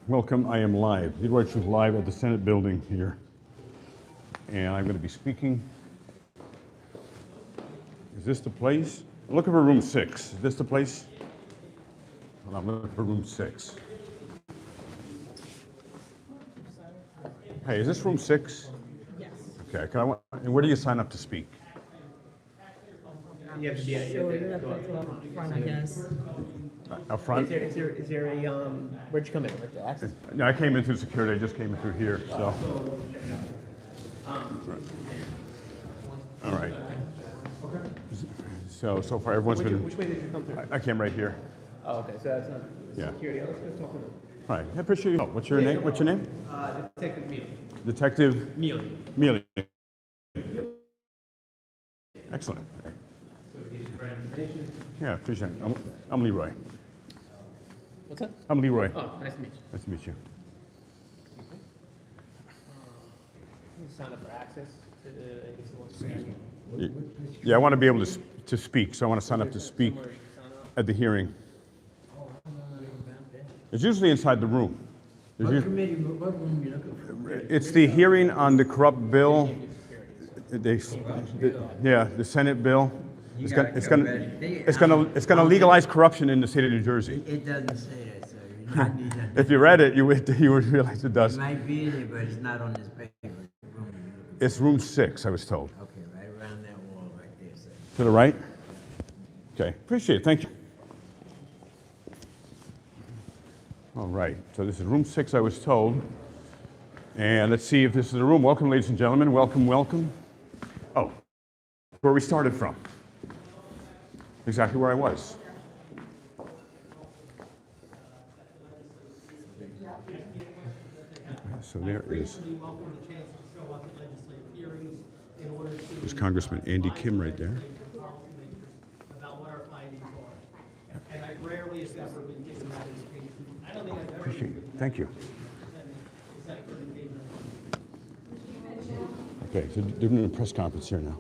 Welcome, I am live. Leroy is live at the Senate building here. And I'm going to be speaking. Is this the place? I'm looking for room 6. Is this the place? Well, I'm looking for room 6. Hey, is this room 6? Yes. Okay, and where do you sign up to speak? You have to be at the front, I guess. Up front? Is there a, where'd you come in, like the access? No, I came in through security. I just came in through here, so. All right. So far everyone's been. Which way did you come through? I came right here. Oh, okay, so that's not Yeah. security. Let's go talk to them. All right, I appreciate you. What's your name? What's your name? Detective Mealy. Detective Mealy. Mealy. Excellent. Yeah, appreciate it. I'm Leroy. What's that? I'm Leroy. Oh, nice to meet you. Nice to meet you. You sign up for access to, I guess it wants to Yeah, I want to be able to speak, so I want to sign up to speak somewhere you can sign up. at the hearing. It's usually inside the room. What committee, what room you looking for? It's the hearing on the corrupt bill. The Senate bill. It's gonna legalize corruption in the state of New Jersey. It doesn't say that, sir. You might need to- If you read it, you would realize it It does. might be in it, but it's not on this paper. Room you're looking It's room 6, I was told. for. Okay, right around that wall right there, sir. To the right? Okay, appreciate it, thank you. All right, so this is room 6, I was told. And let's see if this is the room. Welcome, ladies and gentlemen, welcome, welcome. Oh, where we started from. Exactly where I was. So there is. There's Congressman Andy Kim right there. About what our findings are. And I rarely, if ever, been given that information. I don't think I've ever. Appreciate it. Thank you. Okay, so they're doing a press conference here now.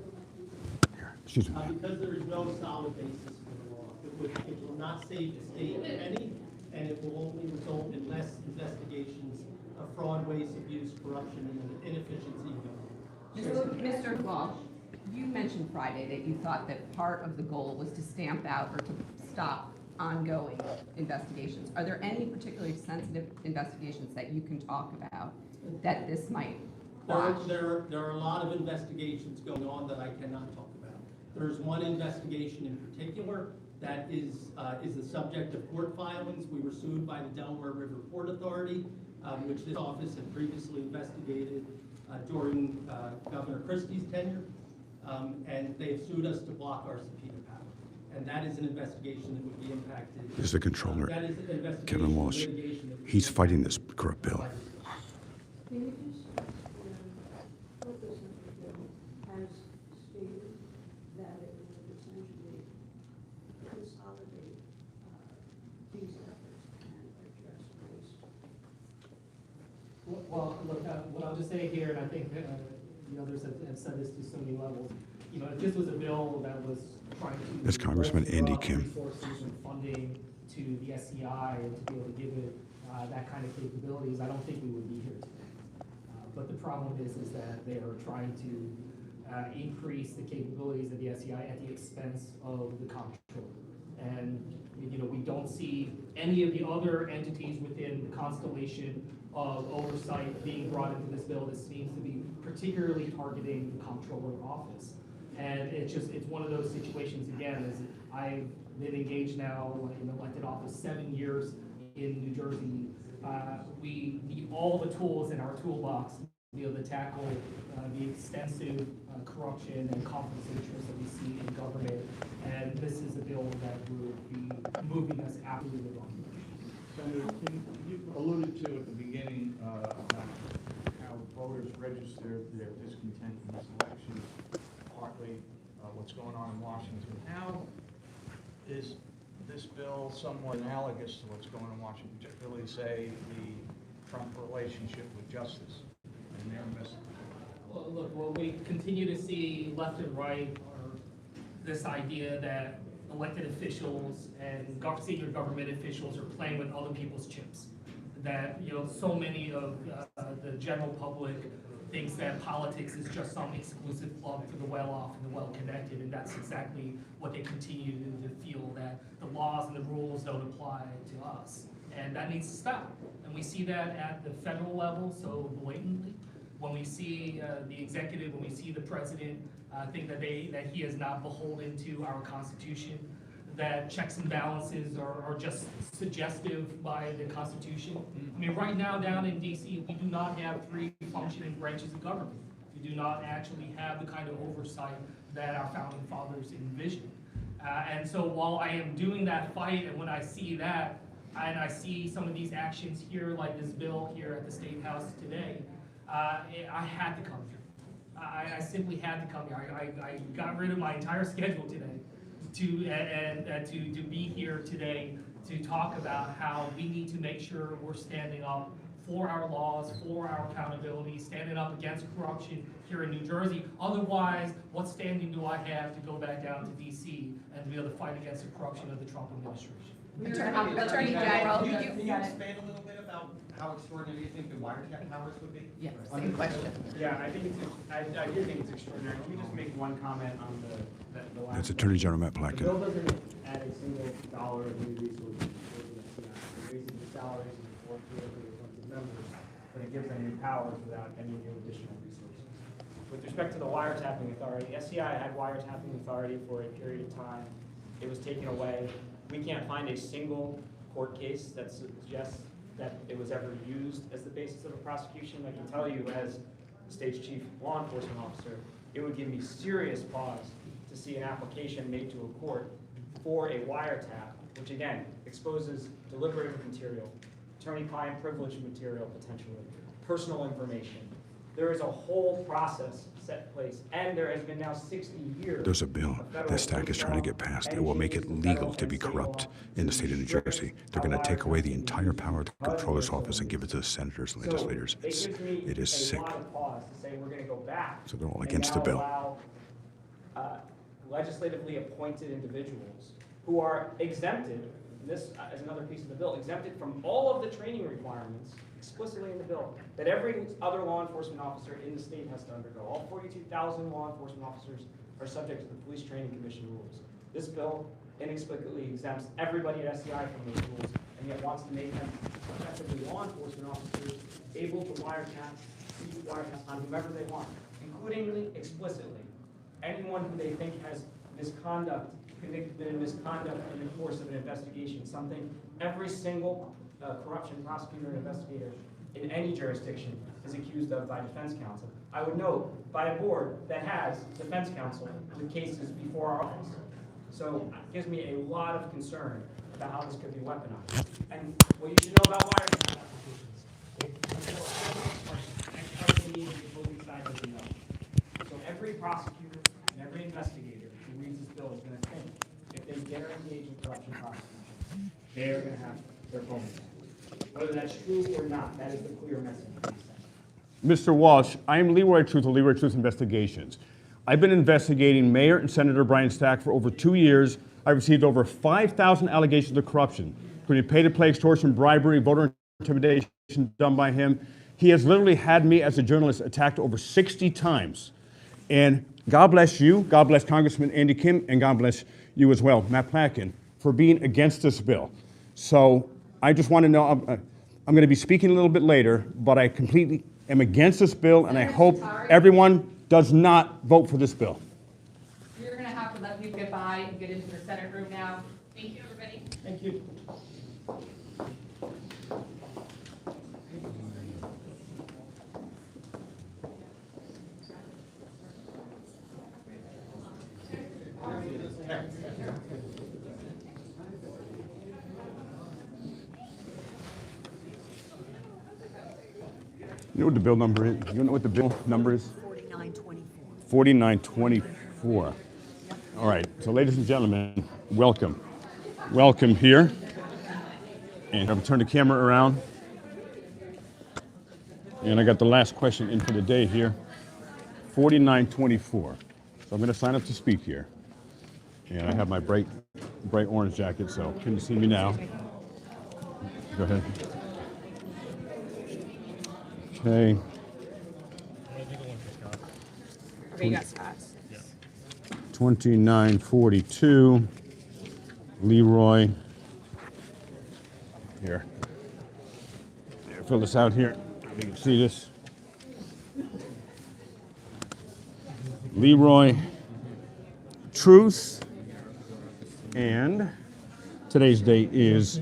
Here, excuse me. Because there is no solid basis for the law. It will not save the state a penny, and it will only result in less investigations of fraud, waste, abuse, corruption, and inefficiency of government. Mr. Walsh, you mentioned Friday that you thought that part of the goal was to stamp out or to stop ongoing investigations. Are there any particularly sensitive investigations that you can talk about that this might quash? There are a lot of investigations going on that I cannot talk about. There's one investigation in particular that is the subject of court filings. We were sued by the Delaware River Port Authority, which this office had previously investigated during Governor Christie's tenure, and they've sued us to block our subpoena power. And that is an investigation that would be impacted. This is the controller, That is an investigation Kevin Walsh. litigation that would be He's fighting impacted. this corrupt bill. Can you just, what this bill has stated that it would essentially consolidate these efforts and address waste? Well, look, what I'll just say here, and I think the others have said this to so many levels, you know, if this was a bill that was trying to. That's Congressman Andy Kim. Resources and funding to the SCI and to be able to give it that kind of capabilities, I don't think we would be here today. But the problem is that they are trying to increase the capabilities of the SCI at the expense of the comptroller. And, you know, we don't see any of the other entities within the constellation of oversight being brought into this bill. This seems to be particularly targeting the comptroller office. And it's one of those situations, again, is I've been engaged now in elected office 7 years in New Jersey. We need all the tools in our toolbox to be able to tackle the extensive corruption and conflicts of interest that we see in government. And this is a bill that would be moving us absolutely in the wrong direction. Senator, you alluded to at the beginning about how voters registered their discontent in this election, partly what's going on in Washington. How is this bill somewhat analogous to what's going on in Washington, particularly, say, the Trump relationship with justice and their message? Well, look, what we continue to see left and right are this idea that elected officials and senior government officials are playing with other people's chips. that, so many of the general public thinks that politics is just some exclusive club for the well-off and the well-connected, and that's exactly what they continue to feel, that the laws and the rules don't apply to us. And that needs to stop. And we see that at the federal level so blatantly. When we see the executive, when we see the president think that he is not beholden to our Constitution, that checks and balances are just suggestive by the Constitution. I mean, right now down in DC, we do not have 3 functioning branches of government. We do not actually have the kind of oversight that our founding fathers envisioned. And so while I am doing that fight, and when I see that, and I see some of these actions here, like this bill here at the State House today, I had to come here. I simply had to come here. I got rid of my entire schedule today to be here today to talk about how we need to make sure we're standing up for our laws, for our accountability, standing up against corruption here in New Jersey. Otherwise, what standing do I have to go back down to DC and to be able to fight against the corruption of the Trump administration? Attorney General, Can you you got it. expand a little bit about how extraordinary you think the wiretap powers would be? Yeah, same question. Yeah, I think I do think it's extraordinary. Let me just make one comment on the last. That's Attorney General Matt The Plotkin. bill doesn't add a single dollar of new resources for the FBI. It raises the salaries and the for the appointed members, but it gives them new powers without any new additional resources. With respect to the wiretapping authority, SCI had wiretapping authority for a period of time. It was taken away. We can't find a single court case that suggests that it was ever used as the basis of a prosecution. I can tell you, as the state's chief law enforcement officer, it would give me serious pause to see an application made to a court for a wiretap, which again exposes deliberative material, attorney-client privilege material potentially, personal information. There is a whole process set in place, and there has been now 60 years. There's a bill that STAC is trying to get passed that will make it legal to be corrupt in the state of New Jersey. They're going to take away the entire power of the comptroller's office and give it to the senators and legislators. It is sick. So they're all against the bill. Legislatively appointed individuals who are exempted, and this is another piece of the bill, exempted from all of the training requirements explicitly in the bill that every other law enforcement officer in the state has to undergo. All 42,000 law enforcement officers are subject to the Police Training Commission rules. This bill inexplicably exempts everybody at SCI from those rules, and yet wants to make them effectively law enforcement officers able to wiretap on whomever they want, including explicitly anyone who they think has misconduct, convicted in misconduct in the course of an investigation, something every single corruption prosecutor and investigator in any jurisdiction is accused of by defense counsel. I would note, by a board that has defense counsel with cases before our office. So it gives me a lot of concern about how this could be weaponized. And what you should know about wiretap applications, so every prosecutor and every investigator who reads this bill is going to think if they dare engage in corruption prosecution, they're going to have their bonus. Whether that's true or not, that is the clear message. Mr. Walsh, I am Leroy Truth of Leroy Truth Investigations. I've been investigating Mayor and Senator Brian Stack for over 2 years. I received over 5,000 allegations of corruption, including pay-to-play extortion, bribery, voter intimidation done by him. He has literally had me as a journalist attacked over 60 times. And God bless you, God bless Congressman Andy Kim, and God bless you as well, Matt Plotkin, for being against this bill. So I just want to know, I'm going to be speaking a little bit later, but I completely am against this bill, and I hope everyone does not vote for this bill. You're going to have to let me get by and get into the Senate room now. Thank you, everybody. Thank you. You know what the bill number is? You know what the bill number is? 4924. 4924. All right, so ladies and gentlemen, welcome. Welcome here. And I'll turn the camera around. And I got the last question in for the day here. 4924. So I'm going to sign up to speak here. And I have my bright orange jacket, so can you see me now? Go ahead. Okay. Okay, you got Scott's. 2942. Leroy. Here. Fill this out here. You can see this. Leroy. Truth. And today's date is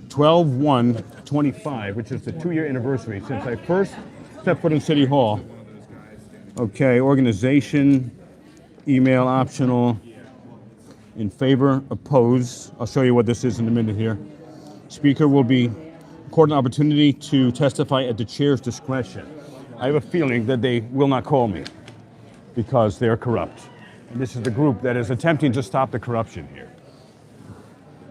12/1/25, which is the 2-year anniversary since I first stepped foot in City Hall. Okay, organization, email optional, in favor, opposed. I'll show you what this is in a minute here. Speaker will be accorded an opportunity to testify at the chair's discretion. I have a feeling that they will not call me because they're corrupt. And this is the group that is attempting to stop the corruption here.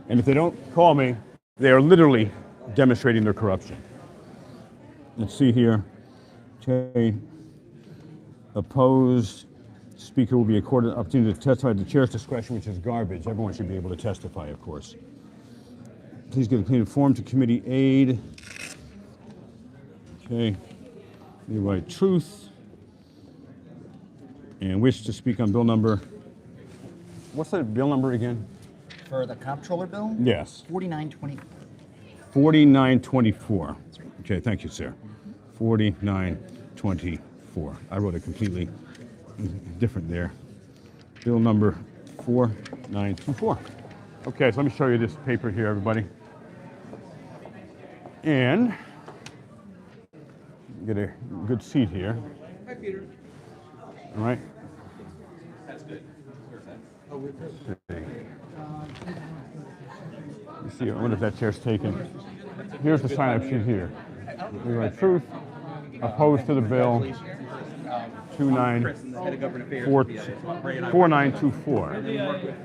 And if they don't call me, they are literally demonstrating their corruption. Let's see here. Okay. Opposed. Speaker will be accorded an opportunity to testify at the chair's discretion, which is garbage. Everyone should be able to testify, of course. Please give a clean form to committee aid. Okay. Leroy Truth. And wish to speak on bill number. What's the bill number again? For the comptroller bill? Yes. 4920. 4924. Okay, thank you, sir. 4924. I wrote it completely different there. Bill number 4924. Okay, so let me show you this paper here, everybody. And get a good seat here. Hi, Peter. All right. That's good. Okay. You see, I wonder if that chair's taken. Here's the sign-up sheet here. Leroy Truth, opposed to the bill, 4924.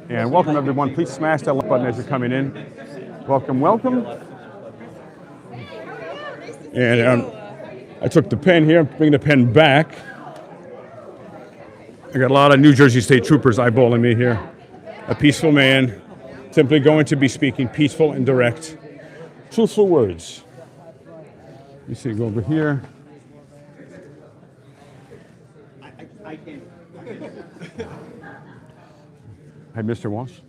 And welcome, everyone. Please smash that like button as you're coming in. Welcome, welcome. And I took the pen here, bring the pen back. I got a lot of New Jersey State Troopers eyeballing me here. A peaceful man, simply going to be speaking peaceful and direct, truthful words. You see, go over here. I can't. Hi, Mr. Walsh.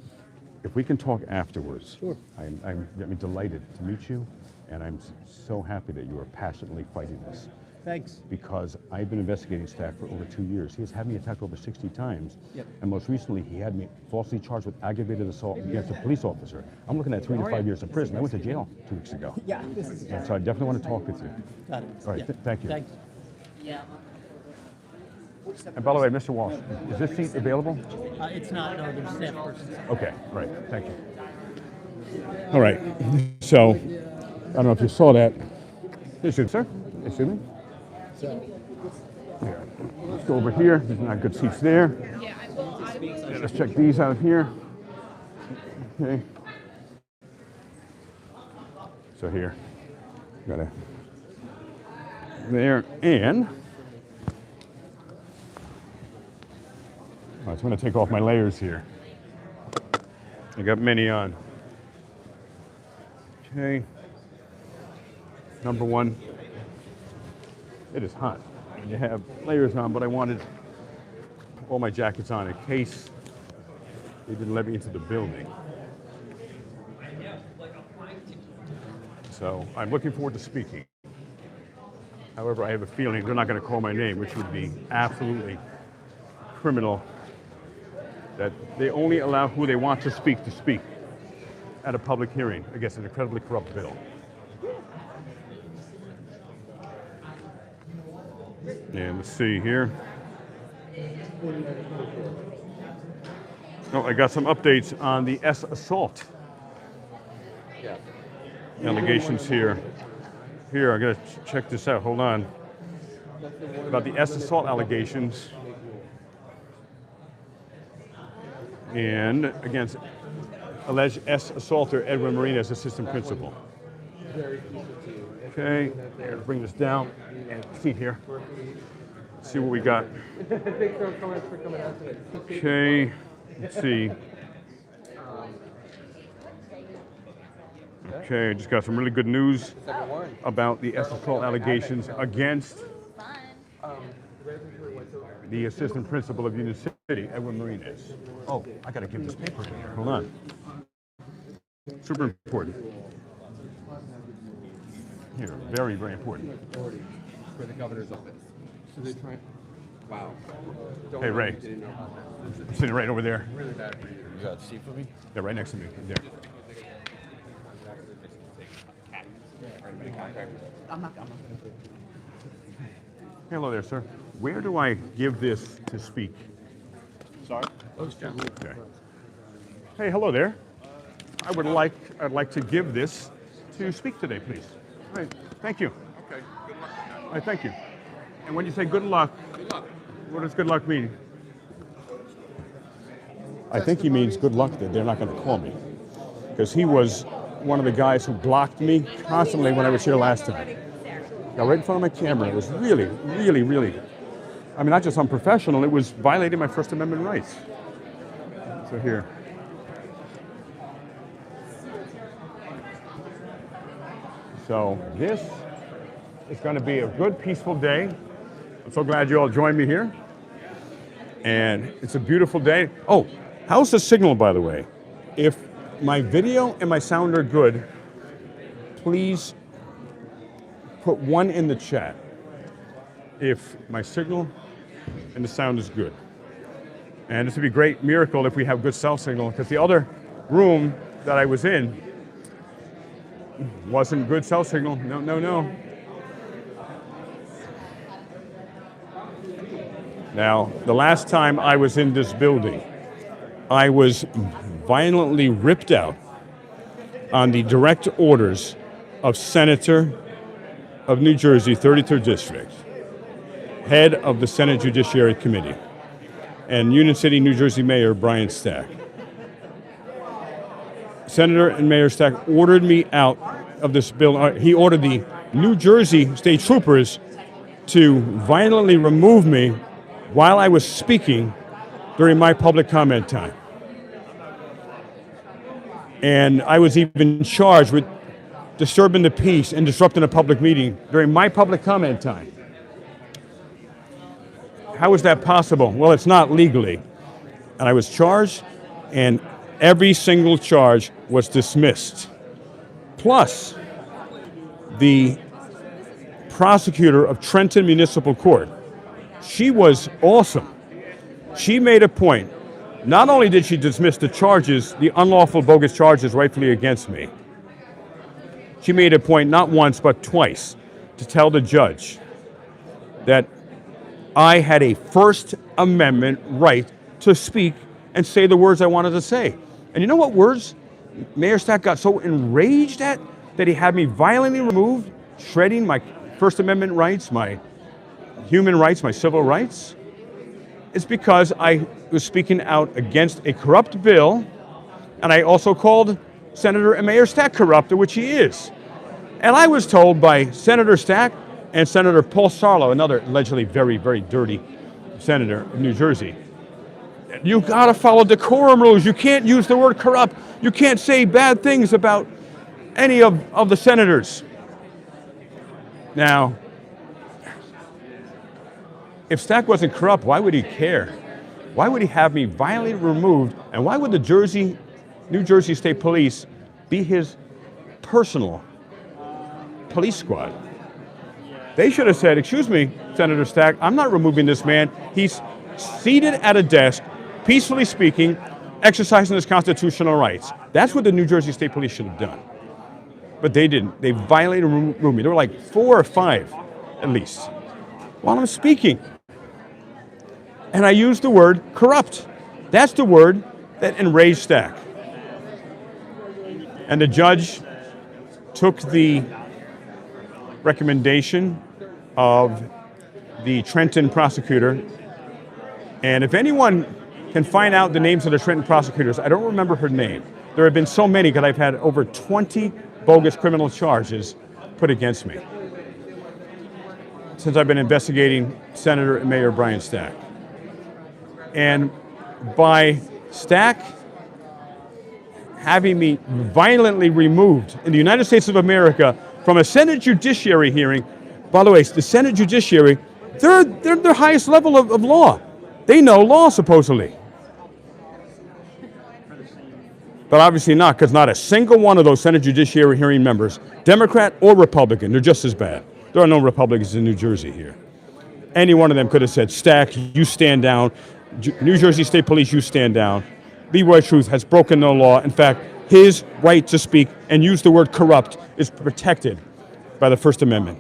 If we can talk afterwards, sure. I'm delighted to meet you, and I'm so happy that you are passionately fighting this. Thanks. Because I've been investigating staff for over 2 years. He has had me attacked over 60 times. Yep. And most recently, he had me falsely charged with aggravated assault against a police officer. I'm looking at 3 to 5 years in prison. I went to jail 2 weeks ago. Yeah, this is. And so I definitely want to talk with you. Got it. All right, Yeah. thank you. Thanks. And by the way, Mr. Walsh, is this seat available? It's not, no, there's staff persons. Okay, right, thank you. All right, so, I don't know if you saw that. Excuse me, sir. Excuse me. Here. Let's go over here. There's not good seats there. Yeah, let's check these out here. Okay. So here, got a there, and I just want to take off my layers here. I got many on. Okay. Number one, it is hot. You have layers on, but I wanted all my jackets on in case they didn't let me into the building. So I'm looking forward to speaking. However, I have a feeling they're not going to call my name, which would be absolutely criminal. That they only allow who they want to speak at a public hearing against an incredibly corrupt bill. And let's see here. Oh, I got some updates on the S assault allegations here. Here, I gotta check this out. Hold on. About the S assault allegations. And against alleged S assaulter Edwin Marina as assistant principal. Okay, here, bring this down. See here. See what we got. Okay, let's see. Okay, I just got some really good news about the ethical allegations against the assistant principal of Union City, Edwin Martinez. Oh, I got to give this paper to her. Hold on. Super important. Here, very, very important. For the governor's office. So they're trying, wow. Hey, Ray. I'm sitting right over there. Really bad for you. You got a seat for me? Yeah, right next to me. There. Hello there, sir. Where do I give this to speak? Sorry? Okay. Hey, hello there. I'd like to give this to speak today, please. All right, thank you. Okay, good luck. All right, thank you. And when you say good luck, what does good luck mean? I think he means good luck that they're not going to call me. Because he was one of the guys who blocked me constantly when I was here last time. Now, right in front of my camera. It was really, really, really, I mean, not just unprofessional, it was violating my First Amendment rights. So here. So this is going to be a good, peaceful day. I'm so glad you all joined me here. And it's a beautiful day. Oh, how's the signal, by the way? If my video and my sound are good, please put 1 in the chat if my signal and the sound is good. And this would be a great miracle if we have good cell signal, because the other room that I was in wasn't good cell signal. No, no, no. Now, the last time I was in this building, I was violently ripped out on the direct orders of Senator of New Jersey, 33rd District, head of the Senate Judiciary Committee, and Union City, New Jersey Mayor Brian Stack. Senator and Mayor Stack ordered me out of this building. He ordered the New Jersey State Troopers to violently remove me while I was speaking during my public comment time. And I was even charged with disturbing the peace and disrupting a public meeting during my public comment time. How is that possible? Well, it's not legally. And I was charged, and every single charge was dismissed. Plus, the prosecutor of Trenton Municipal Court, she was awesome. She made a point. Not only did she dismiss the charges, the unlawful bogus charges rightfully against me, she made a point not once but twice to tell the judge that I had a First Amendment right to speak and say the words I wanted to say. And you know what words Mayor Stack got so enraged at that he had me violently removed, shredding my First Amendment rights, my human rights, my civil rights? It's because I was speaking out against a corrupt bill, and I also called Senator and Mayor Stack corrupt, which he is. And I was told by Senator Stack and Senator Paul Sarlo, another allegedly very, very dirty senator of New Jersey, you gotta follow decorum rules. You can't use the word corrupt. You can't say bad things about any of the senators. Now, if Stack wasn't corrupt, why would he care? Why would he have me violently removed? And why would the New Jersey State Police be his personal police squad? They should have said, excuse me, Senator Stack, I'm not removing this man. He's seated at a desk, peacefully speaking, exercising his constitutional rights. That's what the New Jersey State Police should have done. But they didn't. They violated and removed me. There were like 4 or 5, at least, while I'm speaking. And I used the word corrupt. That's the word that enraged Stack. And the judge took the recommendation of the Trenton prosecutor. And if anyone can find out the names of the Trenton prosecutors, I don't remember her name. There have been so many because I've had over 20 bogus criminal charges put against me since I've been investigating Senator and Mayor Brian Stack. And by Stack having me violently removed in the United States of America from a Senate Judiciary hearing. By the way, the Senate Judiciary, they're the highest level of law. They know law, supposedly. But obviously not, because not a single one of those Senate Judiciary hearing members, Democrat or Republican, they're just as bad. There are no Republicans in New Jersey here. Any one of them could have said, Stack, you stand down. New Jersey State Police, you stand down. Leroy Truth has broken the law. In fact, his right to speak and use the word corrupt is protected by the First Amendment.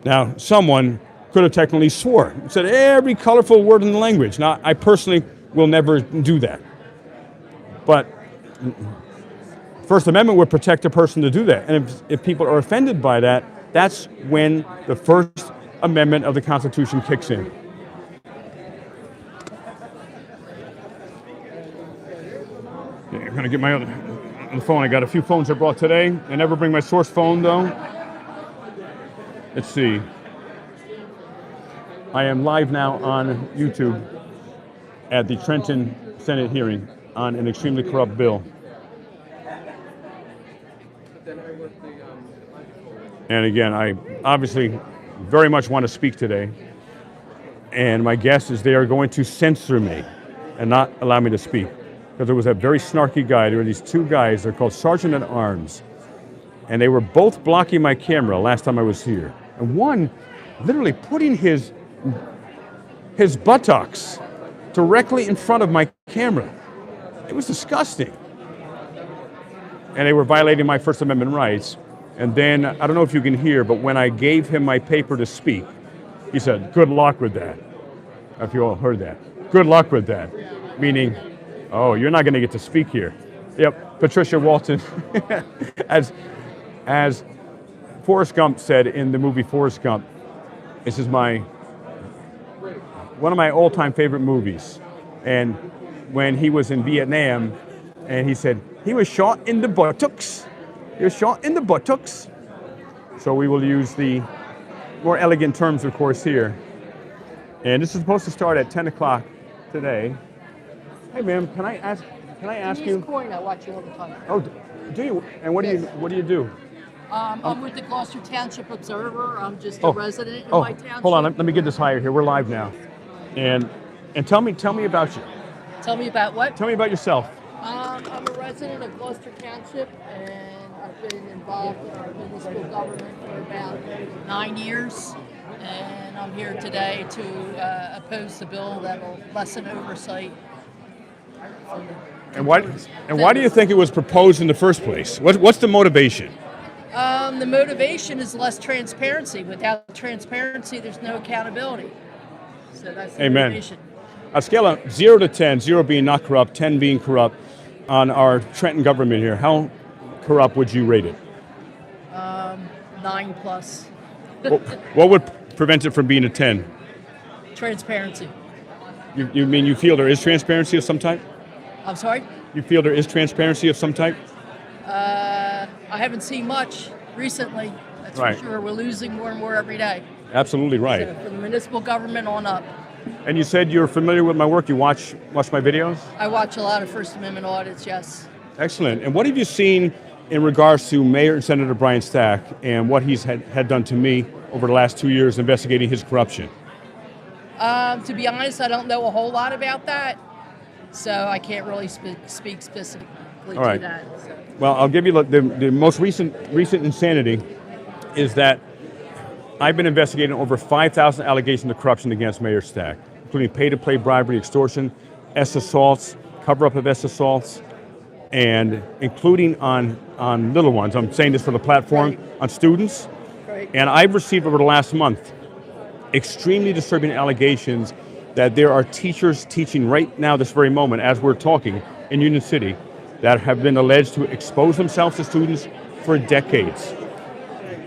Now, someone could have technically swore, said every colorful word in the language. Now, I personally will never do that. But First Amendment would protect a person to do that. And if people are offended by that, that's when the First Amendment of the Constitution kicks in. I'm going to get my other on the phone. I got a few phones I brought today. I never bring my source phone, though. Let's see. I am live now on YouTube at the Trenton Senate hearing on an extremely corrupt bill. And again, I obviously very much want to speak today. And my guess is they are going to censor me and not allow me to speak. Because there was a very snarky guy. There were these two guys, they're called Sergeant at Arms. And they were both blocking my camera last time I was here. And one literally putting his buttocks directly in front of my camera. It was disgusting. And they were violating my First Amendment rights. And then, I don't know if you can hear, but when I gave him my paper to speak, he said, good luck with that. If you all heard that. Good luck with that. Meaning, oh, you're not going to get to speak here. Yep, Patricia Walton, as Forrest Gump said in the movie Forrest Gump, this is one of my all-time favorite movies. And when he was in Vietnam, and he said, he was shot in the buttocks. He was shot in the buttocks. So we will use the more elegant terms, of course, here. And this is supposed to start at 10 o'clock today. Hey, ma'am, can I ask you? Coin, I watch you all the time. Oh, do you? And what do you do? I'm with the Gloucester Township Observer. I'm just a resident in my township. Hold on, let me get this higher here. We're live now. And tell me about you. Tell me about what? Tell me about yourself. I'm a resident of Gloucester Township, and I've been involved in our municipal government for about 9 years. And I'm here today to oppose the bill that will lessen oversight. And why do you think it was proposed in the first place? What's the motivation? The motivation is less transparency. Without transparency, there's no accountability. So that's the motivation. A scale of 0 to 10, 0 being not corrupt, 10 being corrupt, on our Trenton government here, how corrupt would you rate it? 9 plus. What would prevent it from being a 10? Transparency. You mean you feel there is transparency of some type? I'm sorry? You feel there is transparency of some type? I haven't seen much recently. That's right. For sure. We're losing more and more every day. Absolutely right. So from the municipal government on up. And you said you're familiar with my work. You watch my videos? I watch a lot of First Amendment audits, yes. Excellent. And what have you seen in regards to Mayor and Senator Brian Stack and what he's had done to me over the last 2 years investigating his corruption? To be honest, I don't know a whole lot about that, so I can't really speak specifically to that. So. Well, I'll give you the most recent insanity is that I've been investigating over 5,000 allegations of corruption against Mayor Stack, including pay-to-play bribery, extortion, S assaults, cover-up of S assaults, and including on little ones. I'm saying this for the platform, right. On students. Right. And I've received over the last month extremely disturbing allegations that there are teachers teaching right now, this very moment, as we're talking, in Union City, that have been alleged to expose themselves to students for decades.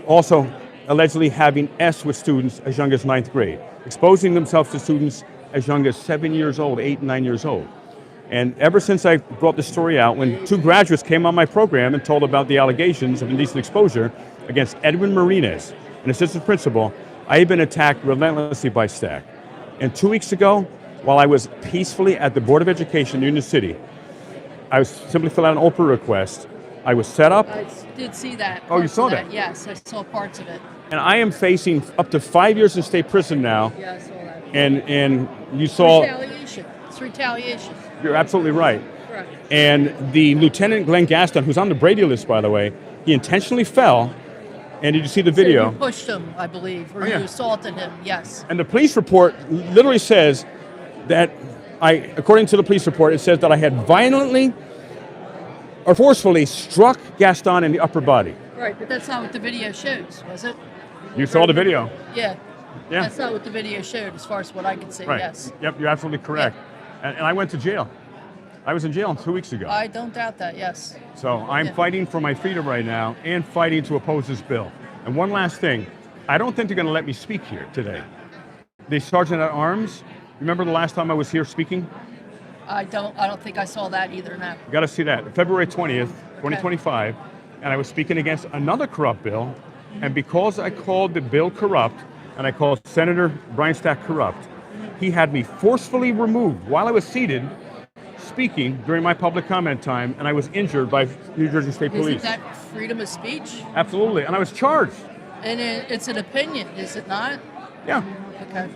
Also, allegedly having S with students as young as 9th grade, exposing themselves to students as young as 7 years old, 8 and 9 years old. And ever since I brought this story out, when 2 graduates came on my program and told about the allegations of indecent exposure against Edwin Martinez, an assistant principal, I had been attacked relentlessly by Stack. And 2 weeks ago, while I was peacefully at the Board of Education in Union City, I was simply filling out an Oprah request. I was set up, I did see that. Oh, you parts saw of that? Yes, I saw parts of it. and I am facing up to 5 years in state prison now. Yeah, I saw that. And you It's saw, retaliation. It's retaliation. you're absolutely right. Correct. And the Lieutenant Glenn Gaston, who's on the Brady list, by the way, he intentionally fell. And did you see the So video? you pushed him, I believe, or Oh, yeah. you assaulted him. Yes. And the police report literally says that according to the police report, it says that I had violently or forcefully struck Gaston in the upper body. Right, but that's not what the video shows, was it? You saw the video. Yeah. Yeah. That's not what the video showed, as far as what I could see. Right. Yes. Yep, you're absolutely correct. And I went to jail. I was in jail 2 weeks ago. I don't doubt that. Yes. So I'm Yeah. fighting for my freedom right now and fighting to oppose this bill. And one last thing, I don't think they're going to let me speak here today. The Sergeant at Arms, remember the last time I was here speaking? I don't think I saw that either. No. You got to see that. February 20th, 2025, and I was speaking against another corrupt bill, and because I called the bill corrupt, and I called Senator Brian Stack corrupt, he had me forcefully removed while I was seated speaking during my public comment time, and I was injured by New Jersey State Police. Isn't that freedom of speech? Absolutely, and I was charged. And it's an opinion, is it not? Yeah. Okay.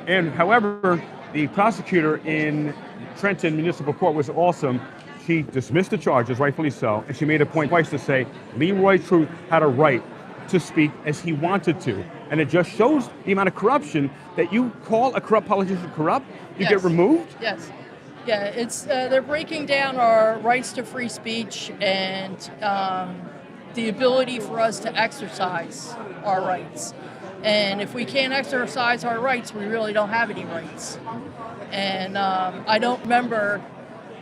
And however, the prosecutor in Trenton Municipal Court was awesome. She dismissed the charges, rightfully so, and she made a point twice to say Leroy Truth had a right to speak as he wanted to. And it just shows the amount of corruption that you call a corrupt politician corrupt, you get Yes. removed. Yes. Yeah, it's they're breaking down our rights to free speech and the ability for us to exercise our rights. And if we can't exercise our rights, we really don't have any rights. And I don't remember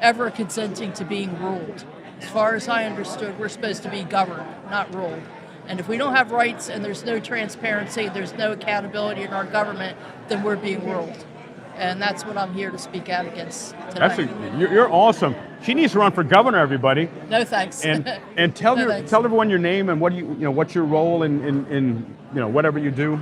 ever consenting to being ruled. As far as I understood, we're supposed to be governed, not ruled. And if we don't have rights and there's no transparency, there's no accountability in our government, then we're being ruled. And that's what I'm here to speak out against today. You're awesome. She needs to run for governor, everybody. No thanks. And tell No, thanks. tell everyone your name and what's your role in whatever you do.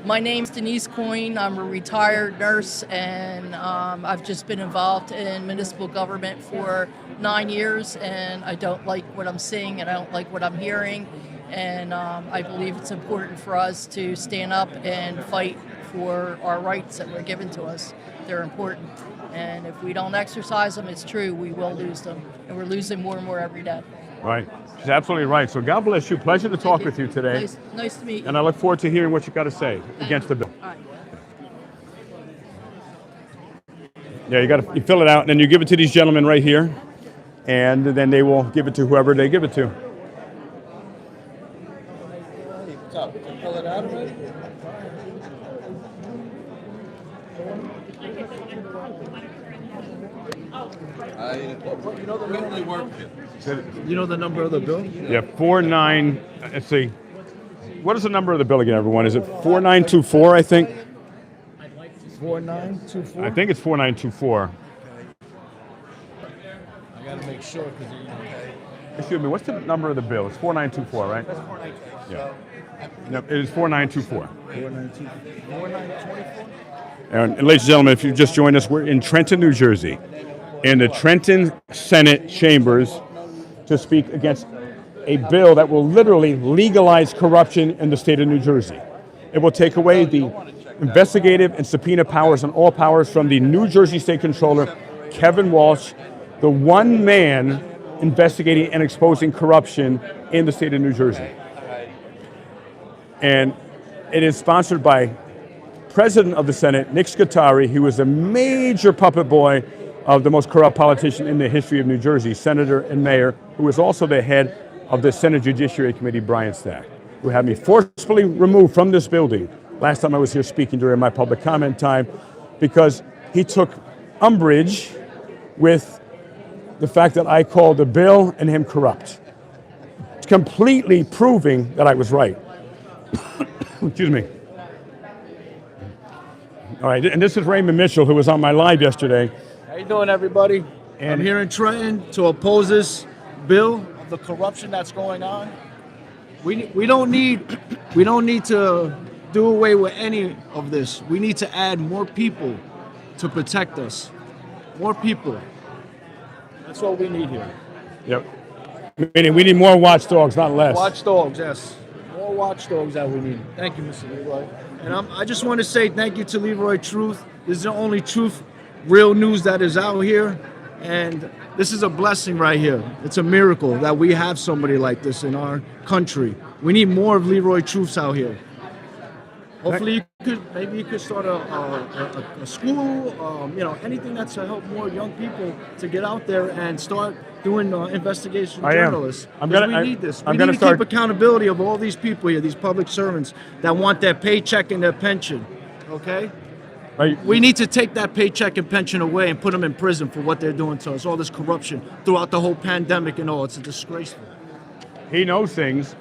My name's Denise Coyne. I'm a retired nurse, and I've just been involved in municipal government for 9 years, and I don't like what I'm seeing, and I don't like what I'm hearing, and I believe it's important for us to stand up and fight for our rights that were given to us. They're important, and if we don't exercise them, it's true, we will lose them, and we're losing more and more every day. Right. She's absolutely right. So God bless you. Pleasure to talk with you today. Nice to meet you. And I look forward to hearing what you got to say against the bill. All right. Yeah, you fill it out, and then you give it to these gentlemen right here, and then they will give it to whoever they give it to. Fill it out already? You know the number of the bill? Yeah, 49. Let's see. What is the number of the bill again, everyone? Is it 4924? I think. 4924. I think it's 4924. I gotta make sure because Excuse me. What's the number of the bill? It's 4924, right? That's 4924. Yeah. No, it is 4924. 4924. And ladies and gentlemen, if you just joined us, we're in Trenton, New Jersey, in the Trenton Senate chambers to speak against a bill that will literally legalize corruption in the state of New Jersey. It will take away the investigative and subpoena powers and all powers from the New Jersey State Controller, Kevin Walsh, the one man investigating and exposing corruption in the state of New Jersey. And it is sponsored by President of the Senate, Nick Scutari, who was a major puppet boy of the most corrupt politician in the history of New Jersey, Senator and Mayor, who was also the head of the Senate Judiciary Committee, Brian Stack, who had me forcefully removed from this building last time I was here speaking during my public comment time, because he took umbrage with the fact that I called the bill and him corrupt, completely proving that I was right. Excuse me. All right, and this is Raymond Mitchell, who was on my live yesterday. How you doing, everybody? I'm here in Trenton to oppose this bill of the corruption that's going on. We don't need to do away with any of this. We need to add more people to protect us. More people. That's all we need here. Yep. Meaning we need more watchdogs, not less. Watchdogs, yes. More watchdogs that we need. Thank you, Mr. Leroy. And I just want to say thank you to Leroy Truth. This is the only truth, real news that is out here. And this is a blessing right here. It's a miracle that we have somebody like this in our country. We need more of Leroy Truths out here. Hopefully, maybe you could start a school, anything that's to help more young people to get out there and start doing investigation journalists. We need this. We need to keep accountability of all these people here, these public servants that want their paycheck and their pension. Okay? Right. We need to take that paycheck and pension away and put them in prison for what they're doing to us. All this corruption throughout the whole pandemic and all. It's disgraceful. He knows things,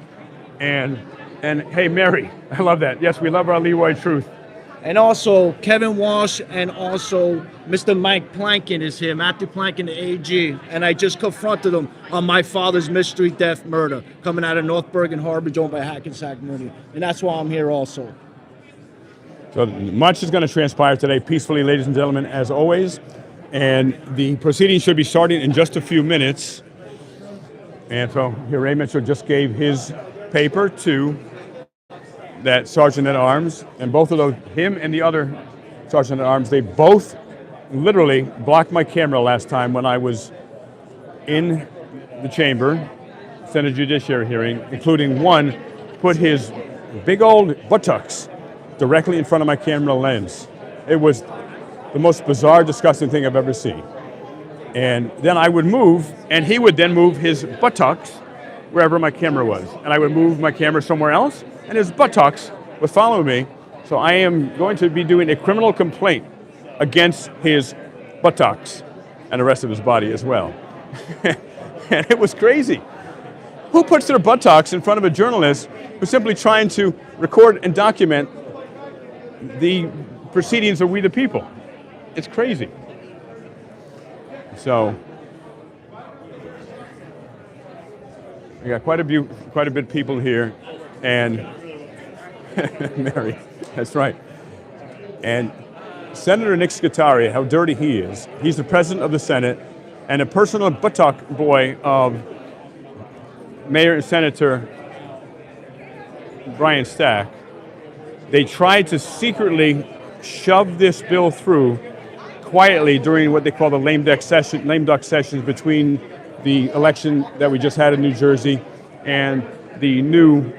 and hey, Mary, I love that. Yes, we love our Leroy Truth. And also, Kevin Walsh and also Mr. Mike Plankin is here, Matthew Plankin, the AG. And I just confronted him on my father's mystery death murder coming out of North Bergen Harbor, owned by Hackensack Mooney. And that's why I'm here also. So much is going to transpire today, peacefully, ladies and gentlemen, as always. And the proceedings should be starting in just a few minutes. And so here Ray Mitchell just gave his paper to that sergeant at arms, and both of those, him and the other sergeant at arms, they both literally blocked my camera last time when I was in the chamber, Senate Judiciary hearing, including one put his big old buttocks directly in front of my camera lens. It was the most bizarre, disgusting thing I've ever seen. And then I would move, and he would then move his buttocks wherever my camera was. And I would move my camera somewhere else, and his buttocks would follow me. So I am going to be doing a criminal complaint against his buttocks and the rest of his body as well. And it was crazy. Who puts their buttocks in front of a journalist who's simply trying to record and document the proceedings of we the people? It's crazy. So we got quite a bit of people here, and Mary, that's right. And Senator Nick Scutari, how dirty he is. He's the president of the Senate and a personal buttock boy of Mayor and Senator Brian Stack. They tried to secretly shove this bill through quietly during what they call the lame duck sessions between the election that we just had in New Jersey and the new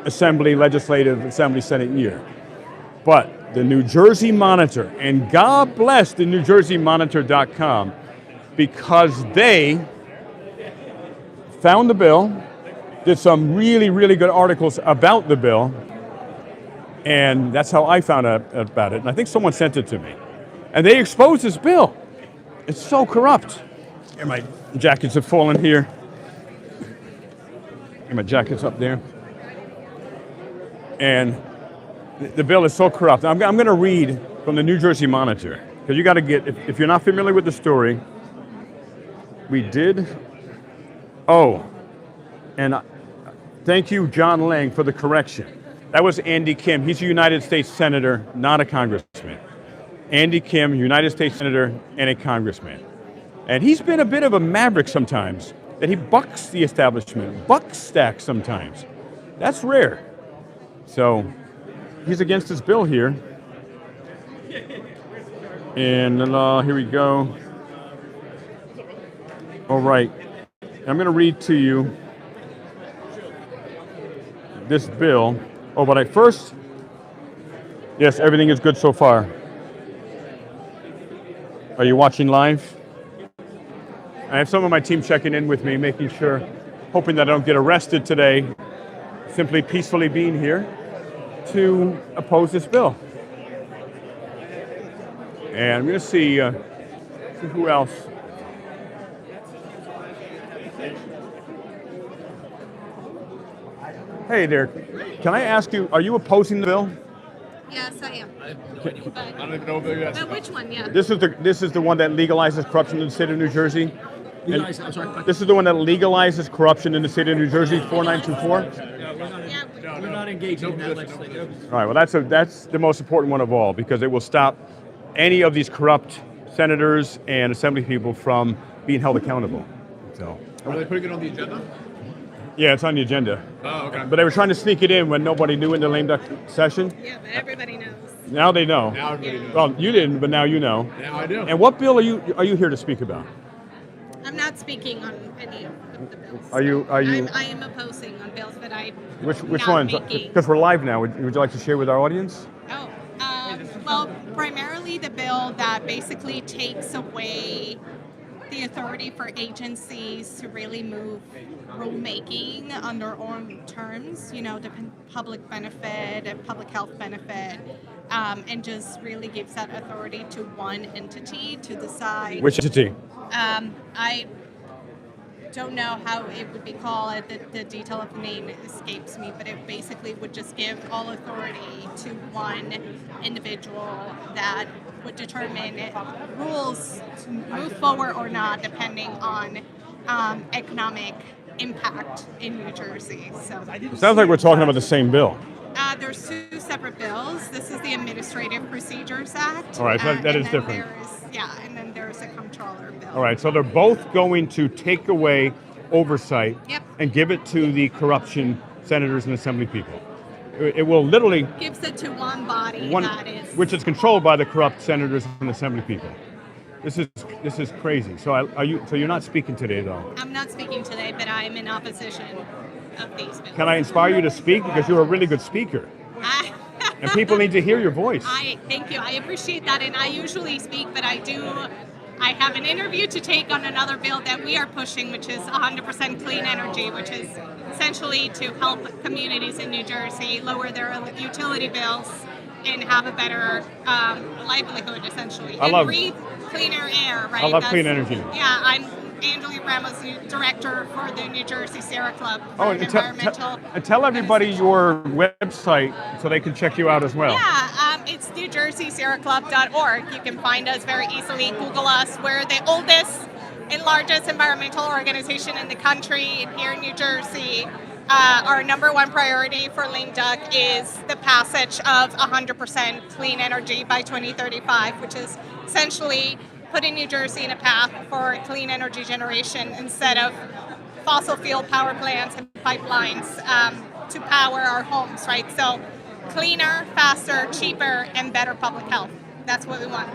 Legislative Assembly Senate year. But the New Jersey Monitor, and God bless the NewJerseyMonitor.com, because they found the bill, did some really, really good articles about the bill, and that's how I found out about it. And I think someone sent it to me. And they exposed this bill. It's so corrupt. Here, my jackets have fallen here. Here, my jacket's up there. And the bill is so corrupt. I'm going to read from the New Jersey Monitor, because you got to get, if you're not familiar with the story, we did. Oh, and thank you, John Lang, for the correction. That was Andy Kim. He's a United States Senator, not a congressman. Andy Kim, United States Senator and a congressman. And he's been a bit of a maverick sometimes, that he bucks the establishment, bucks Stack sometimes. That's rare. So he's against this bill here. And here we go. All right. I'm going to read to you this bill. Oh, but yes, everything is good so far. Are you watching live? I have some of my team checking in with me, making sure, hoping that I don't get arrested today, simply peacefully being here to oppose this bill. And I'm going to see who else. Hey there, can I ask you, are you opposing the bill? Yes, I am. I don't even know if they're But which one, yeah? This is the one that legalizes corruption in the state of New Jersey. I'm sorry. This is the one that legalizes corruption in the state of New Jersey, 4924. We're not engaging in that legislation. All right, well, that's the most important one of all, because it will stop any of these corrupt senators and assembly people from being held accountable. So, Are they putting it on the agenda? yeah, it's on the agenda. Oh, okay. But they were trying to sneak it in when nobody knew in the lame duck session. Yeah, but everybody knows. Now they know. Now everybody knows. Well, you didn't, but now you know. Now I do. And what bill are you here to speak about? I'm not speaking on any of the bills. Are you? I am opposing on bills that I Which not ones? making. Because we're live now. Would you like to share with our audience? Oh, well, primarily the bill that basically takes away the authority for agencies to really move rulemaking on their own terms, you know, the public benefit and public health benefit, and just really gives that authority to one entity to decide. Which entity? I don't know how it would be called. The detail of the name escapes me, but it basically would just give all authority to one individual that would determine rules to move forward or not, depending on economic impact in New Jersey. So It sounds like we're talking about the same bill. there's two separate bills. This is the Administrative Procedures Act. All right, so that and is then different. And then there's a comptroller bill. All right, so they're both going to take away oversight Yep. and give it to the corruption senators and assembly people. It will literally Gives it to one body one, that is. which is controlled by the corrupt senators and assembly people. This is crazy. So you're not speaking today though. I'm not speaking today, but I'm in opposition of these bills. Can I inspire you to speak because you're a really good speaker and people need to hear your voice. Thank you. I appreciate that, and I usually speak, but I have an interview to take on another bill that we are pushing, which is 100% clean energy, which is essentially to help communities in New Jersey lower their utility bills and have a better livelihood, essentially. Breathe cleaner air, right? I love clean energy. Yeah, I'm Angela Ramos, new director for the New Jersey Sierra Club. Oh, and tell everybody your website so they can check you out as well. Yeah, it's NewJerseySierraClub.org. You can find us very easily. Google us. We're the oldest and largest environmental organization in the country. And here in New Jersey, our number one priority for lame duck is the passage of 100% clean energy by 2035, which is essentially putting New Jersey in a path for clean energy generation instead of fossil fuel power plants and pipelines to power our homes, right? So cleaner, faster, cheaper, and better public health. That's what we want.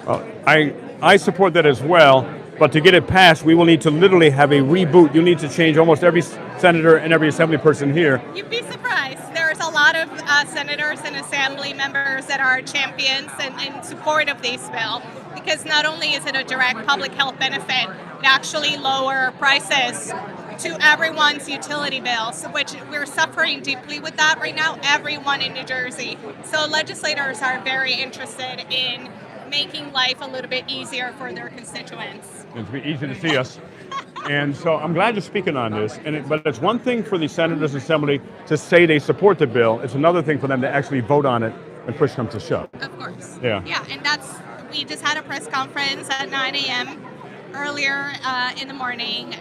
Well, I support that as well, but to get it passed, we will need to literally have a reboot. You need to change almost every senator and every assembly person here. You'd be surprised. There's a lot of senators and assembly members that are champions and in support of this bill, because not only is it a direct public health benefit, it actually lower prices to everyone's utility bills, which we're suffering deeply with that right now, everyone in New Jersey. So legislators are very interested in making life a little bit easier for their constituents. It's be easy to see us. And so I'm glad you're speaking on this. But it's one thing for the Senators Assembly to say they support the bill. It's another thing for them to actually vote on it when push comes to shove. Of course. Yeah. Yeah, and we just had a press conference at 9 a.m. earlier in the morning,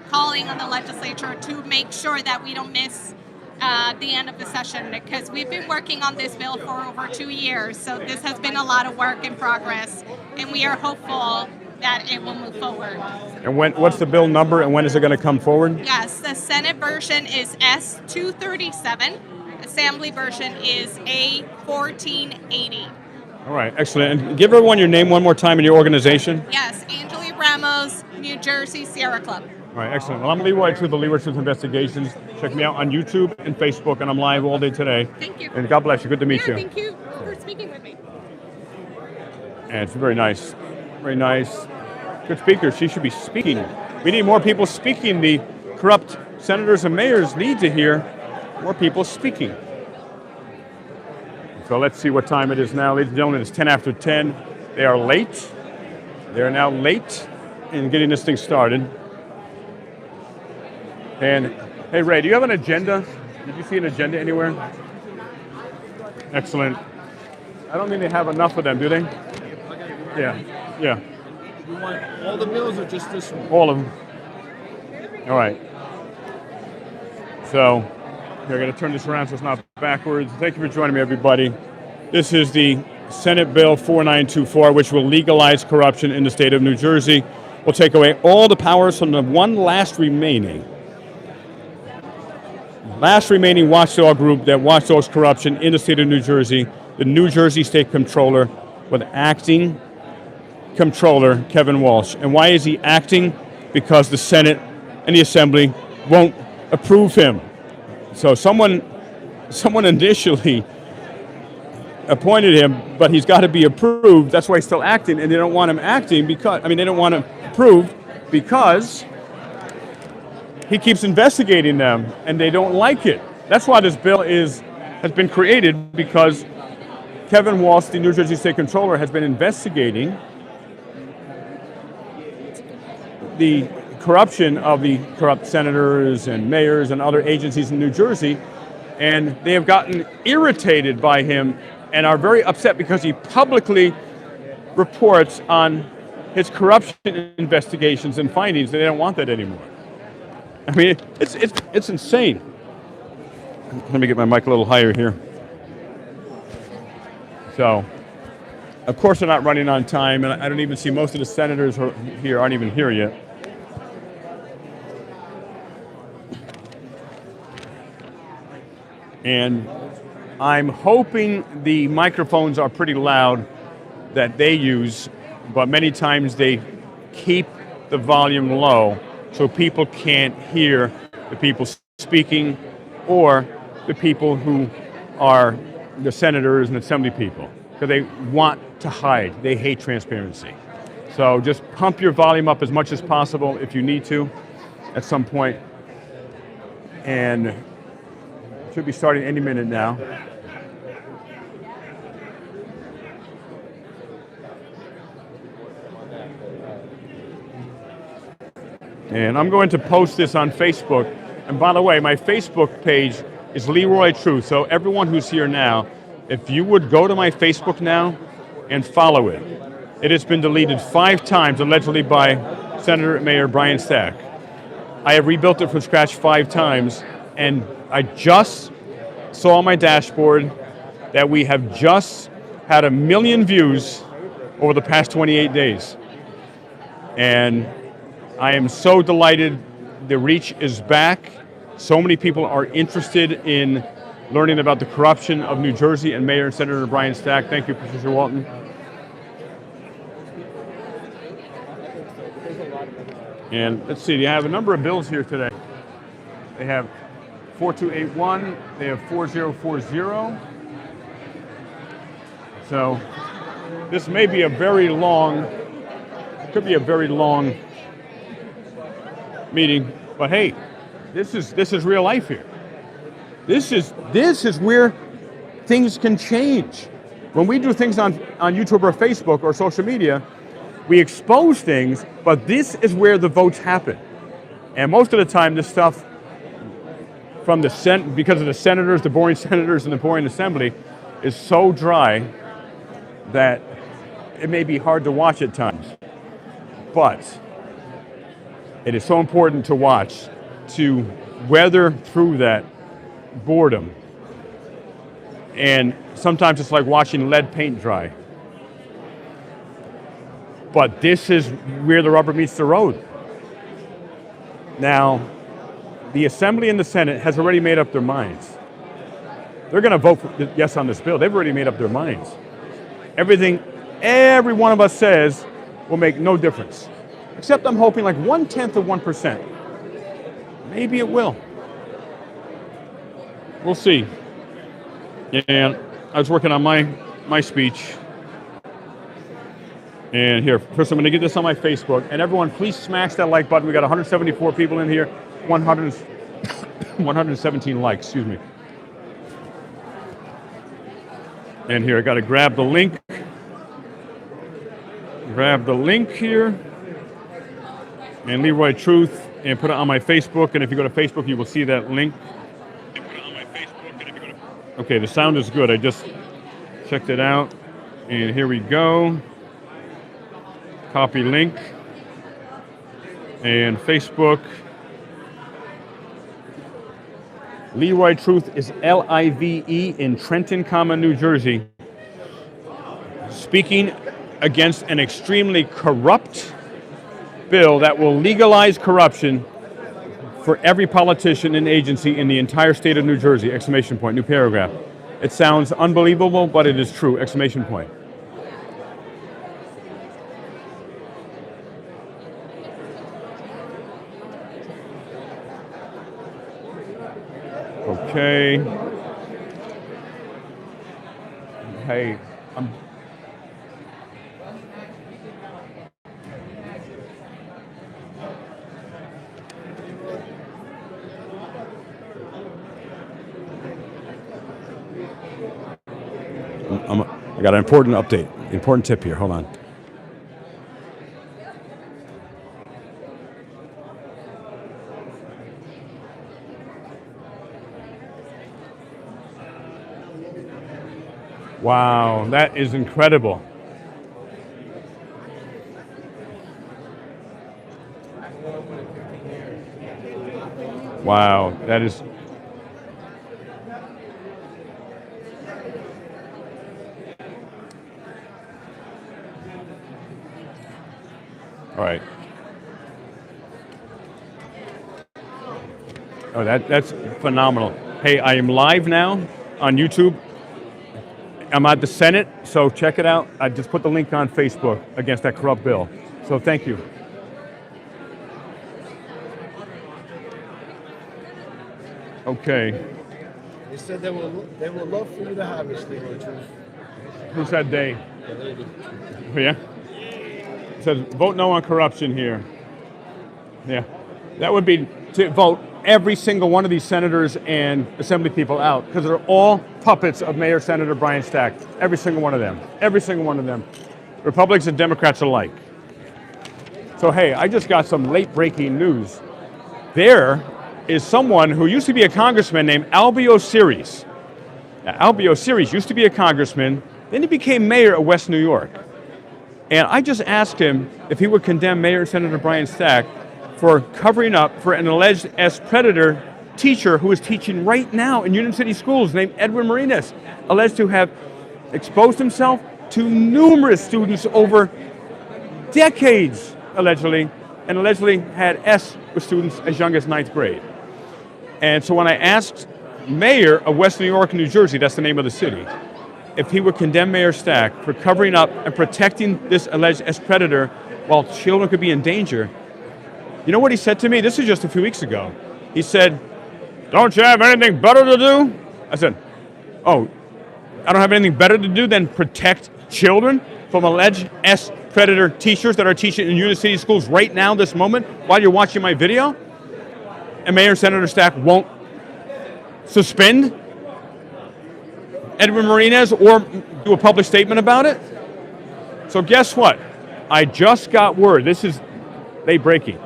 calling on the legislature to make sure that we don't miss the end of the session, because we've been working on this bill for over 2 years. So this has been a lot of work in progress, and we are hopeful that it will move forward. And what's the bill number and when is it going to come forward? Yes, the Senate version is S237. Assembly version is A1480. All right, excellent. And give everyone your name one more time and your organization. Yes, Angela Ramos, New Jersey Sierra Club. All right, excellent. Well, I'm Leroy Truth of Leroy Truth Investigations. Check me out on YouTube and Facebook, and I'm live all day today. Thank you. And God bless you. Good to meet you. Thank you for speaking with me. And it's very nice. Very nice. Good speaker. She should be speaking. We need more people speaking. The corrupt senators and mayors need to hear more people speaking. So let's see what time it is now. Ladies and gentlemen, it's 10 after 10. They are late. They are now late in getting this thing started. And hey, Ray, do you have an agenda? Did you see an agenda anywhere? Excellent. I don't think they have enough of them, do they? Yeah. Yeah. You want all the bills or just this one? All of them. All right. So, we're going to turn this around so it's not backwards. Thank you for joining me, everybody. This is the Senate Bill 4924, which will legalize corruption in the state of New Jersey. will take away all the powers from the one last remaining watchdog group that watchdogs corruption in the state of New Jersey, the New Jersey State Comptroller, with acting Comptroller Kevin Walsh. And why is he acting? Because the Senate and the Assembly won't approve him. So someone initially appointed him, but he's got to be approved. That's why he's still acting, and they don't want him acting because, they don't want him approved because he keeps investigating them, and they don't like it. That's why this bill has been created, because Kevin Walsh, the New Jersey State Comptroller, has been investigating the corruption of the corrupt senators and mayors and other agencies in New Jersey, and they have gotten irritated by him and are very upset because he publicly reports on his corruption investigations and findings. They don't want that anymore. It's insane. Let me get my mic a little higher here. So, of course they're not running on time, and I don't even see most of the senators here aren't even here yet. And I'm hoping the microphones are pretty loud that they use, but many times they keep the volume low so people can't hear the people speaking or the people who are the senators and assembly people, because they want to hide. They hate transparency. So just pump your volume up as much as possible if you need to at some point. And should be starting any minute now. And I'm going to post this on Facebook. And by the way, my Facebook page is Leroy Truth. So everyone who's here now, if you would go to my Facebook now and follow it. It has been deleted 5 times, allegedly by Senator and Mayor Brian Stack. I have rebuilt it from scratch 5 times, and I just saw on my dashboard that we have just had 1 million views over the past 28 days. And I am so delighted the reach is back. So many people are interested in learning about the corruption of New Jersey and Mayor and Senator Brian Stack. Thank you, Patricia Walton. And let's see, they have a number of bills here today. They have 4281, they have 4040. So this may be a very long, could be a very long meeting, but hey, this is real life here. This is where things can change. When we do things on YouTube or Facebook or social media, we expose things, but this is where the votes happen. And most of the time, this stuff from because of the senators, the boring senators and the boring assembly, is so dry that it may be hard to watch at times. But it is so important to watch, to weather through that boredom. And sometimes it's like watching lead paint dry. But this is where the rubber meets the road. Now, the Assembly and the Senate has already made up their minds. They're going to vote for yes on this bill. They've already made up their minds. Everything every one of us says will make no difference. Except I'm hoping like 1/10 of 1%. Maybe it will. We'll see. And I was working on my speech. And here, first I'm going to get this on my Facebook. And everyone, please smash that like button. We got 174 people in here, 117 likes, excuse me. And here, I got to grab the link. Grab the link here. And Leroy Truth, and put it on my Facebook. And if you go to Facebook, you will see that link. Okay, the sound is good. I just checked it out. And here we go. Copy link. And Facebook. Leroy Truth is L-I-V-E in Trenton, New Jersey. Speaking against an extremely corrupt bill that will legalize corruption for every politician and agency in the entire state of New Jersey, exclamation point, new paragraph. It sounds unbelievable, but it is true, exclamation point. Okay. Hey, I got an important update, important tip here. Hold on. Wow, that is incredible. Wow, that is. All right. Oh, that's phenomenal. Hey, I am live now on YouTube. I'm at the Senate, so check it out. I just put the link on Facebook against that corrupt bill. So thank you. Okay. They said they would love for you to have this, Leroy Truth. Who said they? The lady. Oh, yeah? It says vote no on corruption here. Yeah. That would be to vote every single one of these senators and assembly people out, because they're all puppets of Mayor Senator Brian Stack. Every single one of them. Every single one of them. Republicans and Democrats alike. So hey, I just got some late breaking news. There is someone who used to be a congressman named Albio Series. Now, Albio Series used to be a congressman, then he became mayor of West New York. And I just asked him if he would condemn Mayor Senator Brian Stack for covering up for an alleged predator teacher who is teaching right now in Union City schools named Edwin Marinas, alleged to have exposed himself to numerous students over decades, allegedly, and allegedly had S with students as young as 9th grade. And so when I asked Mayor of West New York, New Jersey, that's the name of the city, if he would condemn Mayor Stack for covering up and protecting this alleged predator while children could be in danger, you know what he said to me? This is just a few weeks ago. He said, "Don't you have anything better to do?" I said, "Oh, I don't have anything better to do than protect children from alleged predator teachers that are teaching in Union City schools right now, this moment, while you're watching my video?" And Mayor Senator Stack won't suspend Edwin Marinas or do a public statement about it. So guess what? I just got word. This is late breaking.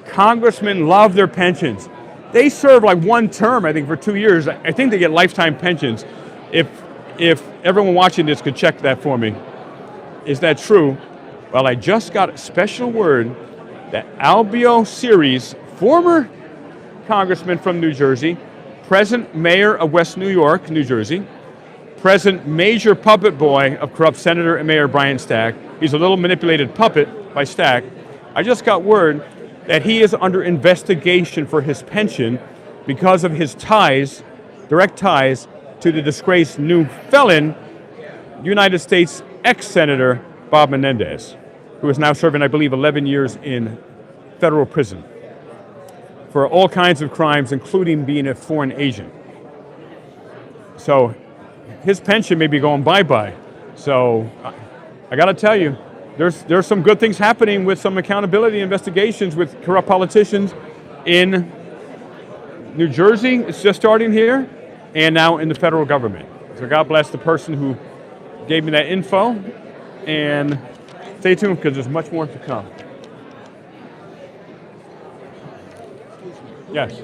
Congressmen love their pensions. They serve like one term, I think, for 2 years. I think they get lifetime pensions. If everyone watching this could check that for me. Is that true? Well, I just got a special word that Albio Series, former congressman from New Jersey, present mayor of West New York, New Jersey, present major puppet boy of corrupt Senator and Mayor Brian Stack. He's a little manipulated puppet by Stack. I just got word that he is under investigation for his pension because of his ties, direct ties, to the disgraced new felon, United States ex-Senator Bob Menendez, who is now serving, I believe, 11 years in federal prison for all kinds of crimes, including being a foreign agent. So his pension may be going bye-bye. So I got to tell you, there's some good things happening with some accountability investigations with corrupt politicians in New Jersey. It's just starting here, and now in the federal government. So God bless the person who gave me that info, and stay tuned because there's much more to come. Yes.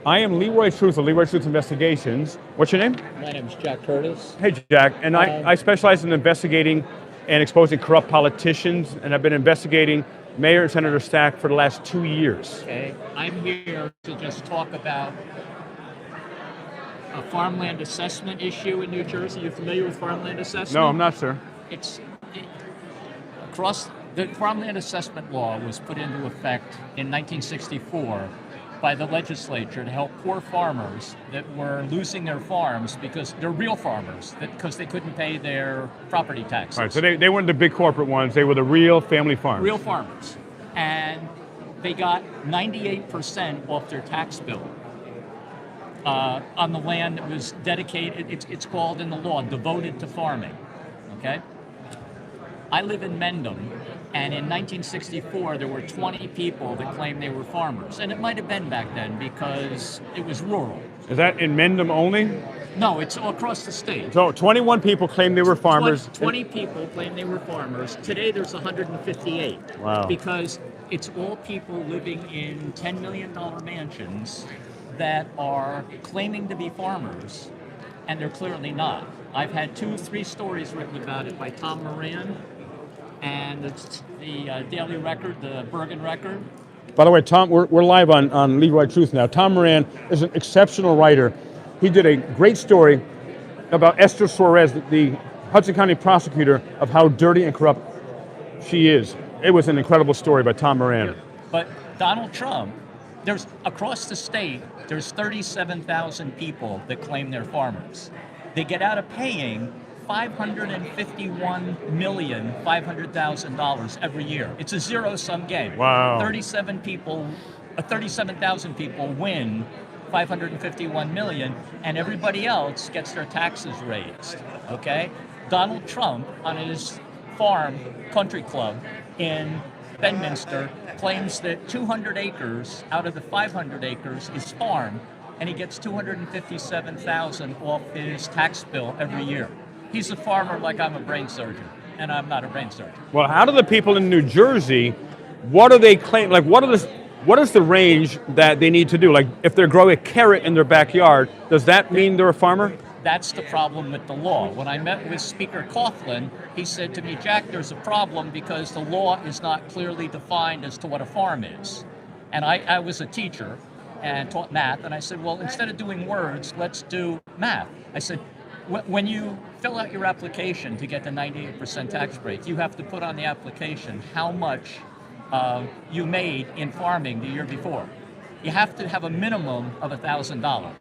I am Leroy Truth of Leroy Truth Investigations. What's your name? My name is Jack Curtis. Hey, Jack. And I specialize in investigating and exposing corrupt politicians, and I've been investigating Mayor and Senator Stack for the last 2 years. Okay. I'm here to just talk about a farmland assessment issue in New Jersey. You familiar with farmland assessment? No, I'm not, sir. It's across The farmland assessment law was put into effect in 1964 by the legislature to help poor farmers that were losing their farms because they're real farmers, because they couldn't pay their property taxes. All right, so they weren't the big corporate ones, they were the real family farms. Real farmers. And they got 98% off their tax bill on the land that was dedicated, it's called in the law, devoted to farming, okay? I live in Mendham, and in 1964, there were 20 people that claimed they were farmers. And it might have been back then because it was rural. Is that in Mendham only? No, it's all across the state. So 21 people claimed they were farmers. 20 people claimed they were farmers. Today, there's 158. Wow. Because it's all people living in $10 million mansions that are claiming to be farmers, and they're clearly not. I've had 2-3 stories written about it by Tom Moran, and it's the Daily Record, the Bergen Record. By the way, Tom, we're live on Leroy Truth now. Tom Moran is an exceptional writer. He did a great story about Esther Suarez, the Hudson County prosecutor, of how dirty and corrupt she is. It was an incredible story by Tom Moran. But Donald Trump, there's across the state, there's 37,000 people that claim they're farmers. They get out of paying $551,500,000 every year. It's a zero-sum game. Wow. 37,000 people win 551 million, and everybody else gets their taxes raised. Okay? Donald Trump on his farm country club in Bedminster claims that 200 acres out of the 500 acres is farm, and he gets $257,000 off his tax bill every year. He's a farmer like I'm a brain surgeon, and I'm not a brain surgeon. Well, how do the people in New Jersey, what do they claim, like what is the range that they need to do? Like if they're growing a carrot in their backyard, does that mean they're a farmer? That's the problem with the law. When I met with Speaker Coughlin, he said to me, Jack, there's a problem because the law is not clearly defined as to what a farm is. And I was a teacher and taught math, and I said, well, instead of doing words, let's do math. I said, when you fill out your application to get the 98% tax break, you have to put on the application how much you made in farming the year before. You have to have a minimum of $1,000.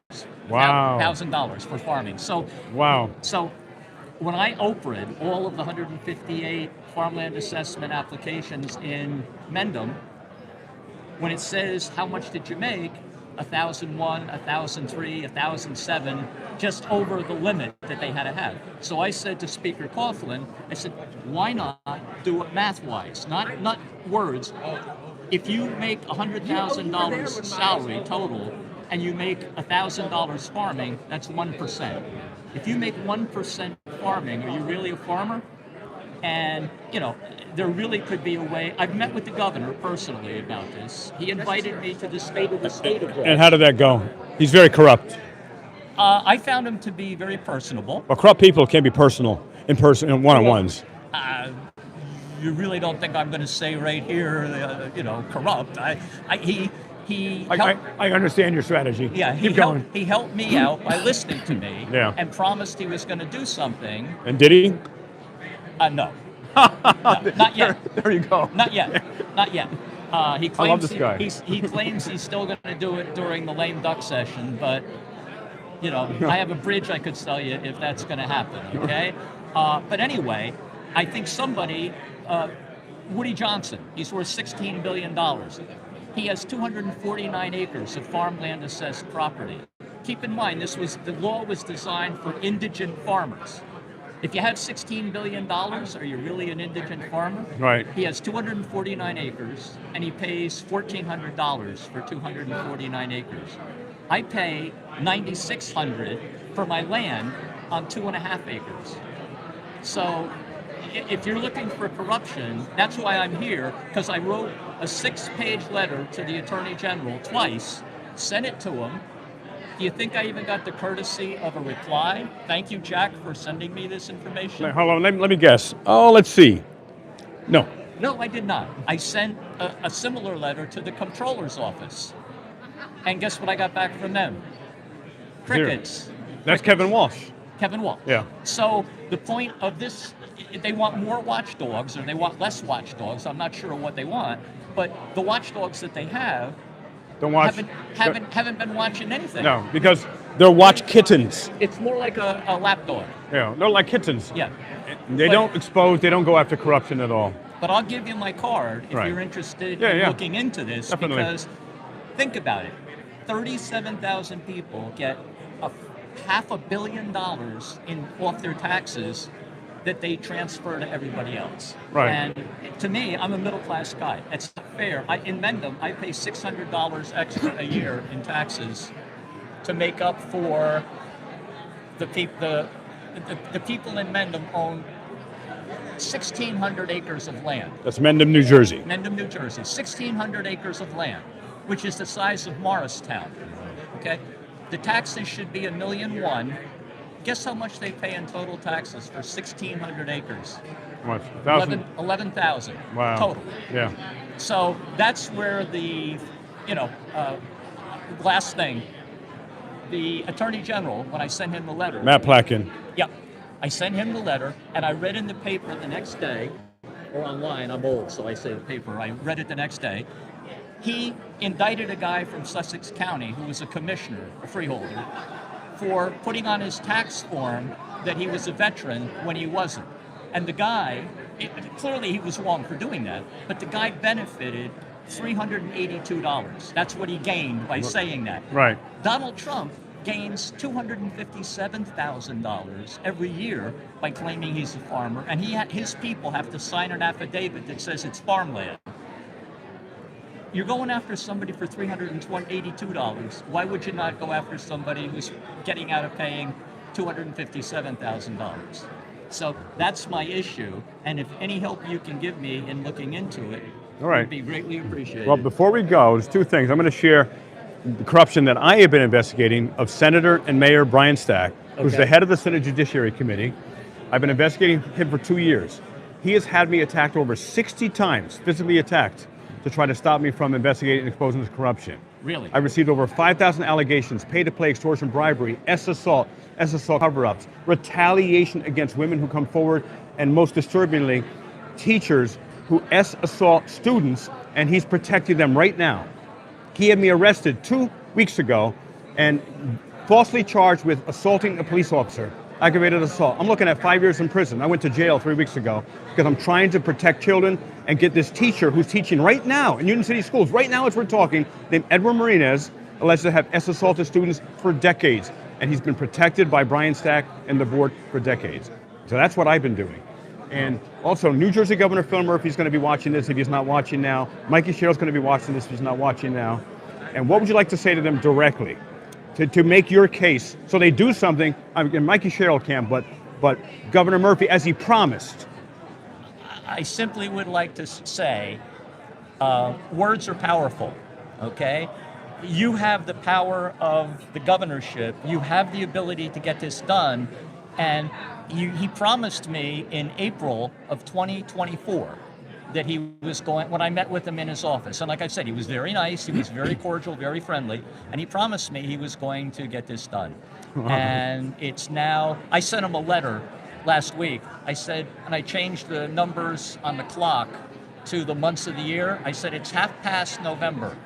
Wow. $1,000 for farming. So, wow. So when I opened all of the 158 farmland assessment applications in Mendham, when it says how much did you make, 1,001, 1,003, 1,007, just over the limit that they had to have. So I said to Speaker Coughlin, I said, why not do it math-wise, not words. If you make $100,000 salary total and you make $1,000 farming, that's 1%. If you make 1% farming, are you really a farmer? And, you know, there really could be a way. I've met with the governor personally about this. He invited me to the state address. And how did that go? He's very corrupt. I found him to be very personable. Well, corrupt people can be personal, in person, in one-on-ones. You really don't think I'm going to say right here, corrupt. I understand your strategy. Yeah, he helped me out by listening to me and promised he was going to do something. And did he? No. No, not yet. There you go. Not yet. Not yet. He claims I love this guy. He claims he's still going to do it during the lame duck session, but I have a bridge I could sell you if that's going to happen. Okay. But anyway, I think somebody, Woody Johnson, he's worth $16 billion. He has 249 acres of farmland assessed property. Keep in mind, the law was designed for indigent farmers. If you have $16 billion, are you really an indigent farmer? Right. He has 249 acres, and he pays $1,400 for 249 acres. I pay $9,600 for my land on 2.5 acres. So if you're looking for corruption, that's why I'm here, because I wrote a 6-page letter to the Attorney General twice, sent it to him. Do you think I even got the courtesy of a reply? Thank you, Jack, for sending me this information. Hold on, let me guess. Oh, let's see. No. No, I did not. I sent a similar letter to the comptroller's office. And guess what I got back from them? Crickets. That's Kevin Walsh. Kevin Walsh. Yeah. So the point of this they want more watchdogs or they want less watchdogs. I'm not sure what they want, but the watchdogs that they have Don't watch. haven't been watching anything. No, because they're watch kittens. It's more like a lap dog. Yeah, they're like kittens. Yeah. They don't expose. They don't go after corruption at all. But I'll give you my card if Right. you're interested Yeah, in yeah. looking into this. Definitely. Because think about it. 37,000 people get $500 million off their taxes that they transfer to everybody else. Right. And to me, I'm a middle class guy. It's not fair. In Mendham, I pay $600 extra a year in taxes to make up for the people in Mendham own 1,600 acres of land. That's Mendham, New Jersey. Mendham, New Jersey, 1,600 acres of land, which is the size of Morristown. Okay, the taxes should be $1.1 million. Guess how much they pay in total taxes for 1,600 acres? What? 1,000? 11,000 Wow. total. Yeah. So that's where the, last thing, the Attorney General, when I sent him the letter. Matt Plotkin. Yep. I sent him the letter, and I read in the paper the next day, or online, I'm old, so I say the paper, I read it the next day. He indicted a guy from Sussex County who was a commissioner, a freeholder, for putting on his tax form that he was a veteran when he wasn't. And the guy, clearly he was wrong for doing that, but the guy benefited $382. That's what he gained by saying that. Right. Donald Trump gains $257,000 every year by claiming he's a farmer, and his people have to sign an affidavit that says it's farmland. You're going after somebody for $382. Why would you not go after somebody who's getting out of paying $257,000? So that's my issue, and if any help you can give me in looking into it, All right. would be greatly appreciated. Well, before we go, there's two things. I'm going to share the corruption that I have been investigating of Senator and Mayor Brian Stack, who's Okay. the head of the Senate Judiciary Committee. I've been investigating him for 2 years. He has had me attacked over 60 times, physically attacked, to try to stop me from investigating and exposing this corruption. Really? I received over 5,000 allegations, pay-to-play, extortion, bribery, S-assault cover-ups, retaliation against women who come forward, and most disturbingly, teachers who S-assault students, and he's protecting them right now. He had me arrested 2 weeks ago and falsely charged with assaulting a police officer, aggravated assault. I'm looking at 5 years in prison. I went to jail 3 weeks ago because I'm trying to protect children and get this teacher who's teaching right now in Union City schools, right now as we're talking, named Edward Marinez, alleged to have S-assaulted students for decades. And he's been protected by Brian Stack and the board for decades. So that's what I've been doing. And also, New Jersey Governor Phil Murphy's going to be watching this if he's not watching now. Mikey Sherrill's going to be watching this if he's not watching now. And what would you like to say to them directly to make your case so they do something? I mean, Mikey Sherrill can, but Governor Murphy, as he promised. I simply would like to say, words are powerful, okay? You have the power of the governorship. You have the ability to get this done. And he promised me in April of 2024 that he was going, when I met with him in his office, and like I said, he was very nice, he was very cordial, very friendly, and he promised me he was going to get this done. And it's now, I sent him a letter last week. I said, and I changed the numbers on the clock to the months of the year. I said, it's half past November,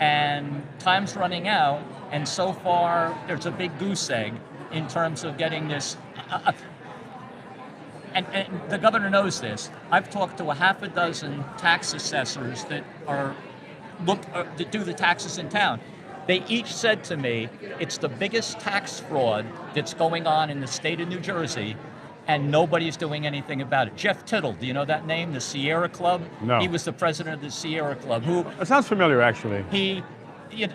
and time's running out, and so far there's a big goose egg in terms of getting this. And the governor knows this. I've talked to a half a dozen tax assessors that that do the taxes in town. They each said to me, it's the biggest tax fraud that's going on in the state of New Jersey, and nobody's doing anything about it. Jeff Tittle, do you know that name? The Sierra Club? No. He was the president of the Sierra Club. It sounds familiar, actually.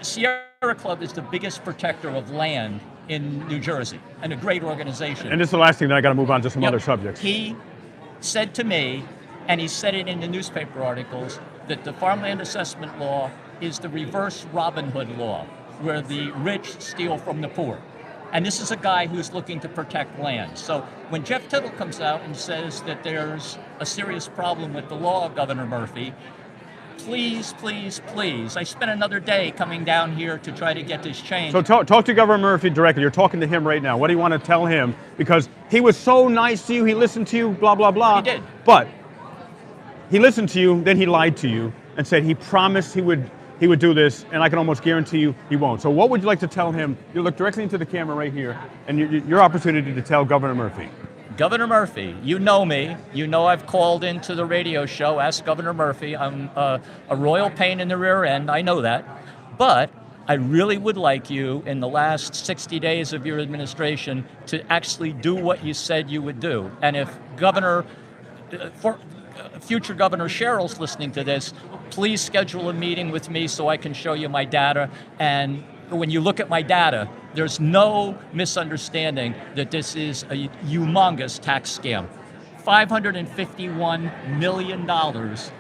Sierra Club is the biggest protector of land in New Jersey, and a great organization. And this is the last thing, then I got to move on to some other subjects. He said to me, and he said it in the newspaper articles, that the farmland assessment law is the reverse Robin Hood law, where the rich steal from the poor. And this is a guy who's looking to protect land. So when Jeff Tittle comes out and says that there's a serious problem with the law, Governor Murphy, please, please, please. I spent another day coming down here to try to get this changed. So talk to Governor Murphy directly. You're talking to him right now. What do you want to tell him? Because he was so nice to you, he listened to you, blah, blah, blah. He did. But he listened to you, then he lied to you and said he promised he would do this, and I can almost guarantee you he won't. So what would you like to tell him? You look directly into the camera right here, and your opportunity to tell Governor Murphy. Governor Murphy, you know me. You know I've called into the radio show, Ask Governor Murphy. I'm a royal pain in the rear end, I know that. But I really would like you, in the last 60 days of your administration, to actually do what you said you would do. And if future Governor Cheryl's listening to this, please schedule a meeting with me so I can show you my data. And when you look at my data, there's no misunderstanding that this is a humongous tax scam. $551 million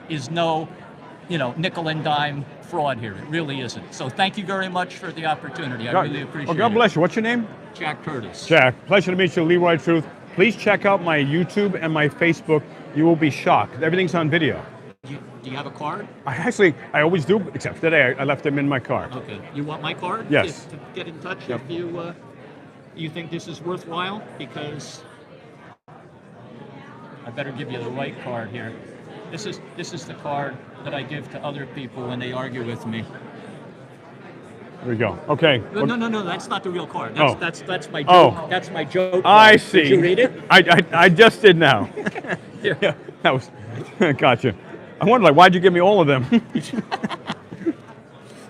is no, nickel and dime fraud here. It really isn't. So thank you very much for the opportunity. I really appreciate it. God bless you. What's your name? Jack Curtis. Jack, pleasure to meet you, Leroy Truth. Please check out my YouTube and my Facebook. You will be shocked. Everything's on video. Do you have a card? I always do, except today I left them in my car. Okay. You want my card? Yes. To get in touch if you think this is worthwhile, because I better give you the right card here. This is the card that I give to other people when they argue with me. There we go. Okay. No, that's not the real card. That's my joke. Oh. That's my joke. I card. see. Did you read it? I just did now. Yeah, that was, gotcha. I wondered, why'd you give me all of them?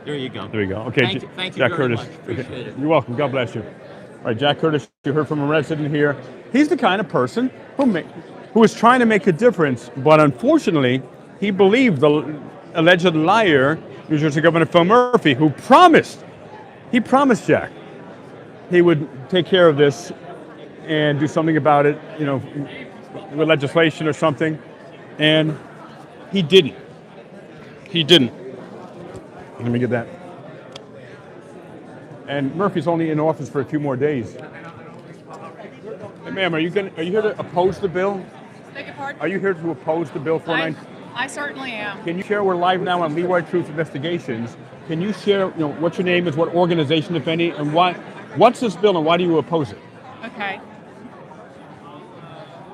There you go. There you go. Okay, Thank you Jack very Curtis. much. Appreciate it. You're welcome. God bless you. All right, Jack Curtis, you heard from a resident here. He's the kind of person who is trying to make a difference, but unfortunately, he believed the alleged liar, New Jersey Governor Phil Murphy, who promised Jack he would take care of this and do something about it, with legislation or something, and he didn't. He didn't. Let me get that. And Murphy's only in office for a few more days. Hey, ma'am, are you here to oppose the bill? Beg your pardon? Are you here to oppose the bill 49? I certainly am. Can you share? We're live now on Leroy Truth Investigations. Can you share, what your name is, what organization, if any, and what's this bill and why do you oppose it? Okay.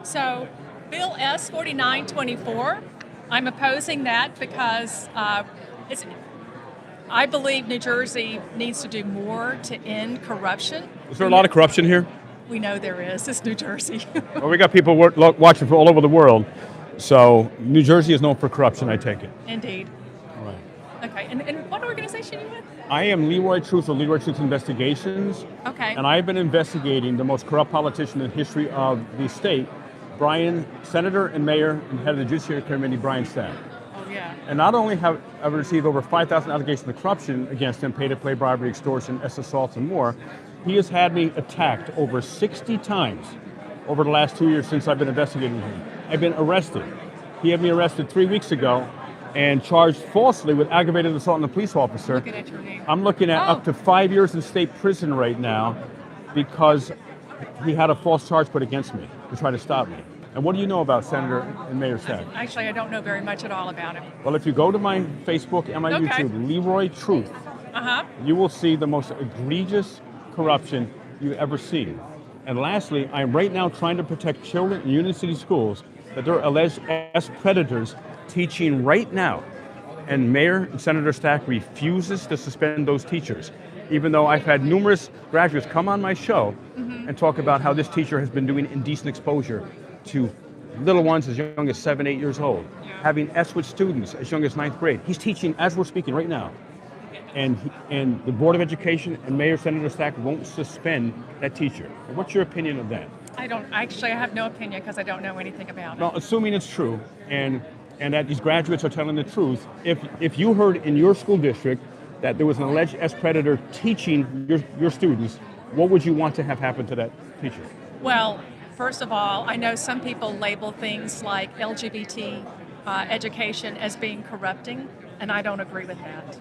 So, Bill S 4924, I'm opposing that because I believe New Jersey needs to do more to end corruption. Is there a lot of corruption here? We know there is. It's New Jersey. Well, we got people watching from all over the world. So New Jersey is known for corruption, I take it. Indeed. All right. Okay, and what organization are you with? I am Leroy Truth of Leroy Truth Investigations. Okay. And I've been investigating the most corrupt politician in the history of the state, Senator and Mayor and head of the Judiciary Committee, Brian Stack. Oh, yeah. And not only have I received over 5,000 allegations of corruption against him, pay-to-play, bribery, extortion, assaults, and more, he has had me attacked over 60 times over the last 2 years since I've been investigating him. I've been arrested. He had me arrested 3 weeks ago and charged falsely with aggravated assault on a police officer. Looking at your name. I'm looking at up to 5 years in state prison right now because he had a false charge put against me to try to stop me. And what do you know about Senator and Mayor Stack? Actually, I don't know very much at all about him. Well, if you go to my Facebook and my YouTube, Leroy Truth, you will see the most egregious corruption you've ever seen. And lastly, I'm right now trying to protect children in Union City schools that they're alleged as predators teaching right now. And Mayor and Senator Stack refuses to suspend those teachers, even though I've had numerous graduates come on my show and talk about how this teacher has been doing indecent exposure to little ones as young as 7, 8 years old, having S with students as young as 9th grade. He's teaching as we're speaking right now. And the Board of Education and Mayor Senator Stack won't suspend that teacher. What's your opinion of that? I have no opinion because I don't know anything about it. Well, assuming it's true and that these graduates are telling the truth, if you heard in your school district that there was an alleged S-predator teaching your students, what would you want to have happen to that teacher? Well, first of all, I know some people label things like LGBT education as being corrupting, and I don't agree with that.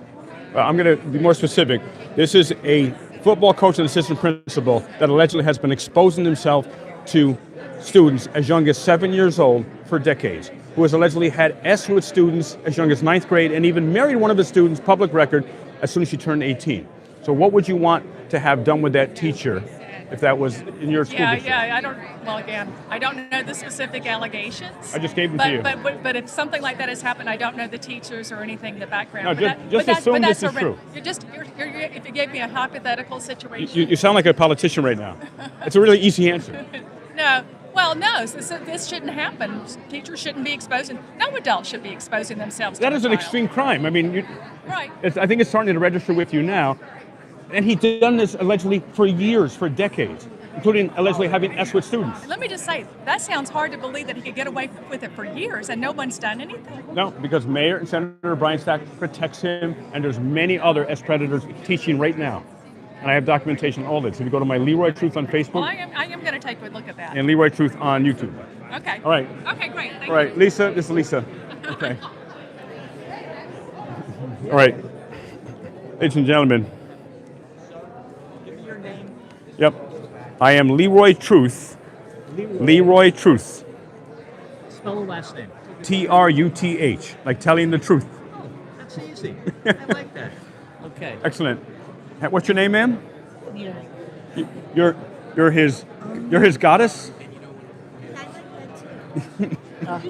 I'm going to be more specific. This is a football coach and assistant principal that allegedly has been exposing himself to students as young as 7 years old for decades, who has allegedly had S with students as young as 9th grade and even married one of his students, public record, as soon as she turned 18. So what would you want to have done with that teacher if that was in your school district? I don't, well, again, I don't know the specific allegations. I just gave them to you. But if something like that has happened, I don't know the teachers or anything in the background. No, But just assume this is true. If you gave me a hypothetical situation. You sound like a politician right now. It's a really easy answer. No, this shouldn't happen. Teachers shouldn't be exposing, no adult should be exposing themselves to That is an child. extreme crime. I mean, Right. I think it's starting to register with you now. And he's done this allegedly for years, for decades, including allegedly having S with students. Let me just say, that sounds hard to believe that he could get away with it for years and no one's done anything. No, because Mayor and Senator Brian Stack protects him, and there's many other S predators teaching right now. And I have documentation on all this. If you go to my Leroy Truth on Facebook Well, I am going to take a look at that. and Leroy Truth on YouTube. Okay. All right. Okay, great. Thank All right, you. Lisa, this is Lisa. Okay. All right. Ladies and gentlemen. Yep. I am Leroy Truth. Leroy Truth. Spell the last name. Truth, like telling the truth. That's easy. I like that. Okay. Excellent. What's your name, ma'am? Yeah. You're his goddess? You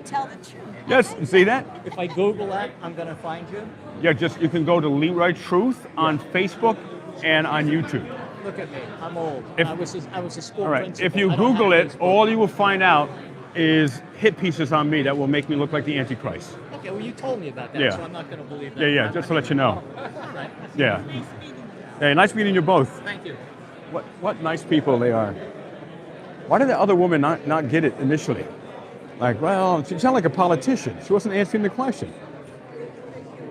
tell the truth. Yes, you see that? If I Google that, I'm going to find you. Yeah, you can go to Leroy Truth on Facebook and on YouTube. Look at me. I'm old. If- I was a school All right. principal. If you I don't Google have it, Facebook. all you will find out is hit pieces on me that will make me look like the Antichrist. Okay, well, you told me about that, Yeah. so I'm not going to believe that. Yeah, just to let you know. All right. Yeah. Hey, nice meeting you both. Thank you. What nice people they are. Why did the other woman not get it initially? Like, well, she sounded like a politician. She wasn't answering the question.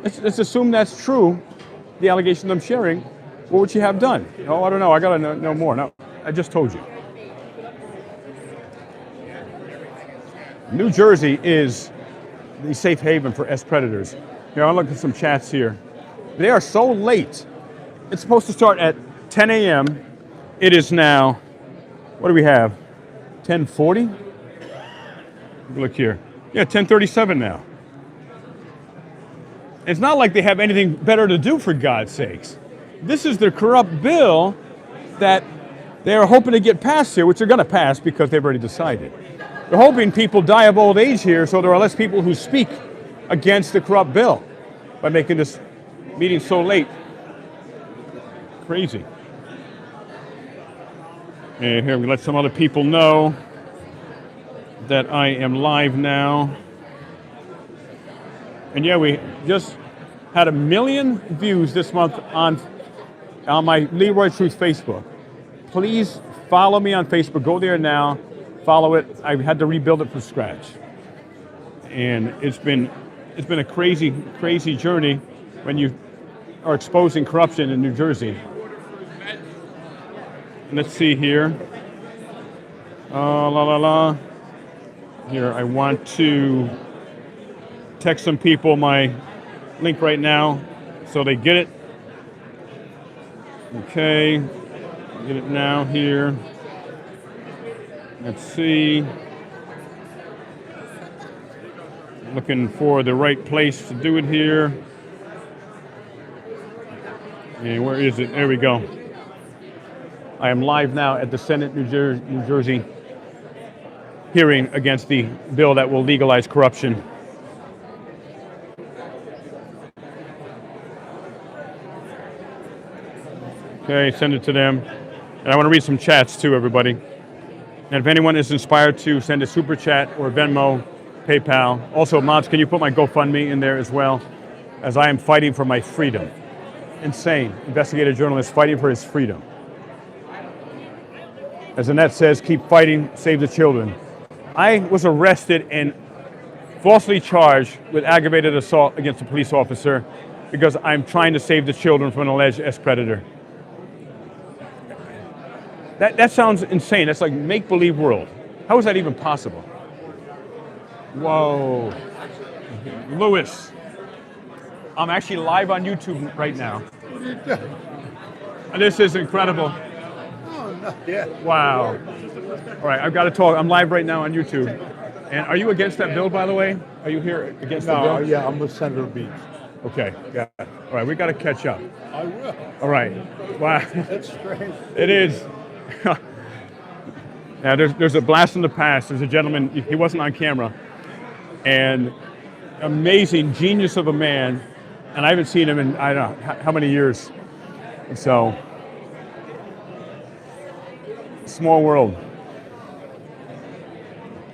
Let's assume that's true, the allegation I'm sharing. What would she have done? Oh, I don't know. I got to know more. No, I just told you. New Jersey is the safe haven for S predators. Here, I'll look at some chats here. They are so late. It's supposed to start at 10 a.m. It is now, what do we have? 10:40? Look here. Yeah, 10:37 now. It's not like they have anything better to do, for God's sakes. This is the corrupt bill that they're hoping to get passed here, which they're going to pass because they've already decided. They're hoping people die of old age here so there are less people who speak against the corrupt bill by making this meeting so late. Crazy. And here we let some other people know that I am live now. And yeah, we just had 1 million views this month on my Leroy Truth Facebook. Please follow me on Facebook. Go there now. Follow it. I had to rebuild it from scratch. And it's been a crazy, crazy journey when you are exposing corruption in New Jersey. Let's see here. Here, I want to text some people my link right now so they get it. Okay, get it now here. Let's see. Looking for the right place to do it here. And where is it? There we go. I am live now at the Senate, New Jersey, hearing against the bill that will legalize corruption. Okay, send it to them. And I want to read some chats too, everybody. And if anyone is inspired to send a super chat or Venmo, PayPal. Also, mods, can you put my GoFundMe in there as well? As I am fighting for my freedom. Insane. Investigative journalist fighting for his freedom. As Annette says, keep fighting, save the children. I was arrested and falsely charged with aggravated assault against a police officer because I'm trying to save the children from an alleged S-predator. That sounds insane. That's like make-believe world. How is that even possible? Whoa. Lewis. I'm actually live on YouTube right now. And this is incredible. Oh, Yeah. Wow. All right, I've got to talk. I'm live right now on YouTube. And are you against that bill, by the way? Are you here against the bill? Yeah, I'm with Senator Beach. Okay, got it. All right, we got to catch up. I will. All right. Wow. That's strange. It is. Now, there's a blast in the past. There's a gentleman, he wasn't on camera, and amazing genius of a man, and I haven't seen him in, I don't know, how many years. So, small world.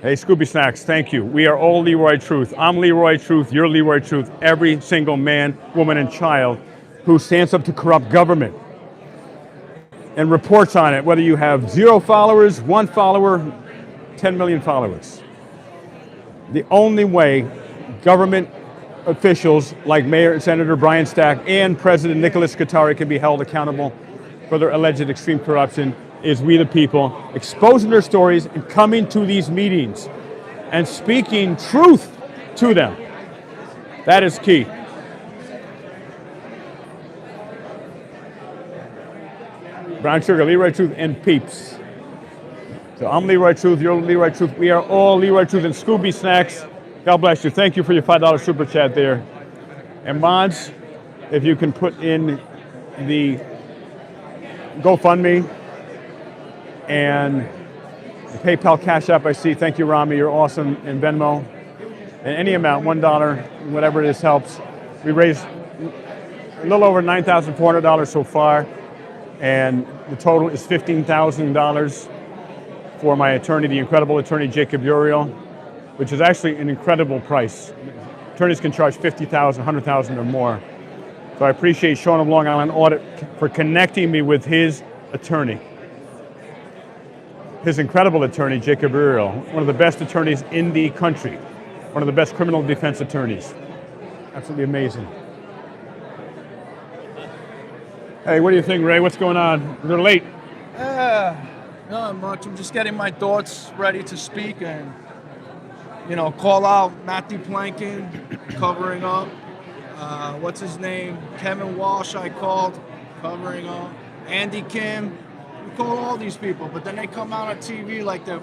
Hey, Scooby Snacks, thank you. We are all Leroy Truth. I'm Leroy Truth, you're Leroy Truth, every single man, woman, and child who stands up to corrupt government and reports on it, whether you have 0 followers, 1 follower, 10 million followers. The only way government officials like Mayor and Senator Brian Stack and President Nicholas Qatari can be held accountable for their alleged extreme corruption is we the people exposing their stories and coming to these meetings and speaking truth to them. That is key. Brown Sugar, Leroy Truth, and Peeps. So I'm Leroy Truth, you're Leroy Truth. We are all Leroy Truth and Scooby Snacks. God bless you. Thank you for your $5 super chat there. And mods, if you can put in the GoFundMe and the PayPal Cash App I see. Thank you, Rami. You're awesome. And Venmo. And any amount, $1, whatever it is, helps. We raised a little over $9,400 so far. And the total is $15,000 for my attorney, the incredible attorney Jacob Uriel, which is actually an incredible price. Attorneys can charge $50,000, $100,000 or more. So I appreciate Sean of Long Island Audit for connecting me with his attorney. His incredible attorney, Jacob Uriel, one of the best attorneys in the country, one of the best criminal defense attorneys. Absolutely amazing. Hey, what do you think, Ray? What's going on? They're late. Not much. I'm just getting my thoughts ready to speak and, call out Matthew Plankin, covering up. What's his name? Kevin Walsh I called, covering up. Andy Kim. We call all these people, but then they come out on TV like they're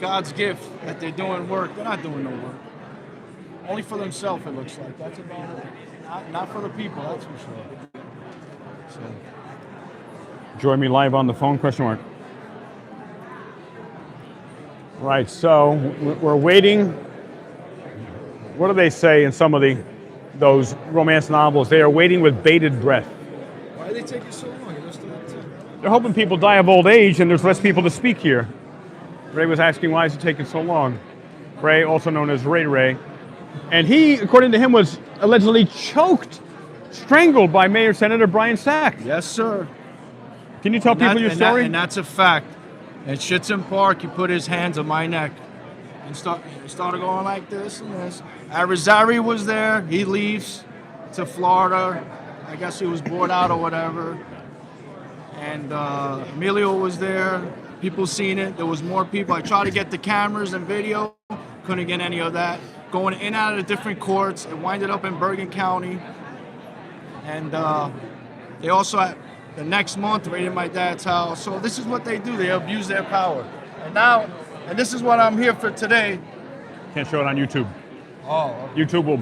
God's gift, that they're doing work. They're not doing no work. Only for themselves, it looks like. That's about it. Not for the people, that's for sure. So. Join me live on the phone, question mark. Right, so we're waiting. What do they say in some of those romance novels? They are waiting with bated breath. Why are they taking so long? They're hoping people die of old age and there's less people to speak here. Ray was asking why is it taking so long? Ray, also known as Ray. And he, according to him, was allegedly strangled by Mayor Senator Brian Stack. Yes, sir. Can you tell people your story? And that's a fact. At Schützen Park, he put his hands on my neck and started going like this and this. Arizari was there. He leaves to Florida. I guess he was bored out or whatever. And Emilio was there. People seen it. There was more people. I tried to get the cameras and video. Couldn't get any of that. Going in and out of the different courts. It winded up in Bergen County. And they also, the next month, raided my dad's house. So this is what they do. They abuse their power. And this is what I'm here for today. Can't show it on YouTube. Oh. Okay. YouTube will...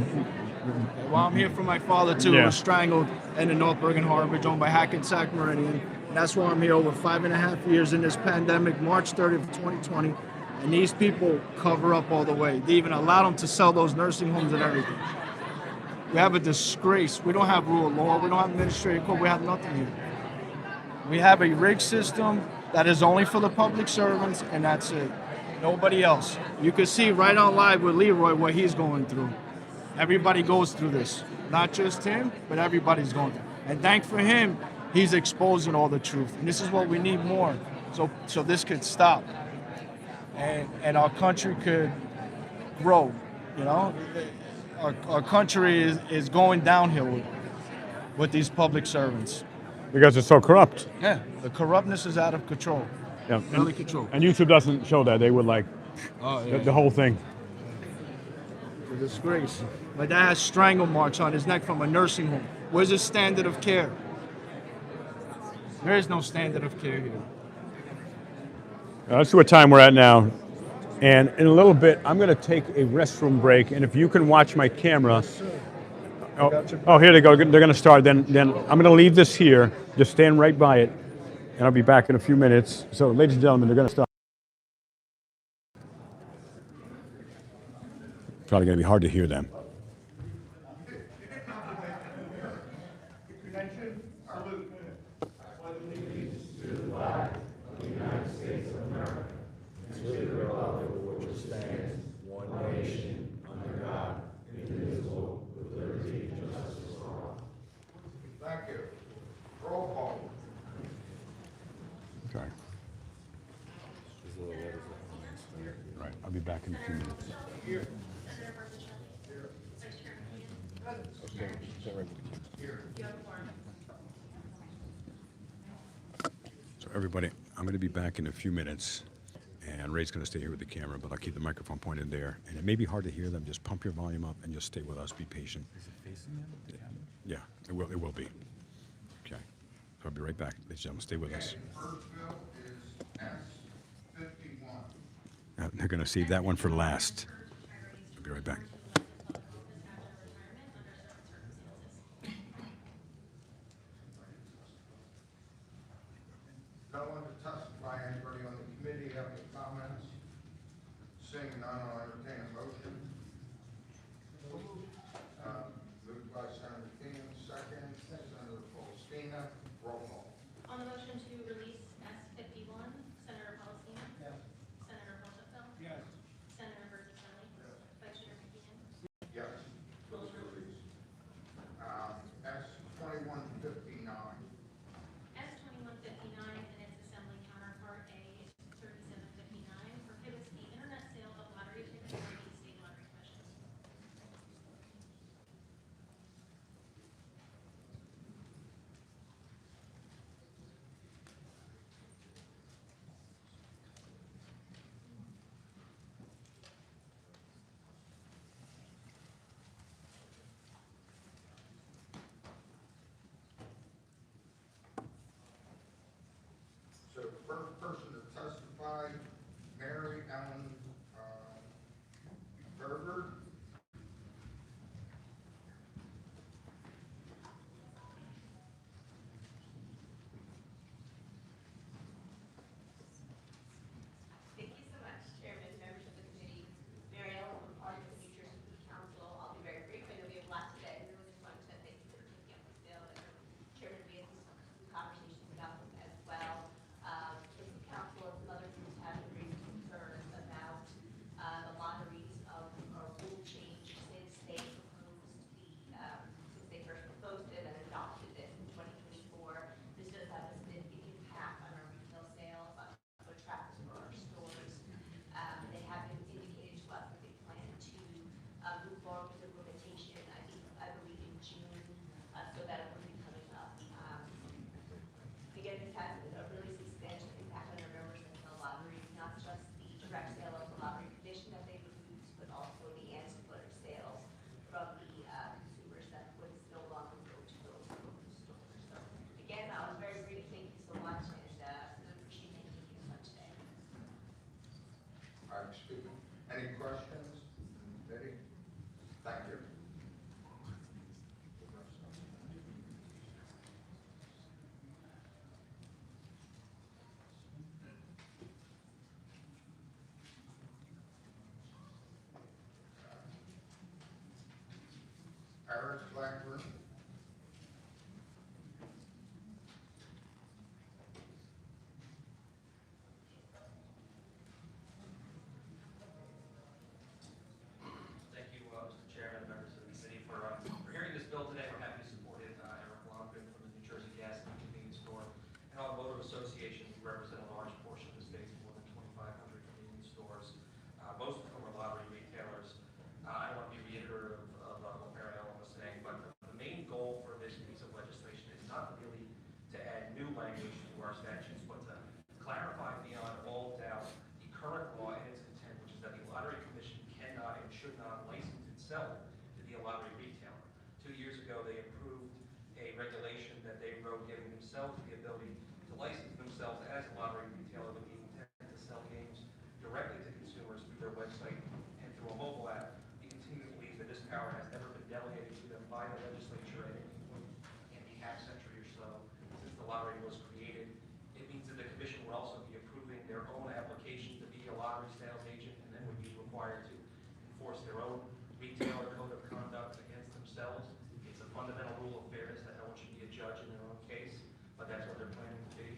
Well, I'm here for my father, too, who was strangled in the North Bergen Harbor, owned by Hackensack Meridian. And that's why I'm here over 5.5 years in this pandemic, March 30th, 2020. And these people cover up all the way. They even allowed them to sell those nursing homes and everything. We have a disgrace. We don't have rule of law. We don't have administrative court. We have nothing here. We have a rigged system that is only for the public servants, and that's it. Nobody else. You can see right on live with Leroy what he's going through. Everybody goes through this. Not just him, but everybody's going through. And thank for him, he's exposing all the truth. And this is what we need more, so this could stop. And our country could grow, Our country is going downhill with these public servants. Because it's so corrupt. Yeah, the corruptness is out of control. Yeah, really control. And YouTube doesn't show that. They would the whole thing. It's a disgrace. My dad has strangle marks on his neck from a nursing home. Where's the standard of care? There is no standard of care here. Let's see what time we're at now. And in a little bit, I'm going to take a restroom break. And if you can watch my camera. Oh, here they go. They're going to start. Then I'm going to leave this here. Just stand right by it. And I'll be back in a few minutes. So, ladies and gentlemen, they're going to start. Probably going to be hard to hear them. Thank you. Roll call. Okay. Right. I'll be back in a few minutes. So everybody, I'm going to be back in a few minutes, and Ray's going to stay here with the camera, but I'll keep the microphone pointed there. And it may be hard to hear them. Just pump your volume up and just stay with us. Be patient. Is it facing them? Yeah, it will. It will be. Okay. So I'll be right back, ladies and gentlemen. Stay with us. First bill is S51. They're going to save that one for last. I'll be right back. No one to testify. Anybody on the committee have any comments? Seeing none, I'll entertain a motion. Moved by Senator King, second, Senator Paulstina. Roll call. On the motion to release S51, Senator Paulstina? Yes. Senator Roosevelt? Yes. Senator Bertaselli? Yes. Vice Chair McKeon? Yes. Those released. S2159. S2159 and its assembly counterpart A 3759 prohibits the internet sale of lottery tickets by the state lottery commission. So first person to testify, Mary Ellen Berger. Thank you so much, Chairman, members of the committee. Mary Ellen, I'm part of the New Jersey Food Council. I'll be very brief. I know we have a lot today. We really just wanted to thank you for taking up this bill. And Chairman, we had some conversations about them as well. The council and some other groups have raised concerns about the lotteries of rule change since they proposed since they first proposed it and adopted it in 2024. This does have a significant impact on our retail sales, on foot traffic for our stores. They have indicated to us that they plan to move forward with implementation, I believe in June, so that it will be coming up. Again, this has a really substantial impact on our members in the lotteries, not just the direct sale of the lottery commission that they would use, but also the ancillary sales from the consumers that would no longer go to those local stores. So again, I was very brief. Thank you so much, and we appreciate you taking the time today. Excuse me. Any questions? Betty? Thank you. Eric Blackburn. Thank you, Mr. Chairman, members of the committee, for hearing this bill today. We're happy to support it. Eric Blomgren from the New Jersey Gas and Convenience Store and Automotive Association. We represent a large portion of the state's more than 2,500 convenience stores, most of whom are lottery retailers. I don't want to be reiterative of what Mary Ellen was saying, but the main lottery sales agent and then would be required to enforce their own retailer code of conduct against themselves. It's a fundamental rule of fairness that no one should be a judge in their own case, but that's what they're planning to be.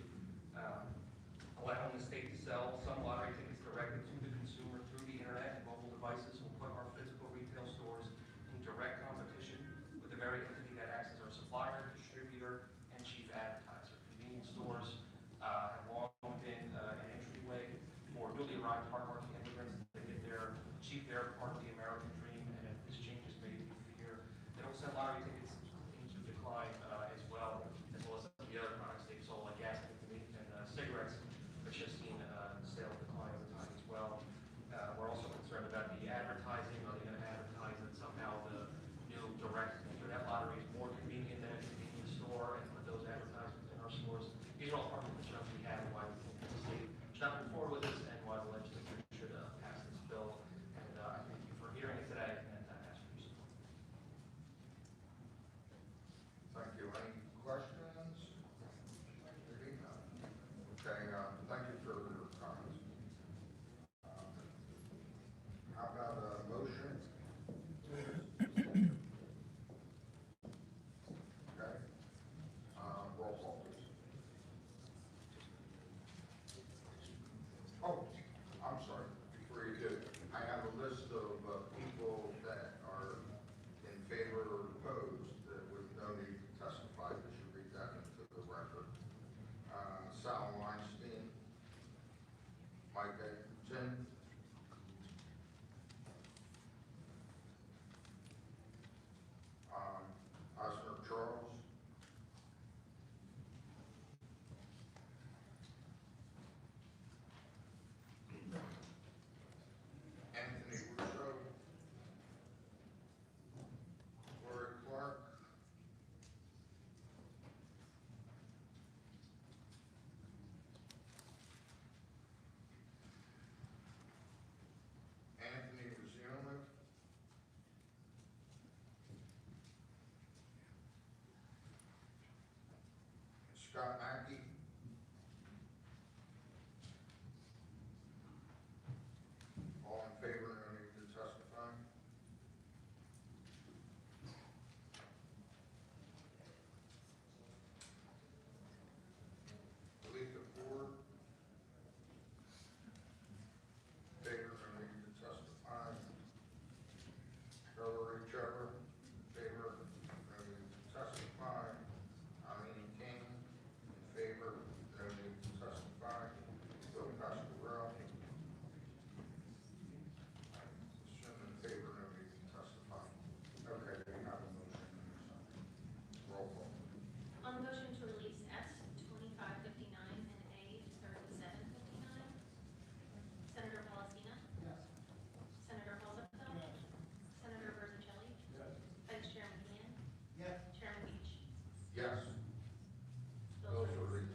Allowing the state to sell some lottery tickets directly to the consumer through the internet and mobile devices will put our physical retail stores in direct competition with the very entity that acts as our supplier, distributor, and chief advertiser. Convenience stores have long been an entryway for newly arrived hardworking immigrants to get achieve their part of the American dream, and if this change is made here, it'll send lottery tickets into decline as well as the other products they've sold like gas and cigarettes, which has seen sales decline over time as well. We're also concerned about the advertising. Are they going to advertise that somehow the new direct internet lottery is more convenient than a convenience store and put those advertisements in our stores? These are all part of the concerns we have and why we think the state should not move forward with this and why the legislature should pass this bill. And I thank you for hearing it today and ask for your support. Thank you. Any questions? Okay, thank you for your comments. How about a motion? Okay. Roll call, please. Oh, I'm sorry. Before you do, I have a list of people that are in favor or opposed that with no need to testify. We should read that into the record. Sal Weinstein, Mike Edgerton, Oscar Charles, Anthony Russo, Lori Clark, Anthony Ruzionik, Scott Mackey, all in favor, no need to testify. Alika Ford, favor, no need to testify. Hillary Trevor, favor, no need to testify. Eileen King, in favor, no need to testify. Bill Pasquarello, assume in favor, no need to testify. Okay, we have a motion. Roll call. On the motion to release S 2559 and A 3759, Senator Palestina? Yes. Senator Rosenfeld? Yes. Senator Berzacelli? Yes. Vice Chairman Gann? Yes. Chairman Beach? Yes. Bills are released.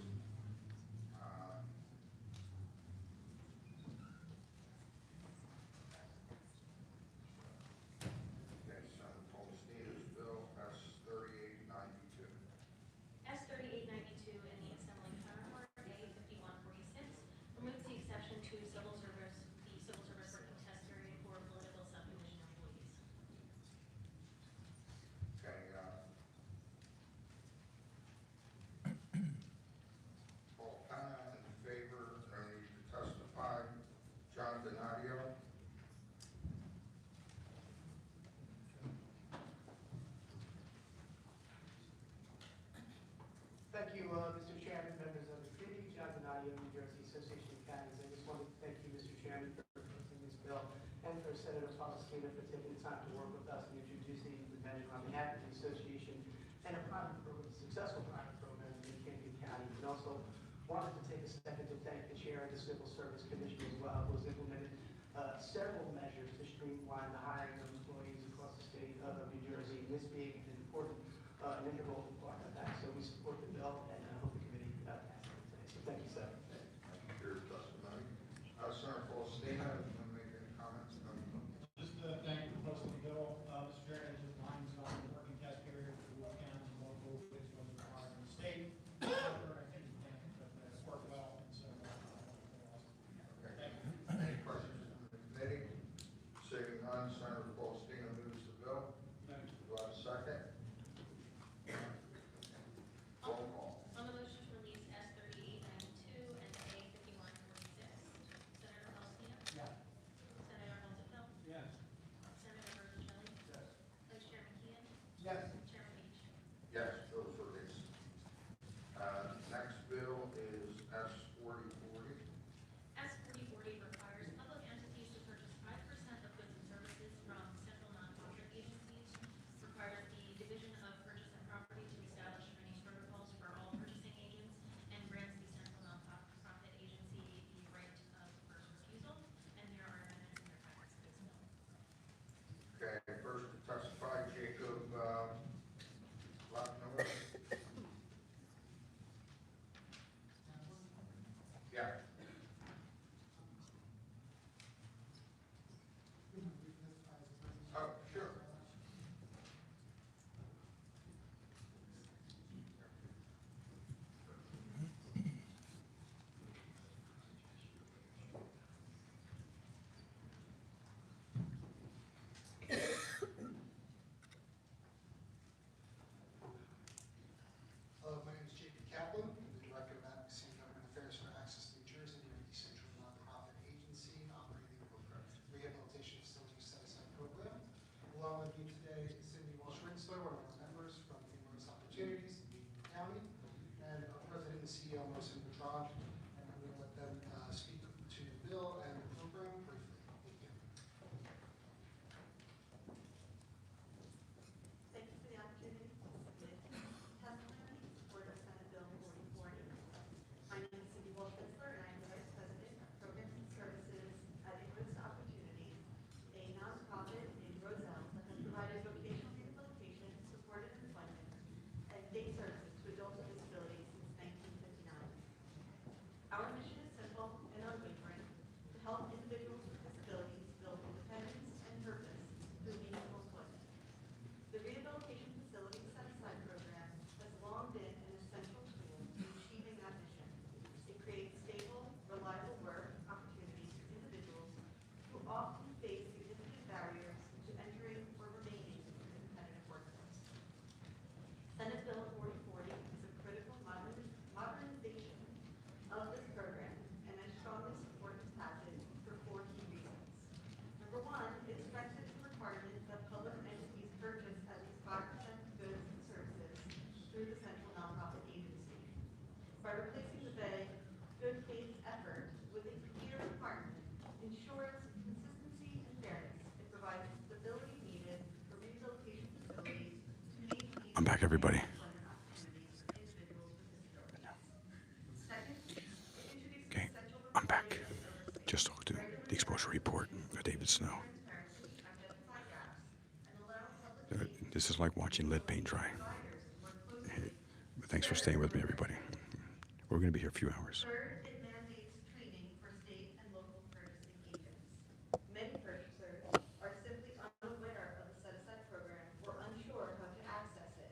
Okay, Senator Paulistina's bill, S 3892. S 3892 in the Assembly Counterpart, A 5146, removes the exception to the civil service working test period for political subdivision employees. Okay, Paul Khanna in favor, no need to testify. John Donadio, Thank you, Mr. Chairman, members of the committee, John Donadio, New Jersey Association of Counties. I just want to thank you, Mr. Chairman, for proposing this bill, and for Senator Palestina for taking the time to work with us and introducing the measure on behalf of the association and a successful private program in Camden County. And also wanted to take a second to thank the chair of the Civil Service Commission as well, who has implemented several measures to streamline the hiring of employees across the state of New Jersey, and this being an important and integral part of that. So we support the bill, and I hope the committee passes it today. So thank you, sir. thank you for your testimony. Senator Paulstina, you want to make any comments? Just thank you for posting the bill. Mr. Chair, as it lines on the working test period for the counties and local which was required in the state. However, I think it's worked well, and so Okay. Any questions? I'm back, everybody. Okay, I'm back. Just talked to the exposure report of David Snow. This is like watching lead paint dry. But thanks for staying with me, everybody. We're going to be here a few hours. Third, it mandates training for state and local purchasing agents. Many purchasers are simply unaware of the set-aside program or unsure how to access it.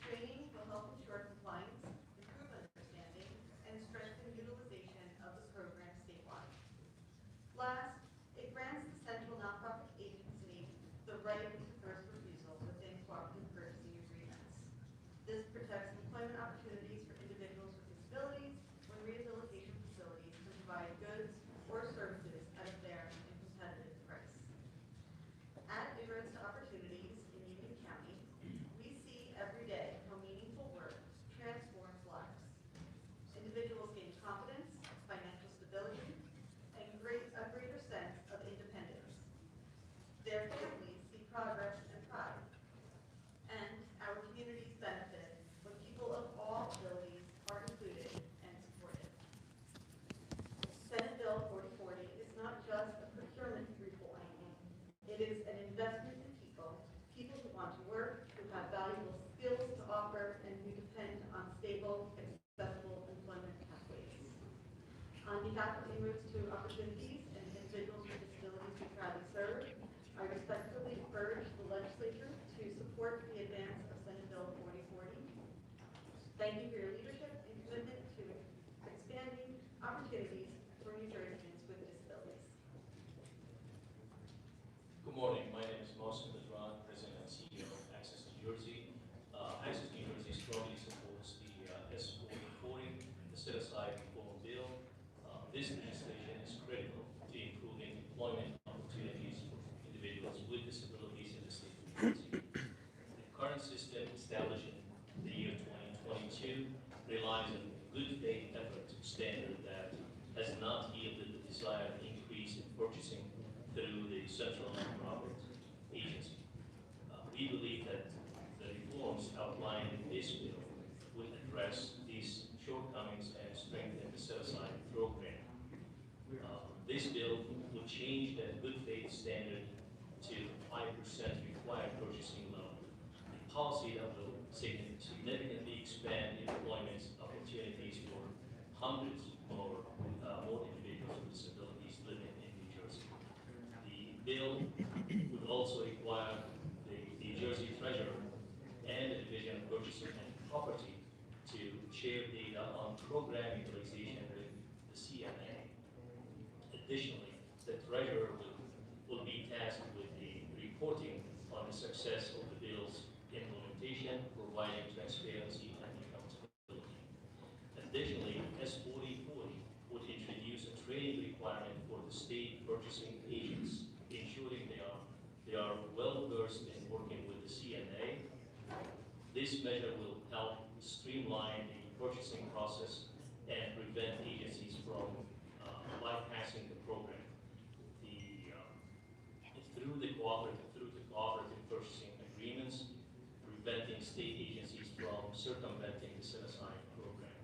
Training will help ensure compliance, improve understanding, and strengthen utilization of the program statewide. Last, it grants the central nonprofit agency the right to first refusal within cooperative purchasing agreements. This protects employment opportunities for individuals with disabilities when rehabilitation facilities can provide goods or services at a fair and competitive price. At Immigrants to Opportunities in Union County, we see every day how meaningful work transforms lives. Individuals gain confidence, financial stability, and a greater sense of independence. Their families see progress and pride. And our communities benefit when people of all abilities are included and supported. Senate Bill 4040 is not just a procurement reform. It is an investment in people, people who want to work, who have valuable skills to offer, and who depend on stable, accessible employment pathways. On behalf of Immigrants to Opportunities and individuals with disabilities we proudly serve, I respectfully urge the legislature to support the advance of Senate Bill 4040. Thank you for your leadership and commitment to expanding opportunities for New Jerseyans with disabilities. Good morning. My name is Mohsen Badran, President and CEO of Access New Jersey. Access New Jersey strongly supports the S4040, the set-aside reform bill. This legislation is critical to improving employment opportunities for individuals with disabilities in the state of New Jersey. The current system established in the year 2022 relies on good faith effort standard that has not yielded the desired increase in purchasing through the central nonprofit agency. We believe that the reforms outlined in this bill will address these shortcomings and strengthen the set-aside program. This bill will change the good faith standard to 5% required purchasing loan, a policy that will significantly expand employment opportunities for hundreds more individuals with disabilities living in New Jersey. The bill would also require the New Jersey Treasurer and the Division of Purchasing and Property to share data on program utilization with the CNA. Additionally, the Treasurer will be tasked with the reporting on the success of the bill's implementation, providing transparency and accountability. Additionally, S4040 would introduce a training requirement for the state purchasing agents, ensuring they are well versed in working with the CNA. This measure will help streamline the purchasing process and prevent agencies from bypassing the program. Through the cooperative purchasing agreements, preventing state agencies from circumventing the set-aside program.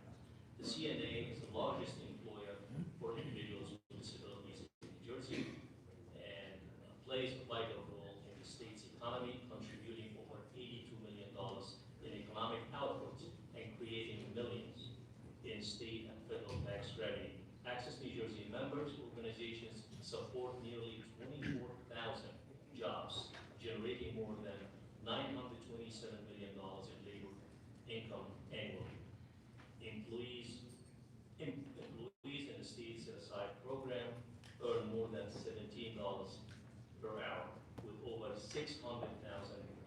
The CNA is the largest employer for individuals with disabilities in New Jersey and plays a vital role in the state's economy, contributing over $82 million in economic output and creating millions in state and federal tax revenue. Access New Jersey members organizations support nearly 24,000 jobs, generating more than $927 million in labor income annually. Employees in the state set-aside program earn more than $17 per hour, with over 600,000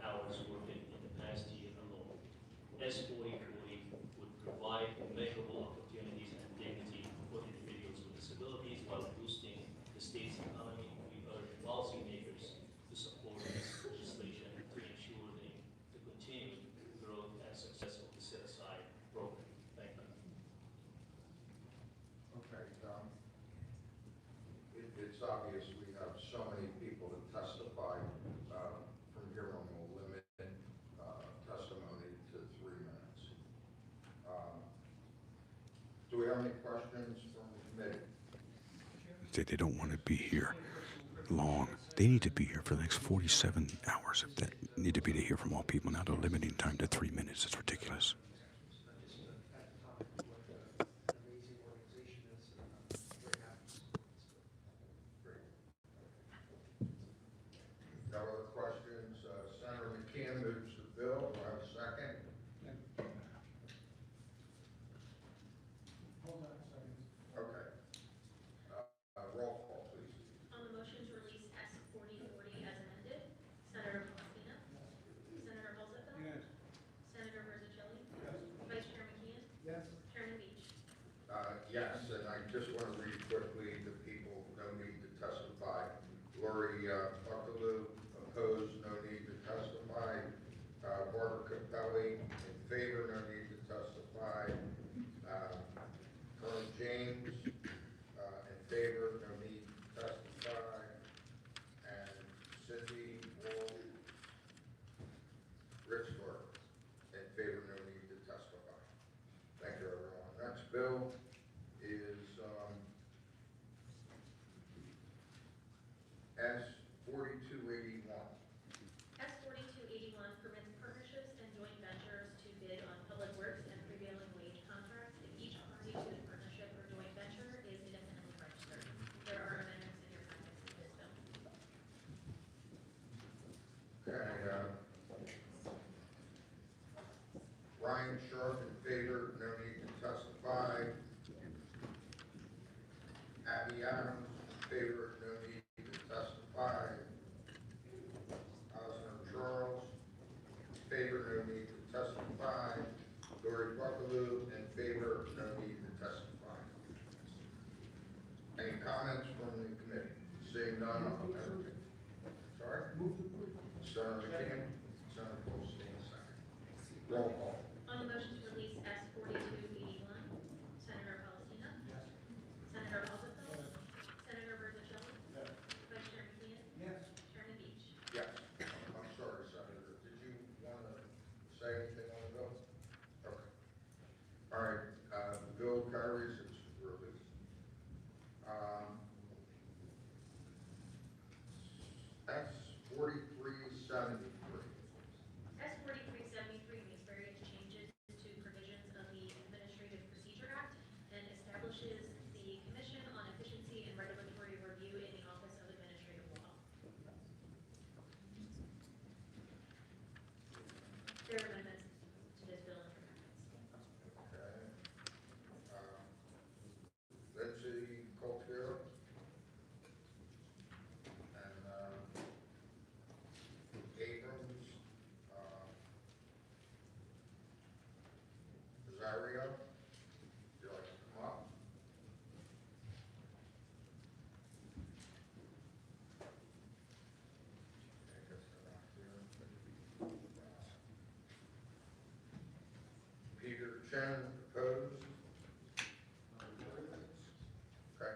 hours worked in the past year alone. S4040 would provide measurable opportunities and dignity for individuals with disabilities while boosting the state's economy. We urge policymakers to support this legislation to ensure the continued growth and success of the set-aside program. Thank you. Okay, it's obvious we have so many people to testify. From here on, we'll limit testimony there any questions from the committee? Say they don't want to be here long. They need to be here for the next 47 hours. If that need to be to hear from all people, now they're limiting time to 3 minutes. It's ridiculous. No other questions? Senator McCann moves the bill. Do I have a second? Hold on a second. Okay. Roll call, please. On the motion to release S 4040 as amended, Senator Palestina? Senator Holzapfel? Yes. Senator Versacelli? Yes. Vice Chair McKeon? Yes. Chairman Beach? Yes, and I just want to read quickly the people, no need to testify. Lori Buckaloo, opposed, no need to testify. Barbara Capelli, in favor, no need to testify. Colonel James, in favor, no need to testify. And Cindy Wall Richler, in favor, no need to testify. Thank you, everyone. Next bill is S 4281. S 4281 permits partnerships and joint ventures to bid on public works and prevailing wage contracts if each party to the partnership or joint venture is independently registered. There are amendments in your packets to this bill. Okay, Ryan Sharp, in favor, no need to testify. Abby Adams, in favor, no need to testify. Osmer Charles, in favor, no need to testify. Lori Buckaloo, in favor, no need to testify. Any comments from the committee? Seeing none, I'll entertain. Sorry? Senator McCann, Senator Holstein, second. Roll call. On the motion to release S 4281, Senator Palestina? Yes. Senator Holzapfel? Senator Versacelli? Yes. Vice Chair McKeon? Yes. Chairman Beach? Yes. I'm sorry, Senator. Did you want to say anything on the bill? Okay. All right, the bill carries its release. S 4373. S 4373 makes various changes to provisions of the Administrative Procedure Act and establishes the Commission on Efficiency and Regulatory Review in the Office of Administrative Law. There are amendments to this bill in your packets. Okay. Lindsay Coltier. And Abrams, Rosario. Would you like to come up? I guess they're not here. Peter Chen, opposed. Okay.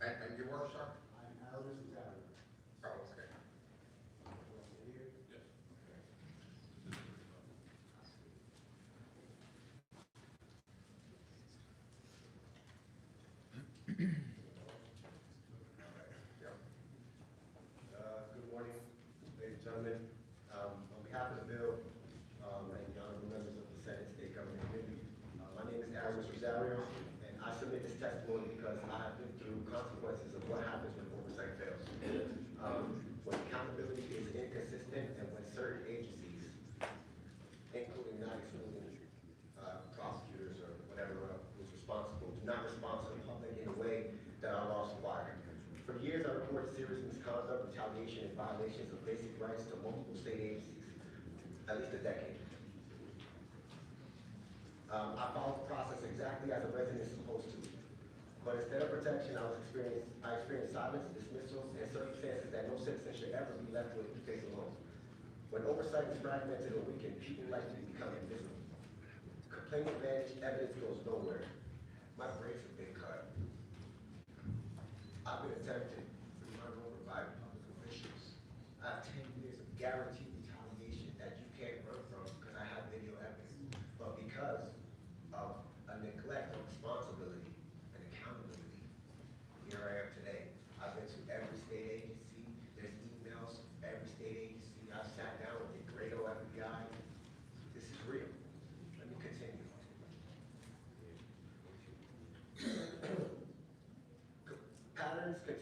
And you are, sir? I'm Alex Zatter. Oh, okay. Good morning, ladies and gentlemen. On behalf of the bill, and the honorable members of the Senate State Government Committee, my name is Aaron Rosario, and I submit this testimony because I have been through consequences of what happens when oversight fails. When accountability is inconsistent and when certain agencies, including not excluding prosecutors or whatever who's responsible, do not respond to the public in a way that our laws require. For years, I reported serious misconduct, retaliation, and violations of basic rights to multiple state agencies, at least a decade. I followed the process exactly as a resident is supposed to. But instead of protection, I experienced silence, dismissals, and circumstances that no citizen should ever be left with to face alone. When oversight is fragmented or weakened, people like to become invisible. Complaint evidence goes nowhere. My brakes have been cut. I've been attempted to be run over by public officials. I have 10 years of guaranteed retaliation that you can't run from because I have video evidence. But because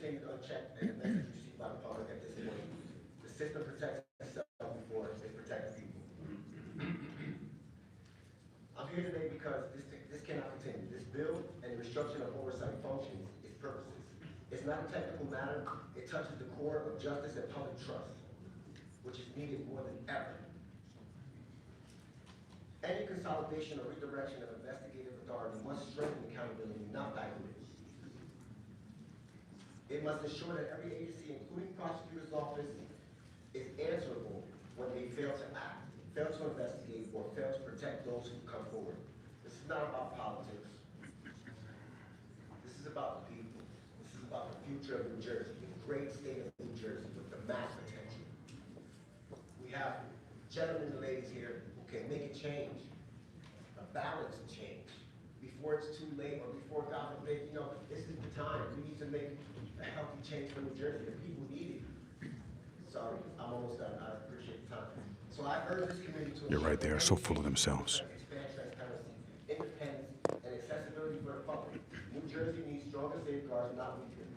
entertainment unchecked and the message received by the public at this point. The system protects itself before it protects people. I'm here today because this cannot continue. This bill and the restructuring of oversight functions is purposes. It's not a technical matter. It touches the core of justice and public trust, which is needed more than ever. Any consolidation or redirection of investigative authority must strengthen accountability, not dilute it. It must ensure that every agency, including prosecutor's office, is answerable when they fail to act, fail to investigate, or fail to protect those who come forward. This is not about politics. This is about the people. This is about the future of New Jersey, the great state of New Jersey with the mass potential. We have gentlemen and ladies here who can make a change, a balanced change, before it's too late or before God forbid, this is the time. We need to make a healthy change for New Jersey. The people need it. Sorry, I'm almost done. I appreciate the time. So I urge this committee to You're right, they are so full of themselves. expand transparency, independence, and accessibility for the public. New Jersey needs stronger safeguards, not weaker.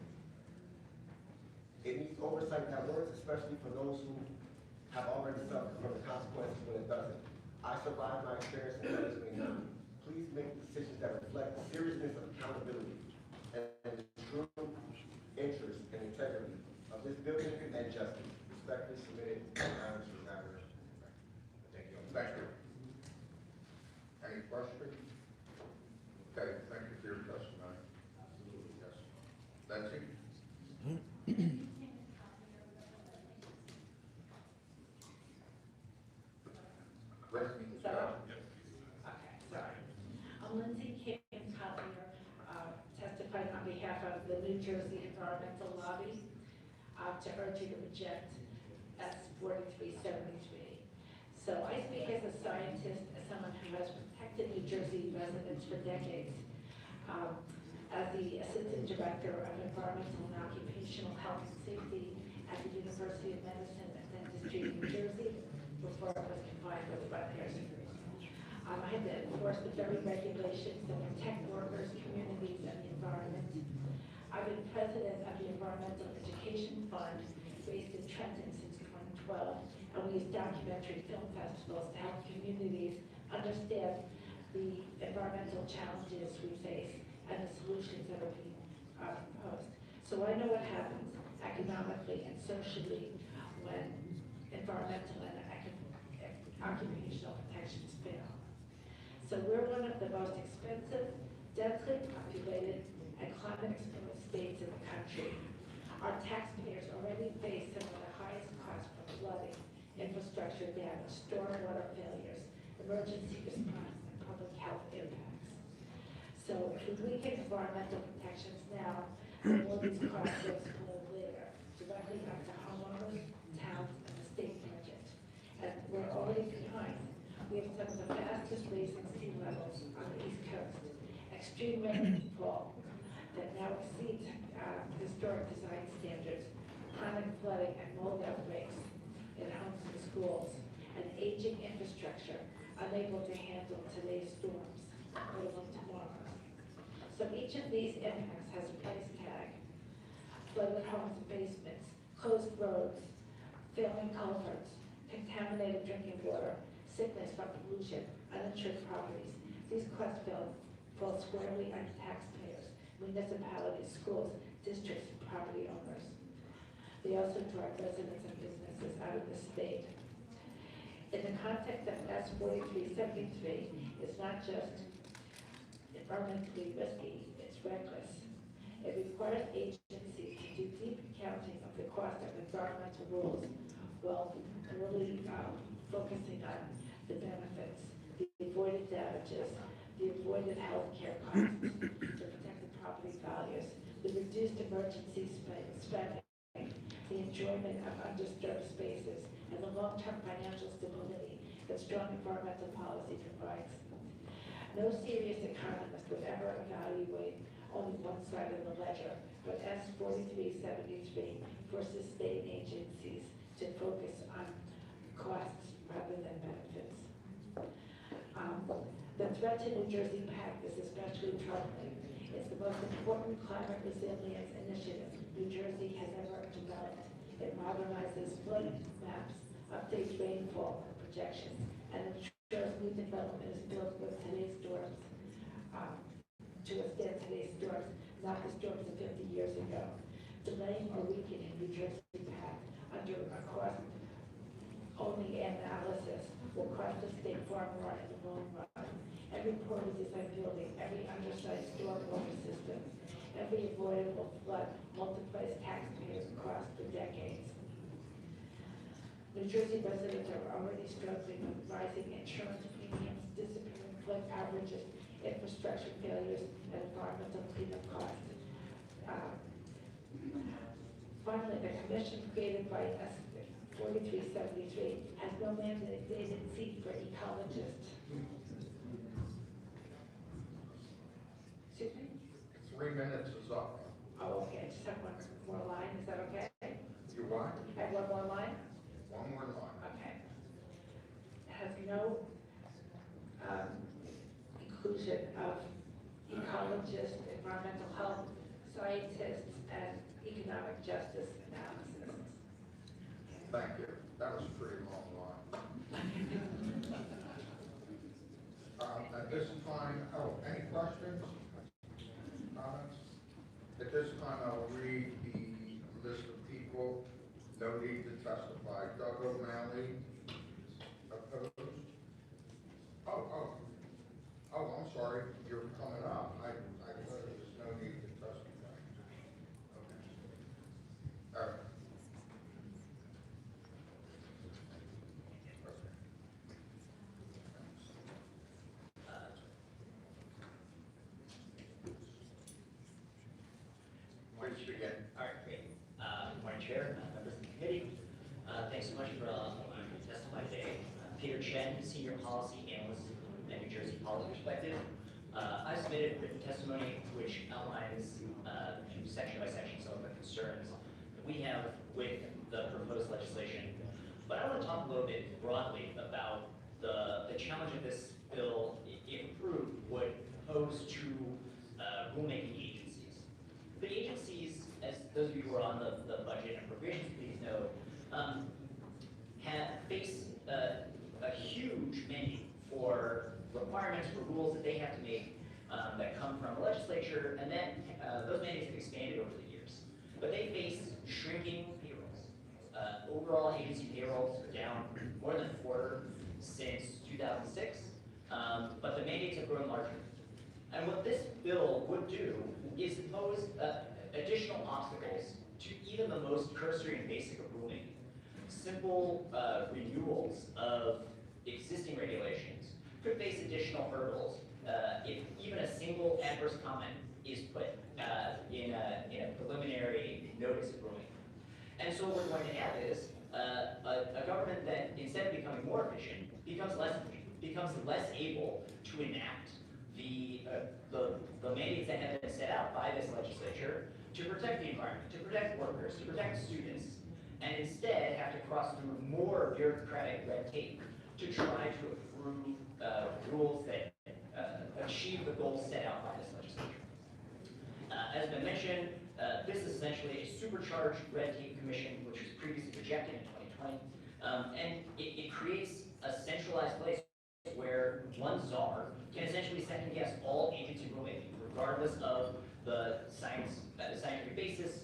It needs oversight that works, especially for those who have already suffered from the consequences when it doesn't. I survived my experience in others may not. Please make decisions that reflect the seriousness of accountability and the true interest and integrity of this building and justice. Respectfully submitted, Aaron Suzanne. Thank you. Thank you. Any questions? Okay, thank you for your testimony. Yes. Betsy? I'm Lindsay King Collier, testifying on behalf of the New Jersey Environmental Lobby to urge you to reject S-4373. So I speak as a scientist, as someone who has protected New Jersey residents for decades. As the Assistant Director of Environmental and Occupational Health and Safety at the University of Medicine and Dentistry in New Jersey, before I was confined with wet hair surgery. I had to enforce the very regulations that protect workers, communities, and the environment. I've been president of the Environmental Education Fund based in Trenton since 2012, and we use documentary film festivals to help communities understand the environmental challenges we face and the solutions that are being proposed. So I know what happens economically and socially when environmental and occupational protections fail. So we're one of the most expensive, densely populated, and climate-exposed states in the country. Our taxpayers already face some of the highest costs from flooding, infrastructure damage, stormwater failures, emergency response, and public health impacts. So if we weaken environmental protections now, then will these costs will explode later, directly onto homeowners, towns, and the state budget. And we're already behind. We have some of the fastest raising sea levels on the East Coast, extreme rainfall that now exceeds historic design standards, chronic flooding and mold outbreaks in homes and schools, and aging infrastructure unable to handle today's storms, let alone tomorrow's. So each of these impacts has a price tag: flooded homes and basements, closed roads, failing culverts, contaminated drinking water, sickness from pollution, uninsured properties. These costs fall squarely on taxpayers, municipalities, schools, districts, and property owners. They also drive residents and businesses out of the state. In the context of S-4373, it's not just environmentally risky, it's reckless. It requires agencies to do deep accounting of the cost of environmental rules while really focusing on the benefits, the avoided damages, the avoided health care costs, the protected property values, the reduced emergency spending, the enjoyment of undisturbed spaces, and the long-term financial stability that strong environmental policy provides. No serious economist would ever evaluate only one side of the ledger, but S-4373 forces state agencies to focus on costs rather than benefits. The threat to New Jersey Pact is especially troubling. It's the most important climate resilience initiative New Jersey has ever developed. It modernizes flood maps, updates rainfall projections, and ensures new development is built with today's storms, to withstand today's storms, not the storms of 50 years ago. Delaying or weakening New Jersey path under a cost-only analysis will cost the state far more in the long run. Every portal design building, every undersized stormwater system, every avoidable flood multiplies taxpayers' costs for decades. New Jersey residents are already struggling with rising insurance premiums, disappearing flood averages, infrastructure failures, and environmental cleanup costs. Finally, the commission created by S 4373 has no mandated seat for ecologists. Excuse me? 3 minutes is up. Oh, okay, I just have one more line, is that okay? You want? I have one more line? One more line. Okay. It has no inclusion of ecologists, environmental health, scientists, and economic justice analysis. Thank you. That was a pretty long line. At this time, any questions? Comments? At this time, I'll read the list of people. No need to testify. Doug O'Malley, opposed? Oh, I'm sorry. You're coming up. I thought there was no need to testify. Okay. All right. Please begin. All right, great. Good morning, Chair, members of the committee. Thanks so much for allowing me to testify today. Peter Chen, Senior Policy Analyst at New Jersey Policy Perspective. I submitted written testimony which outlines section by section some of the concerns that we have with the proposed legislation. But I want to talk a little bit broadly about the challenge of this bill, if approved, would pose to rulemaking agencies. The agencies, as those of you who are on the budget and appropriations committees know, face a huge menu for requirements, for rules that they have to make that come from the legislature, and then those mandates have expanded over the years. But they face shrinking payrolls. Overall agency payrolls are down more than a quarter since 2006, but the mandates have grown larger. And what this bill would do is impose additional obstacles to even the most cursory and basic of rulemaking. Simple renewals of existing regulations could face additional hurdles if even a single adverse comment is put in a preliminary notice of rulemaking. And so what we're going to have is a government that, instead of becoming more efficient, becomes less efficient, becomes less able to enact the mandates that have been set out by this legislature to protect the environment, to protect workers, to protect students, and instead have to cross through more bureaucratic red tape to try to approve rules that achieve the goals set out by this legislature. As been mentioned, this is essentially a supercharged red tape commission, which was previously rejected in 2020, and it creates a centralized place where one czar can essentially second guess all agency rulemaking, regardless of the scientific basis,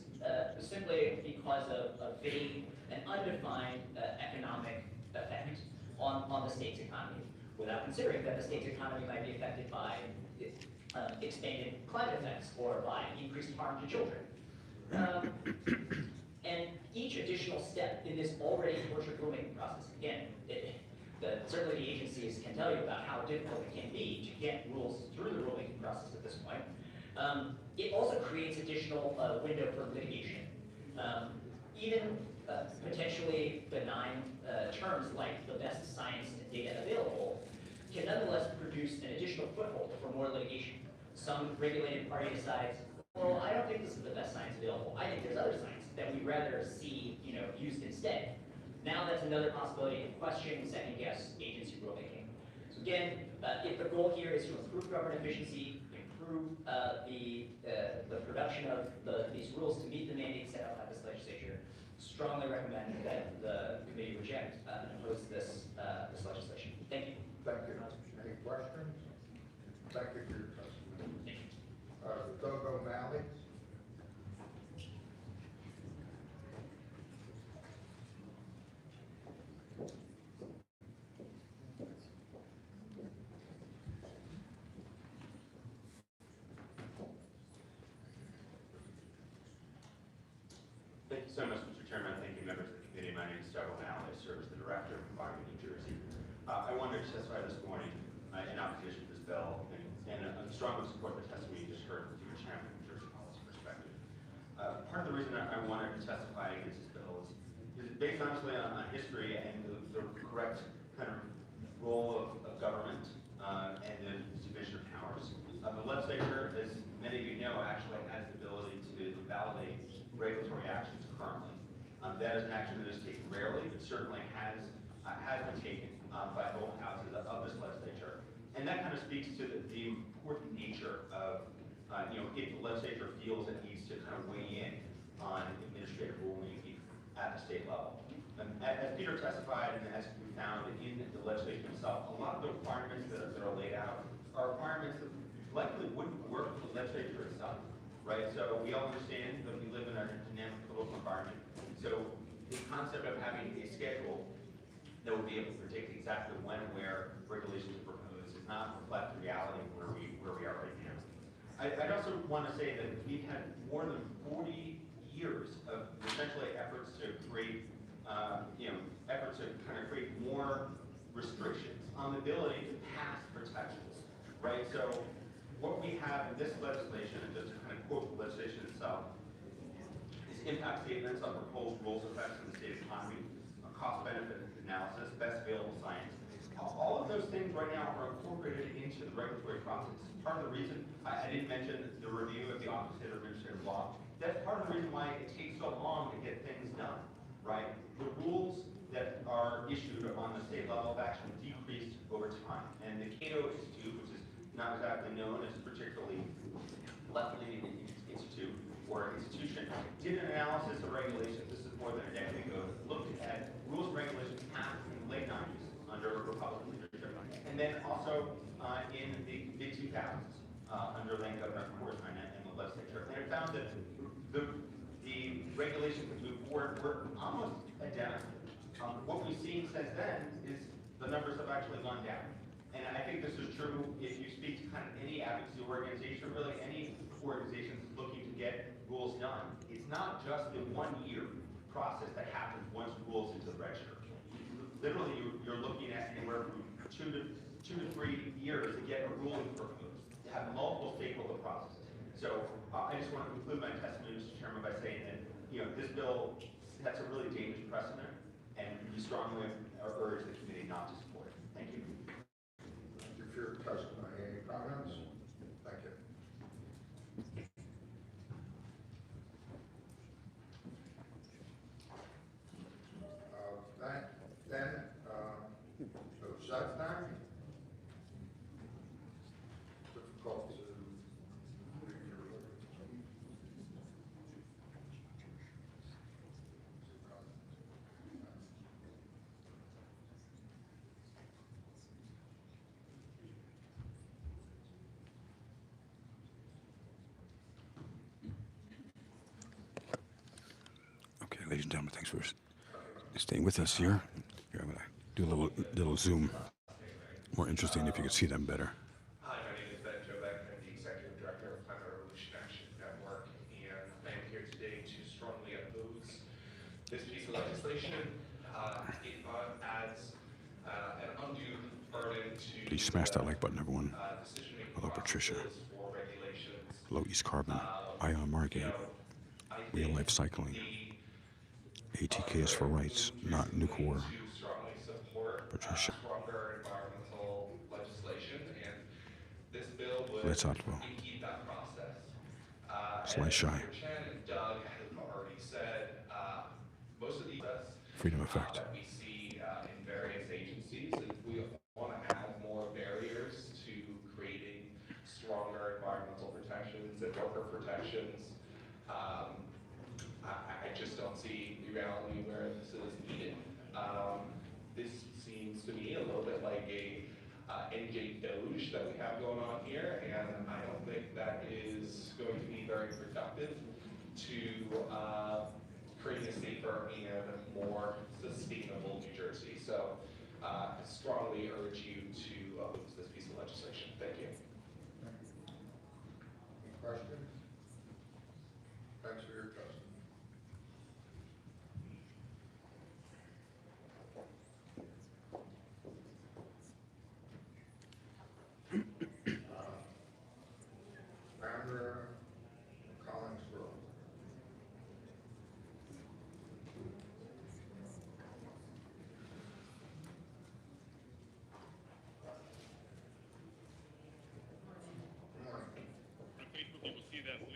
simply because of a vague and undefined economic effect on the state's economy, without considering that the state's economy might be affected by expanded climate effects or by increased harm to children. And each additional step in this already tortured rulemaking process, again, certainly the agencies can tell you about how difficult it can be to get rules through the rulemaking process at this point. It also creates additional window for litigation. Even potentially benign terms like the best science and data available can nonetheless produce an additional foothold for more litigation. Some regulated party decides, well, I don't think this is the best science available. I think there's other science that we'd rather see, used instead. Now that's another possibility to question, second guess agency rulemaking. So again, if the goal here is to improve government efficiency, improve the production of the these rules to meet the mandates set out by this legislature, strongly recommend that the committee reject and oppose this legislation. Thank you. Thank you. Any questions? Thank you for your testimony. Doug O'Malley. Thank you so much, Mr. Chairman. Thank you, members of the committee. My name is Doug O'Malley. I serve as the Director of Environment, New Jersey. I wanted to testify this morning in opposition to this bill and strongly support the testimony you just heard from your chairman from New Jersey policy perspective. Part of the reason I wanted to testify against this bill is based honestly on history and the correct kind of role of government and the division of powers. The legislature, as many of you know, actually has the ability to validate regulatory actions currently. That is an action that is taken rarely, but certainly has been taken by both houses of this legislature. And that kind of speaks to the important nature of, if the legislature feels it needs to kind of weigh in on administrative rulemaking at the state level. As Peter testified, and as we found in the legislation itself, a lot of the requirements that are laid out are requirements that likely wouldn't work for the legislature itself, right? So we all understand that we live in a dynamic political environment. So the concept of having a schedule that would be able to predict exactly when and where regulations are proposed does not reflect the reality of where we are right now. I'd also want to say that we've had more than 40 years of essentially efforts to create, efforts to kind of create more restrictions on the ability to pass protections, right? So what we have in this legislation, and just to kind of quote the legislation itself, is impact statements on proposed rules effects on the state economy, a cost-benefit analysis, best available science. All of those things right now are incorporated into the regulatory process. Part of the reason I didn't mention the review of the Office of Administrative Law. That's part of the reason why it takes so long to get things done, right? The rules that are issued on the state level have actually decreased over time. And the Cato Institute, which is not exactly known as a particularly left-leaning institute or institution, did an analysis of regulations, this is more than a decade ago, that looked at rules and regulations passed in the late 90s under Republican leadership, and then also in the mid-2000s under then Governor Horseman and the legislature. And it found that the regulations that moved forward were almost identical. What we've seen since then is the numbers have actually gone down. And I think this is true if you speak to kind of any advocacy organization, really any organization that's looking to get rules done. It's not just the 1 year process that happens once rules into the register. Literally, you're looking at anywhere from two to 3 years to get a ruling proposed, to have multiple stakeholder processes. So I just want to conclude my testimony, Mr. Chairman, by saying that this bill sets a really dangerous precedent, and we strongly urge the committee not to support it. Thank you. Thank you for your testimony. Any comments? Thank you. So that's time. Difficult to read your Okay, ladies and gentlemen, thanks for staying with us here. Here, I'm going to do a little zoom. More interesting if you could see them better. Hi, my name is Ben Jovek. I'm the Executive Director of Climate Revolution Action Network, and I am here today to strongly oppose this piece of legislation. It adds an undue burden to Please smash that like button, everyone. Hello, Patricia. for regulations. Hello, East Carbon. Ion Margate. Real Life Cycling. ATK is for rights, not nuclear. Patricia. Stronger environmental legislation, and this bill would Let's out well. impede that process. Slice as shy. Dr. Chen and Doug have already said, most of these Freedom effect. that we see in various agencies, if we want to add more barriers to creating stronger environmental protections and worker protections, I just don't see the reality where this is needed. This seems to me a little bit like a NJ Doge that we have going on here, and I don't think that is going to be very productive to create a safer and more sustainable New Jersey. So I strongly urge you to oppose this piece of legislation. Thank you. Any questions? Thanks for your testimony. Founder Collins Road.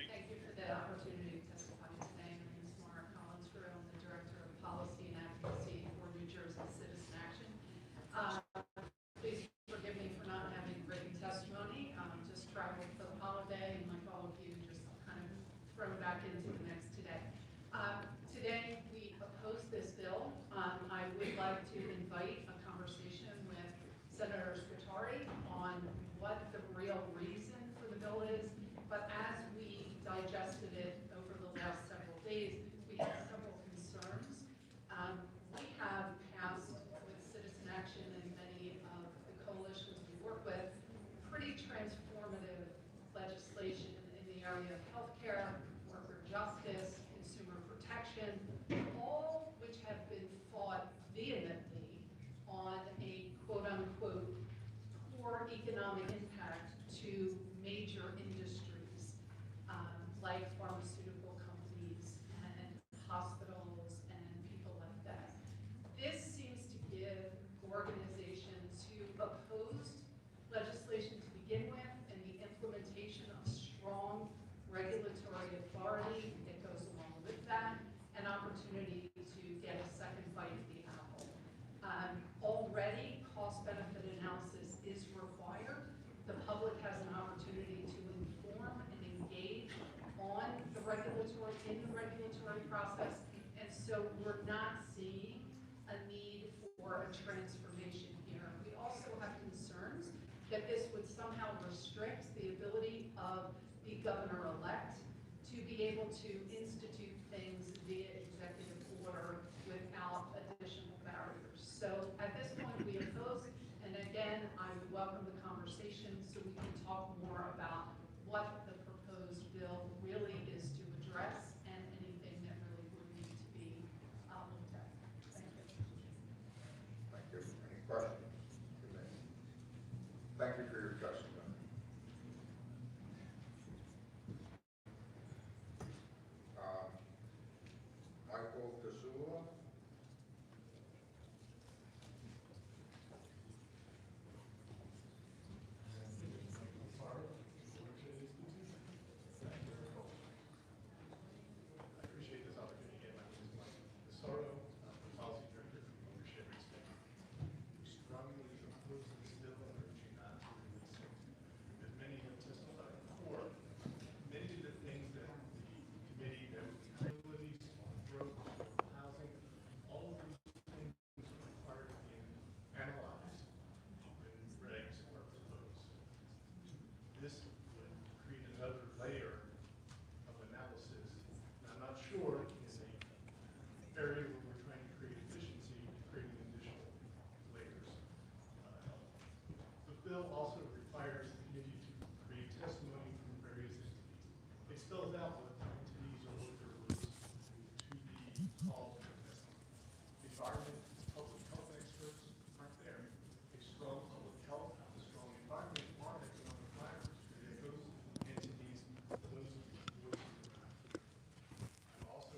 Thank you for the opportunity to testify today. My name is Mara Collinsgrove. I'm the Director of Policy and Advocacy for New Jersey Citizen Action. Please forgive me for not having written testimony. Just traveled for the holiday, and like all of you, just kind of thrown back into the mix today. Today, we oppose this bill. I would like to invite a conversation with Senator Spatari on what the real reason for the bill is. But as we digested it over the last several days, we had several concerns. We have passed with Citizen Action and many of the coalitions we work with pretty transformative legislation in the area of healthcare, worker justice, consumer protection, all which have been fought vehemently on a quote-unquote poor economic impact to major industries like pharmaceutical companies and hospitals and people like that. This seems to give organizations who opposed legislation to begin with and the implementation of strong regulatory authority that goes along with that an opportunity to get a second bite at the apple. Already, cost-benefit analysis is required. The public has an opportunity to inform and engage on the regulatory process, and so we're not seeing a need for a transformation here. We also have concerns that this would somehow restrict the ability of the governor-elect to be able to institute things via executive order without additional barriers. So at this point, we oppose, and again, I would welcome the conversation so we can talk more about what the proposed bill really is to address and anything that really would need to be looked at. Thank you. Thank you. Any questions? Thank you for your testimony. Michael Casula. I appreciate this opportunity again. My name is Mike Tesoro, Policy Director for Ownership Respect. We strongly oppose this bill and urge you not to release it. As many have testified before, many of the things that the committee, that facilities, growth, housing, all of these things are required to be analyzed when regs are proposed. This would create another layer of analysis. And I'm not sure in an area where we're trying to create efficiency, creating additional layers. The bill also requires the committee to create testimony from various entities. It spells out what entities or worker groups to be called for testimony. Environment, public health experts aren't there. A strong public health, a strong environment are economic drivers. Those entities, those voices are not. I'm also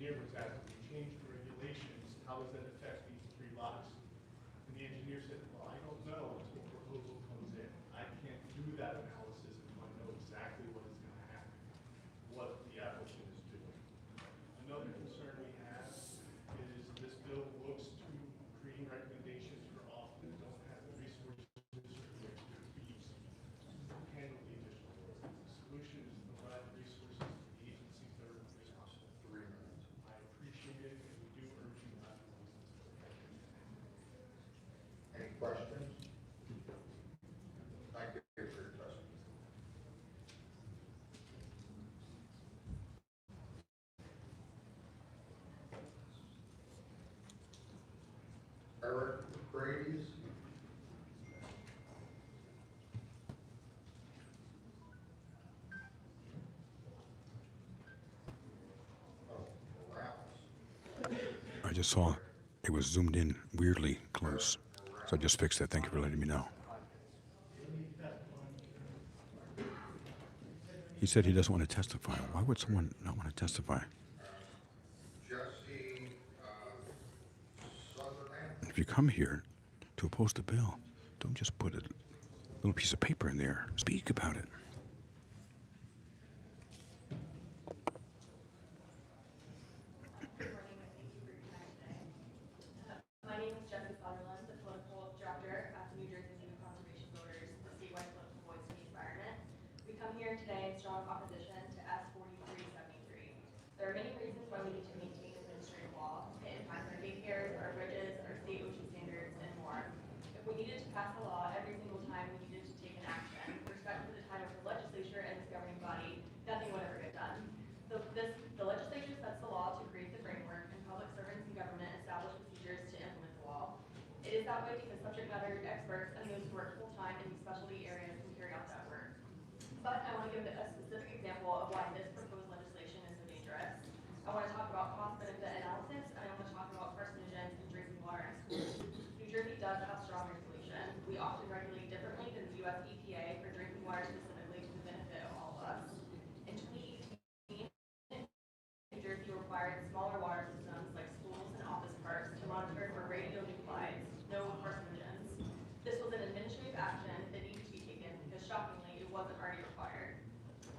engineer was asked, if we change the regulations, how does that affect these three lots? And the engineer said, well, I don't know until the proposal comes in. I can't do that analysis until I know exactly what is going to happen, what the applicant is doing. Another concern we have is this bill looks to create recommendations for office that don't have the resources or the expertise to handle the additional work. The solution is to provide resources to the agencies that are responsible. I appreciate it, and we do urge you not to use this. Any questions? Thank you for your testimony. Eric Brady's. I just saw it was zoomed in weirdly close. So I just fixed that. Thank you for letting me know. He said he doesn't want to testify. Why would someone not want to testify? Jesse Sutherland. If you come here to oppose the bill, don't just put a little piece of paper in there. Speak about it. My name is Jesse Sutherland, the political director at the New Jersey League of Conservation Voters, the statewide political voice for the environment. We come here today in strong opposition to S 4373. There are many reasons why we need to maintain administrative law. It impacts our daycares, our bridges, our state ocean standards, and more. If we needed to pass a law every single time we needed to take an action, with respect to the time of the legislature and this governing body, nothing would ever get done. The legislature sets the law to create the framework, and public servants in government establish procedures to implement the law. It is that way because subject matter experts and those who work full-time in these specialty areas can carry out that work. But I want to give a specific example of why this proposed legislation is so dangerous. I want to talk about cost-benefit analysis, and I want to talk about carcinogens in drinking water in schools. New Jersey does have strong regulation. We often regulate differently than the U.S. EPA for drinking water specifically to the benefit of all of us. In 2018, New Jersey required smaller water systems like schools and office parks to monitor for radionuclides, no carcinogens. This was an administrative action that needed to be taken because shockingly it wasn't already required.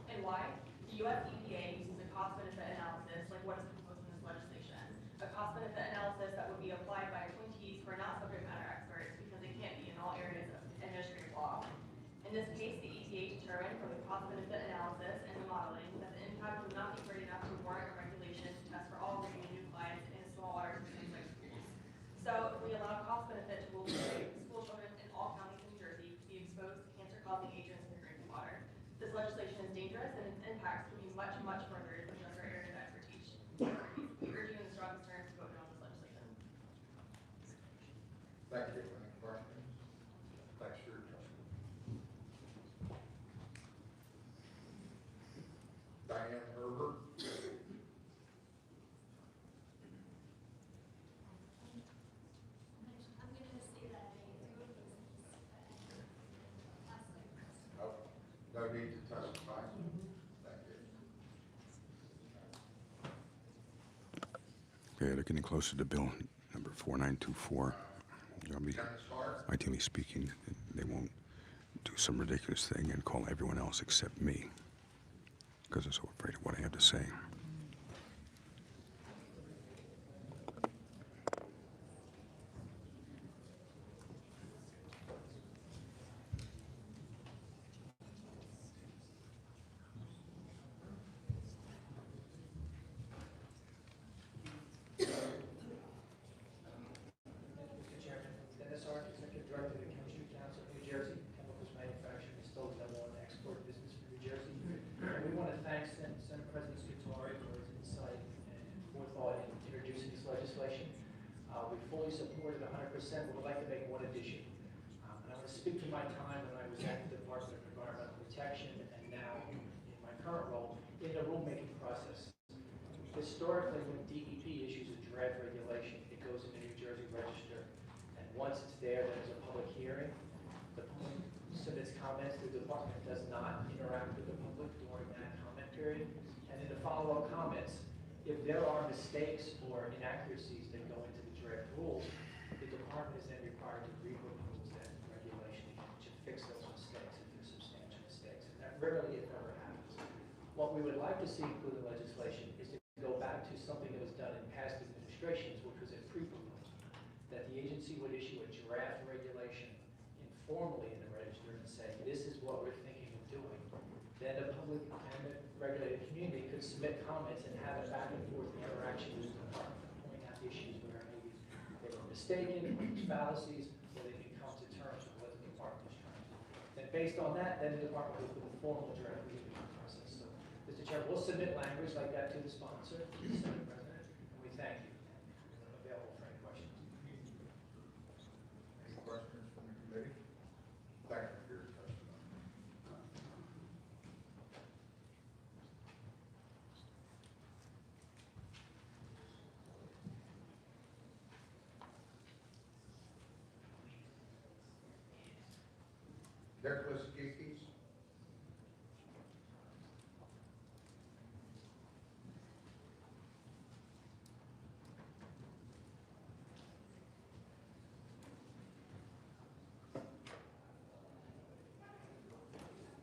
And why? The U.S. EPA uses a cost-benefit analysis like what is proposed in this legislation. A cost-benefit analysis that would be applied by appointees who are not subject matter experts because they can't be in all areas of administrative law. In this case, the EPA determined from the cost-benefit analysis and the modeling that the impact would not be great enough to warrant a regulation to test for all radionuclides in small water systems like schools. So if we allow cost-benefit to rule the day, school children in all counties in New Jersey could be exposed to cancer-causing agents in their drinking water. This legislation is dangerous and its impacts could be much, much further than just our area of expertise. We urge you in the strongest terms to vote no on this legislation. Thank you. Any questions? Thanks for your testimony. Diane Herbert. Oh, no need to testify. Thank you. Okay, they're getting closer to bill number 4924. Ideally speaking, they won't do some ridiculous thing and call everyone else except me because they're so afraid of what I have to say. Mr. Chairman, Dennis Ark, Executive Director of the Chemistry Council of New Jersey, chemicals manufacturing is still the #1 export business for New Jersey. And we want to thank Senate President Scutari for his insight and forethought in introducing this legislation. We fully support it 100%, but we'd like to make one addition. And I want to speak to my time when I was at the Department of Environmental Protection and now in my current role in the rulemaking process. Historically, when DEP issues a draft regulation, it goes in the New Jersey Register. And once it's there, there's a public hearing. The public submits comments. The department does not interact with the public during that comment period. And in the follow-up comments, if there are mistakes or inaccuracies that go into the draft rules, the department is then required to repropose that regulation to fix those mistakes if they're substantial mistakes. And that rarely, if ever, happens. What we would like to see included in legislation is to go back to something that was done in past administrations, which was a pre-proposal, that the agency would issue a draft regulation informally in the register and say, this is what we're thinking of doing. Then the public and the regulated community could submit comments and have a back and forth interaction with the department to point out issues where maybe they were mistaken, or fallacies, or they can come to terms with what the department is trying to do. Then based on that, then the department will put a formal draft review process. So, Mr. Chair, we'll submit language like that to the sponsor, to the Senate President, and we thank you. I'm available for any questions. Any questions from the committee? Thank you for your testimony. Nicholas Kikis?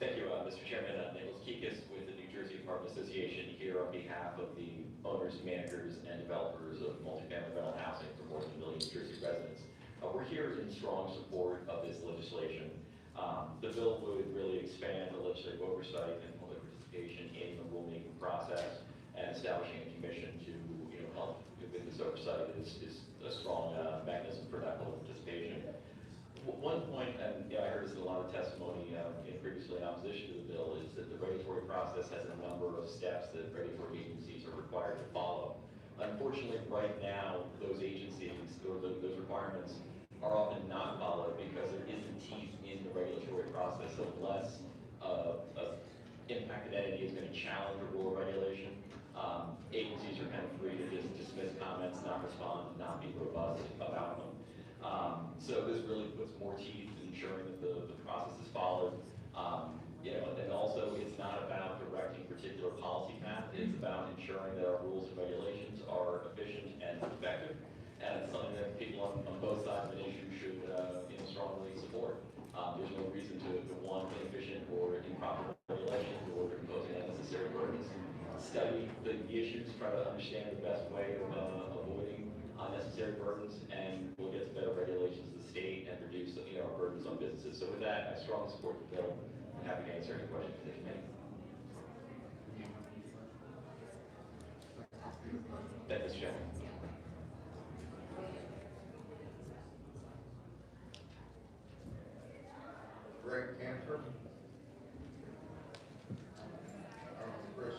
Thank you, Mr. Chairman. Nicholas Kikas with the New Jersey Apartment Association here on behalf of the owners, managers, and developers of multifamily rental housing for more than 1 million New Jersey residents. We're here in strong support of this legislation. The bill would really expand the legislative oversight and public participation in the rulemaking process, and establishing a commission to help with this oversight is a strong mechanism for that public participation. One point, and I heard this in a lot of testimony previously in opposition to the bill, is that the regulatory process has a number of steps that regulatory agencies are required to follow. Unfortunately, right now, those agencies or those requirements are often not followed because there isn't teeth in the regulatory process unless an impacted entity is going to challenge a rule or regulation. Agencies are kind of free to just dismiss comments, not respond, not be robust about them. So this really puts more teeth in ensuring that the process is followed. And also it's not about directing particular policy path, it's about ensuring that our rules and regulations are efficient and effective. And it's something that people on both sides of an issue should strongly support. There's no reason to want inefficient or improper regulations or imposing unnecessary burdens. Study the issues, try to understand the best way of avoiding unnecessary burdens, and we'll get to better regulations of the state and reduce our burdens on businesses. So with that, I strongly support the bill. I'm happy to answer any questions from the committee. Thank you, Mr. Chairman. Greg Cantor? Chris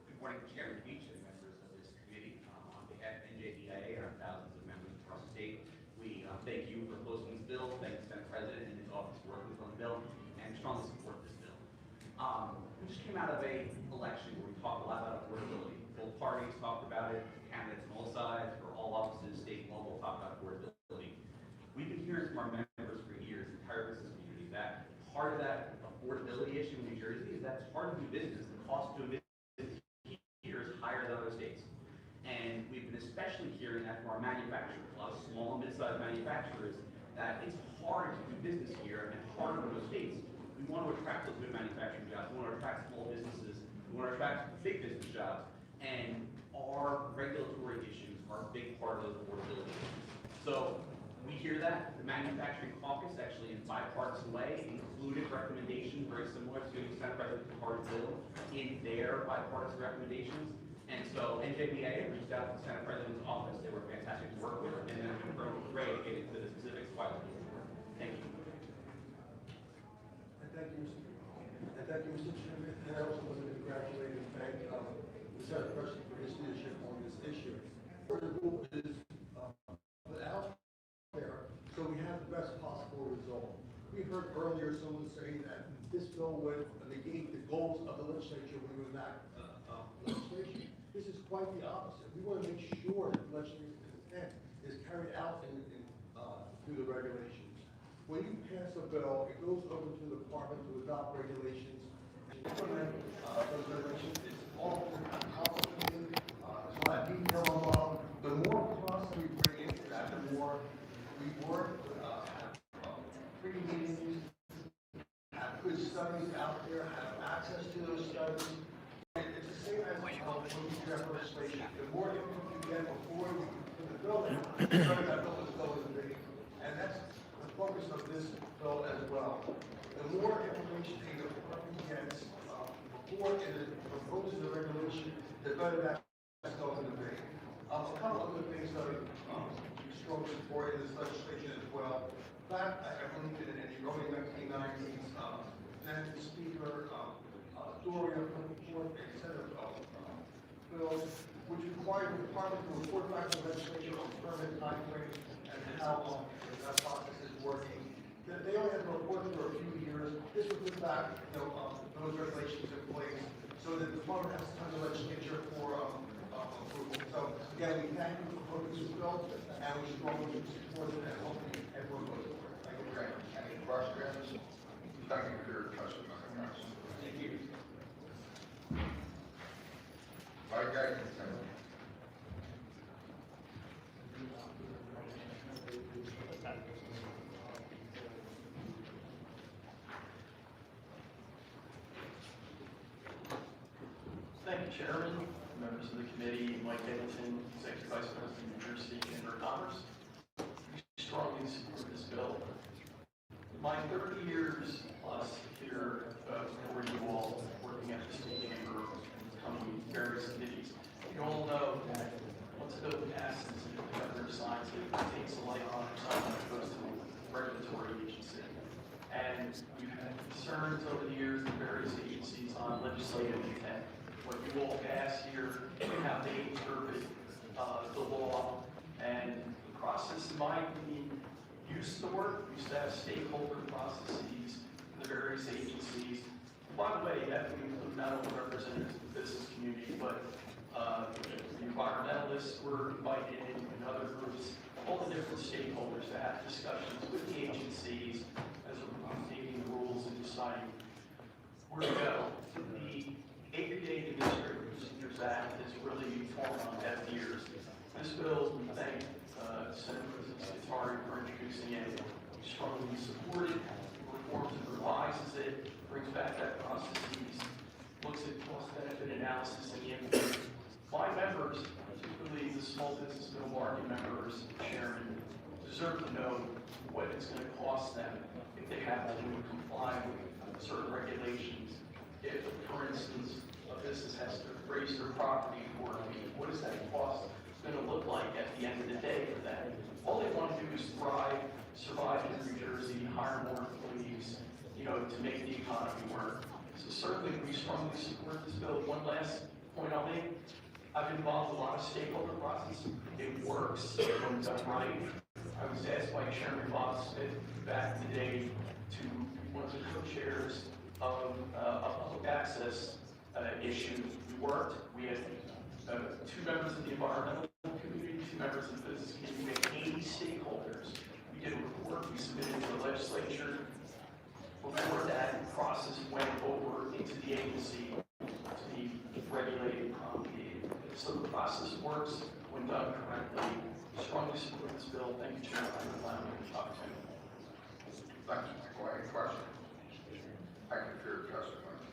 Good morning, Chairman Beach and members of this committee. On behalf of NJBIA and our thousands of members across the state, we thank you for closing this bill, thank the Senate President and his office for working on the bill, and strongly support this bill. We just came out of an election where we talked a lot about affordability. Both parties talked about it, candidates on all sides, for all offices, state and local, talked about affordability. We've been hearing from our members for years, the entire business community, that part of that affordability issue in New Jersey is that it's hard to do business. The cost of doing business here is higher than other states. And we've been especially hearing that from our manufacturers, a lot of small and mid-sized manufacturers, that it's hard to do business here and harder than those states. We want to attract those good manufacturing jobs. We want to attract small businesses. We want to attract big business jobs. And our regulatory issues are a big part of those affordability issues. So we hear that. The Manufacturing Caucus, actually in bipartisan way, included recommendations very similar to Senate President Carter's bill in their bipartisan recommendations. And so NJBA reached out to the Senate President's office. They were fantastic to work with, and then Ray to get into the specifics why they're doing work. Thank you. Thank you, Mr. Chairman. And I also want to congratulate and thank the Senate President for his leadership on this issue. The rule is put out there so we have the best possible result. We heard earlier someone say that this bill would negate the goals of the legislature when we enact legislation. This is quite the opposite. We want to make sure that legislative intent is carried out through the regulations. When you pass a bill, it goes over to the department to adopt regulations, implement those regulations. It's all complicated, there's a lot of detail involved. The more process we bring into that, the more we work, have pre-meetings, have good studies out there, have access to those studies. It's the same as when you draft legislation. The more input you get before you put the bill in, the better that bill is going to be. And that's the focus of this bill as well. The more information the department gets before it is proposing the regulation, the better that's going to be. A couple of other things that we strongly support in this legislation as well. Back, I believe, in the early 1990s, then Speaker Doria put forth a set of bills which required the department to report back to the legislature on permanent time frame and how that process is working. They only had to report for a few years. This would put back, those regulations in place so that the department has to come to the legislature for approval. So again, we thank you for putting this bill, and we strongly support it, and hopefully everyone votes for it. Thank you very much. Any questions? Thank you for your testimony, guys. Thank you. Mike Atkinson. Thank you, Chairman, members of the committee, Mike Edmonton, Executive Vice President, New Jersey Chamber of Commerce. We strongly support this bill. My 30 years plus here before you all, working at the state chamber, coming to various committees, you all know that once a bill passes and the governor signs it, it takes a light on something that goes to the regulatory agency. And we've had concerns over the years in various agencies on legislative intent. What you all pass here, how they interpret the law, and the process, in my opinion, used to work. We used to have stakeholder processes in the various agencies. By the way, that would include not only representatives of the business community, but the environmentalists were invited in, and other groups, all the different stakeholders to have discussions with the agencies as we're updating the rules and deciding where to go. The APA Administrative Procedures Act is really fallen on deaf ears. This bill, we thank Senator President Scutari for introducing it. We strongly support it, reforms and revises it, brings back that processes, looks at cost-benefit analysis and the impact. My members, particularly the small business middle market members, Chairman, deserve to know what it's going to cost them if they have to comply with certain regulations. If, for instance, a business has to raise their property for a fee, what is that cost going to look like at the end of the day for them? All they want to do is thrive, survive in New Jersey, hire more employees, to make the economy work. So certainly we strongly support this bill. One last point I'll make. I've involved a lot of stakeholder process. It works when done right. I was asked by Chairman Bob Smith back in the day to be one of the co-chairs of a public access issue. We worked. We had 2 members of the environmental community, 2 members of the business community. We had 80 stakeholders. We did a report. We submitted to the legislature. Before that process went over into the agency to be regulated and promulgated. So the process works when done correctly. Strongly support this bill. Thank you, Chairman, for allowing me to talk to you. Thank you, Michael. Any questions? Thank you for your testimony.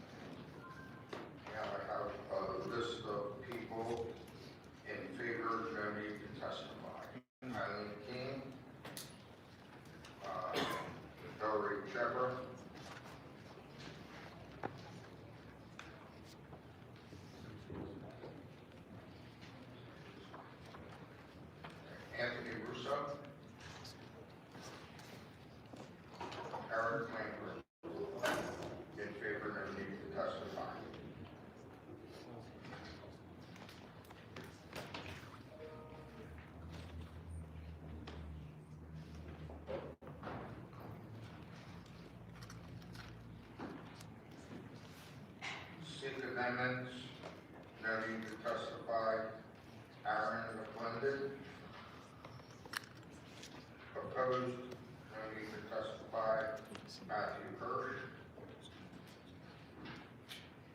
Now I have a list of people in favor of Jeremy to testify. Eileen King, Leroy Shepard, Anthony Russo, Eric Langford, in favor of the need to testify. Seek amendments, no no need to testify. Aaron McClendon. Opposed, no need to testify. Matthew Hirsch.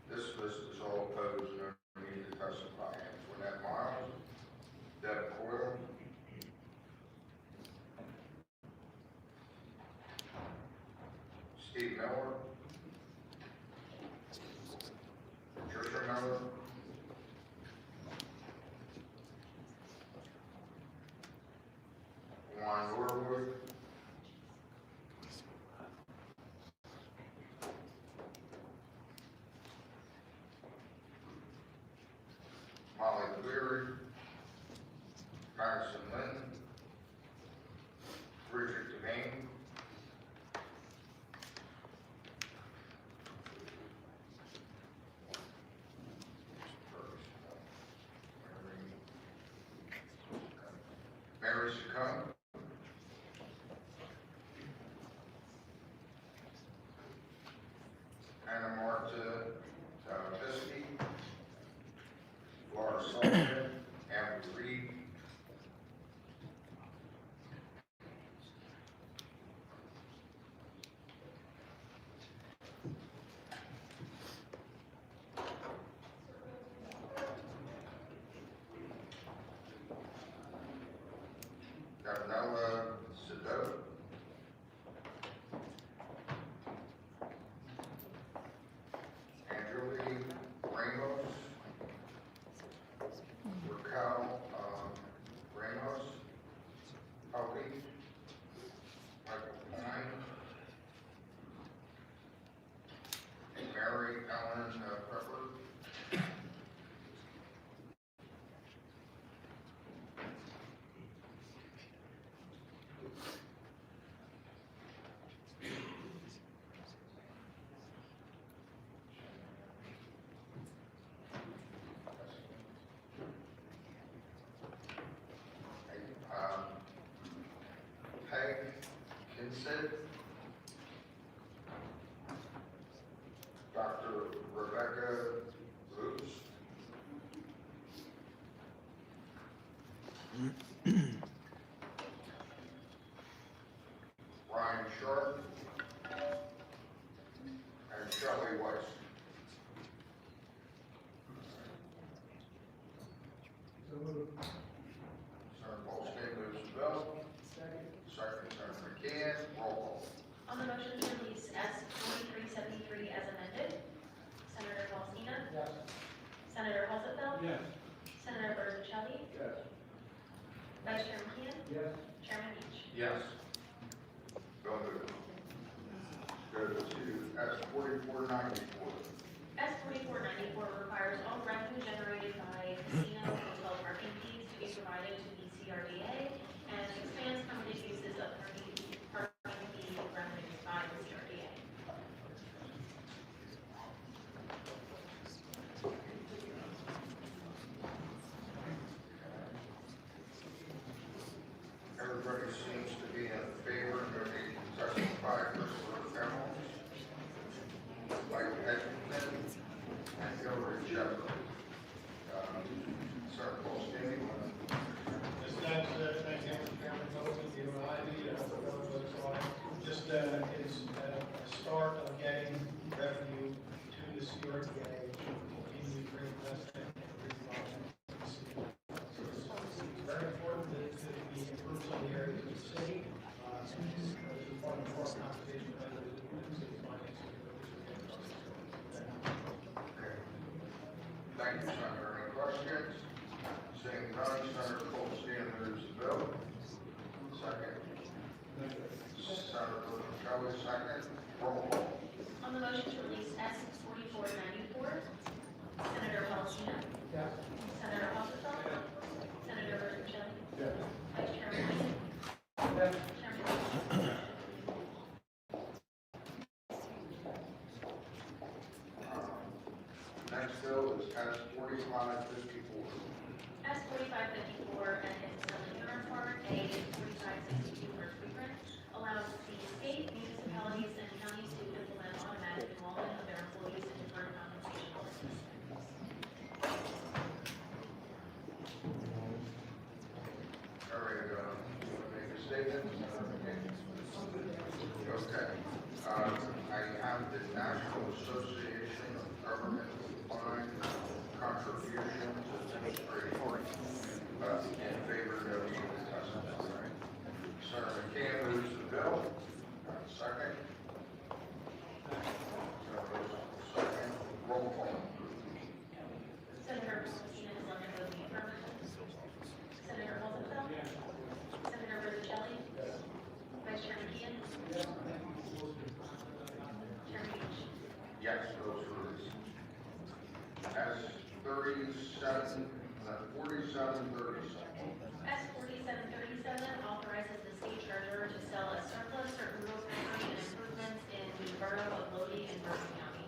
This list is all opposed, no need to testify. Antoinette Miles. Deb Coyle. Steve Miller. Patricia Miller. Juan Norwood. Molly Cleary. Madison Lynn. Richard Devane. Mary Succumb. Anna Marta Biskey. Laura Sullivan. Amber Reed. Darnella Sedot. Angelique Ramos. Raquel Ramos. Hoppy. Michael Pine. Mary Ellen Pepper. Peg Kinsett. Dr. Rebecca Roots. Ryan Sharp. And Shelley Weiss. Senator Paulson moves the bill. Second, Senator McCann. Roll call. On the motion to release S 4373 as amended, Senator Paulson. Yes. Senator Hulsethel. Yes. Senator Bertuccelli. Yes. Vice Chair McKeon. Yes. Chairman Beach. Yes. Bill moved. Go to S 4494. S 4494 requires all revenue generated by casino and hotel parking fees to be provided to the CRDA and expands permitted uses of parking fee revenues by the CRDA. Everybody seems to be in favor of the testify Christopher Campbell, Mike Hedgington, and Hillary Shepard. Senator Paulson. Just thank you, Mr. Chairman, folks, with you, just, is a start of getting revenue to the CRTA, continue to bring investment and redevelopment to the city. So it's very important that we improve some of the areas of the city, and as a part of our conversation, I know that the city finance. Thank you, Senator. Any questions? Seeing none, Senator Paulson moves the bill. Second. Senator Bertuccelli, second. Roll call. On the motion to release S 4494, Senator Paulson. Yes. Senator Hulsethel. Senator Bertuccelli. Yes. Vice Chair McKeon. Yes. Chairman Beach. Next bill is S 4554. S 4554 and its assembly counterpart, A 4562 first reprint, allows the state, municipalities, and counties to implement automatic enrollment of their employees in deferred compensation plans. In favor, no need to testify. Senator McCann moves the bill. Second. Second. Roll call. Senator Palestina is on the vote in the affirmative. Senator Rosenfeld. Senator Rosichelli. Vice Chair McKeon. Chairman Beach. Yes, those rules. As 47, 4737. S 4737 authorizes the state treasurer to sell a surplus certain real property and improvements in the borough of Lodi in Bergen County.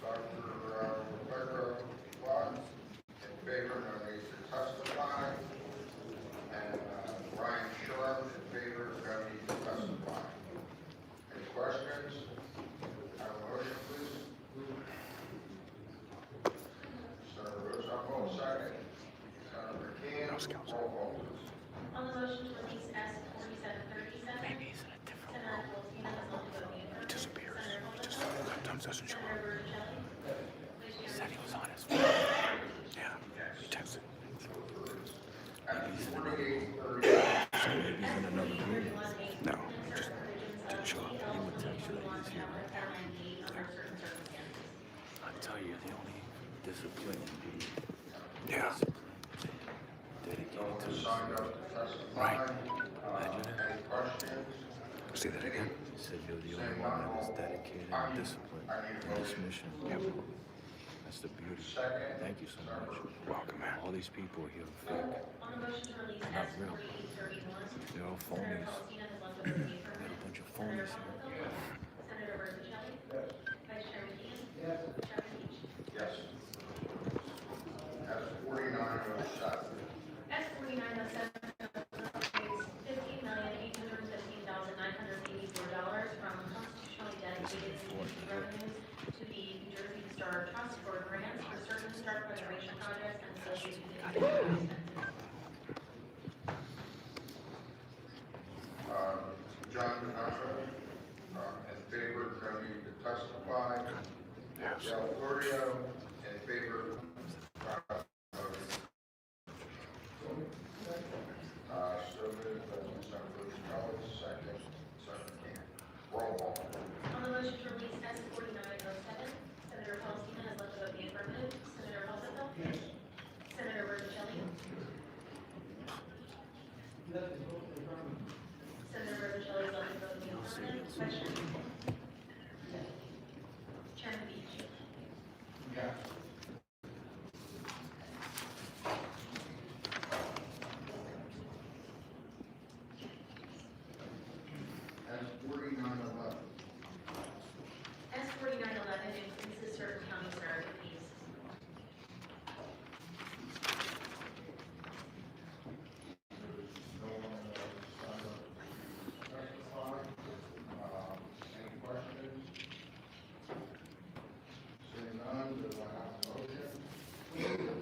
Dr. Rebecca Watt, in favor, no need to testify. And Brian Sharp, in favor, no need to testify. Any questions? Have a motion, please. Senator Rosenfeld, second. Senator McCann, roll call, please. On the motion to release S 4737, Senator Palestina has on the vote in the affirmative. Disappears. Senator Just Rosenfeld. sometimes doesn't show Senator up. Rosichelli. Vice Chair Said he was on his phone. Yeah, he texted. At 48:30. Maybe he's in another room. No, just didn't show up. He would text you like he's here. I tell you, the only discipline Yeah. dedicated to Signed up to testify. Right. Any questions? Say that again. He said you're the only one that is dedicated and disciplined to this mission. That's the beauty. Thank you so much. Welcome, man. All these people here are fake. On the motion to release Not S real. 4831, They're all Senator phonies. Palestina has on the vote in the Got a affirmative. bunch of Senator phonies here. Rosenfeld. Senator Rosichelli. Vice Chair McKeon. Chairman Beach. Yes. At 49:07. S 4907 $15,815,984 from constitutionally dedicated CDC revenues to the New Jersey Historic Trust for grants for certain historic preservation projects and associated expenses. John DeNatra, in favor, no need to testify. Del Florio, in favor. So moved by Senator Rosichelli, second. Senator McCann. Roll call. On the motion to release S 4907, Senator Palestina has left the vote in the affirmative. Senator Rosenfeld. Senator Rosichelli. Senator Rosichelli has left the vote in the affirmative. Vice Chair McKeon. Chairman Beach. Yes. That's 49:11. S 4911 increases certain county surrogate fees. No one signed up to testify. Any questions? Seeing none, do I have a motion?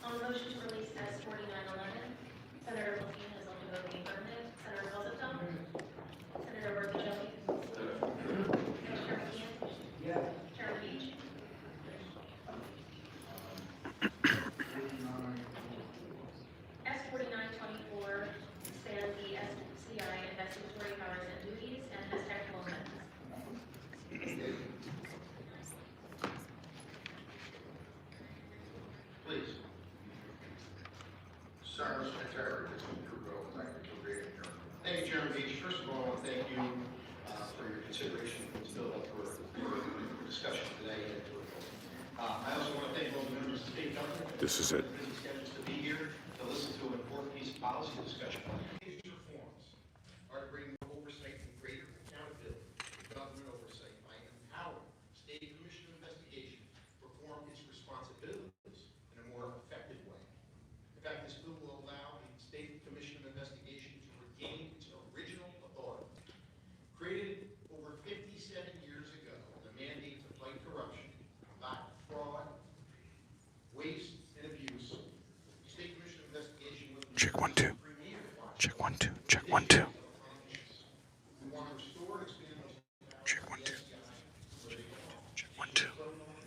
On the motion to release S 4911, Senator Palestina has left the vote in the affirmative. Senator Rosenfeld. Senator Rosichelli. Vice Chair McKeon. Chairman Beach. S 4924 expands the SCI investigatory powers and duties and has technical amendments. Please. Senator Secretary, this is your bill. Thank you for being here. Thank you, Chairman Beach. First of all, I want to thank you for your consideration of this bill for discussion today. I also want to thank all the members of the state government. This is it. Busy schedules to be here to listen to an important piece of policy discussion. These reforms are to bring more oversight and greater accountability to government oversight by empowering State Commission of Investigation to perform its responsibilities in a more effective way. In fact, this bill will allow the State Commission of Investigation to regain its original authority. Created over 57 years ago with a mandate to fight corruption, combat fraud, waste, and abuse, the State Commission of Investigation was the Check 1 2. premier watchdog Check 1 2. Check 1 2. We want to restore and expand those powers Check of 1 the 2. SCI where they belong. Check 1 2.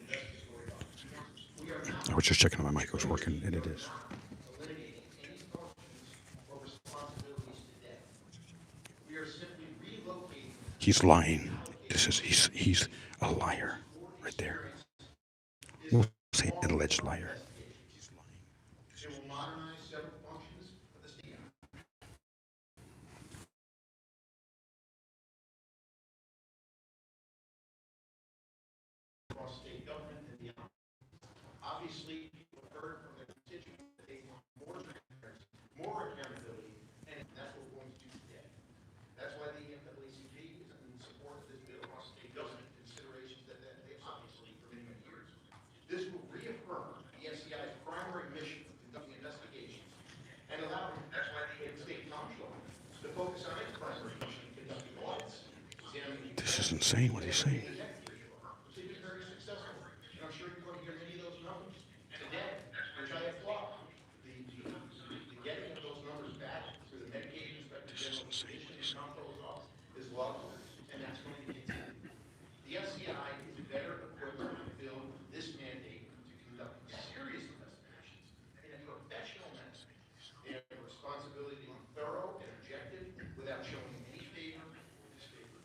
Investigatory office. We are not, I was just checking if my mic was working, and it is. eliminating any functions or responsibilities today. We are simply relocating He's lying. He's a liar right there. We'll say an alleged liar. It will modernize several functions of the state. Across state government and beyond. Obviously, people have heard from their constituents that they want more transparency, more accountability, and that's what we're going to do today. That's why the NAACP is in support of this bill across state government considerations that they obviously for many years. This will reaffirm the SCI's primary mission of conducting investigations and allow, that's why they gave the state comptroller to focus on its primary mission of conducting audits, examining. This is insane what he's saying. They've been very successful, and I'm sure you're going to hear many of those numbers today, which I applaud. The getting of those numbers back through the Medicaid Inspector General's Commission and Comptroller's Office is lovely, and that's going to continue. The SCI is better equipped to fulfill this mandate to conduct serious investigations in a professional manner. They have a responsibility to be thorough and objective without showing any favor or disfavor.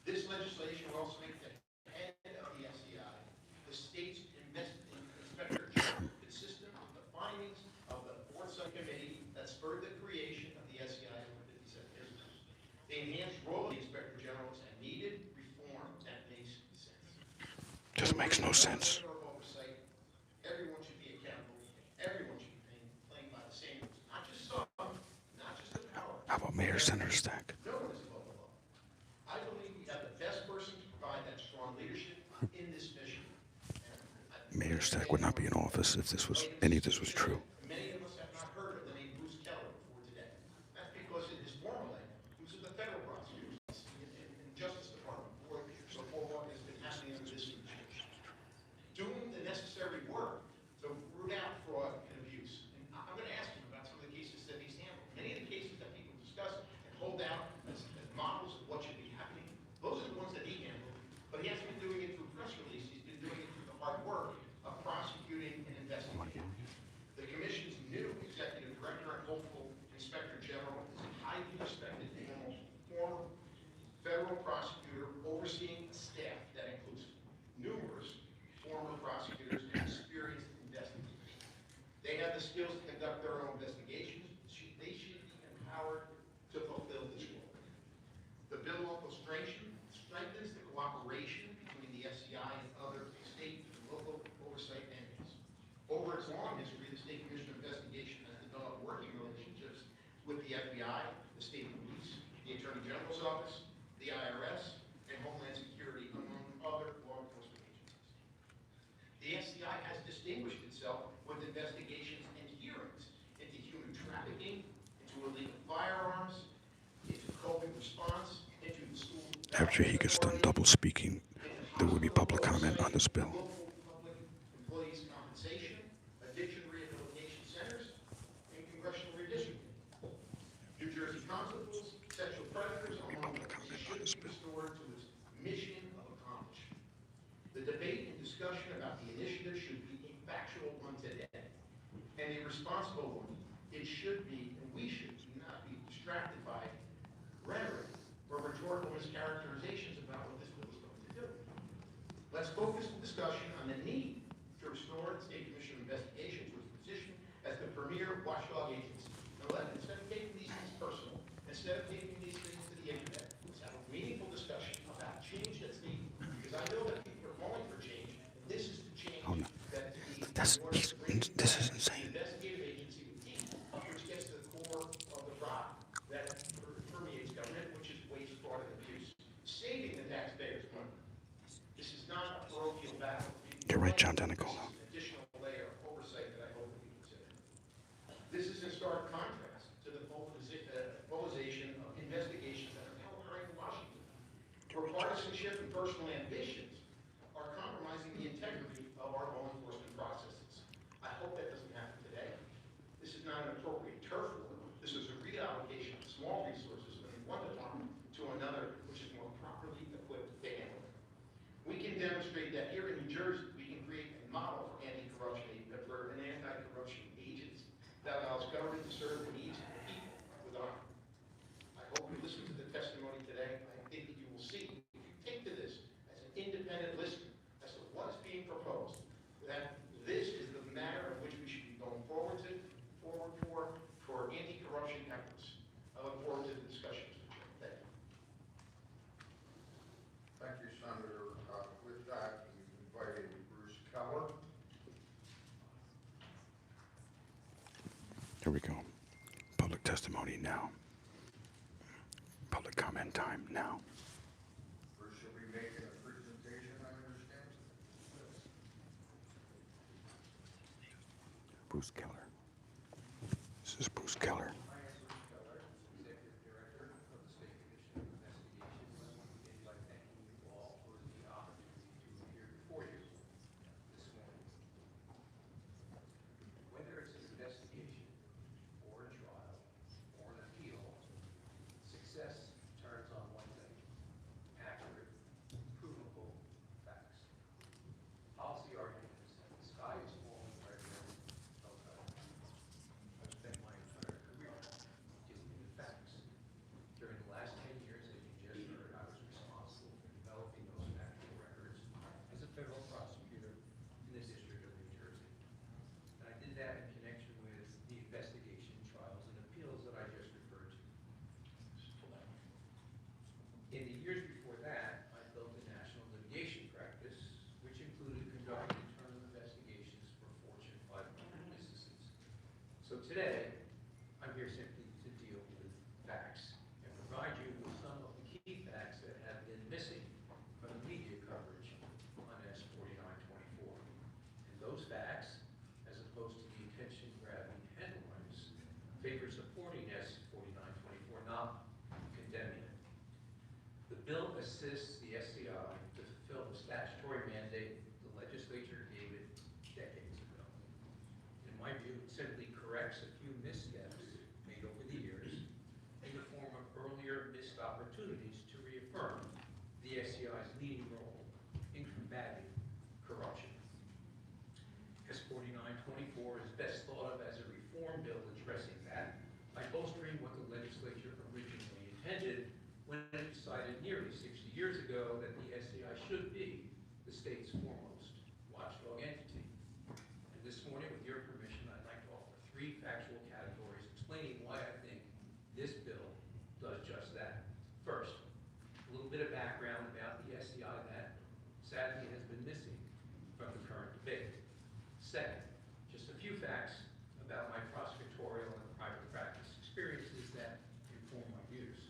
This legislation will also make the head of the SCI the state's inspector general, consistent with the findings of the Oversight Committee that spurred the creation of the SCI over 57 years ago. The enhanced role of the inspector general is a needed reform that makes sense. Just makes no sense. Oversight, everyone should be accountable. Everyone should be playing by the same rules. Not just some, not just the power. How about Mayor Senator Stack? No one is above the law. I believe we have the best person to provide that strong leadership in this mission. Mayor Stack would not be in office if any of this was true. Many of us have not heard of the name Bruce Keller before today. That's because in his former life, he was in the federal prosecutor's office in Justice Department before what has been happening under this administration. Doing the necessary work to root out fraud and abuse. And I'm going to ask him about some of the cases that he's handled. Many of the cases that people discuss and hold out as models of what should be happening, those are the ones that he handled. But he hasn't been doing it through press release. He's been doing it through the hard work of prosecuting and investigating. The Commission's new executive director and hopeful inspector general is a highly respected former federal prosecutor overseeing a staff that includes numerous former prosecutors and experienced investigators. They have the skills to conduct their own investigations. They should be empowered to fulfill this role. The bill also strengthens the cooperation between the SCI and other state and local oversight entities. Over its long history, the State Commission of Investigation has developed working relationships with the FBI, the state police, the Attorney General's office, the IRS, and Homeland Security, among other law enforcement agencies. The SCI has distinguished itself with investigations and hearings into human trafficking, into illegal firearms, into COVID response, into the school. After he gets done double speaking, there will be public comment on this bill. Local public employees' compensation, addiction rehabilitation centers, and congressional redistricting. New Jersey constables, sexual predators, among others, should be restored to its mission of accomplishment. The debate and discussion about the initiative should be a factual one today, and a responsible one. It should be, and we should not be distracted by rhetoric or rhetorical mischaracterizations about what this bill is going to do. Let's focus the discussion on the need to restore the State Commission of Investigation to its position as the premier watchdog agency. Now, instead of taking these things personal, instead of taking these things to the internet, let's have a meaningful discussion about change that's needed. Because I know that people are calling for change, and this is the change that This is insane. investigative agency with teeth, which gets to the core of the problem that permeates government, which is waste, fraud, and abuse. Saving the taxpayers' money. This is not a parochial battle. You're right, John Denicola. Additional layer of oversight that I hope that we consider. This is in stark contrast to the politicization of investigations that are now occurring in Washington, where partisanship and personal ambitions are compromising the integrity of our law enforcement processes. I hope that does Here we go. Public testimony now. Public comment time now. Or should we make it a presentation, I understand? Bruce Keller. This is Bruce Keller. My name is Bruce Keller, Executive Director of the State Commission of Investigations. I want to begin by thanking you all for the opportunity to appear before you this morning. Whether it's an investigation or a trial or an appeal, success turns on one thing: accurate, provable facts. Policy arguments that the sky is falling right now. I've spent my entire career dealing with facts. During the last 10 years, as you just heard, I was responsible for developing those factual records as a federal prosecutor in the District of New Jersey. And I did that in connection with the investigation, trials, and appeals that I just referred to. In the years before that, I built a national litigation practice, which included conducting internal investigations for Fortune 500 businesses. So today, I'm here simply to deal with facts and provide you with some of the key facts that have been missing from the media coverage on S4924. And those facts, as opposed to the attention-grabbing headlines, favor supporting S4924, not condemning it. The bill assists the SCI to fulfill the statutory mandate the legislature gave it decades ago. In my view, it simply corrects a few missteps made over the years in the form of earlier missed opportunities to reaffirm the SCI's leading role in combating corruption. S4924 is best thought of as a reform bill addressing that by bolstering what the legislature originally intended when it decided nearly 60 years ago that the SCI should be the state's foremost watchdog entity. And this morning, with your permission, I'd like to offer 3 factual categories explaining why I think this bill does just that. First, a little bit of background about the SCI that sadly has been missing from the current debate. Second, just a few facts about my prosecutorial and private practice experiences that inform my views.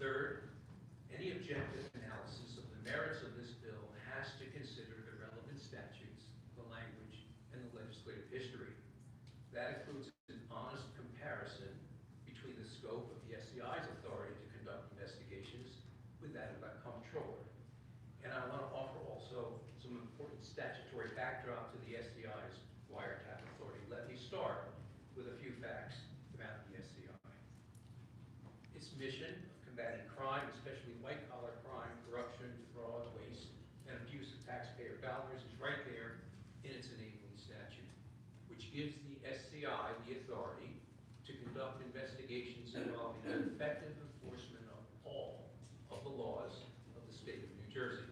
Third, any objective analysis of the merits of this bill has to consider the relevant statutes, the language, and the legislative history. That includes an honest comparison between the scope of the SCI's authority to conduct investigations with that of the comptroller. And I want to offer also some important statutory backdrop to the SCI's wiretap authority. Let me start with a few facts about the SCI. Its mission: combating crime, especially white-collar crime, corruption, fraud, waste, and abuse of taxpayer dollars, is right there in its enabling statute, which gives the SCI the authority to conduct investigations involving the effective enforcement of all of the laws of the state of New Jersey.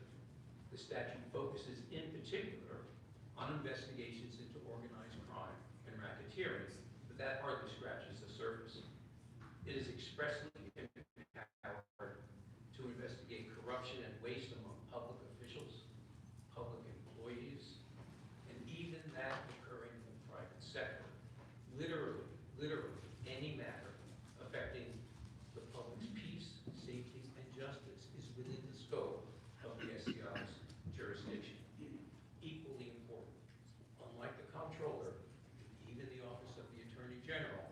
The statute focuses in particular on investigations into organized crime and racketeering, but that hardly scratches the surface. It is expressly empowered to investigate corruption and waste among public officials, public employees, and even that occurring in the private sector. Literally any matter affecting the public's peace, safety, and justice is within the scope of the SCI's jurisdiction. Equally important, unlike the comptroller, even the Office of the Attorney General,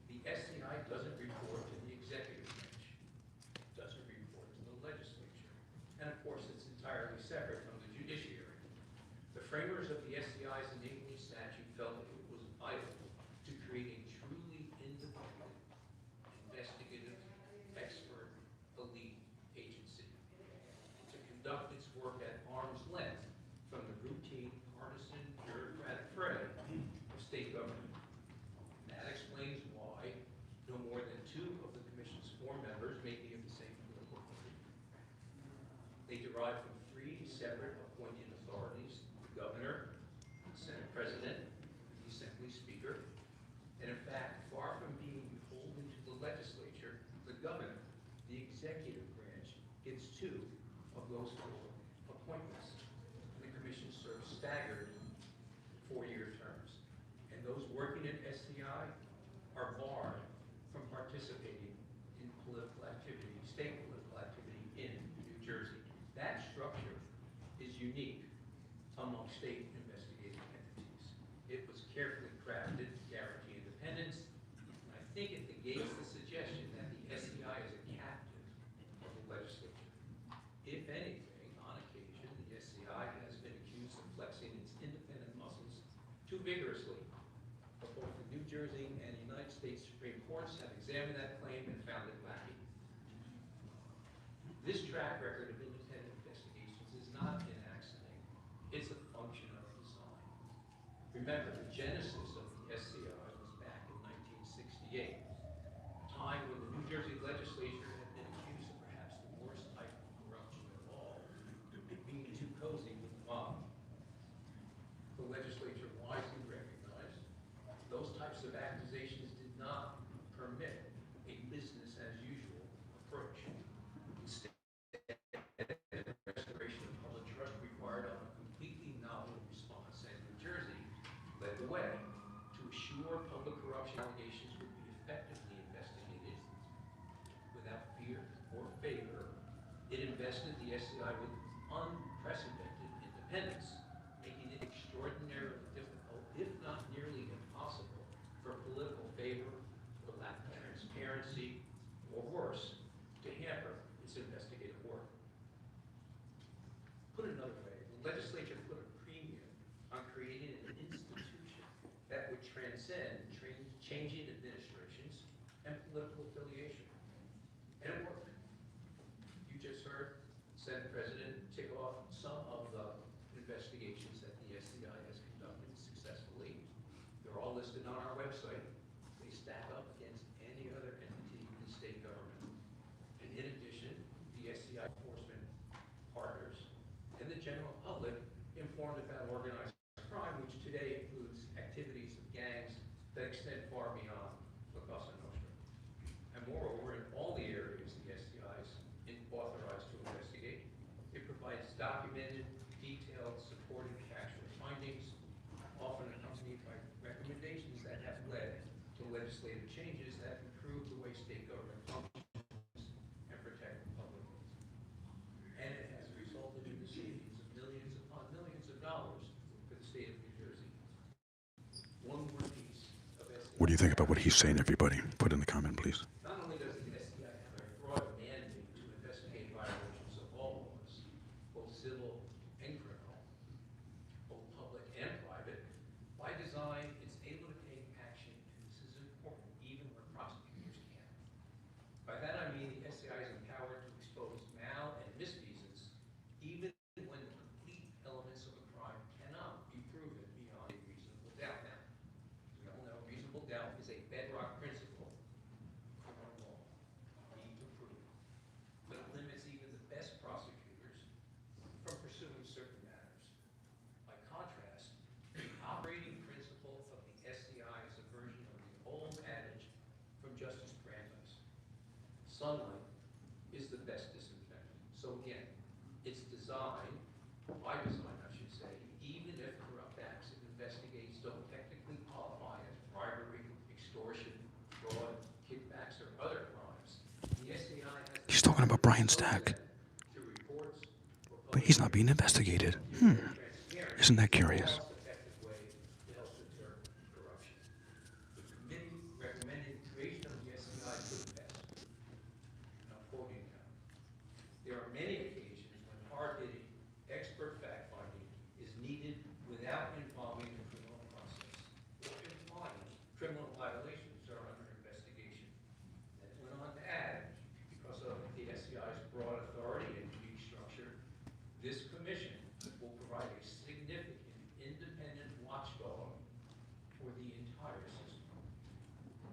the SCI doesn't report to the executive branch. It doesn't report to the legislature. And of course, it's entirely separate from the judiciary. The framers of the SCI's enabling statute felt that it was vital to create a truly independent, investigative, expert, elite agency to conduct its work at arm's length from the routine, partisan, bureaucratic fray of state government. That explains why no more than 2 of the Commission's 4 members may be of the same political party. They derive from 3 separate appointed authorities: the governor, the Senate President, the Assembly Speaker. And in fact, far from being beholden to the legislature, the governor, the executive branch, gets 2 of those 4 appointments. And the Commission serves staggered 4-year terms. And those working at SCI SCI are barred from participating in political activity, state political activity in New Jersey. That structure is unique among state investigative entities. It was carefully crafted to guarantee independence, and I think it negates the suggestion that the SCI is a captive of the legislature. If anything, on occasion, the SCI has been accused of flexing its independent muscles too vigorously. But both the New Jersey and United States Supreme Courts have examined that claim and found it lacking. This track record of independent investigations is not an accident. It's a function of design. Remember, the genesis of the SCI was back in 1968, a time when the New Jersey legislature had been accused of perhaps the worst type of corruption of all, being too cozy with the mob. The legislature wisely recognized those types of accusations did not permit a business as usual approach. Instead, restoration of public trust required a completely novel response, and New Jersey led the way. To assure public corruption allegations would be effectively investigated without fear or favor, it invested the SCI with unprecedented independence, making it extraordinarily difficult, if not nearly impossible, for political favor or lack of transparency, or worse, to hamper its investigative work. Put another way, the legislature put a premium on creating an institution that would transcend changing administrations and political affiliation. And it worked. You just heard Senate President tick off some of the investigations that the SCI has conducted successfully. They're all listed on our website. They stack up against any other entity in the state government. And in addition, the SCI enforcement partners and the general public informed about organized crime, which today includes activities of gangs that extend far beyond La Cosa Nostra. And moreover, in all the areas the SCI is authorized to investigate, it provides documented, detailed, supporting factual findings, often accompanied by recommendations that have led to legislative changes that improve the way state government functions and protect the public. And it has resulted in the savings of millions upon millions of dollars for the state of New Jersey. One more piece of SCI. What do you think about what he's saying, everybody? Put in the comment, please. Not only does the SCI have a broad mandate to investigate violations of all laws, both civil and criminal, both public and private, by design, it's able to take action, and this is important, even where prosecutors can't. By that I mean the SCI is empowered to expose mal and misfeasance, even when the complete elements of a crime cannot be proven beyond a reasonable doubt. Now, we all know reasonable doubt is a bedrock principle of criminal law. Need to prove. But it limits even the best prosecutors from pursuing certain matters. By contrast, the operating principle of the SCI is a version of the old adage from Justice Brandeis. Sunlight is the best disinfectant. So again, it's designed, by design I should say, even if corrupt acts it investigates don't technically qualify as bribery, extortion, fraud, kickbacks, or other crimes, the SCI has He's talking about Brian Stack. to reports But he's not being investigated. Isn't that curious? cost-effective way to help deter corruption. The committee recommended creation of the SCI to the best. And I'm quoting now. There are many occasions when hard-hitting expert fact-finding is needed without involving the criminal process or implying criminal violations are under investigation. And it went on to add, because of the SCI's broad authority and unique structure, this commission will provide a significant independent watchdog for the entire system.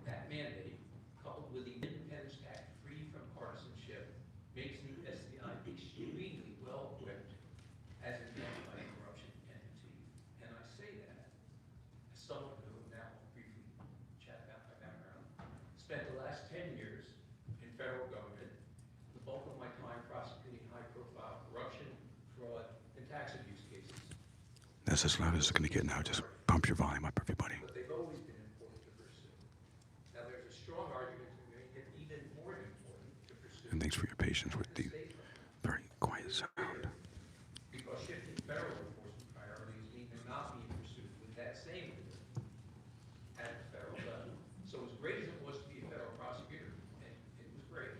That mandate, coupled with the Independence Act free from partisanship, makes the SCI extremely well equipped as an anti-corruption entity. And I say that as someone who, now I'll briefly chat about my background, spent the last 10 years in federal government, the bulk of my time prosecuting high-profile corruption, fraud, and tax abuse cases. That's as loud as it's going to get now. Just pump your volume up, everybody. But they've always been important to pursue. strong argument to make it even more important to pursue. And thanks for your patience with the very quiet sound. Because shifting federal enforcement priorities mean they're not being pursued with that same vigor at the federal level. So as great as it was to be a federal prosecutor, and it was great,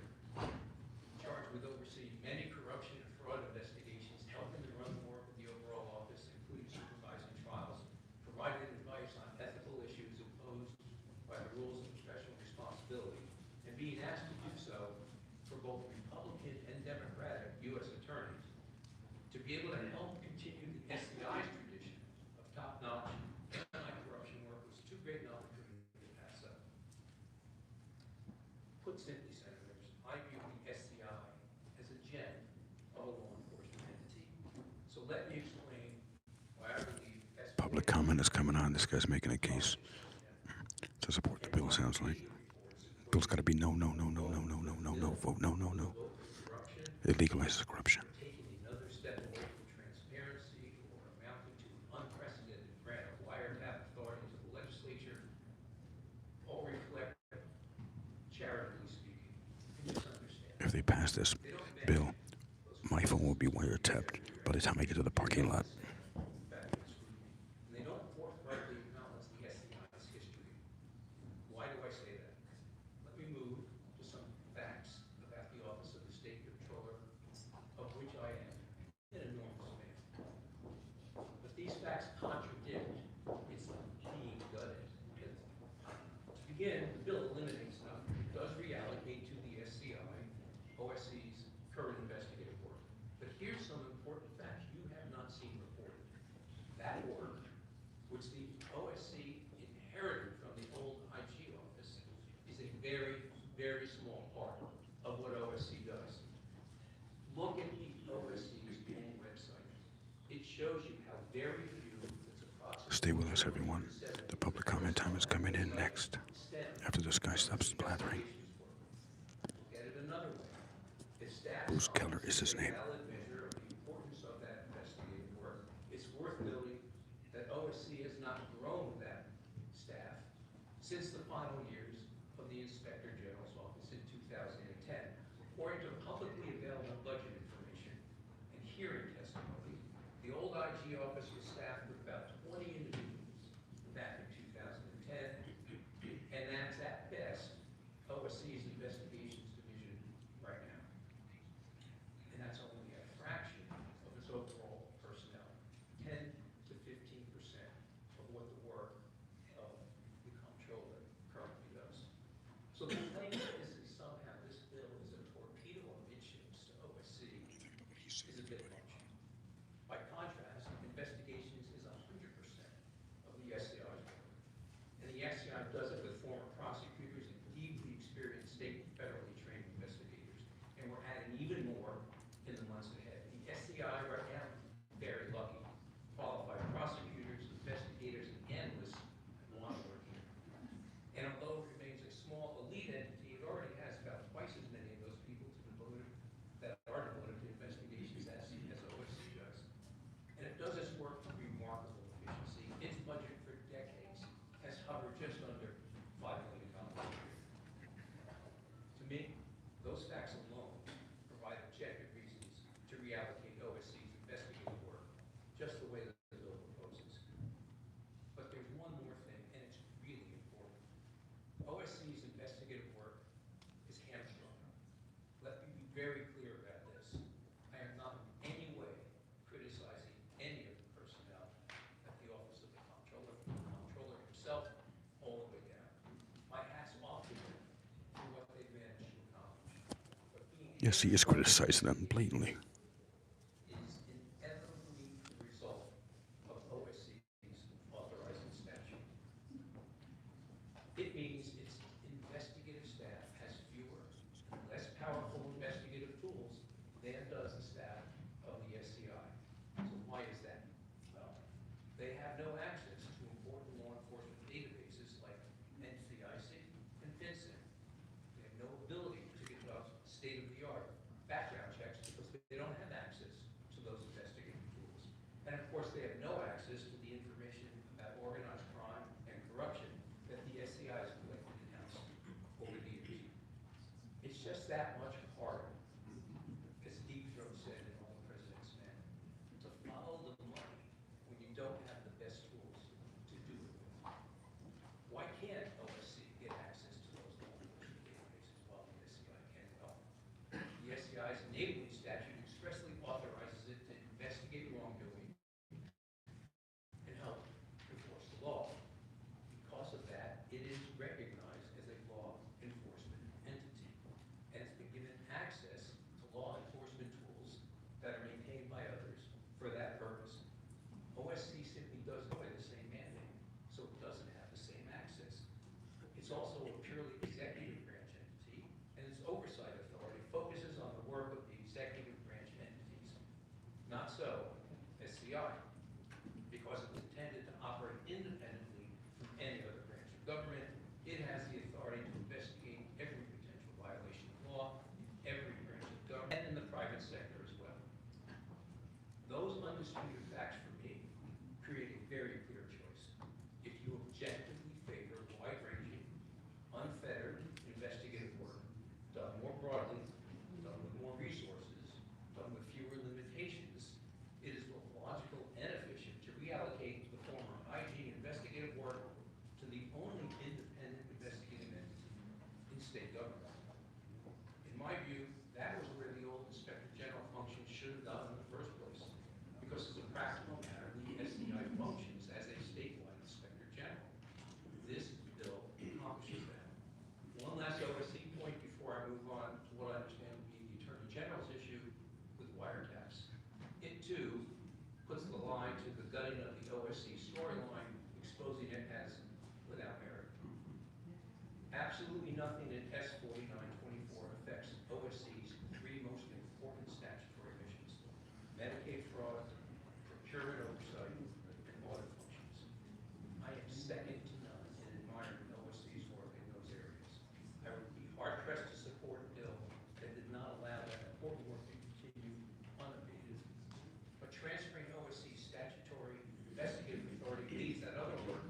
charged with overseeing many corruption and fraud investigations, helping to run more of the overall office, including supervising trials, providing advice on ethical issues imposed by the rules of professional responsibility, and being asked to do so for both Republican and Democratic U.S. attorneys, to be able to help continue the SCI's tradition of top-notch anti-corruption work was too great an opportunity to pass up. Put simply, Senators, I view the SCI as a gem of a law enforcement entity. So let me explain why I believe Public comment is coming on. This guy's making a case to support the bill, sounds like. Bill's got to be no, no, no, no, no, no, no, no, no, vote no, no, no. It legalizes corruption. taking another step away from transparency or amounting to an unprecedented grant of wiretap authority to the legislature all reflect, charitably speaking, misunderstanding. If they pass this bill, my phone will be wiretapped by the time I get to the parking lot. And they don't forthrightly acknowledge the SCI's history. Why do I say that? Let me move to some facts about the Office of the State Comptroller, of which I am an enormous fan. But these facts contradict its being gutted. To begin, the bill eliminates none. It does reallocate to the SCI OSC's current investigative work. But here's some important facts you have not seen reported. That work, which the OSC inherited from the old IG office, is a very, very small part of what OSC does. Look at the OSC's own website. It shows you how very few, it's approximately Stay with us, everyone. The public comment time is coming in next, after this guy stops blathering. Look at it another way. If staff Bruce Keller is his name. valid measure of the importance of that investigative work, it's worth noting that OSC has not grown that staff since the final years of the Inspector General's office in 2010. According to publicly available budget information and hearing testimony, the old IG office was staffed with about 20 individuals back in 2010, and that's at best OSC's investigations division right now. And that's only a fraction of its overall personnel, 10 to 15% of what the work of the comptroller currently does. So the claim that this is somehow, this bill is a torpedo amidships to OSC is a bit much. By contrast, investigations is 100% of the SCI's work. And the SCI does it with former prosecutors and deeply experienced state and federally trained investigators. And we're adding even more in the months ahead. The SCI right now, very lucky. Qualified prosecutors, investigators, and analysts want to work here. And although it remains a small elite entity, it already has about twice as many of those people that are devoted to investigations as OSC does. And it does its work with remarkable efficiency. Its budget for decades has hovered just under $5 million a year. To me, those facts alone provide objective reasons to reallocate OSC's investigative work just the way that the bill proposes. But there's one more thing, and it's really important. OSC's investigative work is hamstrung. Let me be very clear about this. I am not in any way criticizing any of the personnel at the Office of the Comptroller, from the Comptroller himself all the way down. My hat's off to them for what they've managed to accomplish. But being Yes, he is criticizing them blatantly. is inevitably the result of OSC's authorizing statute. It means its investigative staff has fewer, less powerful investigative tools than does the staff of the SCI. So why is that? Well, they have no access to important law enforcement databases like NCIC and FinCEN. They have no ability to conduct state-of-the-art background checks because they don't just that much harder, as Deep Throat said in All the President's Men, to follow the money when you don't have the best tools to do it with. Why can't OSC get access to those law enforcement databases while the SCI can't help? The SCI's enabling statute expressly authorizes it to investigate wrongdoing and help enforce the law. Because of that, it is recognized as a law enforcement entity, and it's been given access to law enforcement tools that are maintained by others for that purpose. OSC simply doesn't play the same mandate, so it doesn't have the same access. It's also a purely executive branch entity, and its oversight authority focuses on the work of the executive branch entities. Not so SCI, because it's intended to operate independently from any other branch of government. It has the authority to investigate every potential violation of law in every branch of government and in the private sector as well. Those undisputed facts for me create a very clear choice. If you objectively favor wide-ranging, unfettered investigative work, done more broadly, done with more resources, done with fewer limitations, it is both logical and efficient to reallocate the former IG investigative work to the only independent investigative entity in state government. In my view, that was where the old Inspector General function should have gone in the first place, because as a practical matter, the SCI functions as a statewide Inspector General. This bill accomplishes that. One last OSC point before I move on to what I understand to be the Attorney General's issue with wiretaps. It too puts the line to the gutting of the OSC storyline, exposing it as without merit. Absolutely nothing in S 4924 affects OSC's three most important statutory missions: Medicaid fraud, procurement oversight, and audit functions. I am second to none in admiring OSC's work in those areas. I would be hard-pressed to support a bill that did not allow that important work to continue unabated. But transferring OSC's statutory investigative authority leaves that other work,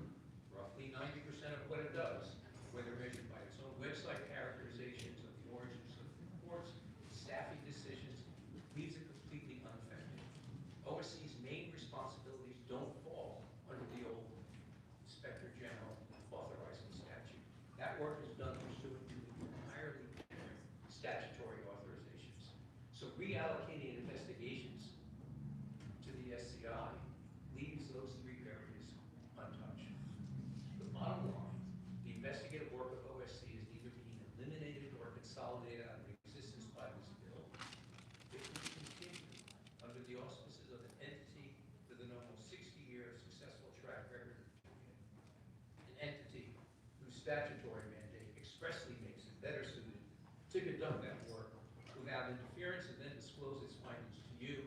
roughly 90% of what it does, whether measured by its own website characterizations of the origins of reports, staffing decisions, leaves it completely unaffected. OSC's main responsibilities don't fall under the old Inspector General authorizing statute. That work is done pursuant to entirely different statutory authorizations. So reallocating investigations to the SCI leaves those three areas untouched. The bottom line, the investigative work of OSC is neither being eliminated or consolidated out of existence by this bill. It will continue under the auspices of an entity with an almost 60-year successful track record, an entity whose statutory mandate expressly makes it better suited to conduct that work without interference and then disclose its findings to you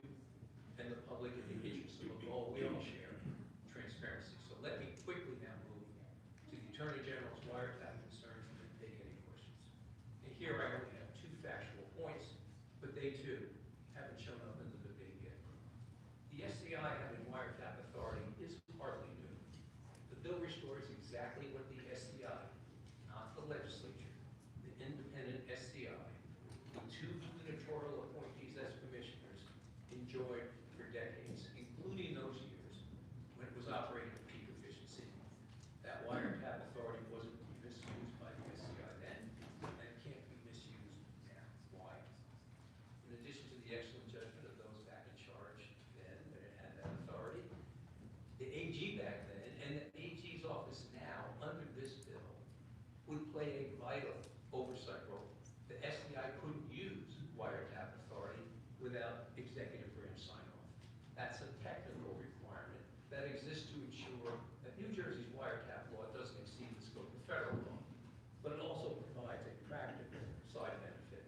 and the public in the interest of a goal we all share, transparency. So let me quickly now move to the Attorney General's wiretap concerns and then take any questions. And here I only have two factual points, but they too haven't shown up in the debate yet. The SCI having wiretap authority is hardly new. The bill restores exactly what the SCI, not the legislature, the independent SCI, the two gubernatorial appointees as commissioners, enjoyed for decades, including those years when it was operating at peak efficiency. That wiretap authority wasn't misused by the SCI then, and it can't be misused now. Why? In addition to the excellent judgment of those back in charge then, when it had that authority, the AG back then, and the AG's office now, under this bill, would play a vital oversight role. The SCI couldn't use wiretap authority without executive branch sign-off. That's a technical requirement that exists to ensure that New Jersey's wiretap law doesn't exceed the scope of federal law, but it also provides a practical side benefit.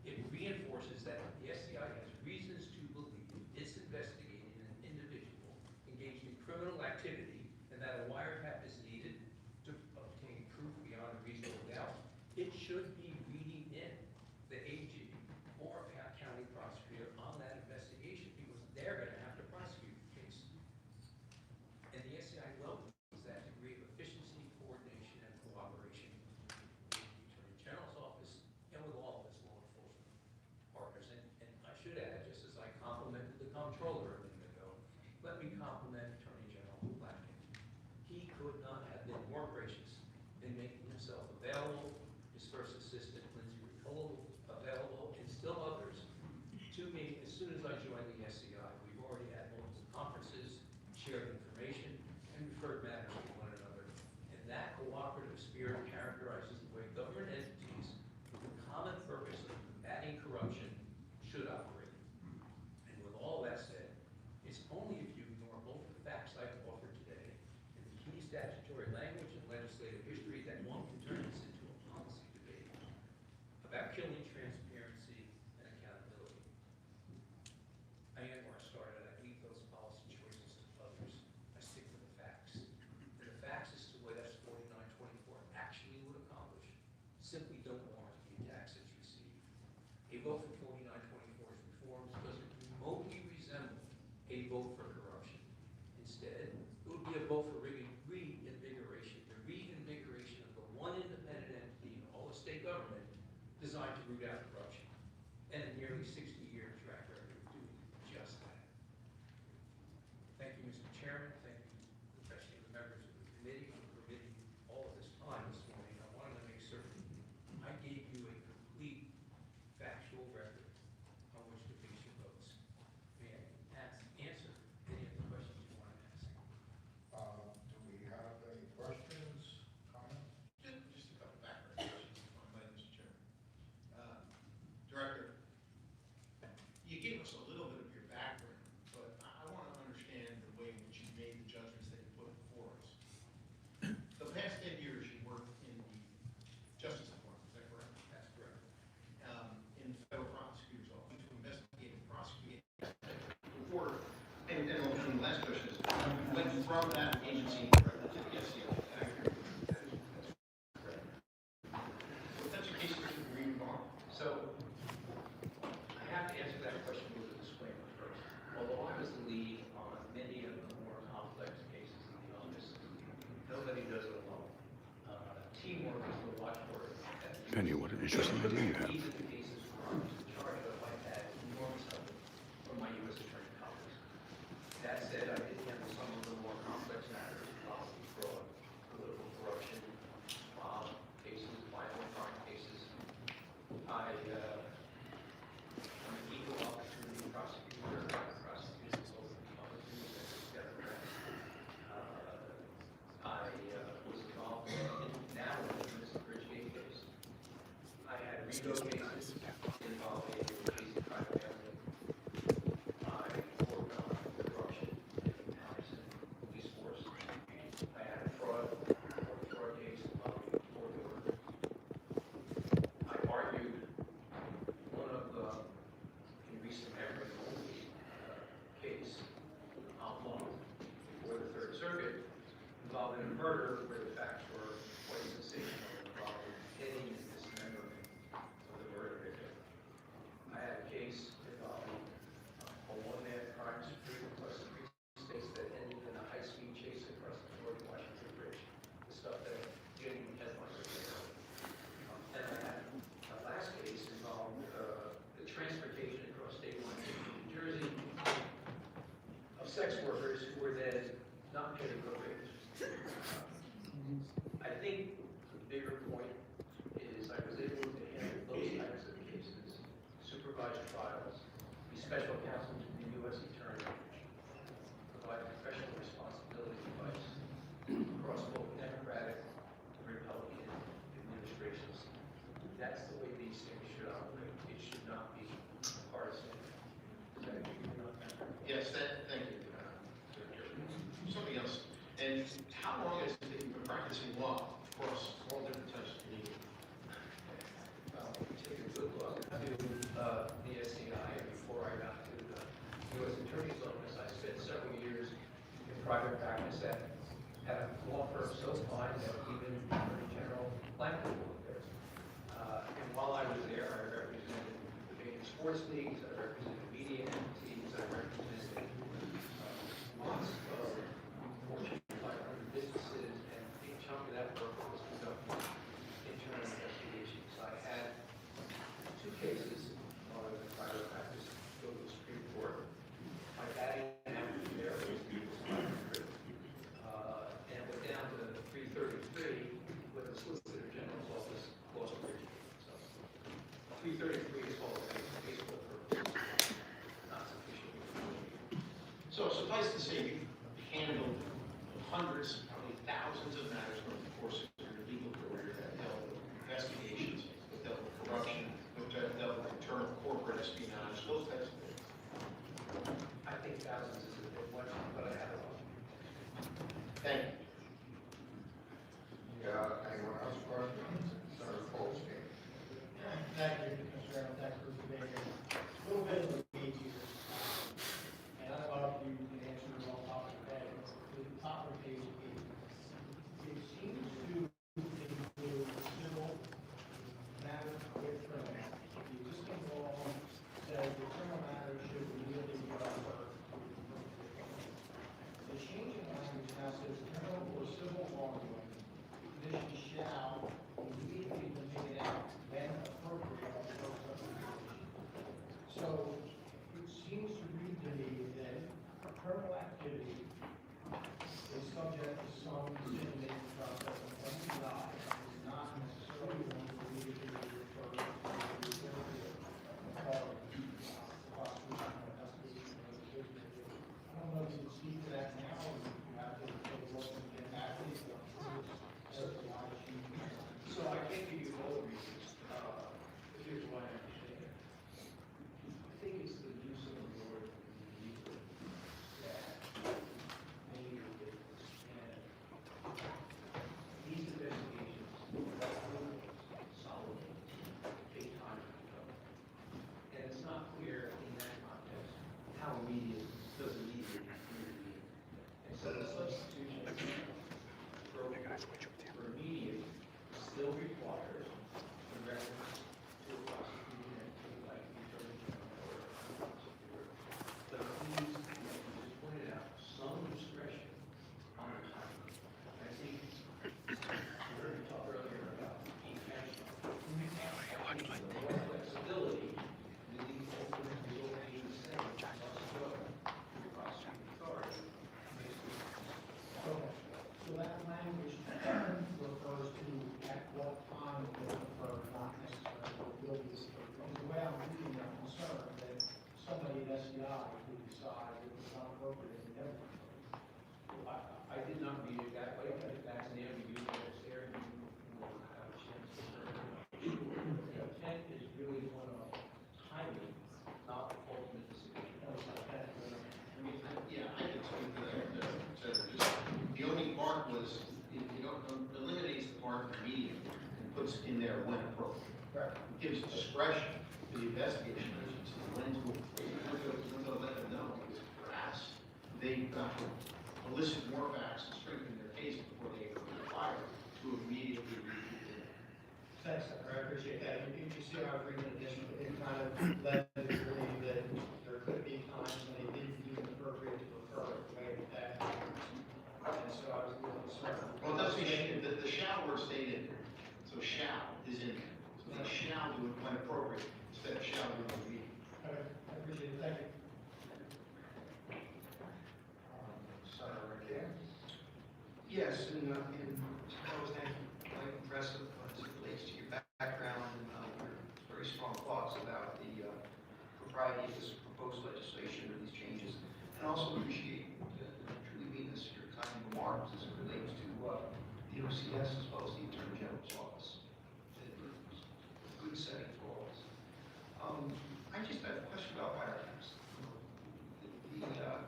It reinforces that the SCI has reasons to believe it's investigating an individual engaged in criminal activity and that a wiretap is needed to obtain proof beyond a reasonable doubt. It should be reading in gracious in making himself available, his first assistant, Lindsay Riccolo, available, and still others to me as soon as I joined the SCI. We've already had multiple conferences, shared information, and referred matters to one another. And that cooperative spirit characterizes the way government entities with the common purpose of combating corruption should operate. And with all that said, it's only if you ignore both the facts I've offered today and the key statutory language and legislative history that one can turn this into a policy debate about killing transparency and accountability. I am where I started. I leave those policy choices to others. I stick to the facts. And the facts as to what S 4924 actually would accomplish simply don't warrant the attacks it's received. A vote for 4924's reforms doesn't remotely resemble a vote for corruption. Instead, it would be a vote for reinvigoration, the reinvigoration of the one independent entity in all of state government designed to root out corruption, and a nearly 60-year track record of doing just that. Thank you, Mr. Chairman. Thank you, especially the members of the committee, for permitting all of this time this morning. I wanted to make certain I gave you a complete factual record on which to base your votes. May I answer any of the questions you want to ask? Do we have any questions, comments? Just a couple background questions, if I might, Mr. Chairman. Director, you gave us a little bit of your background, but I want to understand the way in which you made the judgments that you put before us. The past 10 years, you worked in the Justice Department, is that correct? That's correct. In the federal prosecutor's office to investigate and prosecute. Before, and the last question is, you went from that agency to the SCI. What types of cases were you involved? So, I have to answer that question with a disclaimer first. Although I was the lead on many of the more complex cases in the office, nobody does it alone. Teamwork is the watchword. Penny, what an interesting idea you have. These are the cases where I was in charge of. I've had enormous help from my U.S. attorney colleagues. That said, I did handle some of the more complex matters, policy fraud, political corruption, cases, violent crime cases. I'm an equal opportunity prosecutor. I prosecuted both Republicans and Democrats. I was involved now in the Mr. Bridgegate case. I had RICO cases involving Casey private family. I worked on corruption in Allison police force. I had a fraud case involving court order. I argued one of the, in recent memory, only case outlawed before the Third Circuit involving a murder where the facts were quite sensational, involving hitting and dismembering of the murder victim. I had a case involving a one-man crime spree across the three states that ended in a high-speed chase across the George Washington Bridge. The stuff that getting headlines are about. And I had a last case involved the transportation across state lines in New Jersey of sex workers who were then not paid for wages. I think the bigger point is I was able to handle those types of cases, supervise trials, be special counsel to the U.S. Attorney, provide professional responsibility advice across both Democratic and Republican administrations. That's the way these things should operate. It should not be partisan. Does that give you enough background? Yes, thank you. Something else. And how long has it been you've been practicing law across all different types of legal? Take a good look to the SCI. Before I got to the U.S. Attorney's Office, I spent several years in private practice at a law firm so fine that even Attorney General Blanford worked there. And while I was there, I represented the major sports leagues, I represented media entities, I represented lots of Fortune 500 businesses, and a big chunk of that work was conducting internal investigations. I had two cases while I was in private practice go to the Supreme Court. My batting average there was 500, and went down to 333. 333 is all baseball purposes, not sufficient. So suffice to say, you've handled hundreds, probably thousands of matters over the course of your legal career that dealt with investigations, that dealt with corruption, that dealt with internal corporate espionage, those types of things. I think thousands is a bit much, but I have a lot. Thank you. Anyone else questions? Senator Polsky. Thank you, Mr. Chairman, thanks for being here. A little bit of a lead here. And I don't know if you can answer this on top of your head, but the top of page 8, it seems to include civil matters with criminal. The existing law says the criminal matter should immediately be referred. The change in language now says criminal or civil wrongdoing, commission shall immediately take it out when appropriate on the first application. So it seems to read to me that criminal activity is subject to some decision-making process and when you die, is not necessarily going to immediately be referred to the appropriate authority, prosecution, investigation, or investigation. I don't know if you can speak to that now, or if you have to take a look and get back to it. So I can't give you all the reasons. Here's why I understand it. I think it's the use of the word immediately that made a difference. And these investigations, solid, take time to develop. And it's not clear in that context how immediate does immediate mean. And so the substitution for immediate still requires a reference to a prosecutor and to like the attorney general or a prosecutor. But please, as you just pointed out, some discretion on the timing. I think you heard me talk earlier about intentional. I think the more flexibility really ultimately will be the same. Must go to the prosecuting authority. So that language refers to at what time it will occur, not necessarily will be occurred. Because the way I'm reading that concern, that somebody at SCI could decide it was not appropriate and never occurred. I did not read it that way, but if that's an ambiguity that's there, you will have a chance to learn. The intent is really one of timing, not ultimate decision. Yeah, I can speak to that. The only part was, eliminates the part immediately and puts in there when appropriate. Right. It gives discretion to the investigation agency when to let them know, because perhaps they elicit more facts and strengthen their case before they are required to immediately review it. Thanks, Senator, I appreciate that. You can see how I've read it, it kind of led me to believe that there could be times when they didn't deem it appropriate to refer it the way that happens. And so I was a little concerned. Well, that's the shall word stayed in there. So shall is in there. So they shall do it when appropriate instead of shall do it immediately. Okay, I appreciate it, thank you. Senator McCann. Yes, and I was quite impressive as it relates to your background and your very strong thoughts about the propriety of this proposed legislation or these changes. And also appreciate truly mean this, your kind remarks as it relates to the OCS as well as the Attorney General's office. Good setting for all this. I just have a question about wiretaps. The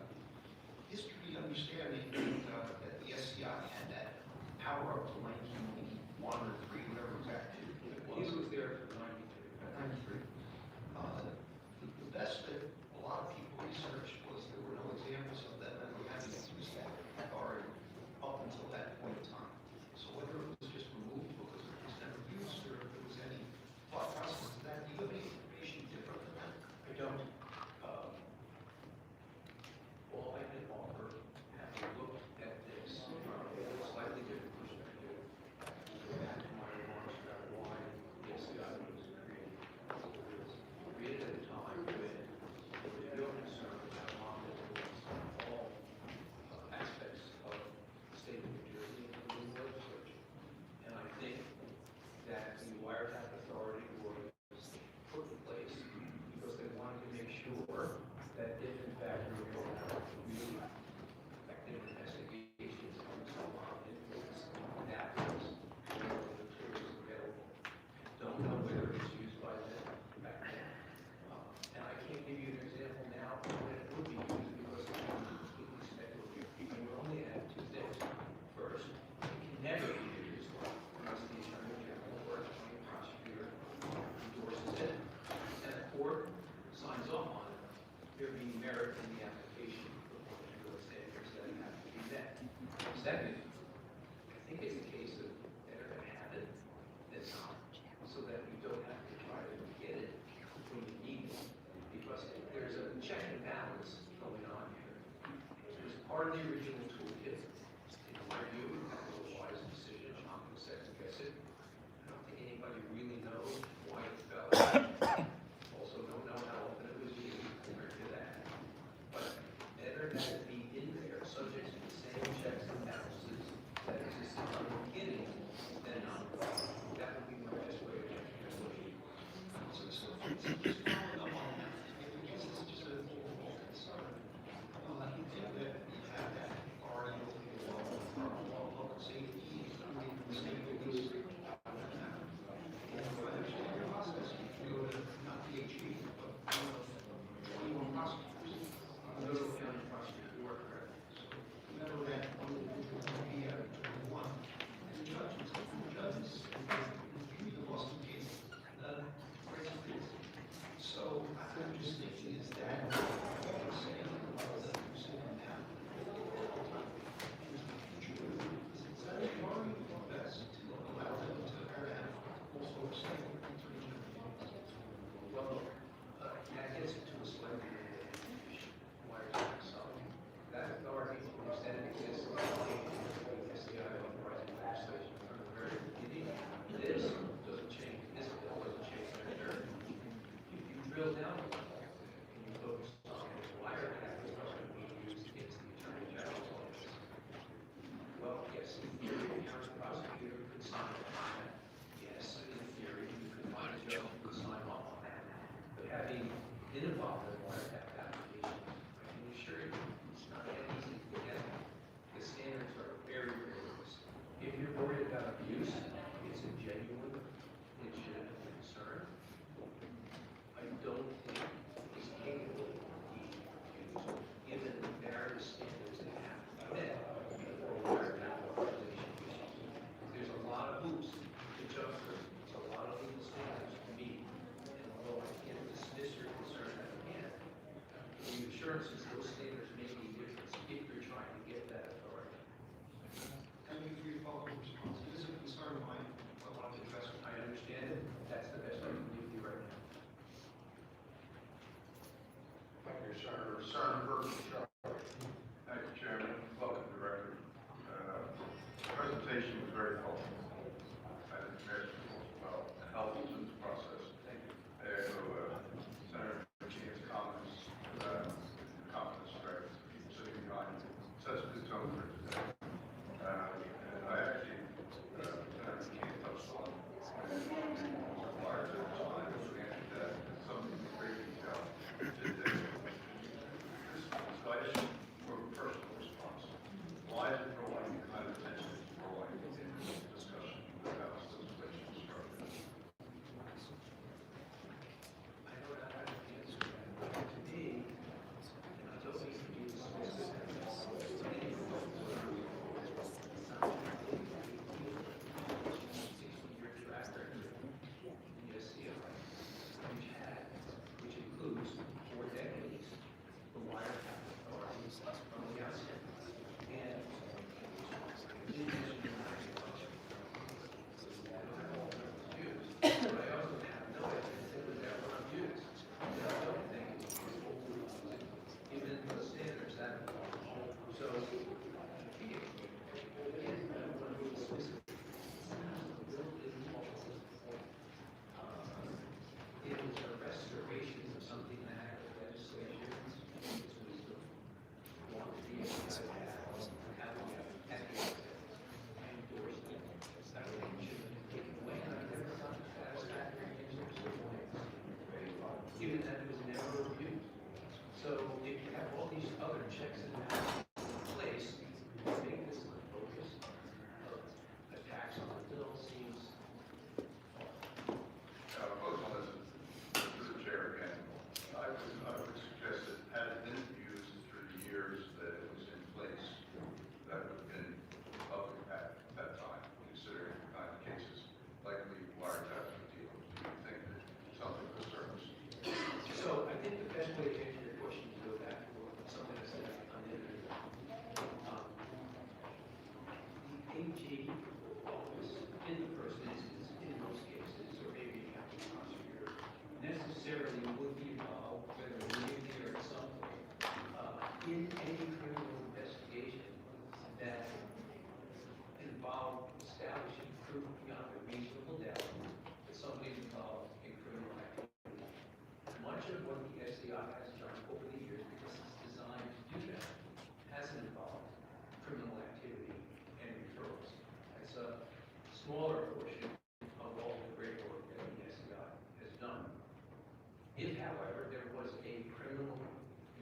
history understanding that the SCI had that power up to 1981 or 3, whatever exactly it was. He was there for 93. 93. The best that a lot of people researched was there were no examples of them ever having used that authority up until that point in time. So whether it was assurances those standards make a difference if you're trying to get that authority. Thank you for your follow-up response. This is a concern of mine, I want to address it. I understand it. That's the best I can give you right now. Thank you, Senator. Senator Burton. Thank you, Chairman. Welcome, Director. The presentation was very helpful. I think the mayor's report was well and helpful to this process. Thank you. I echo Senator McKeon's comments about the confidence factor of people sitting behind such a good tone for today. And I actually, Senator McKeon touched on required to respond to the answer that something in great detail today. So I just, for a personal response, why is it growing, the kind of attention it's growing in this discussion about legislation structure? I don't know how to answer that. To me, it's always used which includes 4 decades, the wiretap authorities from the outset. And but I also have no idea that that were abused. And I don't think it's given the standards that so it was a restoration of something that the legislature wanted to be able to have endorsed it. That way it should have been taken away, and I never found it satisfactory in terms of given that it was never reviewed. So if you have all these other checks and balances in place, make this the focus of a tax on the bill seems Close on this, Mr. Chair, again, I would suggest that had it been used through the years that it was in place, that would have been public at that time, considering the kind of cases likely wiretaps would deal with. Do you think that something was serviced? So I think the best way to answer your question is to go back to something I said on the interview. The AG office, in the first instance, in most cases, or maybe the county prosecutor, necessarily would be involved, whether legally or at some point, in any criminal investigation that involved establishing proof beyond a reasonable doubt that somebody's involved in criminal activity. Much of what the SCI has done over the years, because it's designed to do that, hasn't involved criminal activity and referrals. It's a smaller portion of all the great work that the SCI has done. If, however, there was a criminal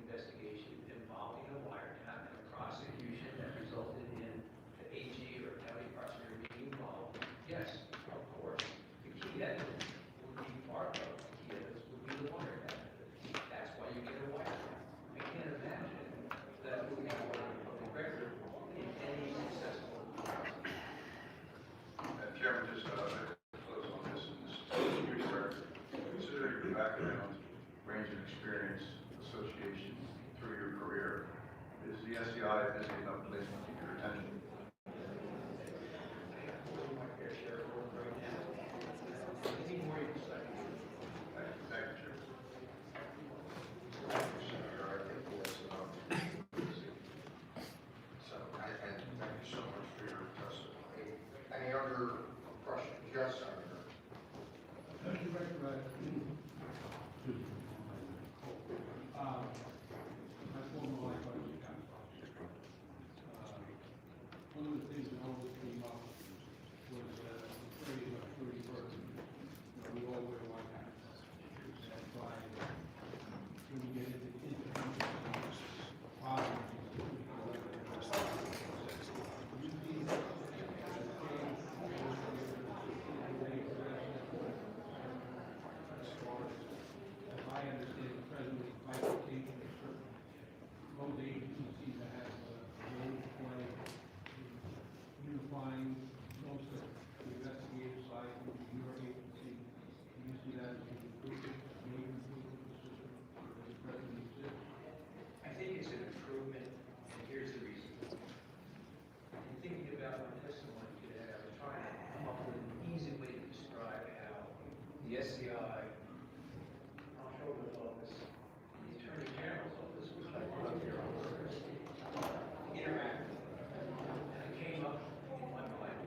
investigation involving a wiretap and a prosecution that resulted in the AG or county prosecutor being involved, yes, of course, the key evidence would be part of the key evidence would be the wiretap. That's why you get a wiretap. I can't imagine that we have a public record in any successful prosecution. Chairman, just close on this, considering your background, range of experience, association through your career, is the SCI a busy enough place to keep your attention? I have more than my fair share of work right now. I need more insight. Thank you, Chair. So, thank you so much for your testimony. Any other questions? Yes, Senator. Thank you, Director. My former life, I was a county prosecutor. One of the things that always came up was the phrase of free birth. We all wear white hats. That's why when you get into the SCI Comptroller's Office, the Attorney General's Office, which I run here on purpose, interact. And I came up in my mind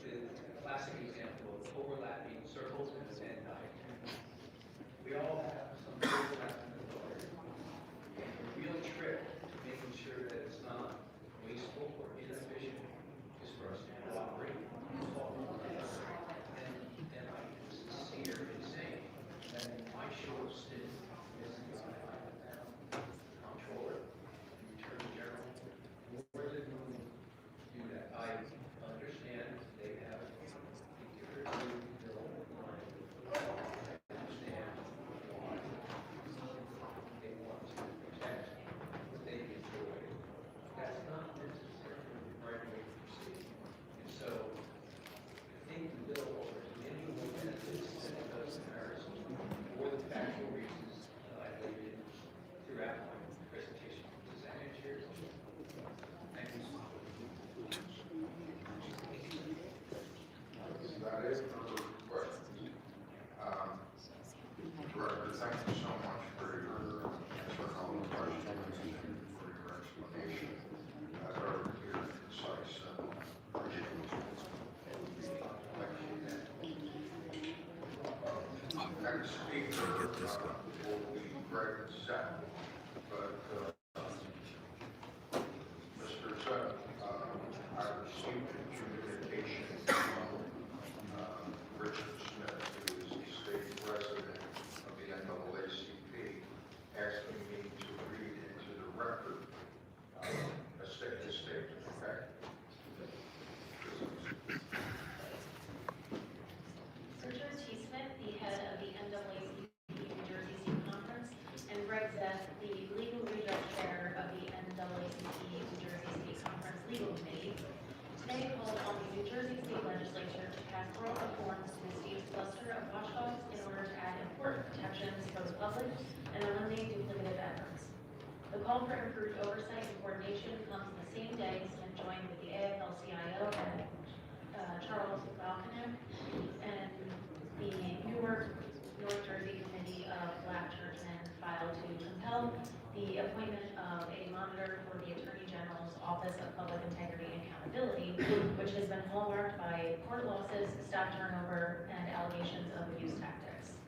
with a classic example of overlapping circles and a Venn diagram. We all have some overlapping authority. The real trick to making sure that it's not wasteful or inefficient is for us to cooperate and talk. And I am sincere in saying that in my short stint as the comptroller, the attorney general, more than willing to do that. I understand they have a year-to-year bill line. I understand why they want to protect what they enjoy. That's not necessarily the right way to proceed. And so I think the bill offers many more benefits than it does comparison for the factual reasons that I laid in throughout my presentation. Does that answer your question? Thank you. Is that it for questions? Director, thank you so much for your answer to all the questions and for your explanation. Very clear, concise, and next speaker will be Greg Seth, but Mr. Seth, I received a communication from Richard Smith, who is the state president of the NAACP, asking me to read into the record a statement, okay? Richard T. Smith, the head of the NAACP New Jersey State Conference, and Greg Zeth, the legal redress chair of the NAACP New Jersey State Conference Legal Committee, today called on the New Jersey State Legislature to pass broad reforms to the state's cluster of watchdogs in order to add important protections for the public and eliminate duplicative efforts. The call for improved oversight and coordination comes the same day Smith joined with the AFL-CIO and Charles Balkanek and the Newark, North Jersey Committee of Black Churchmen filed to compel the appointment of a monitor for the Attorney General's Office of Public Integrity and Accountability, which has been hallmarked by court losses, staff turnover, and allegations of abuse tactics.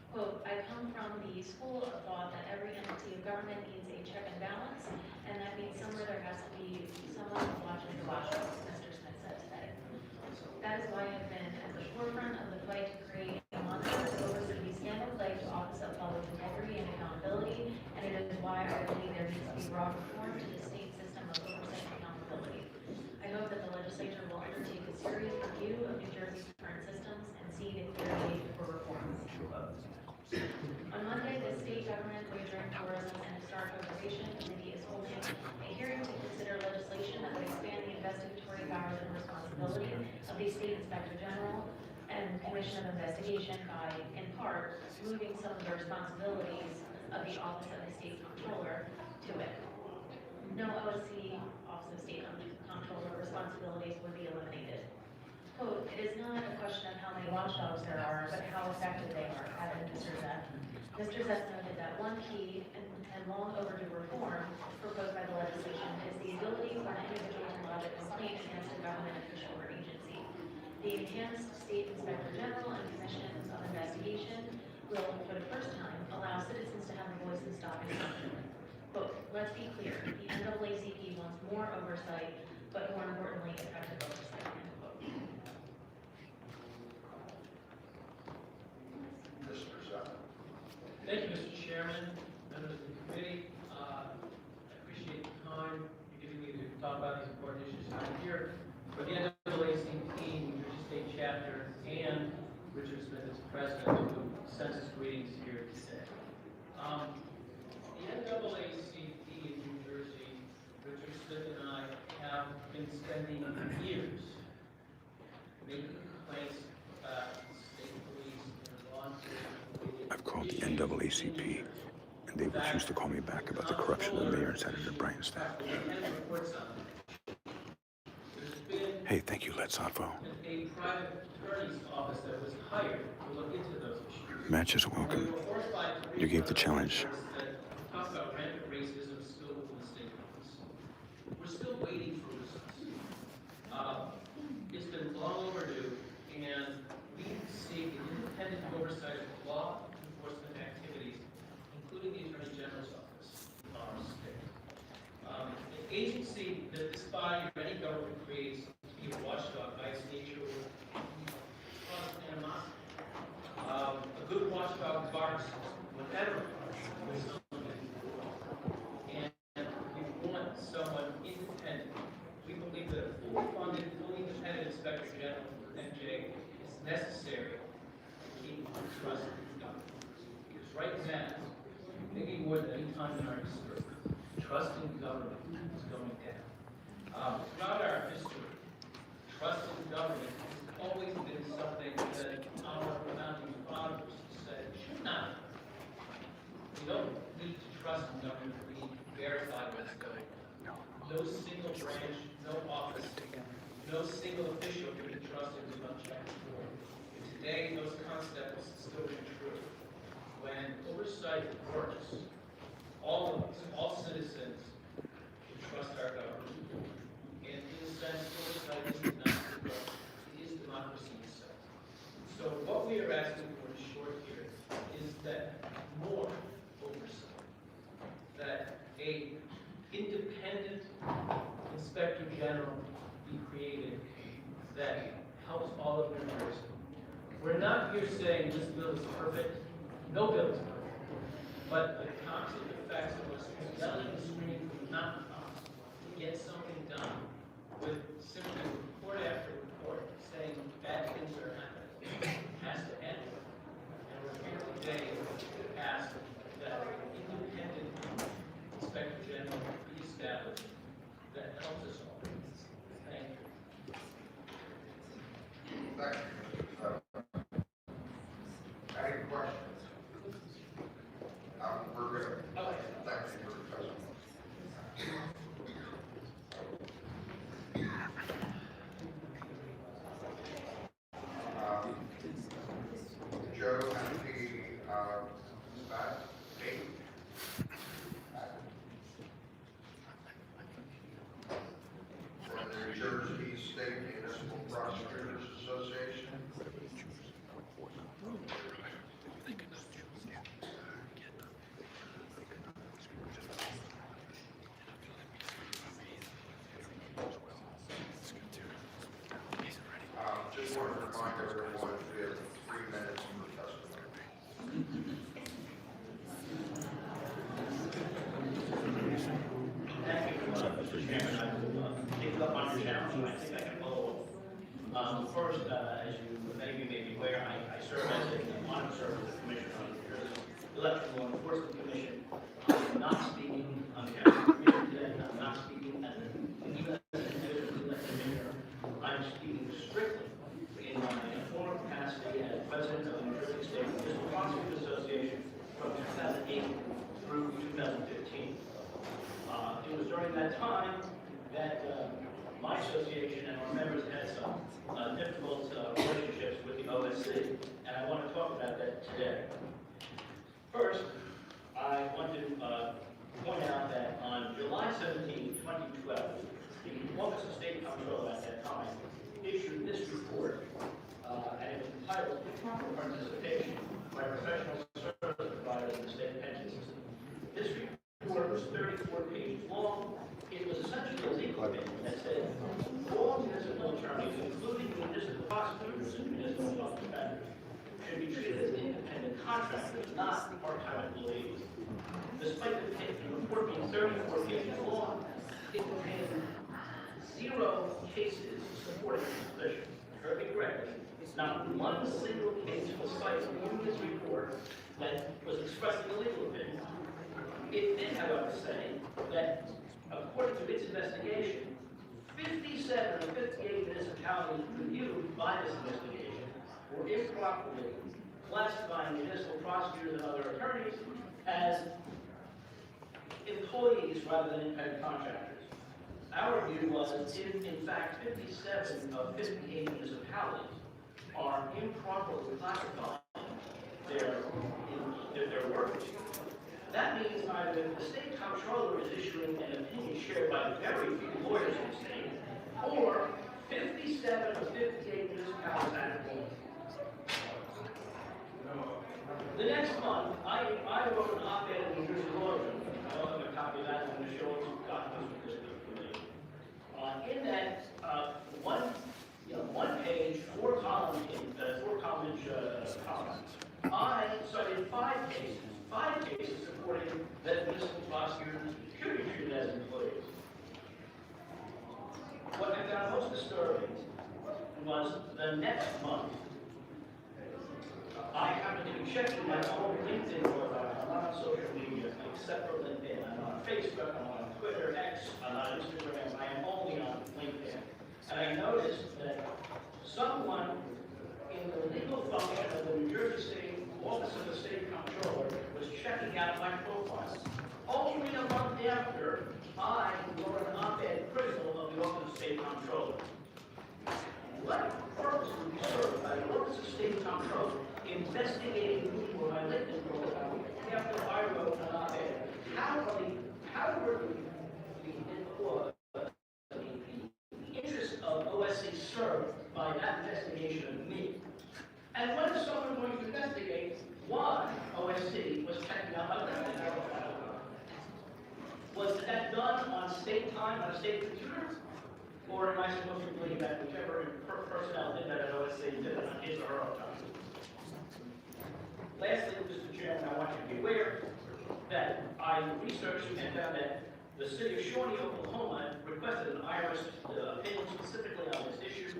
Quote, I come from the school of thought that every entity of government needs a check and balance, and that means somewhere there has to be someone who watches the watchdogs, Mr. Smith said today. That is why I've been at the forefront of the fight to create a monitor to oversee the scandal-plagued Office of Public Integrity and Accountability, and it is why I believe there needs to be broad reform to the state system of oversight and accountability. I hope that the legislature will undertake a serious review of New Jersey's current systems and see the clear need for reforms. On Monday, the state government wagering tourism and historic preservation committee is holding a hearing to consider legislation that would expand the investigatory powers and responsibility of the state inspector general and commission of investigation by, in part, moving some of the responsibilities of the office of the state comptroller to it. No OSC, Office of State Comptroller responsibilities would be eliminated. Quote, it is not a question of how many watchdogs there are, but how effective they are, added Mr. Zeth. Mr. Zeth noted that one key and long overdue reform proposed by the legislation is the ability for an individual to lodge a complaint against a government official or agency. The enhanced State Inspector General and Commission of Investigation will, for the first time, allow citizens to have a voice in stopping corruption. Quote, let's be clear, the NAACP wants more oversight, but more importantly, effective oversight, end quote. Mr. Zeth. Thank you, Mr. Chairman, members of the committee. I appreciate the time you're giving me to talk about these important issues. I'm here for the NAACP New Jersey State Chapter and Richard Smith as president, who sends us greetings here today. The NAACP in New Jersey, Richard Smith and I have been spending years making complaints about state police and law enforcement. I've called the NAACP, and they refused to call me back about the corruption of Mayor and Senator Brian Stack. Hey, Hey, thank you, Letzadvo. A private attorney's office that was hired to look into those issues. Match is welcome. You gave the challenge. Talk about rampant racism still within the state office. We're still waiting for results. It's been long overdue, and we seek an independent oversight of law enforcement activities, including the Attorney General's office in our state. An agency that this body or any government creates to be a watchdog by its nature will cause animosity. A good watchdog barks whenever there's someone and we want someone independent. We believe that a fully funded, fully independent Inspector General for MJ is necessary to keep trust in government. Because right now, maybe more than any time in our history, trust in government is going down. Throughout our history, trust in government has always been something that our founding fathers said should not. We don't need to trust in government, we need to verify what's going on. No single branch, no office, no single official can be trusted with unchecked authority. And today, those concepts still ring true. When oversight works, all of us, all citizens, can trust our government. And in a sense, oversight is not democracy, it is democracy itself. So what we are asking for in short here is that more oversight, that a independent Inspector General be created that helps all of New Jersey. We're not here saying this bill is perfect. No bill is perfect. But the constant effects of us yelling and screaming from mountaintops to get something done with simply report after report saying bad things are happening has to end. And we're here today to ask that an independent Inspector General be established that helps us all. Thank you. Thank you. Any questions? We're good. Okay. Thank you for the testimony. Joe, MP, back, eight. From the New Jersey State Municipal Prosecutors Association. Just want to remind everyone we have 3 minutes for testimony. Thank you, Mr. Chairman. I will pick up on your challenge, and I think I can follow up. First, as many of you may be aware, I serve as a serve as a commissioner on the New Jersey Electrical Law Enforcement Commission. I'm not speaking on behalf of the commission today. I'm not speaking as an individual commissioner. I'm speaking strictly in my former capacity as president of the New Jersey State Municipal Prosecutors Association from 2008 through 2015. It was during that time that my association and our members had some difficult relationships with the OSC, and I want to talk about that today. First, I want to point out that on July 17, 2012, the Office of State Comptroller at that time issued this report, and it was entitled Improper Participation by Professional Service Providers in the State Pension System. This report was 34 pages long. It was essentially a legal opinion that said all municipal attorneys, including municipal prosecutors and municipal public defenders, should be treated as independent contractors, not part-time employees. Despite the report being 34 pages long, it contained 0 cases supporting this position. Heard me correctly. Not one single case was cited in this report that was expressing a legal opinion. It did, however, say that, according to its investigation, 57 of the 58 municipalities reviewed by this investigation were improperly classifying municipal prosecutors and other attorneys as employees rather than independent contractors. Our view was if, in fact, 57 of 58 municipalities are improperly classifying their workers, that means either the state comptroller is issuing an opinion shared by very few lawyers in the state, or 57 of 58 municipalities have one. The next month, I wrote an op-ed in the New Jersey Law Review. I also have a copy of that. I'm going to show you some documents with this information. In that one page, four columns, I cited five cases supporting that municipal prosecutors should be treated as employees. What I found most disturbing was the next month, I happened to be checking my own LinkedIn profile. I'm not on social media except for LinkedIn. I'm on Facebook, I'm on Twitter, X, I'm on Instagram, I am only on LinkedIn. And I noticed that someone in the legal function of the New Jersey State Office of the State Comptroller was checking out my profile. Only a month after, I wrote an op-ed critical of the Office of State Comptroller. What purpose would be served by the Office of State Comptroller investigating me or my LinkedIn profile after I wrote an op-ed? How were the interests of OSC served by that investigation of me? And when is someone going to investigate why OSC was checking out my LinkedIn profile? Was that done on state time, on a state computer? Or am I supposed to believe that whichever personnel did that at OSC did it on his or her own time? Lastly, Mr. Chairman, I want you to be aware that I researched and found that the city of Shawnee, Oklahoma requested an IRS opinion specifically on this issue,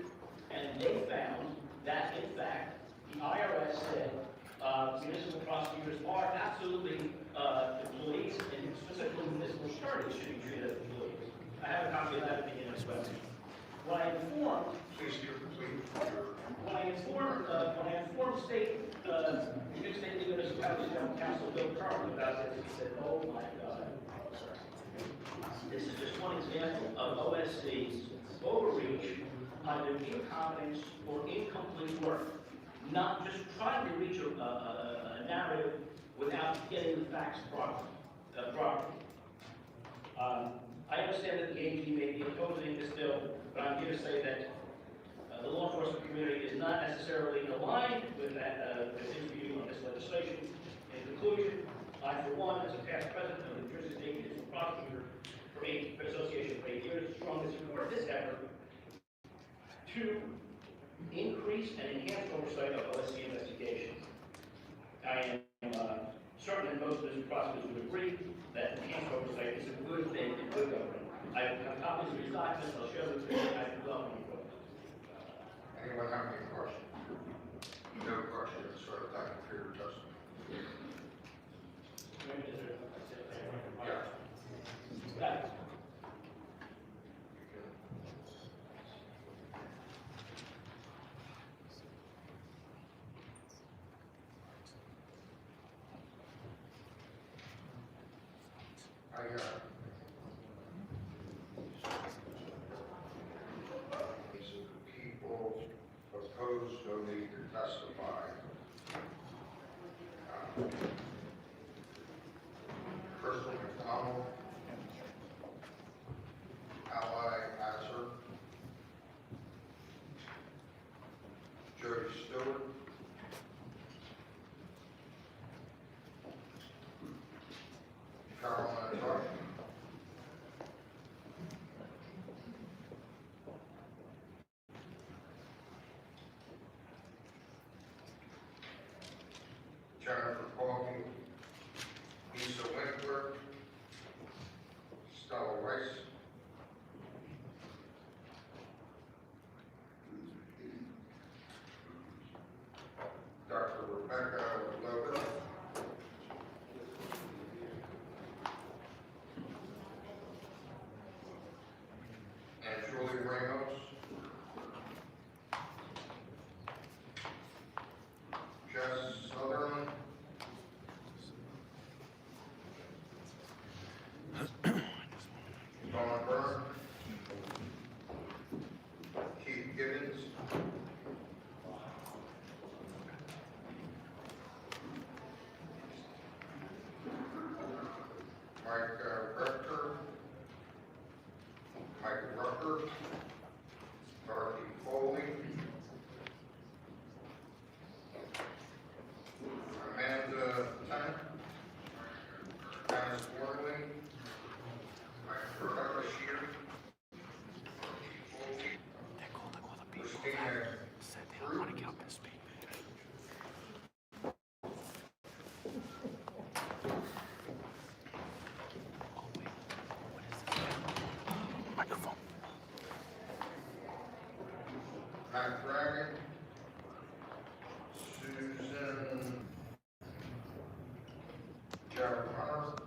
and they found that, in fact, the IRS said municipal prosecutors are absolutely employees, and specifically municipal attorneys should be treated as employees. I have a copy of that opinion as well. When I informed state New State Legal Municipality General Counsel Bill Carter about this, he said, "Oh my God, this is just one example of OSC's overreach, either incompetence or incomplete work, not just trying to reach a narrative without getting the facts properly. I understand that the AG may be opposing this bill, but I'm here to say that the law enforcement community is not necessarily aligned with that, with his view on this legislation. In conclusion, I, for one, as a past president of the New Jersey State Municipal Prosecutor Association for 8 years, strongly support this effort to increase and enhance oversight of OSC investigations. I am certain that most of the prosecutors would agree that enhanced oversight is a good thing in good government. I have copies of these documents. I'll show them to you. I welcome you. Anyone have any questions? No questions, so thank you for your testimony. Yeah. People opposed no need to testify. Crystal McDonald, Ally Hazard, Jody Stewart, Carolyn Tuck, Jennifer Colby, Lisa Winkler, Stella Rice, approved. Microphone. Matt Dragon, Susan Jared Hunter,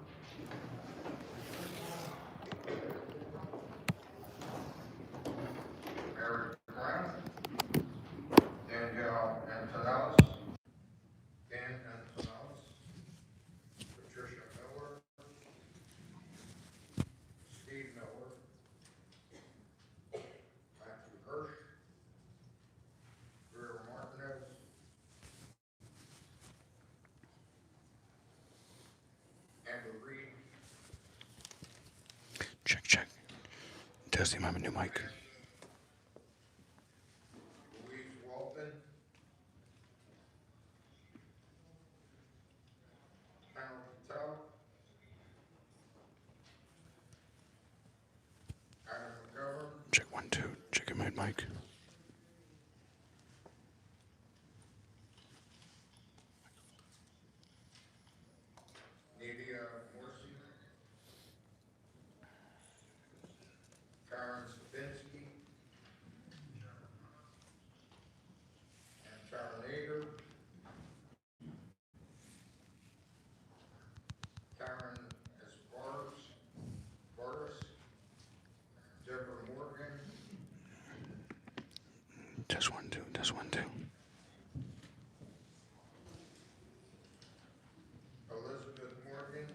Eric Brown, Danielle Antonellis, Dan Antonellis, Patricia Miller, Steve Miller, Matthew Hirsch, Vera Martinez, Amber Reed, Check, check. Testing, I'm a new mic. Louise Walton, Hannah Patel, Adam McGovern, Check 1, 2. Check my mic. Nadia Morsi, Karen Sabinsky, and Sharon Ager, Karen Espartas, Deborah Morgan, Test 1, 2. Test 1, 2. Elizabeth Morgan,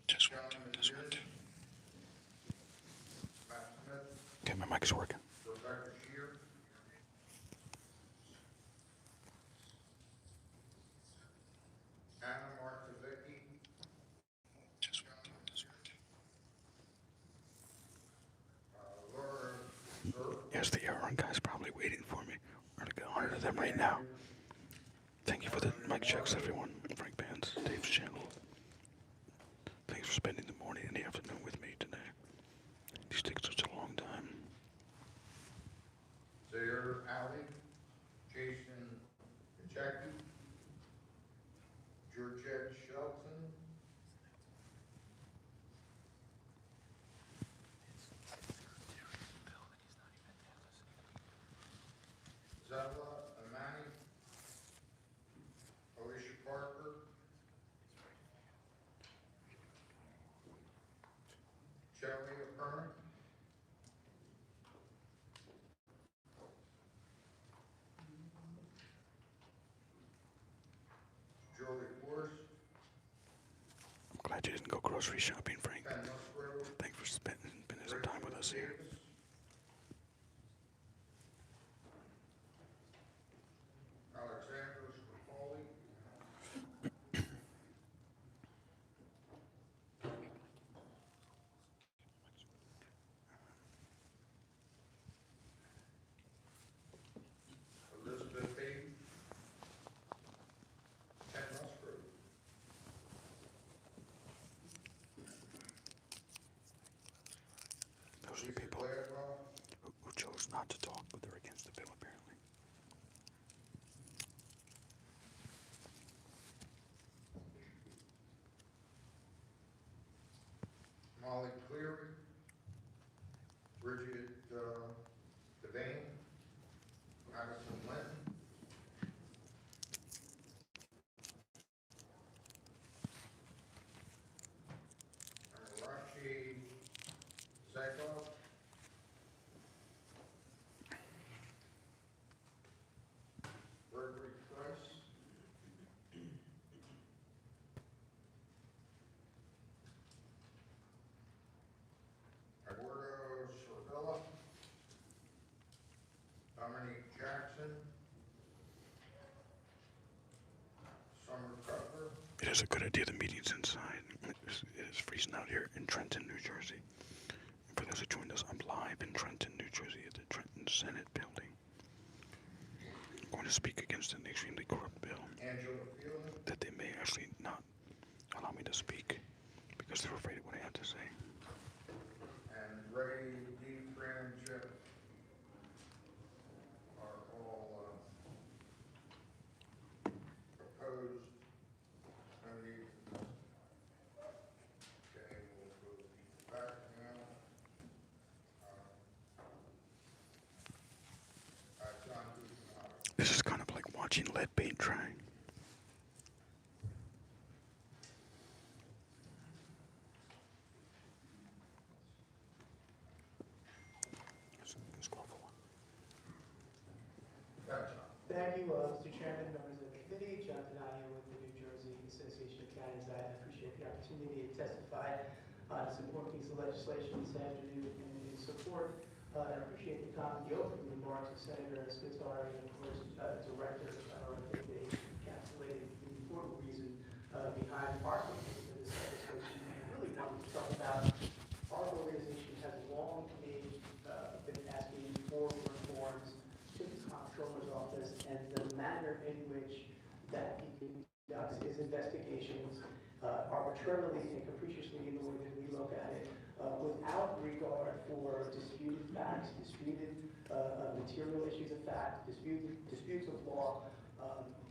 Test 1, 2. Test 1, 2. Matt Smith, Okay, my mic is working. Rebecca Shear, Anna Martavicki, Test 1, 2. Test 1, 2. Laura Zerk, Yes, the Aaron guy's probably waiting for me. We're gonna go on to them right now. Thank you for the mic checks, everyone. Frank Bands, Dave's channel. Thanks for spending the morning and the afternoon with me today. These take such a long time. Zaire Alley, Jason Jackie, Georgette Shelton, Zella Amani, Alicia Parker, Shelly Ahern, Julie Force, I'm glad you didn't go grocery shopping, Frank. Ken Musgrove, Thanks for spending some time with us here. Davis, Alexander Scapoli, Elizabeth Hayden, Ken Musgrove, Those are the Lisa people Gladwell, who chose not to talk, but they're against the bill, apparently. Molly Cleary, Bridget Devane, Madison Linton, Rashi Zakov, Gregory Price, Eduardo Cervilla, Dominique Jackson, Summer Cutler, It is a good idea the meeting's inside. It is freezing out here in Trenton, New Jersey. And for those who joined us, I'm live in Trenton, New Jersey at the Trenton Senate building. I'm going to speak against an extremely corrupt bill Angela Fielding, that they may actually not allow me to speak because they're afraid of what I have to say. Imagine lead paint drying. Thank you, Mr. Chairman, members of the committee. John Donadio with the New Jersey Association of Counties. I appreciate the opportunity to testify on this important piece of legislation this afternoon in support. I appreciate the opening remarks of Senator Spitzer and, of course, Director. I think they encapsulated the important reason behind our support for this legislation. And I really wanted to talk about our organization has long been asking for reforms to the comptroller's office and the manner in which that he conducts his investigations arbitrarily and capriciously in the way that we look at it, without regard for disputed facts, disputed material issues of fact, disputes of law,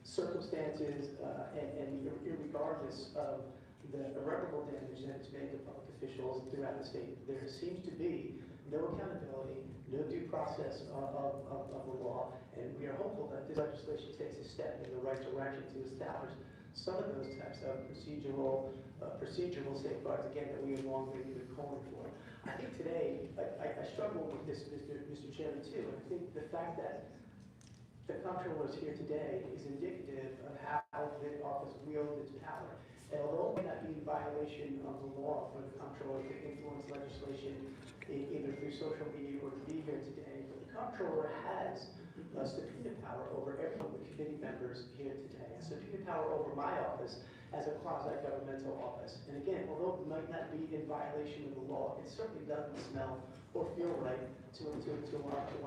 circumstances, and regardless of the irreparable damage that is made to public officials throughout the state. There seems to be no accountability, no due process of the law, and we are hopeful that this legislation takes a step in the right direction to establish some of those types of procedural safeguards, again, that we have long been calling for. I think today, I struggle with this, Mr. Chairman, too. I think the fact that the comptroller is here today is indicative of how the office wields its power. And although it may not be in violation of the law for the comptroller to influence legislation either through social media or to be here today, but the comptroller has subpoena power over every one of the committee members here today, and subpoena power over my office as a quasi-governmental office. And again, although it might not be in violation of the law, it certainly doesn't smell or feel right to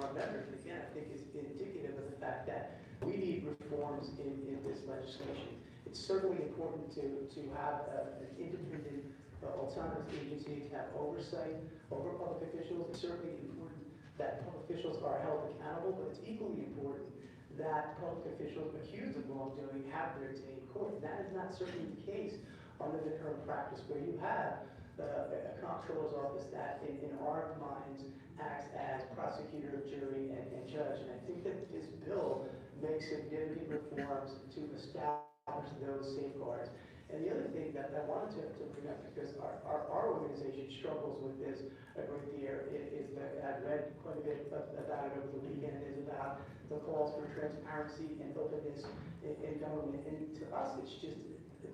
our members. And again, I think is indicative of the fact that we need reforms in this legislation. It's certainly important to have an independent autonomous agency to have oversight over public officials. It's certainly important that public officials are held accountable, but it's equally important that public officials accused of wrongdoing have their day in court. That is not certainly the case under the current practice, where you have a comptroller's office that, in our minds, acts as prosecutor, jury, and judge. And I think that this bill makes significant reforms to establish those safeguards. And the other thing that I wanted to bring up, because our organization struggles with this a great deal, is that I've read quite a bit about it over the weekend, is about the calls for transparency and openness in government. And to us, it's just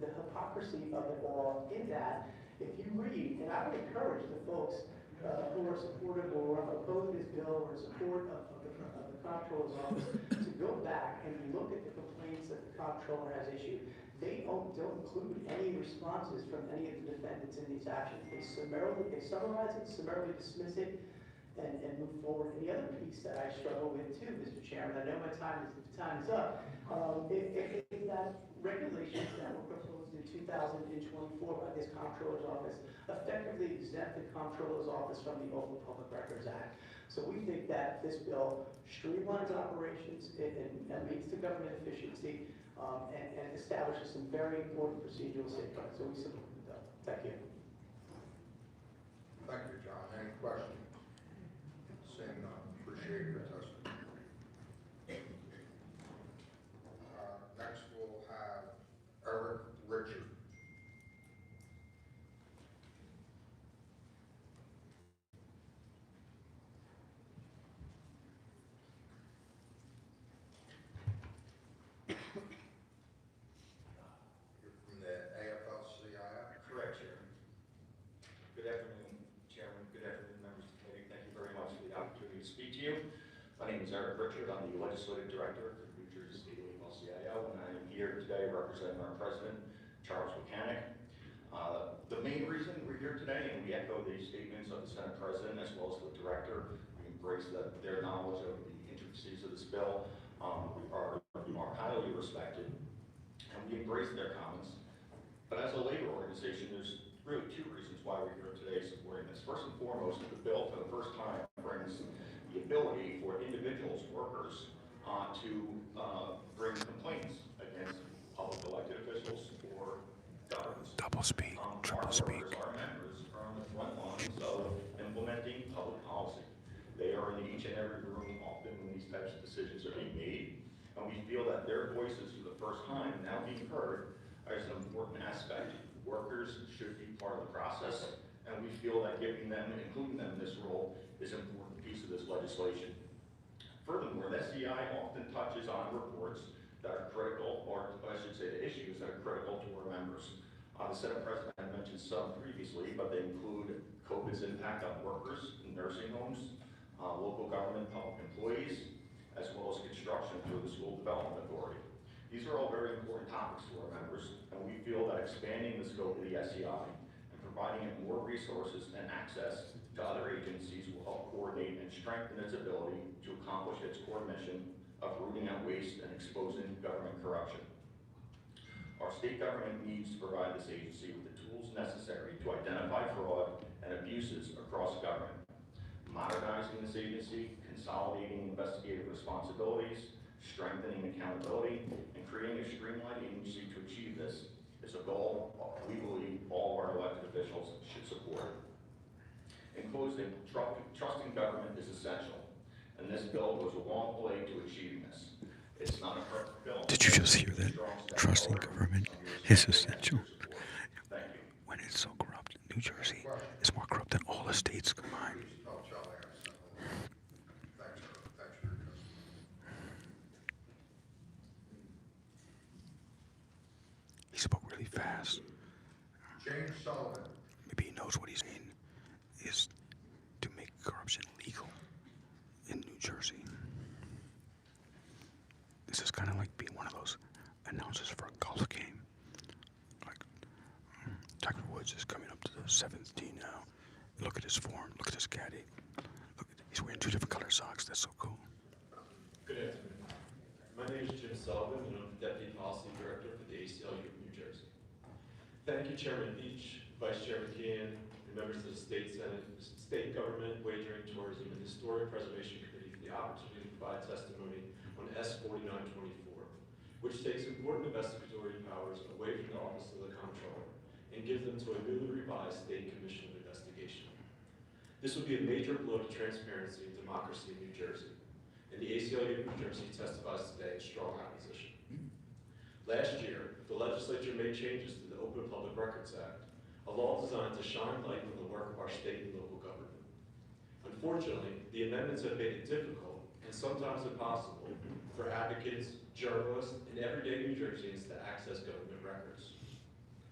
the hypocrisy of it all, in that if you read, and I would encourage the folks who are supportive or oppose this bill or support of the comptroller's office to go back and look at the complaints that the comptroller has issued. They don't include any responses from any of the defendants in these actions. They summarize it, summarily dismiss it, and move forward. And the other piece that I struggle with too, Mr. Chairman, I know my time is up, is that regulations that were proposed in 2024 by this comptroller's office effectively exempt the comptroller's office from the Open Public Records Act. So we think that this bill streamlines operations and leads to government efficiency, and establishes some very important procedural safeguards. So we support the bill. Thank you. Thank you, John. Any questions? Seeing none, appreciate your testimony. Next we'll have Eric Richard. You're from the AFL-CIO? Correct, Chairman. Good afternoon, Chairman. Good afternoon, members of the committee. Thank you very much for the opportunity to speak to you. My name is Eric Richard. I'm the Legislative Director for the New Jersey State AFL-CIO, and I am here today representing our President, Charles Mechanic. The main reason we're here today, and we echo the statements of the Senate President as well as the Director, we embrace their knowledge of the intricacies of this bill. We are highly respected, and we embrace their comments. But as a labor organization, there's really two reasons why we're here today supporting this. First and foremost, the bill for the first time brings the ability for individuals, workers, to bring complaints against public elected officials or governments. Double speak, triple speak. Our members are on the front lines of implementing public policy. They are in each and every room often when these types of decisions are being made. And we feel that their voices for the first time now being heard is an important aspect. Workers should be part of the process, and we feel that giving them and including them in this role is an important piece of this legislation. Furthermore, the SEI often touches on reports that are critical, or I should say the issues that are critical to our members. The Senate President had mentioned some previously, but they include COVID's impact on workers in nursing homes, local government public employees, as well as construction through the School Development Authority. These are all very important topics to our members, and we feel that expanding the scope of the SEI and providing it more resources and access to other agencies will help coordinate and strengthen its ability to accomplish its core mission of rooting out waste and exposing government corruption. Our state government needs to provide this agency with the tools necessary to identify fraud and abuses across government. Modernizing this agency, consolidating investigative responsibilities, strengthening accountability, and creating a streamlined agency to achieve this is a goal we believe all our elected officials should support. In closing, trusting government is essential, and this bill goes a long way to achieving this. It's not a perfect bill. Did you just hear that? Trusting government is essential. When it's so corrupt, New Jersey is more corrupt than all the states combined. He spoke really fast. James Sullivan. Maybe he knows what he's saying is to make corruption legal in New Jersey. This is kind of like being one of those announcers for a golf game. Like, Tiger Woods is coming up to the 7th tee now. Look at his form. Look at his caddy. Look, he's wearing 2 different color socks. That's so cool. Good afternoon. My name is Jim Sullivan, and I'm the Deputy Policy Director for the ACLU of New Jersey. Thank you, Chairman Beach, Vice Chairman Kean, and members of the State Senate, State Government, Wagering, Tourism, and Historic Preservation Committee for the opportunity to provide testimony on S-4924, which takes important investigatory powers away from the Office of the Comptroller and gives them to a newly revised State Commission of Investigation. This would be a major blow to transparency and democracy in New Jersey, and the ACLU of New Jersey testifies today in strong opposition. Last year, the legislature made changes to the Open Public Records Act, a law designed to shine light on the work of our state and local government. Unfortunately, the amendments have made it difficult and sometimes impossible for advocates, journalists, and everyday New Jerseyans to access government records.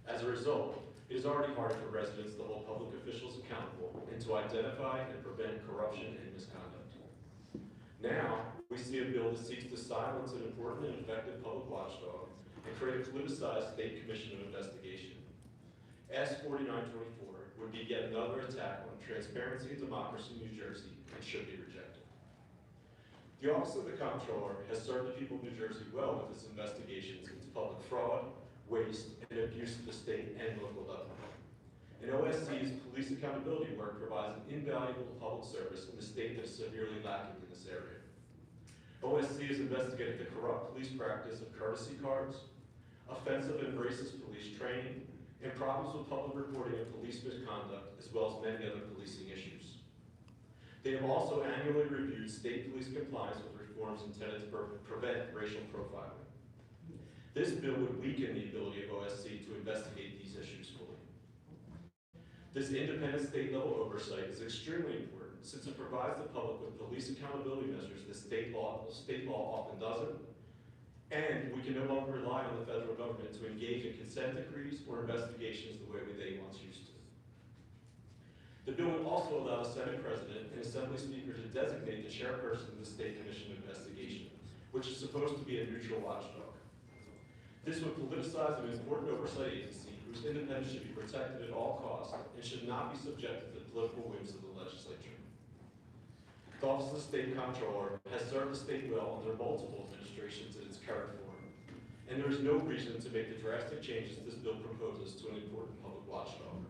As a result, it is already hard for residents to hold public officials accountable and to identify and prevent corruption and misconduct. Now, we see a bill that seeks to silence an important and effective public watchdog and create a politicized State Commission of Investigation. S-4924 would be yet another attack on transparency and democracy in New Jersey and should be rejected. The Office of the Comptroller has served the people of New Jersey well with its investigations into public fraud, waste, and abuse at the state and local level. And OSC's police accountability work provides an invaluable public service in a state that is severely lacking in this area. OSC has investigated the corrupt police practice of courtesy cards, offensive and racist police training, and problems with public reporting of police misconduct, as well as many other policing issues. They have also annually reviewed state police compliance with reforms intended to prevent racial profiling. This bill would weaken the ability of OSC to investigate these issues fully. This independent state-level oversight is extremely important since it provides the public with police accountability measures that state law often doesn't, and we can no longer rely on the federal government to engage in consent decrees or investigations the way they once used to. The bill would also allow the Senate President and Assembly Speaker to designate the chairperson of the State Commission of Investigation, which is supposed to be a neutral watchdog. This would politicize an important oversight agency whose independence should be protected at all costs and should not be subjected to the political whims of the legislature. The Office of the State Comptroller has served the state well under multiple administrations in its current form, and there is no reason to make the drastic changes this bill proposes to an important public watchdog.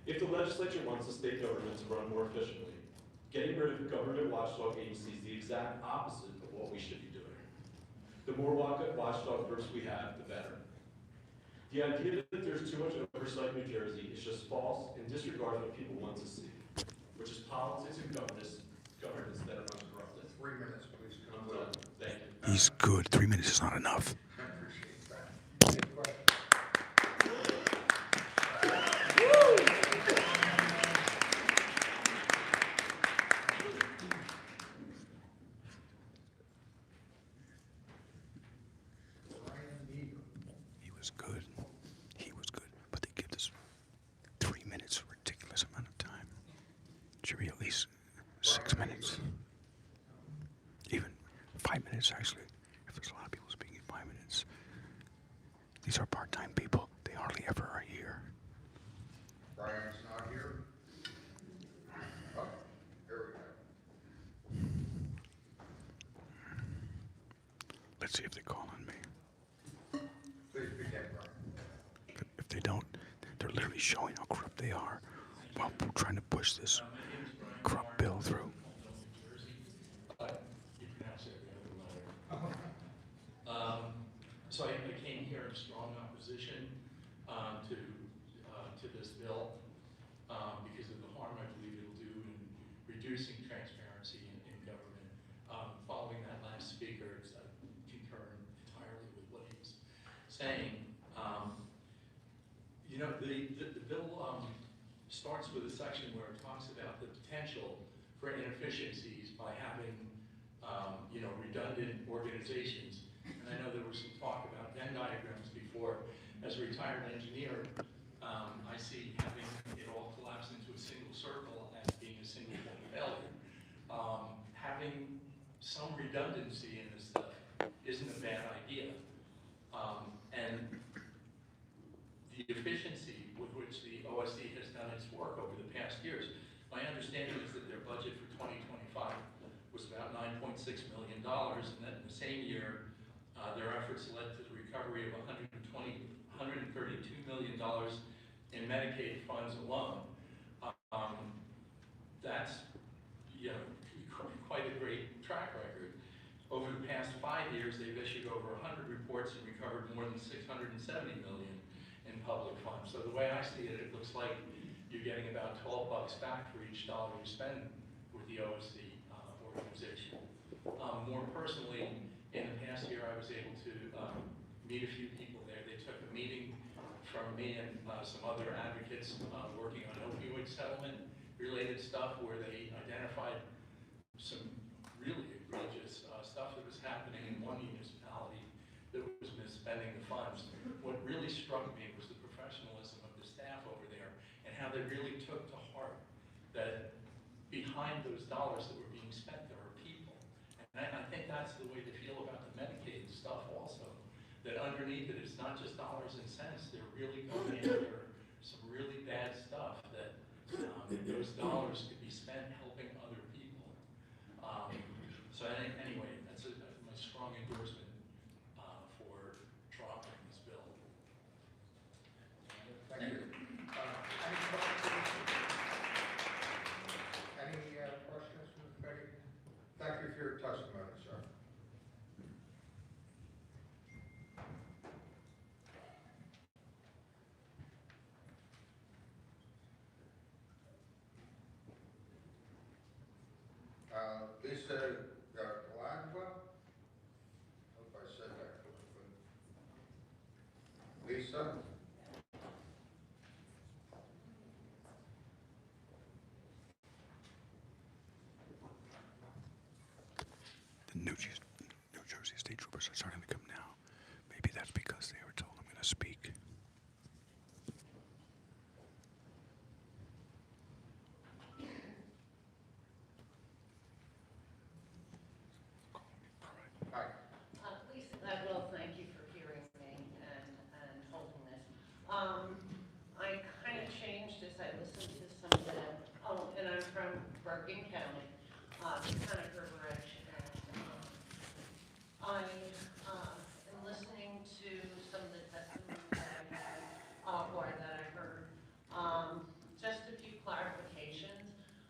If the legislature wants the state government to run more efficiently, getting rid of government watchdog agencies is the exact opposite of what we should be doing. The more watchdog groups we have, the better. The idea that there's too much oversight in New Jersey is just false and disregards what people want to see, which is politics and governance that are uncorrupted. 3 minutes, please. I'm done. Thank you. He's good. 3 minutes is not enough. I appreciate that. He was good. He was good. But they give us 3 minutes, a ridiculous amount of time. Should be at least 6 minutes. Even 5 minutes, actually. If there's a lot of people speaking 5 minutes. These are part-time people. They hardly ever are here. Brian's not here? Oh, here we go. Let's see if they call on me. Please begin, Brian. But if they don't, they're literally showing how corrupt they are while trying to push this corrupt bill through. You pronounce every other letter. So I came here in strong opposition to this bill because of the harm I believe it'll do in reducing transparency in government. Following that last speaker, I concur entirely with what he was saying. You know, the bill starts with a section where it talks about the potential for inefficiencies by having redundant organizations. And I know there was some talk about Venn diagrams before. As a retired engineer, I see having it all collapse into a single circle as being a single point of failure. Having some redundancy in this stuff isn't a bad idea. And the efficiency with which the OSC has done its work over the past years, my understanding is that their budget for 2025 was about $9.6 million, and that in the same year, their efforts led to the recovery of $132 million in Medicaid funds alone. That's quite a great track record. Over the past 5 years, they've issued over 100 reports and recovered more than $670 million in public funds. So the way I see it, it looks like you're getting about $12 back for each dollar you spend with the OSC organization. More personally, in the past year, I was able to meet a few people there. They took a meeting from me and some other advocates working on opioid settlement-related stuff, where they identified some really egregious stuff that was happening in one municipality that was misspending the funds. What really struck me was the professionalism of the staff over there and how they really took to heart that behind those dollars that were being spent, there are people. And I think that's the way to feel about the Medicaid stuff also, that underneath it, it's not just dollars and cents. They're really going after some really bad stuff that those dollars could be spent helping other people. So anyway, that's my strong endorsement for dropping this bill. Thank you. Any questions from the committee? Thank you for your testimony, sir. Lisa Gladwell? Hope I said that correctly. Lisa? The New Jersey State Troopers are starting to come now. Maybe that's because they were told I'm going to speak. Hi. Lisa Gladwell, thank you for hearing me and holding this. I kind of changed as I listened to some of the, and I'm from Bergen County, kind of River Edge, and I am listening to some of the testimony that I had, or that I heard. Just a few clarifications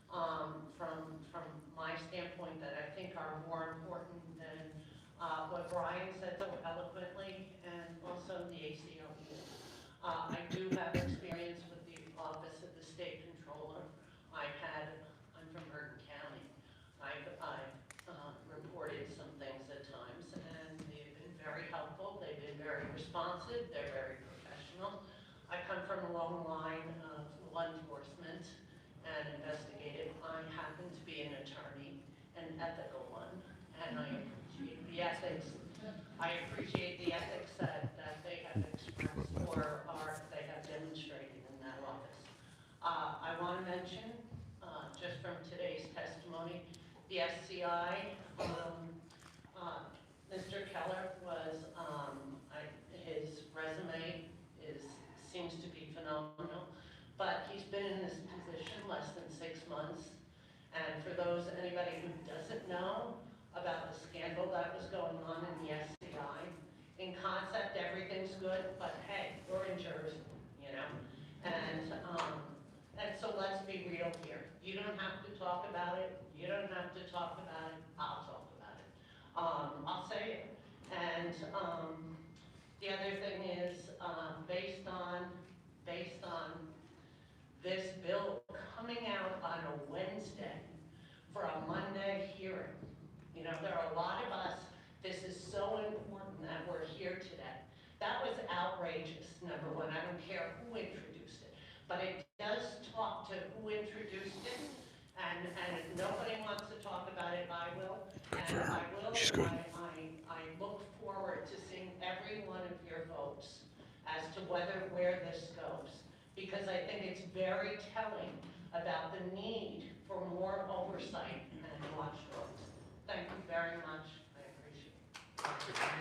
from my standpoint that I think are more important than what Brian said so eloquently, and also the ACLU. I do have experience with the Office of the State Controller. I'm from Bergen County. I've reported some things at times, long line of law enforcement and investigative. I happen to be an attorney, an ethical one, and I appreciate the ethics. I appreciate the ethics that they have expressed or they have demonstrated in that office. I want to mention, just from today's testimony, the SCI, Mr. Keller was, his resume seems to be phenomenal, but he's been in this position less than 6 months. And for anybody who doesn't know about the scandal that was going on in the SCI, in concept, everything's good, but hey, we're in Jersey, you know? And so let's be real here. You don't have to talk about it. You don't have to talk about it. I'll talk about it. I'll say it. And the other thing is, based on this bill coming out on a Wednesday for a Monday hearing, you know, there are a lot of us, this is so important that we're here today. That was outrageous, number one. I don't care who introduced it, but it does talk to who introduced it. And if nobody wants to talk about it, I will. And I will. She's good. I look forward to seeing every one of your votes as to where this goes. Because I think it's very telling about the need for more oversight and watchdogs. Thank you very much. I appreciate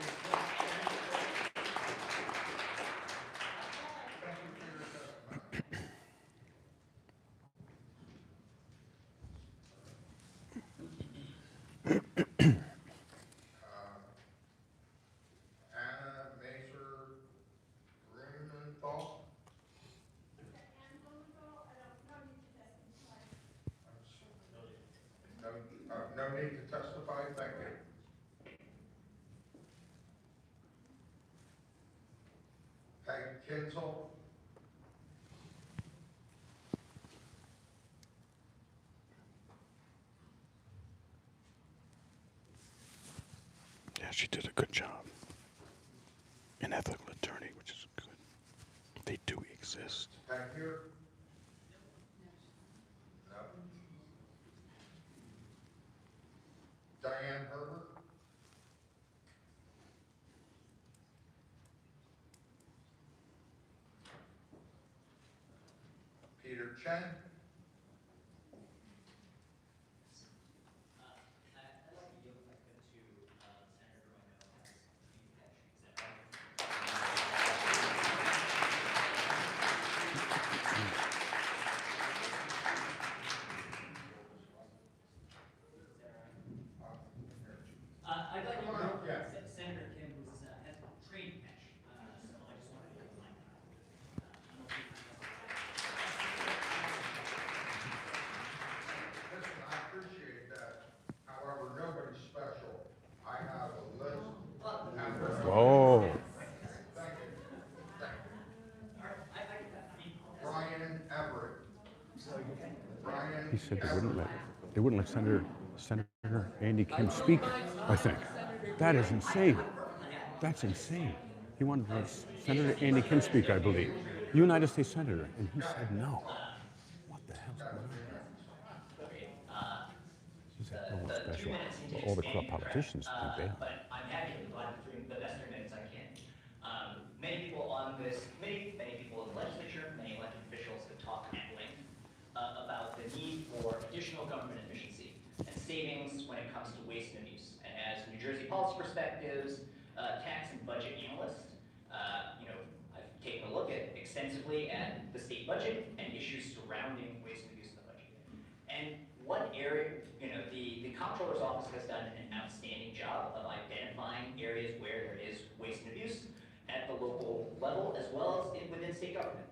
Anna Mazer Grunenthal. No need to testify, thank you. Peg Kinsel. Yeah, she did a good job. An ethical attorney, which is good. They do exist. Thank you. No. Diane Herbert. Peter Chen. I'd like to Come on up, yeah. Senator Kim was has a training match, so I just wanted to remind her. Listen, I appreciate that. However, nobody's special. I have a list. Whoa. Thank you. Thank you. Brian Everett. Brian. He said they wouldn't let Senator Andy Kim speak, I think. That is insane. That's insane. He wanted to let Senator Andy Kim speak, I believe. United States Senator, and he said no. What the hell's going on? He said, no one's special. Well, all the corrupt politicians think they are. But I'm happy to provide the best 3 minutes I can. Many people on this committee, many people in the legislature, many elected officials have talked at length about the need for additional government efficiency and savings when it comes to waste and abuse. And as New Jersey policy perspectives, tax and budget analyst, I've taken a look extensively at the state budget and issues surrounding waste and abuse in the budget. And one area, the comptroller's office has done an outstanding job of identifying areas where there is waste and abuse at the local level as well as within state government.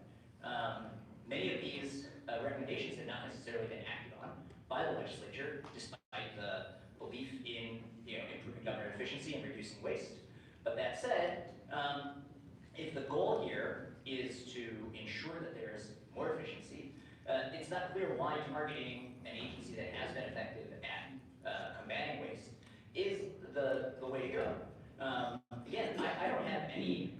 Many of these recommendations have not necessarily been acted on by the legislature, despite the belief in improving government efficiency and reducing waste. But that said, if the goal here is to ensure that there's more efficiency, it's not clear why targeting an agency that has been effective at combating waste is the way to go. Again, I don't have any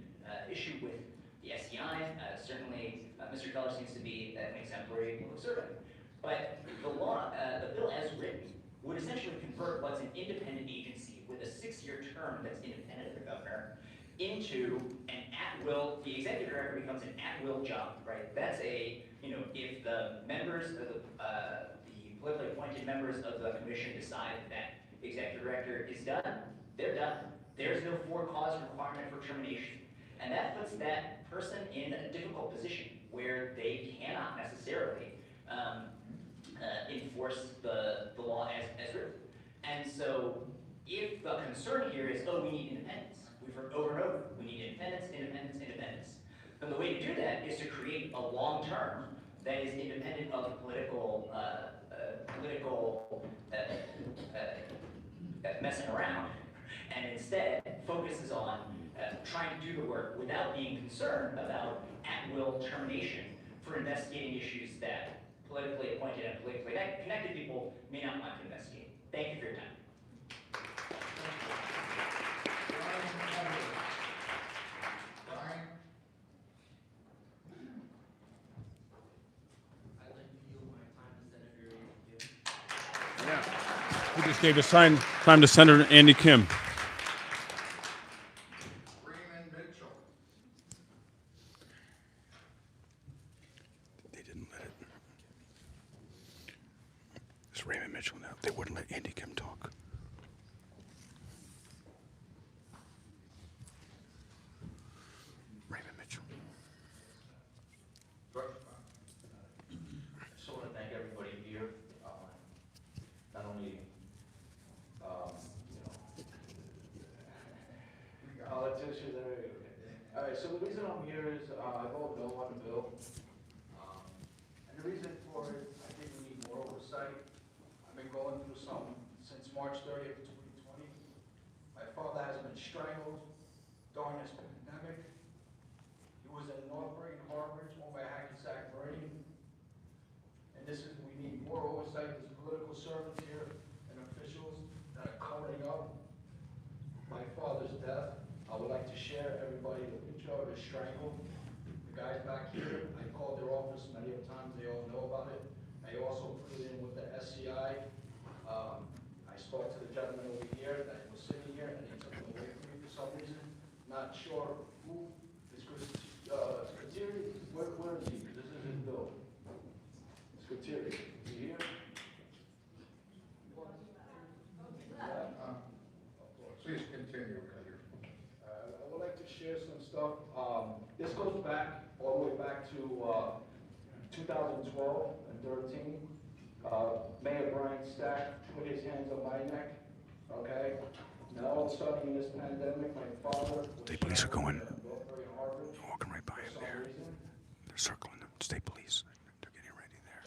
issue with the SEI. Certainly, Mr. Keller seems to be an exemplary public servant. But the law, the bill as written, would essentially convert what's an independent agency with a 6-year term that's independent of the governor into an at-will, the executive director becomes an at-will job, right? That's a, if the members of the politically appointed members of the commission decide that executive director is done, they're done. There's no for-cause requirement for termination. And that puts that person in a difficult position where they cannot necessarily enforce the law as written. And so if the concern here is, oh, we need independence, we've heard over and over, we need independence, independence, independence, then the way to do that is to create a long term that is independent of political messing around, and instead focuses on trying to do the work without being concerned about at-will termination for investigating issues that politically appointed and politically connected people may not want to investigate. Thank you for your time. Brian? I'd like to yield my time to Senator Andy Kim. Yeah. We just gave his time to Senator Andy Kim. Raymond Mitchell. They didn't let it. It's Raymond Mitchell now. They wouldn't let Andy Kim talk. Raymond Mitchell. I just want to thank everybody here, not only, politicians and everything. All right, so the reason I'm here is I vote no on the bill. And the reason for it, I think we need more oversight. I've been going through something since March 30th, 2020. My father has been strangled during this pandemic. He was in Northbury and Harvard, owned by Hackensack Meridian. And this is, we need more oversight. There's political servants here and officials that are covering up my father's death. I would like to share everybody the picture of his strangle. The guys back here, I called their office many of times, they all know about it. I also put it in with the SCI. I spoke to the gentleman over here that was sitting here and he took it away from me for some reason. Not sure who, Scuteri, where is he? This is his bill. Scuteri, is he here? Please continue. I would like to share some stuff. This goes back, all the way back to 2012 and 13. Mayor Brian Stack put his hands on my neck, okay? Now all of a sudden in this pandemic, my father was State police are going. Northbury and Harvard. They're walking right by him there. They're circling them. State police. They're getting ready there.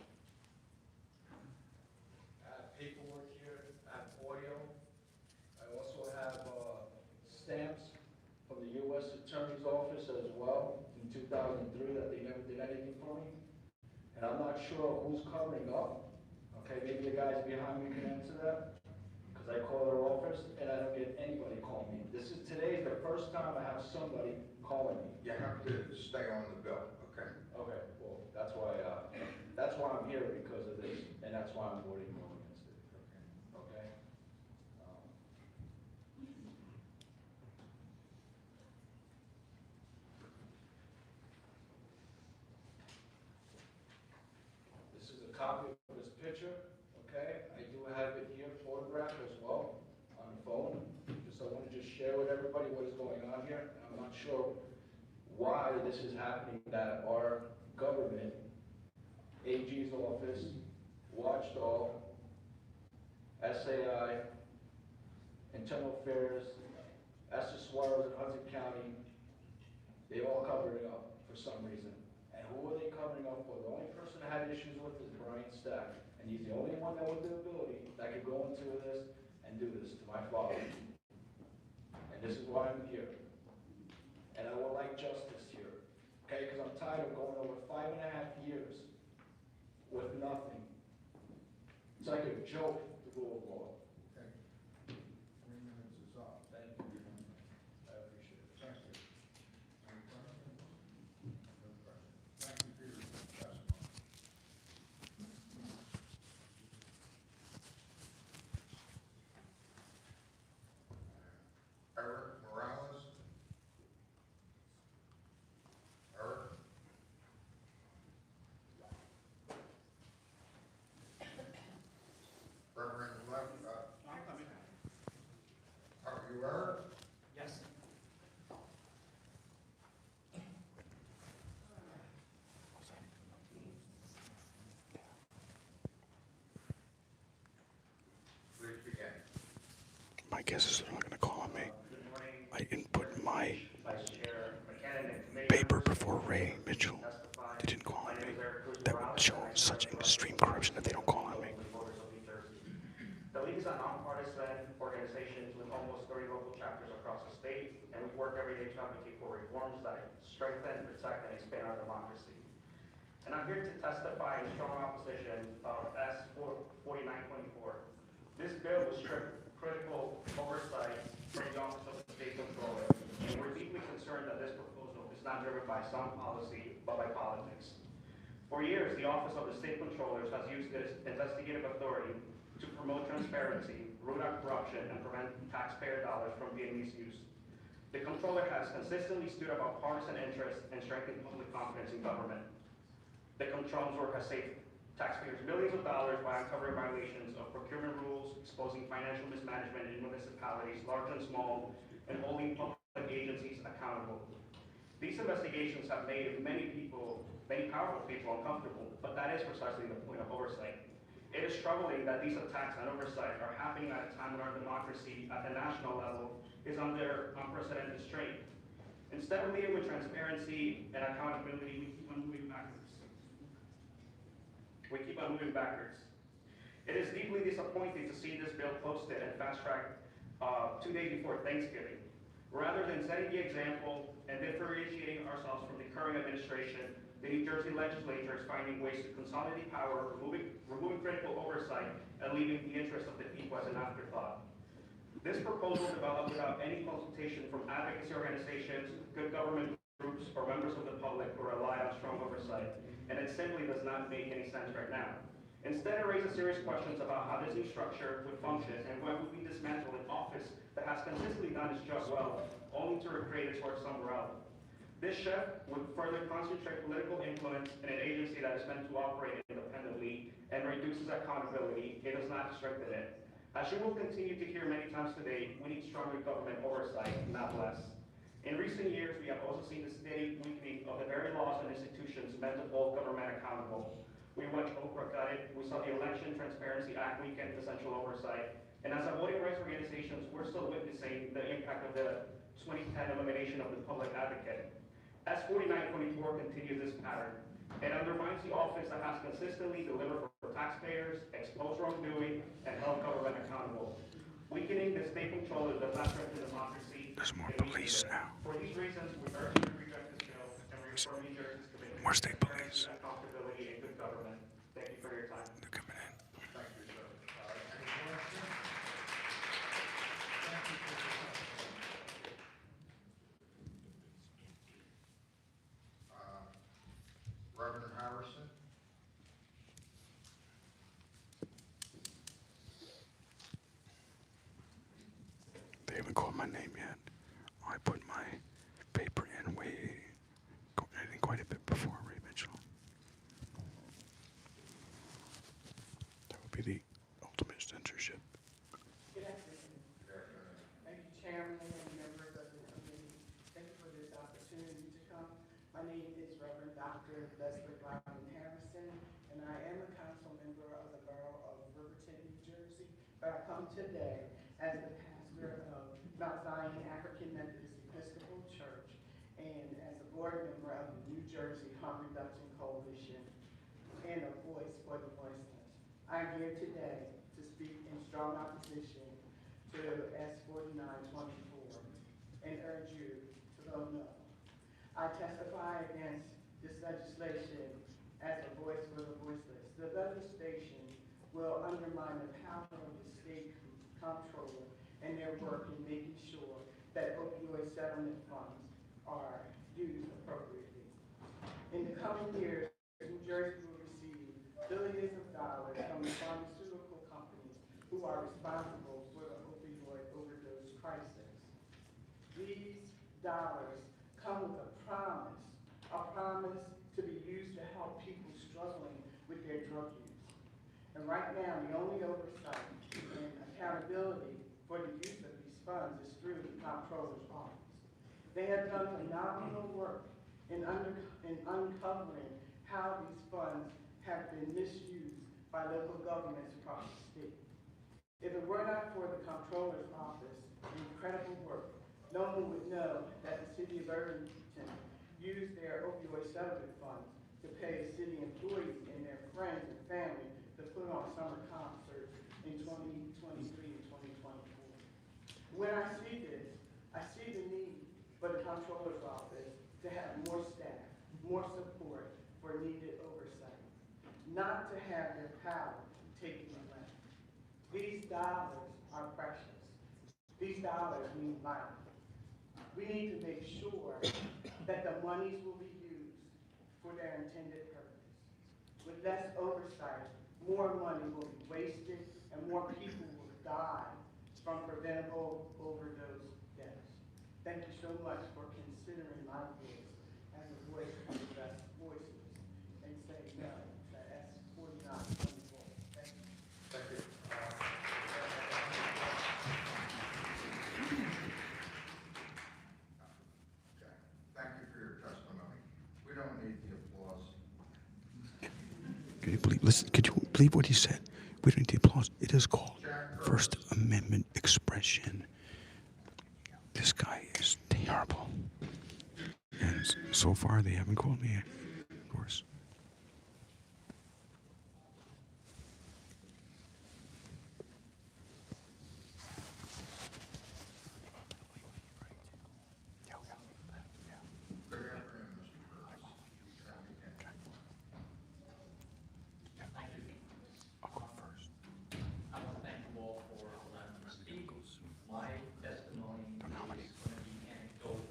I have paperwork here, I have audio. I also have stamps from the U.S. Attorney's Office as well in 2003 that they never did anything for me. And I'm not sure who's covering up. Okay, maybe the guys behind me can answer that. Because I call their office and I don't get anybody calling me. Today is the first time I have somebody calling me. You have to stay on the bill, okay? Okay, well, that's why I'm here, because of this, and that's why I'm voting no against it. Okay? This is a copy of this picture, okay? I do have it here photographed as well on the phone. I want to just share with everybody what is going on here. I'm not sure why this is happening, that our government, AG's office, Watchdog, SAI, Internal Affairs, Accessoires in Hudson County, they all covered it up for some reason. And who are they covering up for? The only person I had issues with is Brian Stack. And he's the only one that with the ability that could go into this and do this to my father. And this is why I'm here. And I would like justice here, okay? Because I'm tired of going over 5.5 years with nothing. It's like a joke, the rule of law. Okay. 3 minutes is up. Thank you. I appreciate it. Thank you. Any questions? No questions. Thank you for your guess they're not gonna call on me. Good morning. I didn't put my Vice Chair McKinnon and committee paper members. before Ray Mitchell. Testify. They didn't call My on name me. is Eric Cruz That would Morales, show and I such serve extreme the corruption that they don't call on me. Voters of New Jersey. The League is a nonpartisan organization with almost 30 local chapters across the state, and we work every day to advocate for reforms that strengthen, protect, and expand our democracy. And I'm here to testify in strong opposition of S 4924. This bill will strip critical oversight from the Office of the State Controller, and we're deeply concerned that this proposal is not driven by sound policy, but by politics. For years, the Office of the State Controller has used its investigative authority to promote transparency, root out corruption, and prevent taxpayer dollars from being misused. The Controller has consistently stood up partisan interests and strengthened public confidence in government. The Controller's work has saved taxpayers millions of dollars by uncovering violations of procurement rules, exposing financial mismanagement in municipalities, large and small, and holding public agencies accountable. These investigations have made many powerful people uncomfortable, but that is precisely the point of oversight. It is troubling that these attacks on oversight are happening at a time when our democracy at the national level is under unprecedented strain. Instead of leading with transparency and accountability, we keep on moving backwards. It is deeply disappointing to see this bill posted and fast-tracked 2 days before Thanksgiving. Rather than setting the example and differentiating ourselves from the current administration, the New Jersey legislature is finding ways to consolidate power, removing critical oversight, and leaving the interest of the people as an afterthought. This proposal developed without any consultation from advocacy organizations, good government groups, or members of the public who rely on strong oversight, and it simply does not make any sense right now. Instead, it raises serious questions about how this new structure would function and when would we dismantle an office that has consistently done its job well, only to recreate its work somewhere else. This shift would further concentrate political influence in an agency that is meant to operate independently and reduces accountability. It does not strengthen it. As you will continue to hear many times today, we need stronger government oversight, not less. In recent years, we have also seen the steady weakening of the very laws and institutions meant to hold government accountable. We watched Oprah got it. We saw the Election Transparency Act weaken essential oversight. And as a voting rights organizations, we're still witnessing the impact of the 2010 elimination of the public advocate. S 4924 continues this pattern. It undermines the office that has consistently delivered for taxpayers, exposed wrongdoing, and held government accountable. Weakening the state controller does not strengthen democracy. There's more police now. For these reasons, we urge you to reject this bill and reaffirm New Jersey's commitment More to state transparency, police. accountability, and good government. Thank you for your time. They're coming in. Thank you, sir. Any questions? Thank you for your time. Reverend Harrison? They haven't called my name yet. I put my paper in quite a bit before Ray Mitchell. That would be the ultimate censorship. Good afternoon. Thank you, Chairman and members of the committee. Thank you for this opportunity to come. My name is Reverend Dr. Leslie Brown Harrison, and I am a council member of the Borough of Riverton, New Jersey. But I come today as the pastor of Mount Zion African Methodist Episcopal Church and as a board member of the New Jersey Harm Reduction Coalition and a voice for the voiceless. I'm here today to speak in strong opposition to S 4924 and urge you to vote no. I testify against this legislation as a voice for the voiceless. The legislation will undermine the power of the state comptroller and their work in making sure that opioid settlement funds are used appropriately. In the coming years, New Jersey will receive billions of dollars from the pharmaceutical companies who are responsible for the opioid overdose crisis. These dollars come with a promise to be used to help people struggling with their drug use. And right now, the only oversight and accountability for the use of these funds is through the comptroller's office. They have done phenomenal work in uncovering how these funds have been misused by local governments across the state. If it were not for the comptroller's office, the incredible work, no one would know that the city of Irvington used their opioid settlement funds to pay city employees and their friends and family to put on summer concerts in 2023 and 2024. When I see this, I see the need for the comptroller's office to have more staff, more support for needed oversight, not to have their power taken away. These dollars are precious. These dollars mean life. We need to make sure that the monies will be used for their intended purpose. With less oversight, more money will be wasted and more people will die from preventable overdose deaths. Thank you so much for considering my voice as a voice of the best voices and saying no to S4924. Thank you. Thank you. Okay, thank you for your testimony. We don't need the applause. Can you believe, listen, could you believe what he said? We don't need the applause. It is called First Amendment expression. This guy is terrible. And so far, they haven't called me, of course. Good afternoon, Mr. Curtis. I'll go first. I want to thank you all for allowing me to speak. My testimony is going to be anecdotal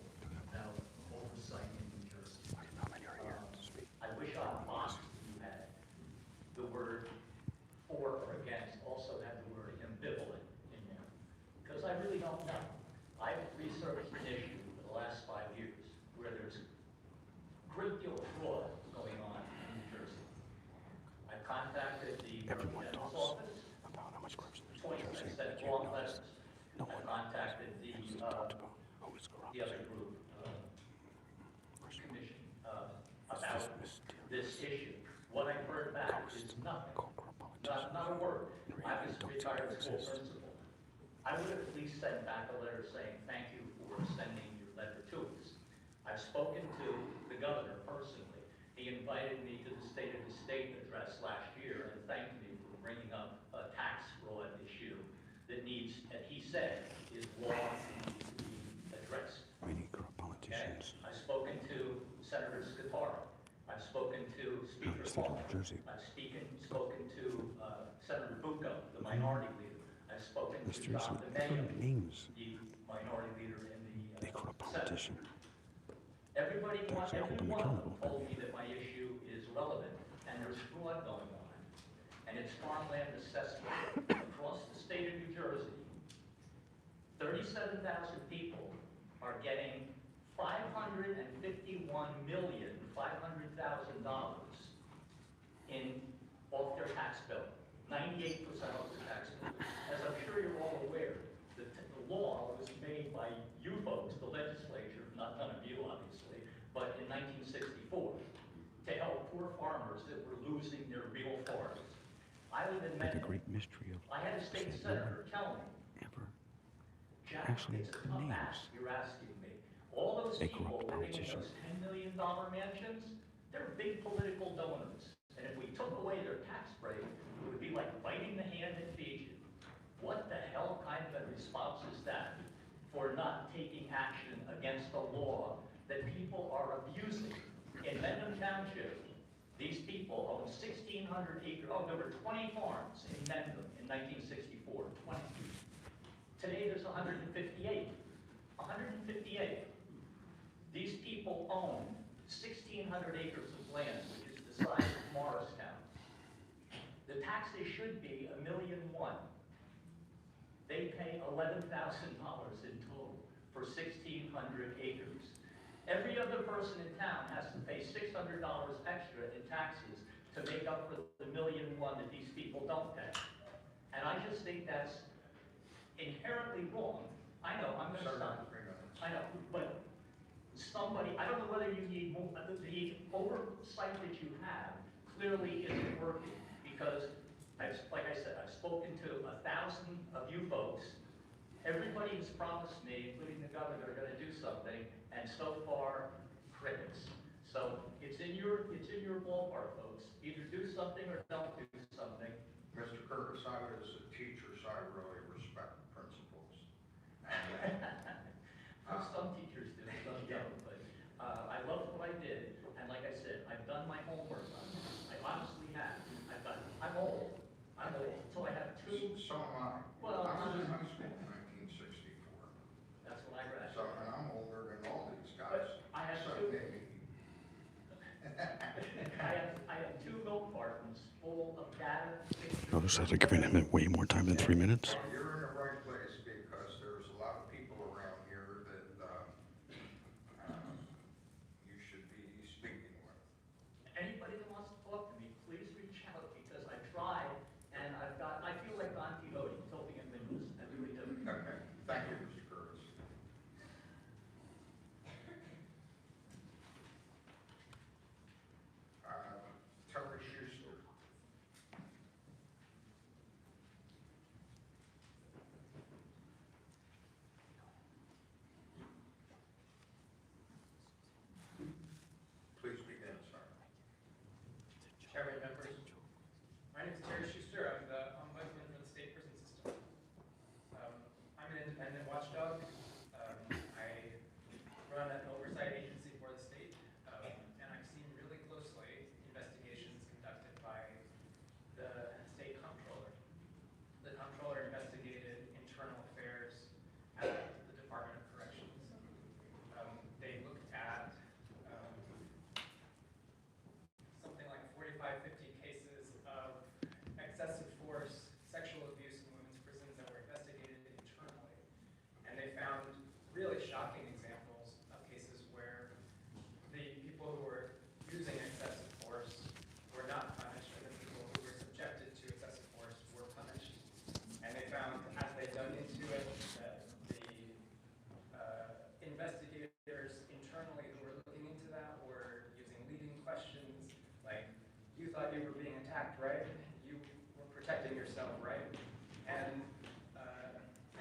about oversight in New Jersey. I wish our box you had the word for or against also had the word ambivalent in there, because I really don't know. I've researched an issue for the last 5 years where there's a great deal of fraud going on in New Jersey. I've contacted the General's office. About how much corruption there's in 20 New Jersey. sent You wrong notice. letters. No I one contacted the talked about who is corrupt. other group, commission, about this issue. What I heard back is nothing, not a word. I was a retired school principal. I would have at least sent back a letter saying, thank you for sending your letter to us. I've spoken to the governor personally. He invited me to the State of the State address last year and thanked me for bringing up a tax fraud issue that needs, and he said, is law and needs to be addressed. We need corrupt politicians. I've spoken to Senator Scataro. I've spoken to Speaker Paul. I've spoken to Senator Bucco, the minority leader. I've spoken to John DeMayo, names. the minority leader in the They corrupt Senate. politician. Everyone hold them accountable. told me that my issue is relevant and there's fraud going on. And it's farmland assessment across the state of New Jersey. 37,000 people are getting $551,500,000 in off their tax bill. 98% of their tax bill. As I'm sure you're all aware, the law was made by you folks, the legislature, not none of you obviously, but in 1964, to help poor farmers that were losing their real forests. I live in But the Mendon. great mystery of I had a state no one senator tell me, ever Jack, actually it's a tough names. ask you're asking me. All those A people corrupt living in politician. those $10 million mansions, they're big political donors. And if we took away their tax break, it would be like biting the hand that feeds you. What the hell kind of a response is that for not taking action against a law that people are abusing? In Mendham Township, these people own 1,600 acres, there were 20 farms in Mendham in 1964, 20. Today there's 158. 158. These people own 1,600 acres of land, which is the size of Morristown. The taxes should be $1.1 million. They pay $11,000 in total for 1,600 acres. Every other person in town has to pay $600 extra in taxes to make up for the $1.1 million that these people don't pay. And I just think that's inherently wrong. I know, I'm going to stop. I know, but somebody, I don't know whether you need more, the oversight that you have clearly isn't working because, like I said, I've spoken spoken to 1,000 of you folks. Everybody has promised me, including the governor, are gonna do something, and so far, crickets. So it's in your ballpark, folks. Either do something or don't do something. Mr. Curtis, I was a teacher, so I really respect principals. Some teachers do, some don't, but I love what I did, and like I said, I've done my homework on this. I honestly have. I'm old, so I have two. So am I. Well, I was in high school in 1964. That's when I graduated. So, and I'm older than all these guys. I have So two. maybe. I have 2 milk cartons full of data. Notice that they're giving him way more time than 3 minutes. Well, you're in the right place because there's a lot of people around here that you should be speaking with. Anybody that wants to talk to me, please reach out because I tried and I feel like Don Quixote tilting at windows. I really do. Okay, thank you, Mr. Curtis. Terry Schuster. Please begin, sir. Chairman, members. My name is Terry Schuster. I'm the ombudsman for the state prison system. I'm an independent watchdog. I run an oversight agency for the state, and I've seen really closely investigations conducted by the state comptroller. The comptroller investigated internal affairs at the Department of Corrections. They looked at something like 45, 50 cases of excessive force, sexual abuse in women's prisons that were investigated internally. And they found really shocking examples of cases where the people who were using excessive force were not punished, and the people who were subjected to excessive force were punished. And they found, as they dug into it, that the investigators internally who were looking into that were using leading questions like, you thought you were being attacked, right? You were protecting yourself, right? And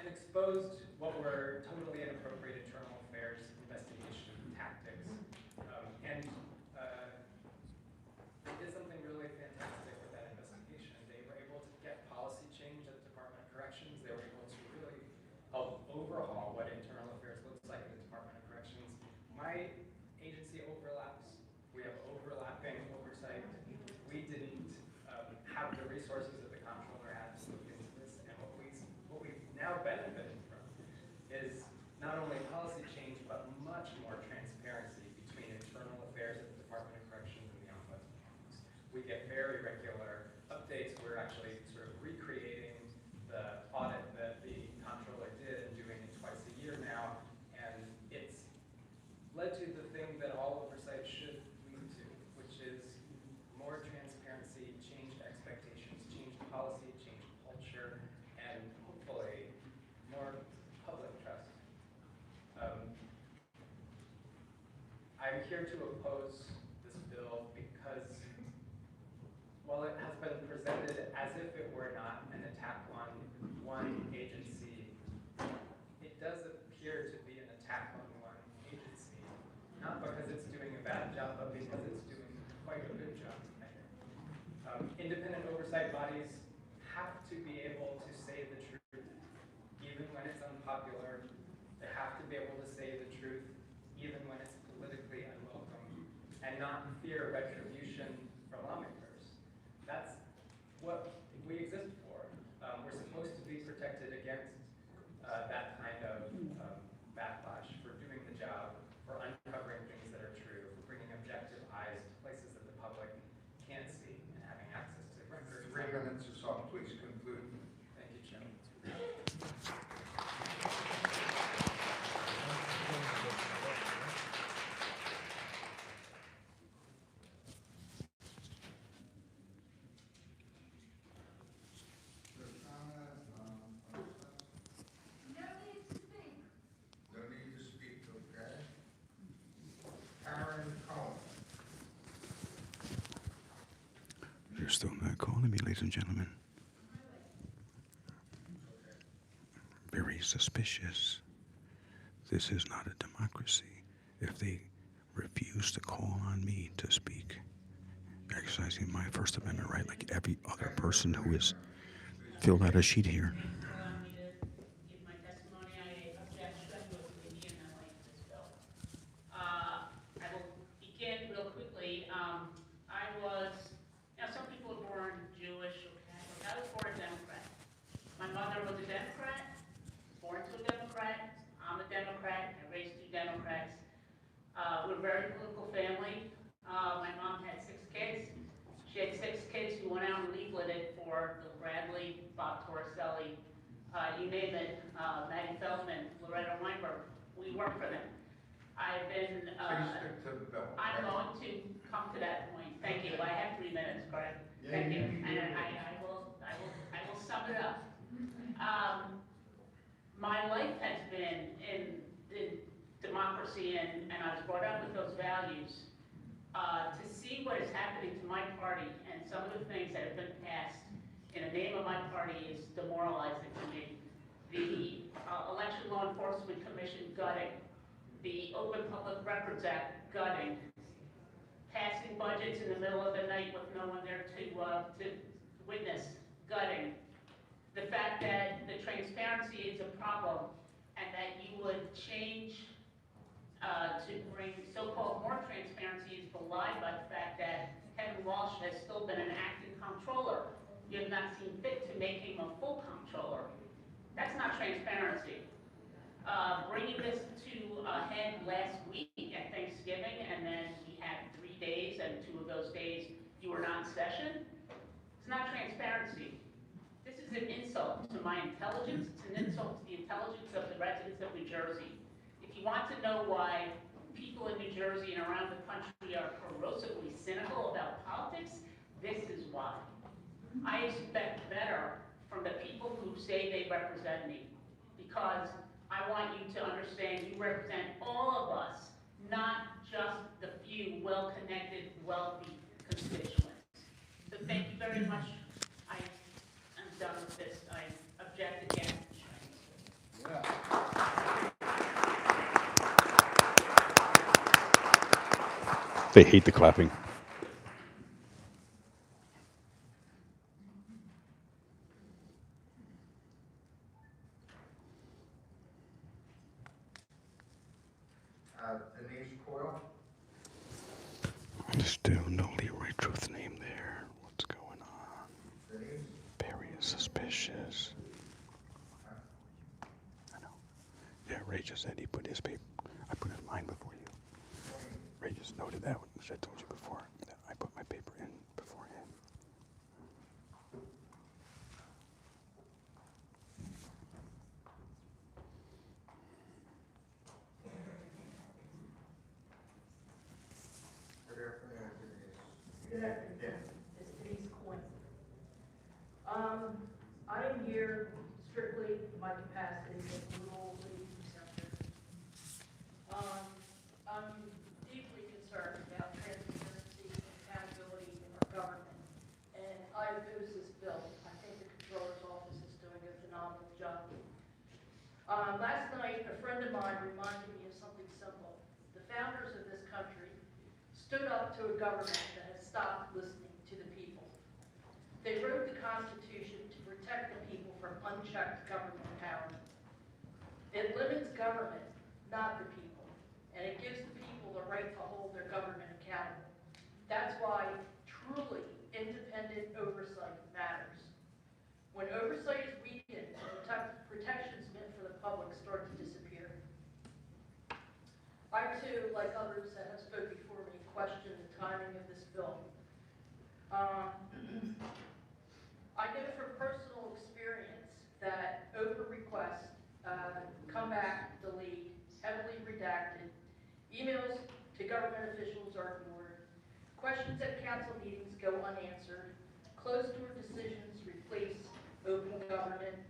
exposed what were totally inappropriate internal affairs investigation tactics. And they did something really fantastic with that investigation. They were able to get policy change at the Department of Corrections. They were able to really help overhaul what internal affairs looks like at the Department of Corrections. My agency overlaps. We have overlapping oversight. We didn't have the resources that the comptroller had to look into this, and what we've now benefited from is not only policy change, but much more transparency between internal affairs at the Department of Corrections and the Ombudsman Office. We get very regular updates. We're actually sort of recreating the audit that the comptroller did and doing it twice a year now, and it's led to the thing that all oversight should lead to, which is more transparency, changed expectations, changed policy, changed culture, and hopefully more public trust. I'm here to oppose this bill because while it has been presented as if it were not an attack on one agency, it does appear to be an attack on one agency. Not because it's doing a bad job, but because it's doing quite a good job, I think. Independent oversight bodies have to be able to say the truth, even when it's unpopular. They have to be able to say the truth, even when it's politically unwelcome, and not fear retribution from lawmakers. That's what we exist for. We're supposed to be protected against that kind of backlash, for doing the job, for uncovering things that are true, for bringing objective eyes to places that the public can't see, and having access to records. 3 minutes is up, please conclude. Thank you, Chairman. No need to speak, okay? Karen Cohen. You're still not calling me, ladies and gentlemen. very suspicious. This is not a democracy. If they refuse to call on me to speak, exercising my First Amendment right like every other person who has filled out a sheet here. Allow me to give my testimony. I object strenuously and vehemently to this bill. I will begin real quickly. Some people are born Jewish or Catholic. I was born a Democrat. My mother was a Democrat, born to a Democrat. I'm a Democrat. I raised two Democrats. We're a very political family. My mom had 6 kids. She had 6 kids who went out and leafleted for Bill Bradley, Bob Torricelli, you name it, Maggie Feldman, Loretta Weinberg. We worked for them. I've been, Please stick to the bill. I'm going to come to that point. Thank you. I have 3 minutes, correct? Yeah, Thank you. you- And I will sum it up. My life has been in democracy, and I was brought up with those values. To see what is happening to my party and some of the things that have been passed in the name of my party is demoralizing to me. The Election Law Enforcement Commission gutting, the Open Public Records Act gutting, passing budgets in the middle of the night with no one there to witness, gutting. The fact that the transparency is a problem and that you would change to bring so-called more transparency is belied by the fact that Kevin Walsh has still been an acting comptroller. You have not seen fit to make him a full comptroller. That's not transparency. Bringing this to a head last week at Thanksgiving, and then we had 3 days, and 2 of those days you were not in session. It's not transparency. This is an insult to my intelligence. It's an insult to the intelligence of the residents of New Jersey. If you want to know why people in New Jersey and around the country are corrosively cynical about politics, this is why. I expect better from the people who say they represent me, because I want you to understand you represent all of us, not just the few well-connected, wealthy constituents. So thank you very much. I am done with this. I object again. They hate the clapping. Denise Coyle. Still no Leroy Truth name there. What's going on? Denise. Very suspicious. I know. Yeah, Ray just said he put his paper. I put mine before you. Ray just noted that, which I told you before, that I put my paper in before him. Good afternoon. It's Denise Coyne. I am here strictly in my capacity as rural lead receptor. I'm deeply concerned about transparency and accountability in our government, and I oppose this bill. I think the Comptroller's Office is doing a phenomenal job. Last night, a friend of mine reminded me of something simple. The founders of this country stood up to a government that has stopped listening to the people. They wrote the Constitution to protect the people from unchecked government power. It limits government, not the people, and it gives the people the right to hold their government accountable. That's why truly independent oversight matters. When oversight is weakened, protections meant for the public start to disappear. I too, like others that have spoken before me, question the timing of this bill. I know from personal experience that over requests come back, delete, heavily redacted, emails to government officials are ignored, questions at council meetings go unanswered, closed-door decisions replace open government,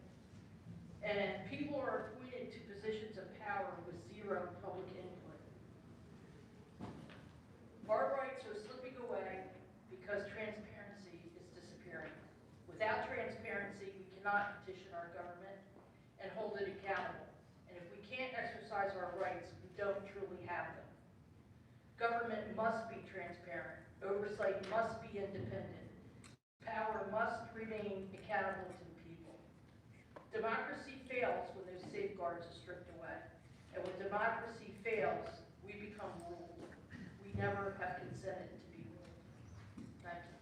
and people are appointed to positions of power with zero public input. Our rights are slipping away because transparency is disappearing. Without transparency, we cannot petition our government and hold it accountable. Government must be transparent. Oversight must be independent. Power must remain accountable to the people. Democracy fails when those safeguards are stripped away. And when democracy fails, we become ruled. We never have consented to be ruled. Thank you.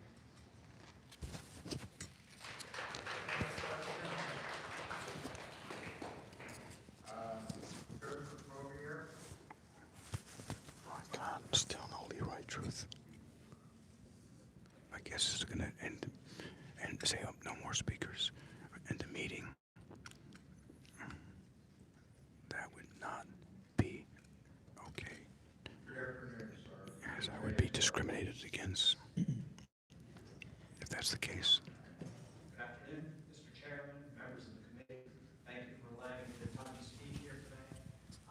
Oh God, still no Leroy truth. I guess it's gonna end and say, oh, no more speakers. End the meeting. That would not be okay. As I would be discriminated against if that's the case. Good afternoon, Mr. Chairman, members of the committee. Thank you for allowing me the time to speak here today.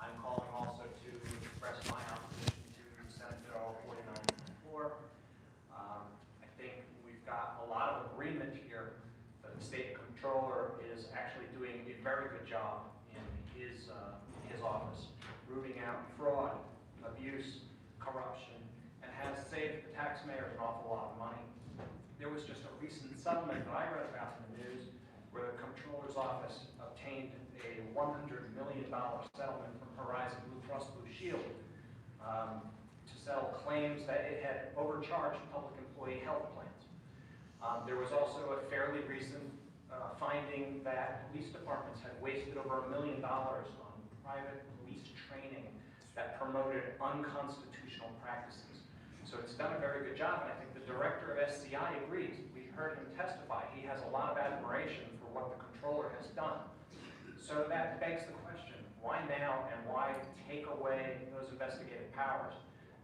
I'm calling also to express my opposition to Senate Bill 4994. I think we've got a lot of agreement here that the state controller is actually doing a very good job in his office, rooting out fraud, abuse, corruption, and has saved the taxpayers an awful lot of money. There was just a recent settlement that I read about in the news where the Comptroller's Office obtained a $100 million settlement from Horizon Blue Cross Blue Shield to settle claims that it had overcharged public employee health plans. There was also a fairly recent finding that police departments had wasted over $1 million on private police training that promoted unconstitutional practices. So it's done a very good job, and I think the director of SCI agrees. We heard him testify. He has a lot of admiration for what the controller has done. So that begs the question, why now and why take away those investigative powers?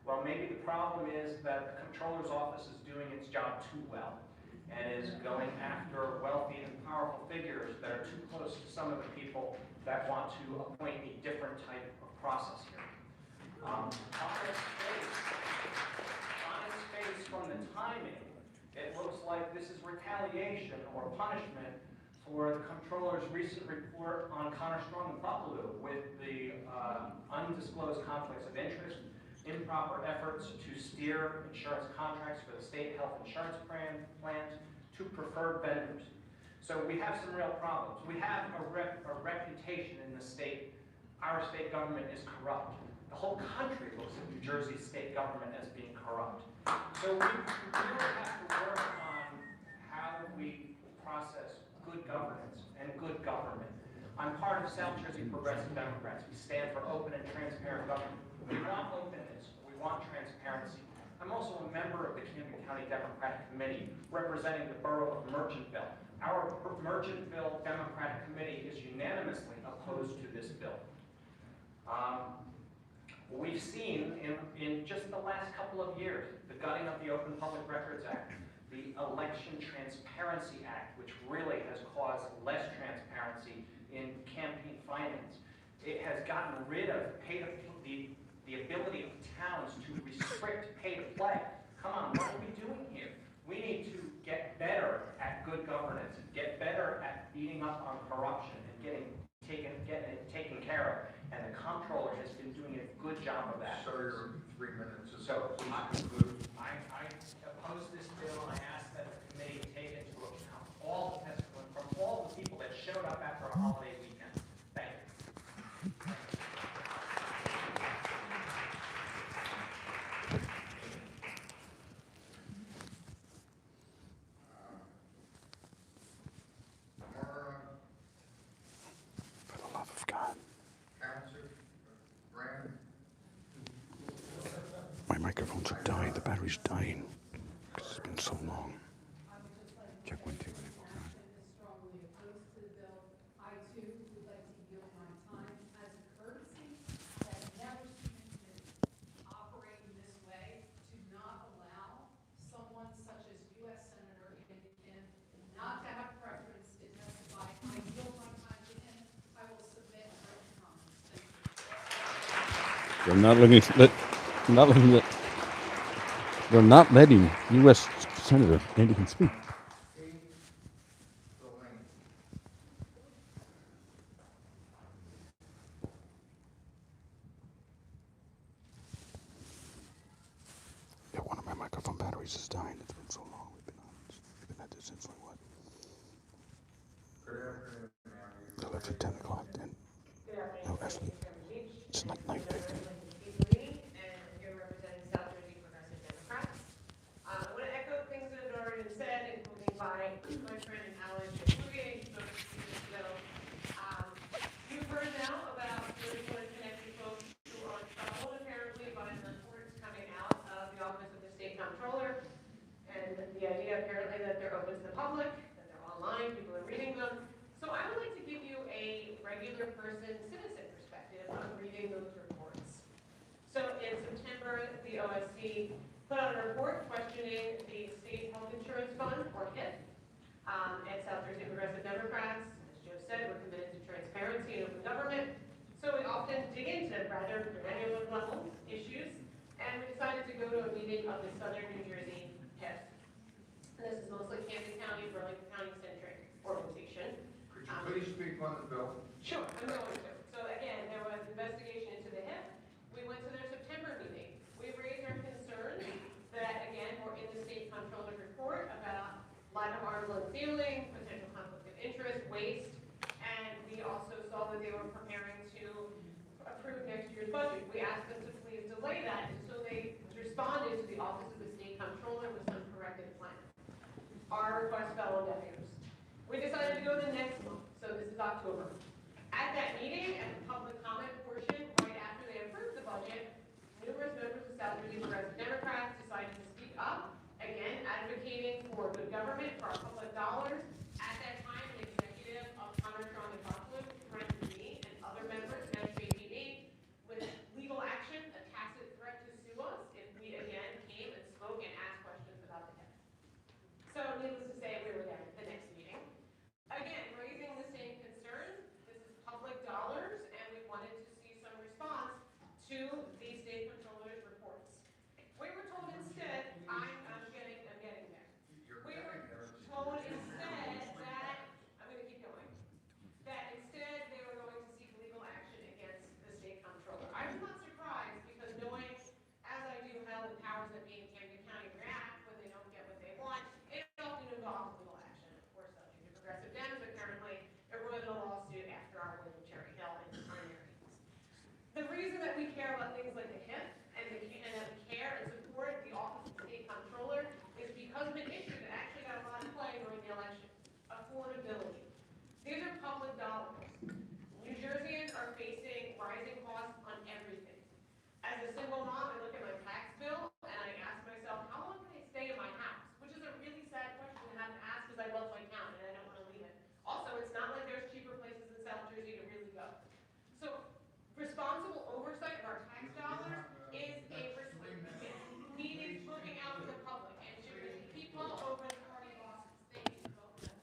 Well, maybe the problem is that the controller's office is doing its job too well and is going after wealthy and powerful figures that are too close to some of the people that want to appoint a different type of process here. On its face, from the timing, it looks like this is retaliation or punishment for the Comptroller's recent report on Connor Strong and Buffalo with the undisclosed conflicts of interest, improper efforts to steer insurance contracts for the state health insurance plans to preferred vendors. So we have some real problems. We have a reputation in the state. Our state government is corrupt. The whole country looks at New Jersey's state government as being corrupt. So we really have to work on how we process good governance and good government. I'm part of South Jersey Progressive Democrats. We stand for open and transparent government. We want openness. We want transparency. I'm also a member of the Camden County Democratic Committee representing the borough of Merchantville. Our Merchantville Democratic Committee is unanimously opposed to this bill. We've seen in just the last couple of years, the gutting of the Open Public Records Act, the Election Transparency Act, which really has caused less transparency in campaign finance. It has gotten rid of the ability of towns to restrict pay-to-play. Come on, what are we doing here? We need to get better at good governance, get better at beating up on corruption and getting it taken care of. And the comptroller has been doing a good job of that. So you're 3 minutes. So I oppose this bill, and I ask that the committee take into account all the testimony from all the people that showed up after a holiday weekend. Thank you. For the love of God. My microphones are dying. The battery's dying because it's been so long. Check 1, 2. Strongly opposed to the bill. I too would like to yield my time as a courtesy that never seen a committee operate in this way to not allow someone such as U.S. Senator Andy Kim not to have preference to testify. I yield my time to him. I will submit written comments. Thank you. They're not letting they're not letting U.S. Senator Andy can speak. phone batteries is dying. It's been so long. We've been at this since like what? Till after 10 o'clock then. No, actually, it's like 9:50. And here representing South Jersey Progressive Democrats. I want to echo things that have already been said, including by my friend Alex Leroy, who spoke a few minutes ago. You've heard now about the Leroy connected folks who are troubled apparently by the reports coming out of the Office of the State Comptroller, and the idea apparently that they're open to the public, that they're online, people are reading them. So I would like to give you a regular person, citizen perspective on reading those reports. So in September, the OSC put out a report questioning the State Health Insurance Fund, or HIF, at South Jersey Progressive Democrats. As Joe said, we're committed to transparency and open government. So we often dig into rather granular level issues, and we decided to go to a meeting of the Southern New Jersey HIF. This is mostly Camden County, Burlington County centric organization. Could you please speak on the bill? Sure, I'm going to. So again, there was investigation into the HIF. We went to their September meeting. We raised our concerns that, again, were in the state comptroller's report about lack of arm's length dealing, potential conflict of interest, waste, and we also saw that they were preparing to approve next year's budget. We asked them to please delay that until they responded to the Office of the State Comptroller with some corrective plan. Our request fell on deaf ears. We decided to go the next month, so this is October. At that meeting, at the public comment portion, right after they approved the budget, numerous members of South Jersey Progressive Democrats decided to speak up, again, advocating for good government, for our public dollars. At that time, the executive of Conratron and Buffalo threatened me and other members of SJPD with legal action, a tacit threat to sue us if we again came and spoke and asked questions about the HIF. So needless to say, we were there at the next meeting. Again, raising the same concerns. This is public dollars, and we wanted to see some response to the state controller's reports. We were told instead, I'm getting there. We were told instead that, I'm going to keep going, that instead they were going to seek legal action against the state comptroller. I was not surprised because knowing, as I do, how the powers that be in Camden County react when they don't get what they want, it often involves legal action. Of course, subject to progressive Dems, apparently, there was a lawsuit after our win with Cherry Hill in the primaries. The reason that we care about things like the HIF and that we care and support the Office of the State Comptroller is because of an issue that actually got a lot of play during the election: affordability. These are public dollars. New Jerseyans are facing rising costs on everything. As a single mom, I look at my tax bill and I ask myself, how long can I stay in my house? Which is a really sad question to have to ask because I love my town and I don't want to leave it. Also, it's not like there's cheaper places in South Jersey to really go. So responsible oversight of our tax dollars is needs looking out for the public and should be people over the party bosses. Thank you for both of them.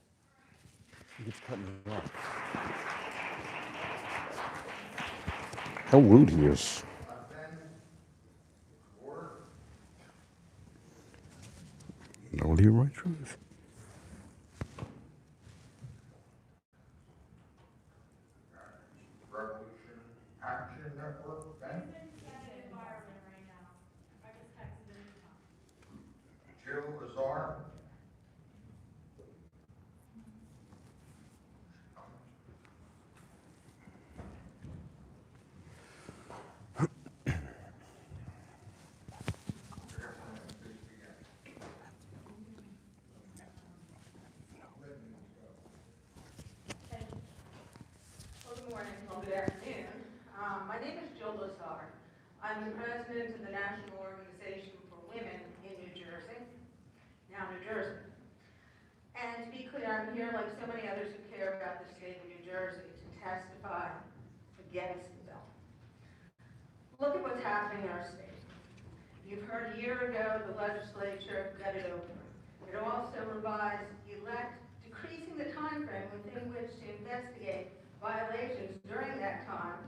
He keeps cutting it off. How rude he is. No Leroy truth. Revolution Action Network, Ben? Environment right now. I just texted him. Jill Azar? Well, good morning, well, good afternoon. My name is Jill Lazar. I'm the president of the National Organization for Women in New Jersey, now New Jersey. And to be clear, I'm here like so many others who care about the state of New Jersey to testify against the bill. Look at what's happening in our state. You've heard a year ago the legislature gutted over. It also revised decreasing the time frame within which to investigate violations. During that time,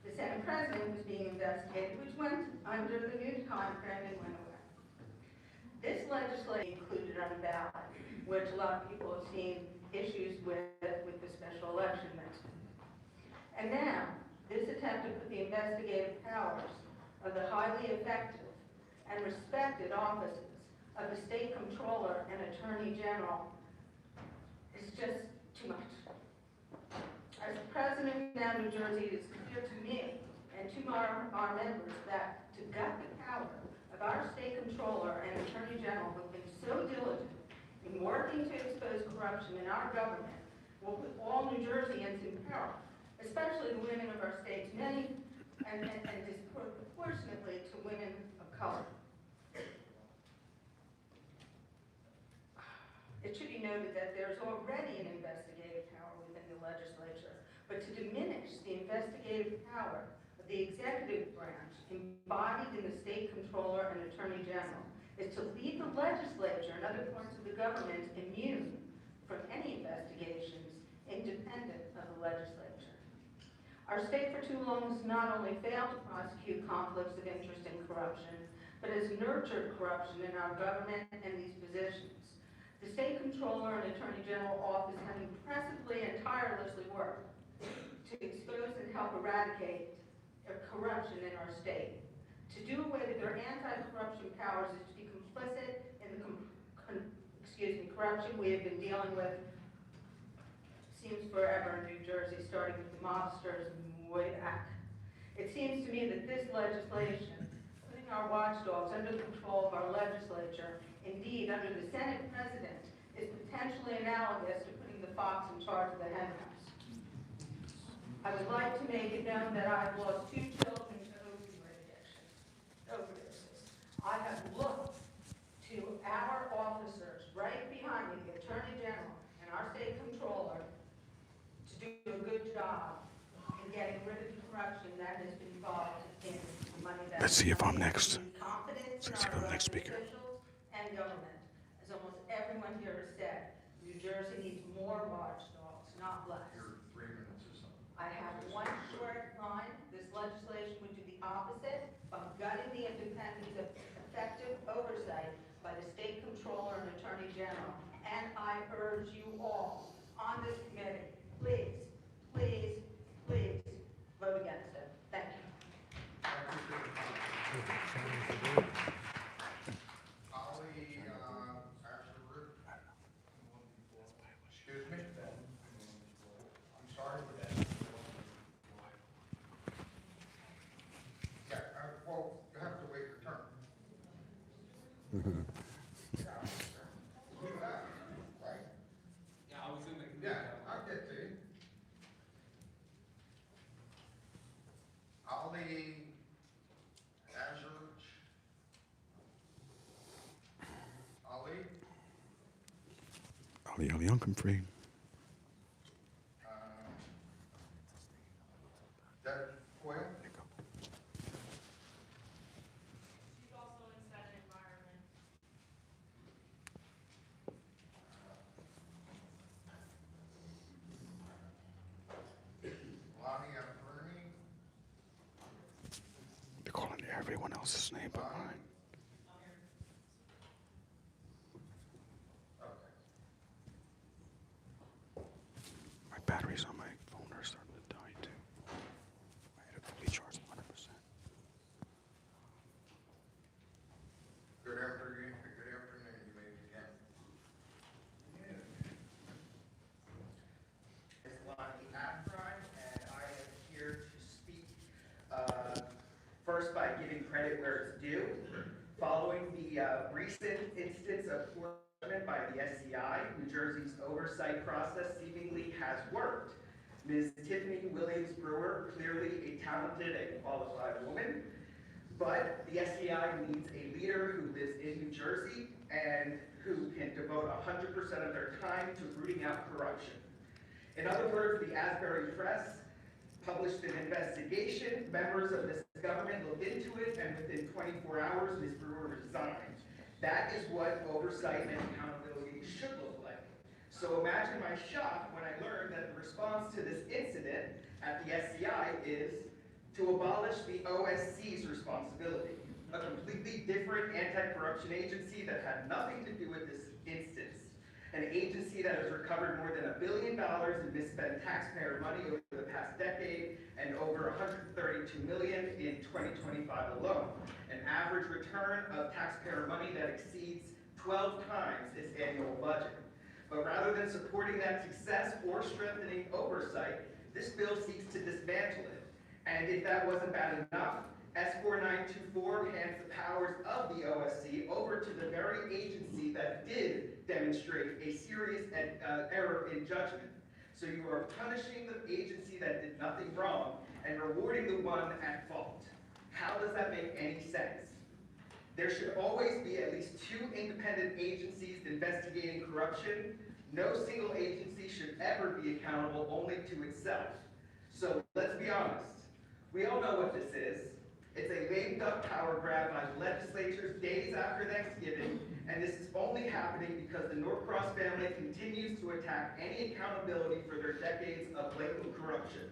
the Senate President was being investigated, which went under the new time frame and went away. This legislation included on the ballot, which a lot of people have seen issues with the special election next week. And now, this attempt to put the investigative powers of the highly effective and respected offices of the state comptroller and attorney general is just too much. As president of Now New Jersey, it is clear to me and to our members that to gut the power of our state comptroller and attorney general who have been so diligent in working to expose corruption in our government will put all New Jerseyans in peril, especially the women of our states, many and disproportionately to women of color. It should be noted that there's already an investigative power within the legislature, but to diminish the investigative power of the executive branch embodied in the state comptroller and attorney general is to leave the legislature and other parts of the government immune from any investigations independent of the legislature. Our state for too long has not only failed to prosecute conflicts of interest and corruption, but has nurtured corruption in our government and these positions. The state comptroller and attorney general office have impressively and tirelessly worked to expose and help eradicate corruption in our state. To do away with their anti-corruption powers is to be complicit in the corruption we have been dealing with seems forever in New Jersey, starting with the mobsters way back. It seems to me that this legislation, putting our watchdogs under the control of our legislature, indeed under the Senate president, is potentially analogous to putting the fox in charge of the hen house. I would like to make it known that I have lost 2 children to overdoses. I have looked to our officers right behind me, the Attorney General and our state comptroller, to do a good job in getting rid of the corruption that has been involved in the money that Let's see if I'm next. confidence in Let's see if I'm our next speaker. officials and government. As almost everyone here has said, New Jersey needs more watchdogs, not less. I have one short line. This legislation would do the opposite of gutting the independence of effective oversight by the state comptroller and attorney general. And I urge you all on this committee, please, please, please vote against it. Thank you. Excuse me? I'm sorry for that. Yeah, well, you have to wait your turn. Yeah, right? Yeah, I was in the committee. Yeah, I'll get to you. Ali Azure. Ali? Ali, I'm free. Deb Coyle? She's also in Senate Environment. Lonnie Anthony? They're calling everyone else's name but mine. My batteries on my phone are starting to die too. I had it fully charged 100%. Good afternoon, you may begin. It's Lonnie Afron, and I am here to speak first by giving credit where it's due. Following the recent instance of apportionment by the SCI, New Jersey's oversight process seemingly has worked. Ms. Tiffany Williams Brewer, clearly a talented and qualified woman, but the SCI needs a leader who lives in New Jersey and who can devote 100% of their time to rooting out corruption. In other words, the Asbury Press published an investigation. Members of this government looked into it, and within 24 hours, Ms. Brewer resigned. That is what oversight and accountability should look like. So imagine my shock when I learned that the response to this incident at the SCI is to abolish the OSC's responsibility, a completely different anti-corruption agency that had nothing to do with this instance. An agency that has recovered more than $1 billion in misspent taxpayer money over the past decade and over $132 million in 2025 alone. An average return of taxpayer money that exceeds 12 times its annual budget. But rather than supporting that success or strengthening oversight, this bill seeks to dismantle it. And if that wasn't bad enough, S4924 hands the powers of the OSC over to the very agency that did demonstrate a serious error in judgment. So you are punishing the agency that did nothing wrong and rewarding the one at fault. How does that make any sense? There should always be at least 2 independent agencies investigating corruption. No single agency should ever be accountable only to itself. So let's be honest. We all know what this is. It's a lame duck power grab by the legislatures days after Thanksgiving, and this is only happening because the Norcross family continues to attack any accountability for their decades of blatant corruption.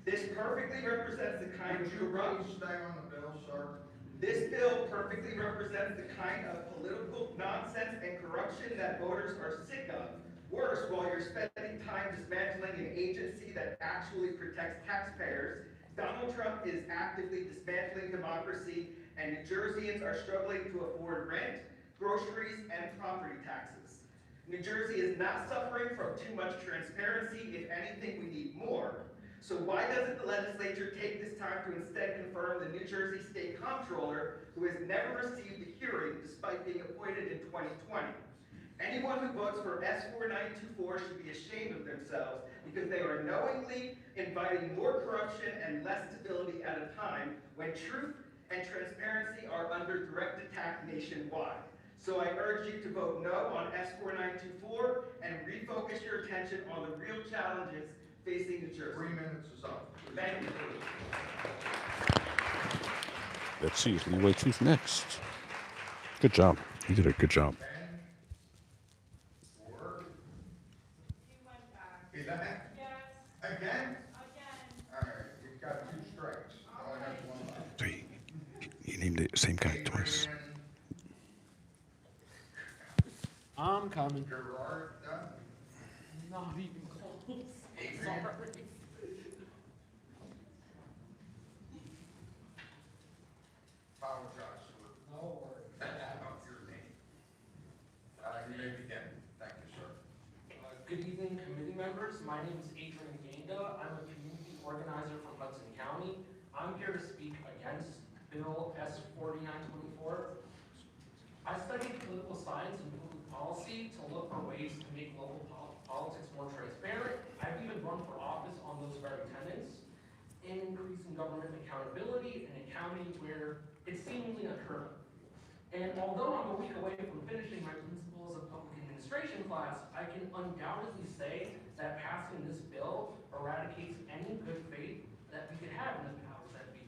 This perfectly represents the kind of corruption. Stay on the bill, sir. This bill perfectly represents the kind of political nonsense and corruption that voters are sick of. Worse, while you're spending time dismantling an agency that actually protects taxpayers, Donald Trump is actively dismantling democracy, and New Jerseyans are struggling to afford rent, groceries, and property taxes. New Jersey is not suffering from too much transparency. If anything, we need more. So why doesn't the legislature take this time to instead confirm the New Jersey State Comptroller, who has never received a hearing despite being appointed in 2020? Anyone who votes for S4924 should be ashamed of themselves because they are knowingly inviting more corruption and less stability at a time when truth and transparency are under direct attack nationwide. So I urge you to vote no on S4924 and refocus your attention on the real challenges facing New Jersey. 3 minutes is up. Thank you. Let's see, Leroy Tooth next. Good job. You did a good job. 4. 11. Again? All right, you've got 2 strikes. Only has 1 left. So you named the same guy twice. I'm coming. Gerard, done? Not even close. Adrian? Sorry. Apologize for No worries. of your name. You may begin. Thank you, sir. Good evening, committee members. My name is Adrian Ganda. I'm a community organizer from Hudson County. I'm here to speak against Bill S4924. I studied political science and public policy to look for ways to make local politics more transparent. I've even run for office on those very tenets, in increasing government accountability in a county where it's seemingly unheard of. And although I'm a week away from finishing my Principles of Public Administration class, I can undoubtedly say that passing this bill eradicates any good faith that we could have in the powers that be.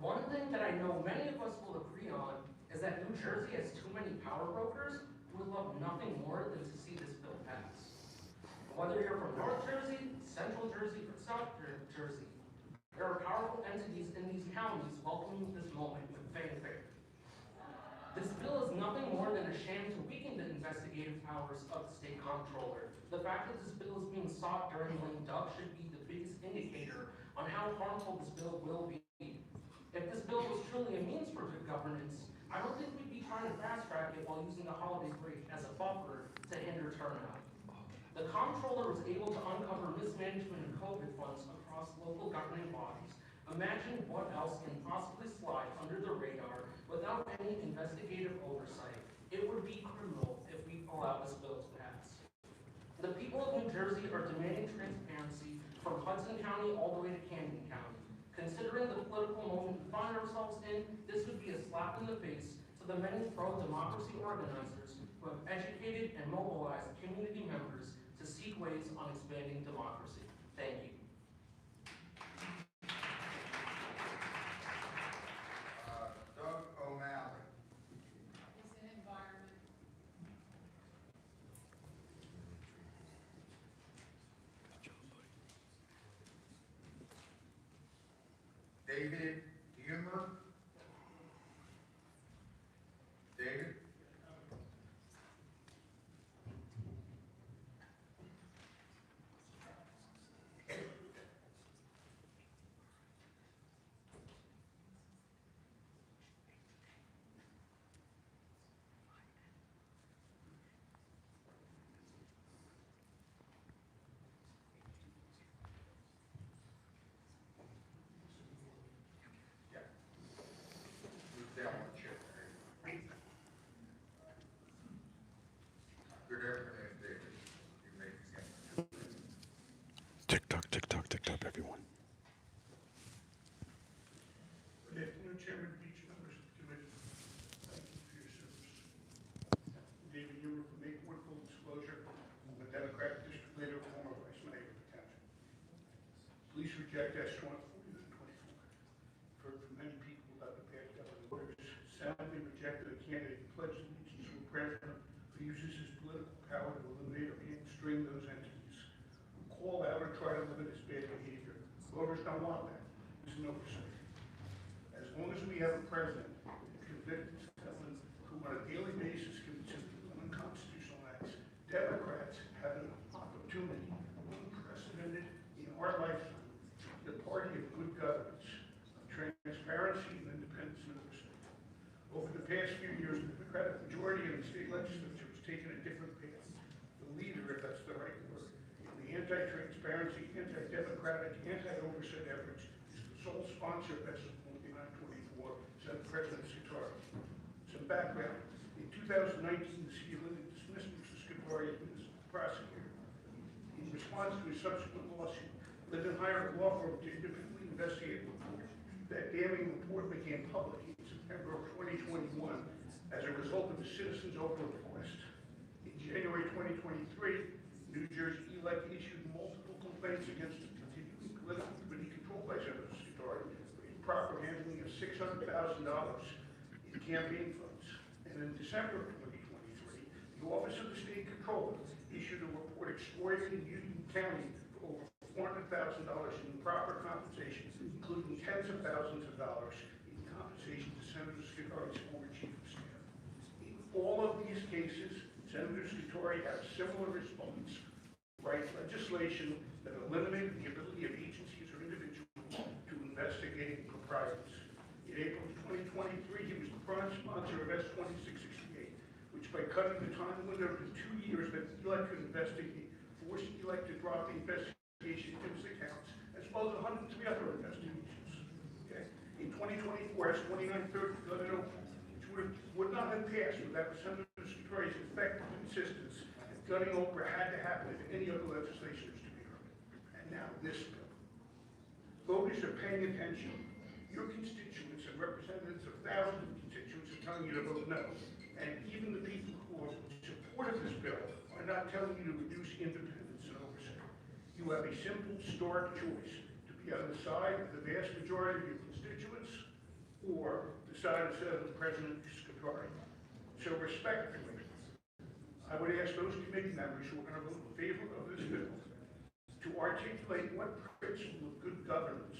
One thing that I know many of us will agree on is that New Jersey has too many power brokers who would love nothing more than to see this bill pass. Whether you're from North Jersey, Central Jersey, or South Jersey, there are powerful entities in these counties welcoming this moment with fanfare. This bill is nothing more than a sham to weaken the investigative powers of the state comptroller. The fact that this bill is being sought during the lame duck should be the biggest indicator on how harmful this bill will be. If this bill was truly a means for good governance, I don't think we'd be trying to fast track it while using the holiday break as a buffer to hinder turnout. The comptroller was able to uncover mismanagement of COVID funds across local governing bodies. Imagine what else can possibly slide under the radar without any investigative oversight. It would be criminal if we allow this bill to pass. The people of New Jersey are demanding transparency from Hudson County all the way to Camden County. Considering the political moment we find ourselves in, this would be a slap in the face to the many pro-democracy organizers who have educated and mobilized community members to seek ways on expanding democracy. Thank you. Doug O'Malley. Is an environment. David Humer. David? reject S-24. Heard from many people about the past government orders. Soundly rejected a candidate who pledged allegiance to a president who uses his political power to eliminate or hamstring those entities. Who call out or try to limit his bad behavior. Voters don't want that. There's no oversight. As long as we have a president convicted felons who on a daily basis commits unconstitutional acts, Democrats have an opportunity, unprecedented in our lifetime, the party of good governance, of transparency and independence and oversight. Over the past few years, the Democratic majority in the state legislature has taken a different path. The leader, if that's the right word, in the anti-transparency, anti-democratic, anti-oversight efforts is the sole sponsor of S-4924, Senate President Scutari. Some background. In 2019, the city of Linden dismissed Mr. Scutari as municipal prosecutor. In response to his subsequent lawsuit, Linden hired a law firm to independently investigate the report. That damning report became public in September of 2021 as a result of a citizen's open request. In January 2023, New Jersey ELEC issued multiple complaints against the continuing political committee controlled by Senator Scutari for improper handling of $600,000 in campaign funds. And in December of 2023, the Office of the State Controller issued a report exploiting Union County for over $400,000 in improper compensation, including tens of thousands of dollars in compensation to Senator Scutari's former chief of staff. In all of these cases, Senator Scutari had a similar response, right? Legislation that eliminated the ability of agencies or individuals to investigate improprieties. In April of 2023, he was the prime sponsor of S-2668, which by cutting the time window to 2 years that ELEC could investigate, forced ELEC to drop the investigation into his accounts, as well as 103 other investigations. Okay? In 2024, S-2930, which would not have passed without Senator Scutari's effective insistence that gutting over had to happen if any other legislation is to be heard. And now this bill. Voters are paying attention. Your constituents and representatives of thousands of constituents are telling you to vote no. And even the people who are in support of this bill are not telling you to reduce independence and oversight. You have a simple, stark choice to be on the side of the vast majority of your constituents or the side of Senate President Scutari. So respectfully, I would ask those committee members who are going to vote in favor of this bill to articulate what principle of good governance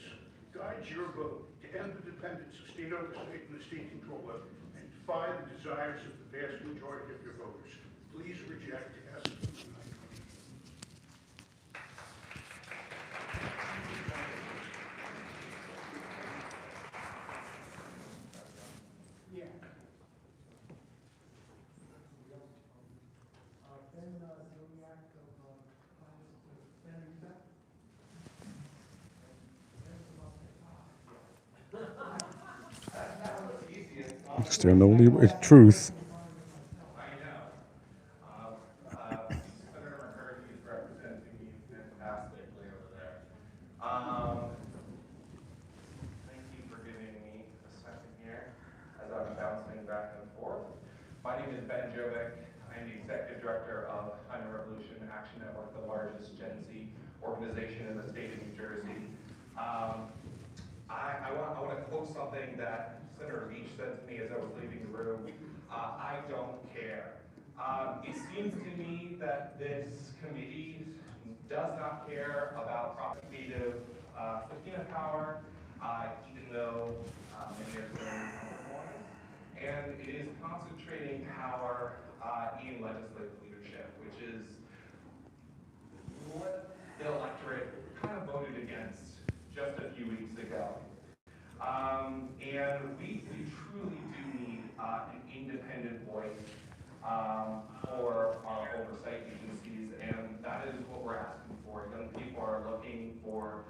guides your vote to end the dependence of state oversight and the state controller and defy the desires of the vast majority of your voters. Please reject S-4924. Stand only with truth. I know. Senator McCarthy is representing me fantastically over there. Thank you for giving me a second here as I'm bouncing back and forth. My name is Ben Jovic. I'm the Executive Director of Climate Revolution Action Network, the largest Gen Z organization in the state of New Jersey. I want to quote something that Senator Beach said to me as I was leaving the room. I don't care. It seems to me that this committee does not care about prosecutive subpoena power, even though many are saying otherwise. And it is concentrating power in legislative leadership, which is what the electorate kind of voted against just a few weeks ago. And we truly do need an independent voice for our oversight agencies, and that is what we're asking for. Young people are looking for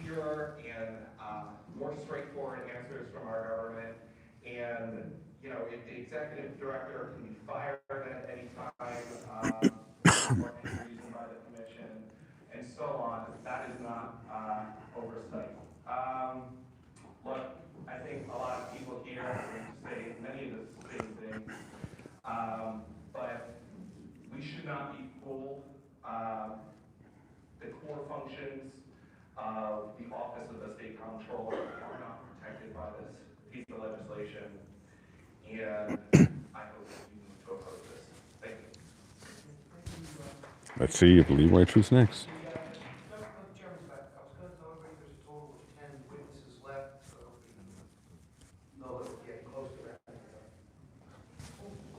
clearer and more straightforward answers from our government. And, you know, if the executive director can be fired at any time, for any reason by the commission, and so on, that is not oversight. Look, I think a lot of people here are going to say many of the same things, but we should not be fooled. The core functions The office of the state comptroller are not protected by this piece of legislation, and I hope that you move to oppose this. Thank you. Let's see if Leroy chooses next. Chairman, I was going to tell everybody there's a total of 10 witnesses left, so we know that we're getting close to that.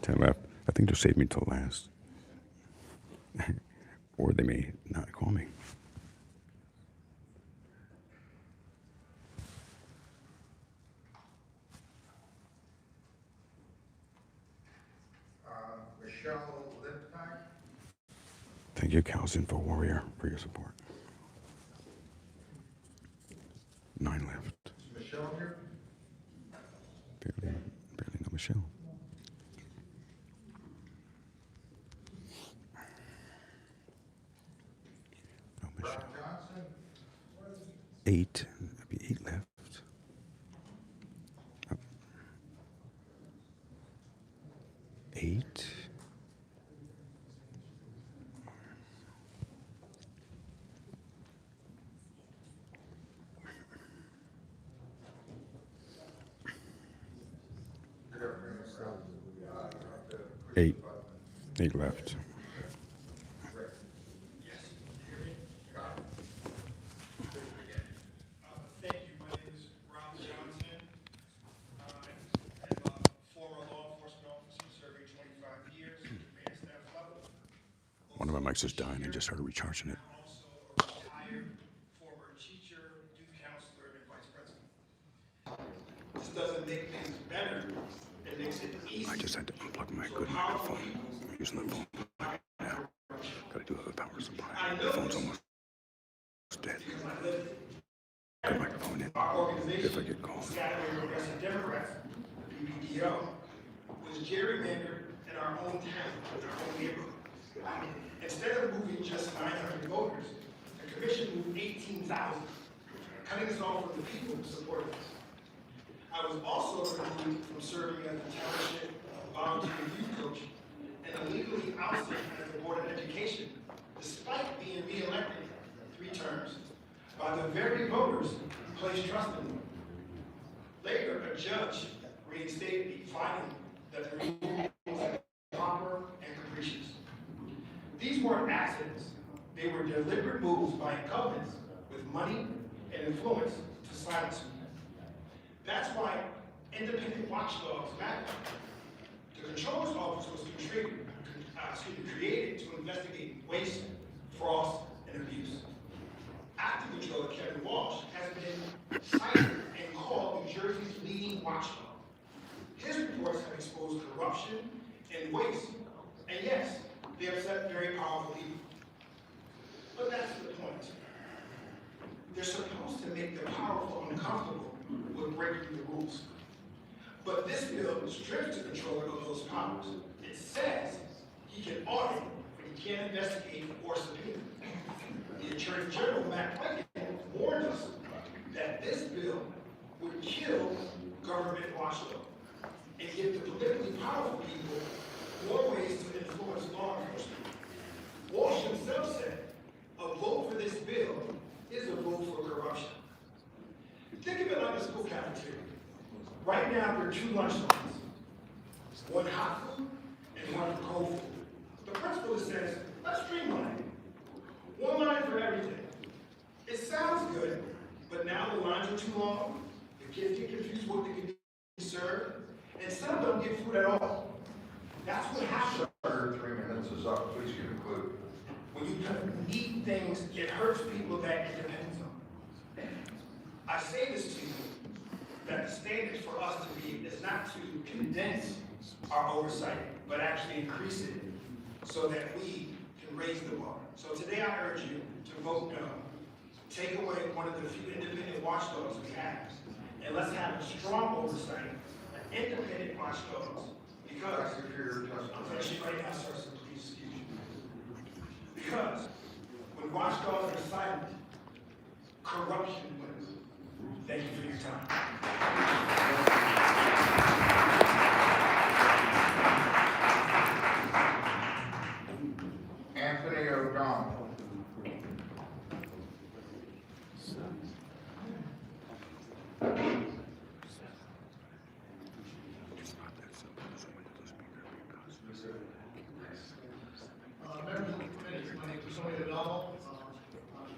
10 left. I think they'll save me till last. Or they may not call me. Michelle Liptak. Thank you, Cal's Info Warrior, for your support. 9 left. Is Michelle here? Barely know Michelle. No, Michelle. Johnson. 8. That'd be 8 left. Oh. 8. Eight. 8 left. Thank you. My name is Rob Johnson. I'm a former law enforcement officer serving 25 years at the command staff level. One of my mics is dying. I just started recharging it. I'm also a retired former teacher, youth counselor, and vice principal. This doesn't make things better. It makes it easier. I just had to unplug my good microphone. I'm using the phone now. Gotta do the power supply. The phone's almost dead. Good microphone in. Our organization, If I get called. Saturday Progressive Democrats, BBDO, was gerrymandered in our own town, in our own neighborhood. Instead of moving just 900 voters, the commission moved 18,000, cutting us off from the people who supported us. I was also removed from serving as the township volunteer youth coach and illegally ousted as the Board of Education, despite being re-elected 3 terms by the very voters who placed trust in me. Later, a judge reinstated me, finding that the removal was improper and capricious. These weren't accidents. They were deliberate moves by incumbents with money and influence to silence me. That's why independent watchdogs matter. The Controller's Office was created to investigate waste, fraud, and abuse. Acting Controller Kevin Walsh has been cited and called New Jersey's leading watchdog. His reports have exposed corruption and waste, and yes, they upset very powerful people. But that's the point. They're supposed to make the powerful uncomfortable with breaking the rules. But this bill strips the controller of those powers. It says he can audit, but he can't investigate or subpoena. The Attorney General, Matt Blanken, warned us that this bill would kill government watchdog and give the politically powerful people more ways to influence law enforcement. Walsh himself said, a vote for this bill is a vote for corruption. Think of it like a school cafeteria. Right now, there are 2 lunch lines. One hot food and one for cold food. The principal says, let's streamline it. 1 line for everything. It sounds good, but now the lines are too long. The kids get confused what they can be served, and some don't get food at all. That's what happens. Sir, 3 minutes is up. Please conclude. When you need things, it hurts people that it depends on. I say this to you, that the standard for us to be is not to condense our oversight, but actually increase it so that we can raise the bar. So today I urge you to vote no. Take away one of the few independent watchdogs we have, and let's have a strong oversight, an independent watchdogs, because I'm finishing right now, sir, so please excuse me. Because when watchdogs are silent, corruption wins. Thank you for your time. Anthony O'Donnell.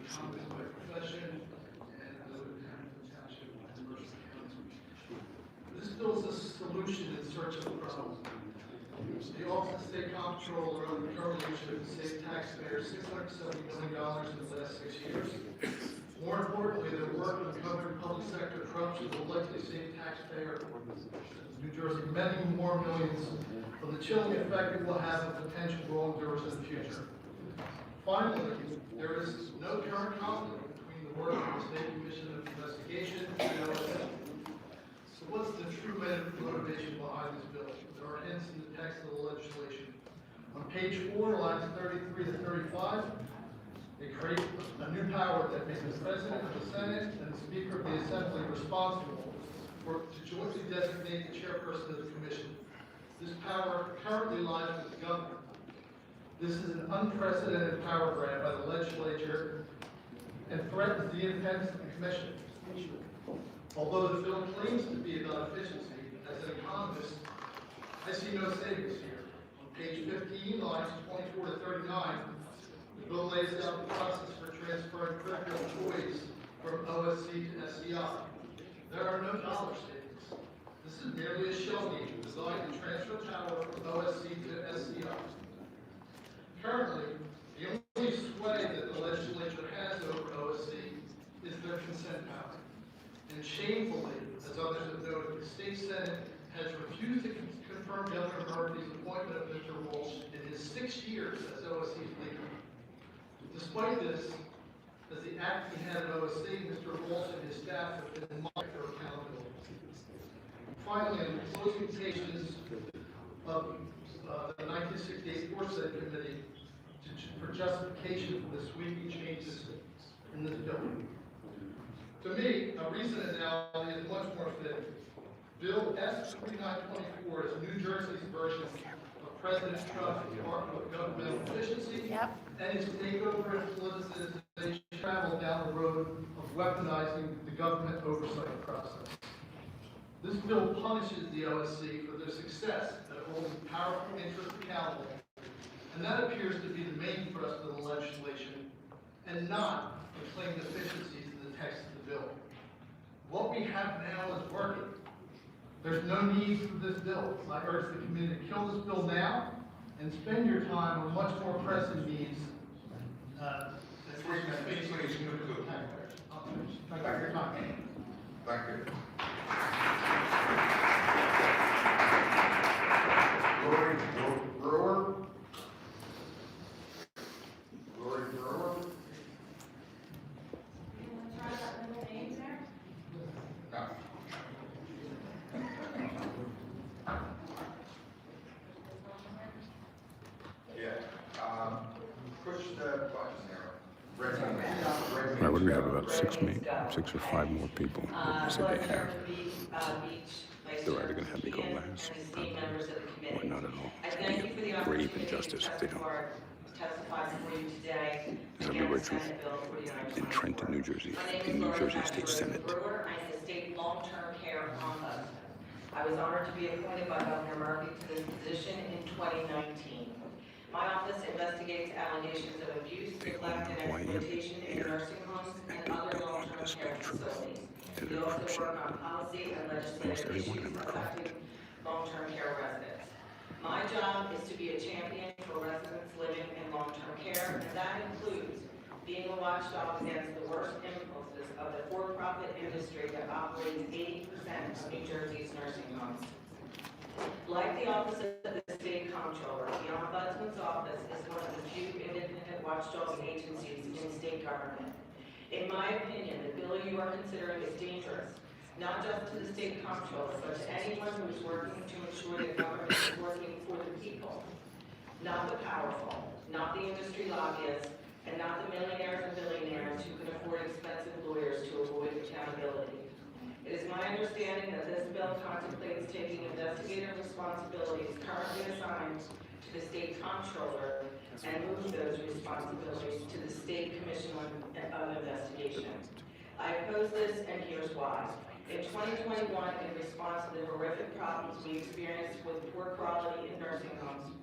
comments by profession, and I live in Hamilton Township, and Mercer County. This bill is a solution in search of a problem. The Office of State Comptroller currently issued saved taxpayers $670 million in the last 6 years. More importantly, their work in covering public sector corruption will likely save taxpayer New Jersey many more millions from the chilling effect it will have on potential wrongdoers in the future. Finally, there is no current conflict between the work of the State Commission of Investigation and the OSC. So what's the true motivation behind this bill? There are hints in the text of the legislation. On page 4, lines 33 to 35, they create a new power that makes the President of the Senate and the Speaker of the Assembly responsible to jointly designate the chairperson of the commission. This power currently lies with the governor. This is an unprecedented power grab by the legislature and threatens the independence of the commission. Although the bill claims to be about efficiency, as an economist, I see no savings here. On page 15, lines 24 to 39, the bill lays out the process for transferring critical employees from OSC to SCI. There are no dollar savings. This is merely a shell game designed to transfer power from OSC to SCI. Currently, the only sway that the legislature has over OSC is their consent power. And shamefully, as others have noted, the state Senate has refused to confirm Governor Murphy's appointment of Mr. Walsh in his 6 years as OSC's leader. Despite this, as the acting head of OSC, Mr. Walsh and his staff have been monitored for accountability. Finally, in the closing pages of the 1968 Foresight Committee for justification for the sweeping changes in this bill. To me, a recent analogy is much more fitting. Bill S-3924 is New Jersey's version of President Trump's Department of Governmental Efficiency and his takeover and politicization travel down the road of weaponizing the government oversight process. This bill punishes the OSC for their success at holding powerful interests accountable, and that appears to be the main thrust of the legislation, and not the claimed efficiencies in the text of the bill. What we have now is working. There's no need for this bill. I urge the committee to kill this bill now and spend your time on much more pressing needs. Thank you. Leroy Brewer. Leroy Brewer. You want to try that middle name there? No. Yeah. Push the button there. Red one. All right, what do we have, about 6 or 5 more people that say they have? They're either going to have me go last, probably, or not at all. It'd be a grave injustice if they don't. This is Leroy Truth in Trenton, New Jersey, in New Jersey State Senate. I'm the state long-term care ombudsman. I was honored to be appointed by Governor Murphy to this position in 2019. My office investigates allegations of abuse, neglect, and exploitation in nursing homes and other long-term care facilities. We also work on policy and legislative issues affecting long-term care residents. My job is to be a champion for residents living in long-term care, and that includes being a watchdog against the worst impulses of the for-profit industry that operates 80% of New Jersey's nursing homes. Like the Office of the State Comptroller, the Ombudsman's Office is one of the few independent watchdog agencies in state government. In my opinion, the bill you are considering is dangerous, not just to the State Comptroller, but to anyone who is working to ensure that government is working for the people, not the powerful, not the industry lobbyists, and not the millionaires and billionaires who can afford expensive lawyers to avoid accountability. It is my understanding that this bill contemplates taking investigative responsibilities currently assigned to the State Comptroller and move those responsibilities to the State Commission of Investigation. I oppose this, and here's why. In 2021, in response to the horrific problems we experienced with poor quality in nursing homes,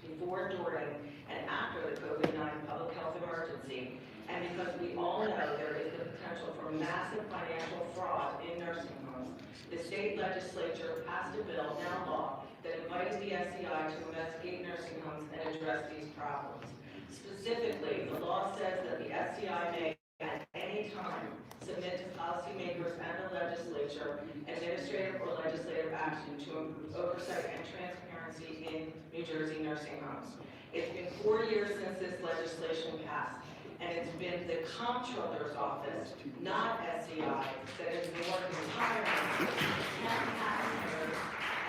before, during, and after the COVID-19 public health emergency, and because we all know there is the potential for massive financial fraud in nursing homes, the state legislature passed a bill, now law, that invited the SEI to investigate nursing homes and address these problems. Specifically, the law says that the SEI may at any time submit to policymakers and the legislature administrative or legislative action to improve oversight and transparency in New Jersey nursing homes. It's been 4 years since this legislation passed, and it's been the Comptroller's Office, not SEI, that has been working tirelessly to protect taxpayers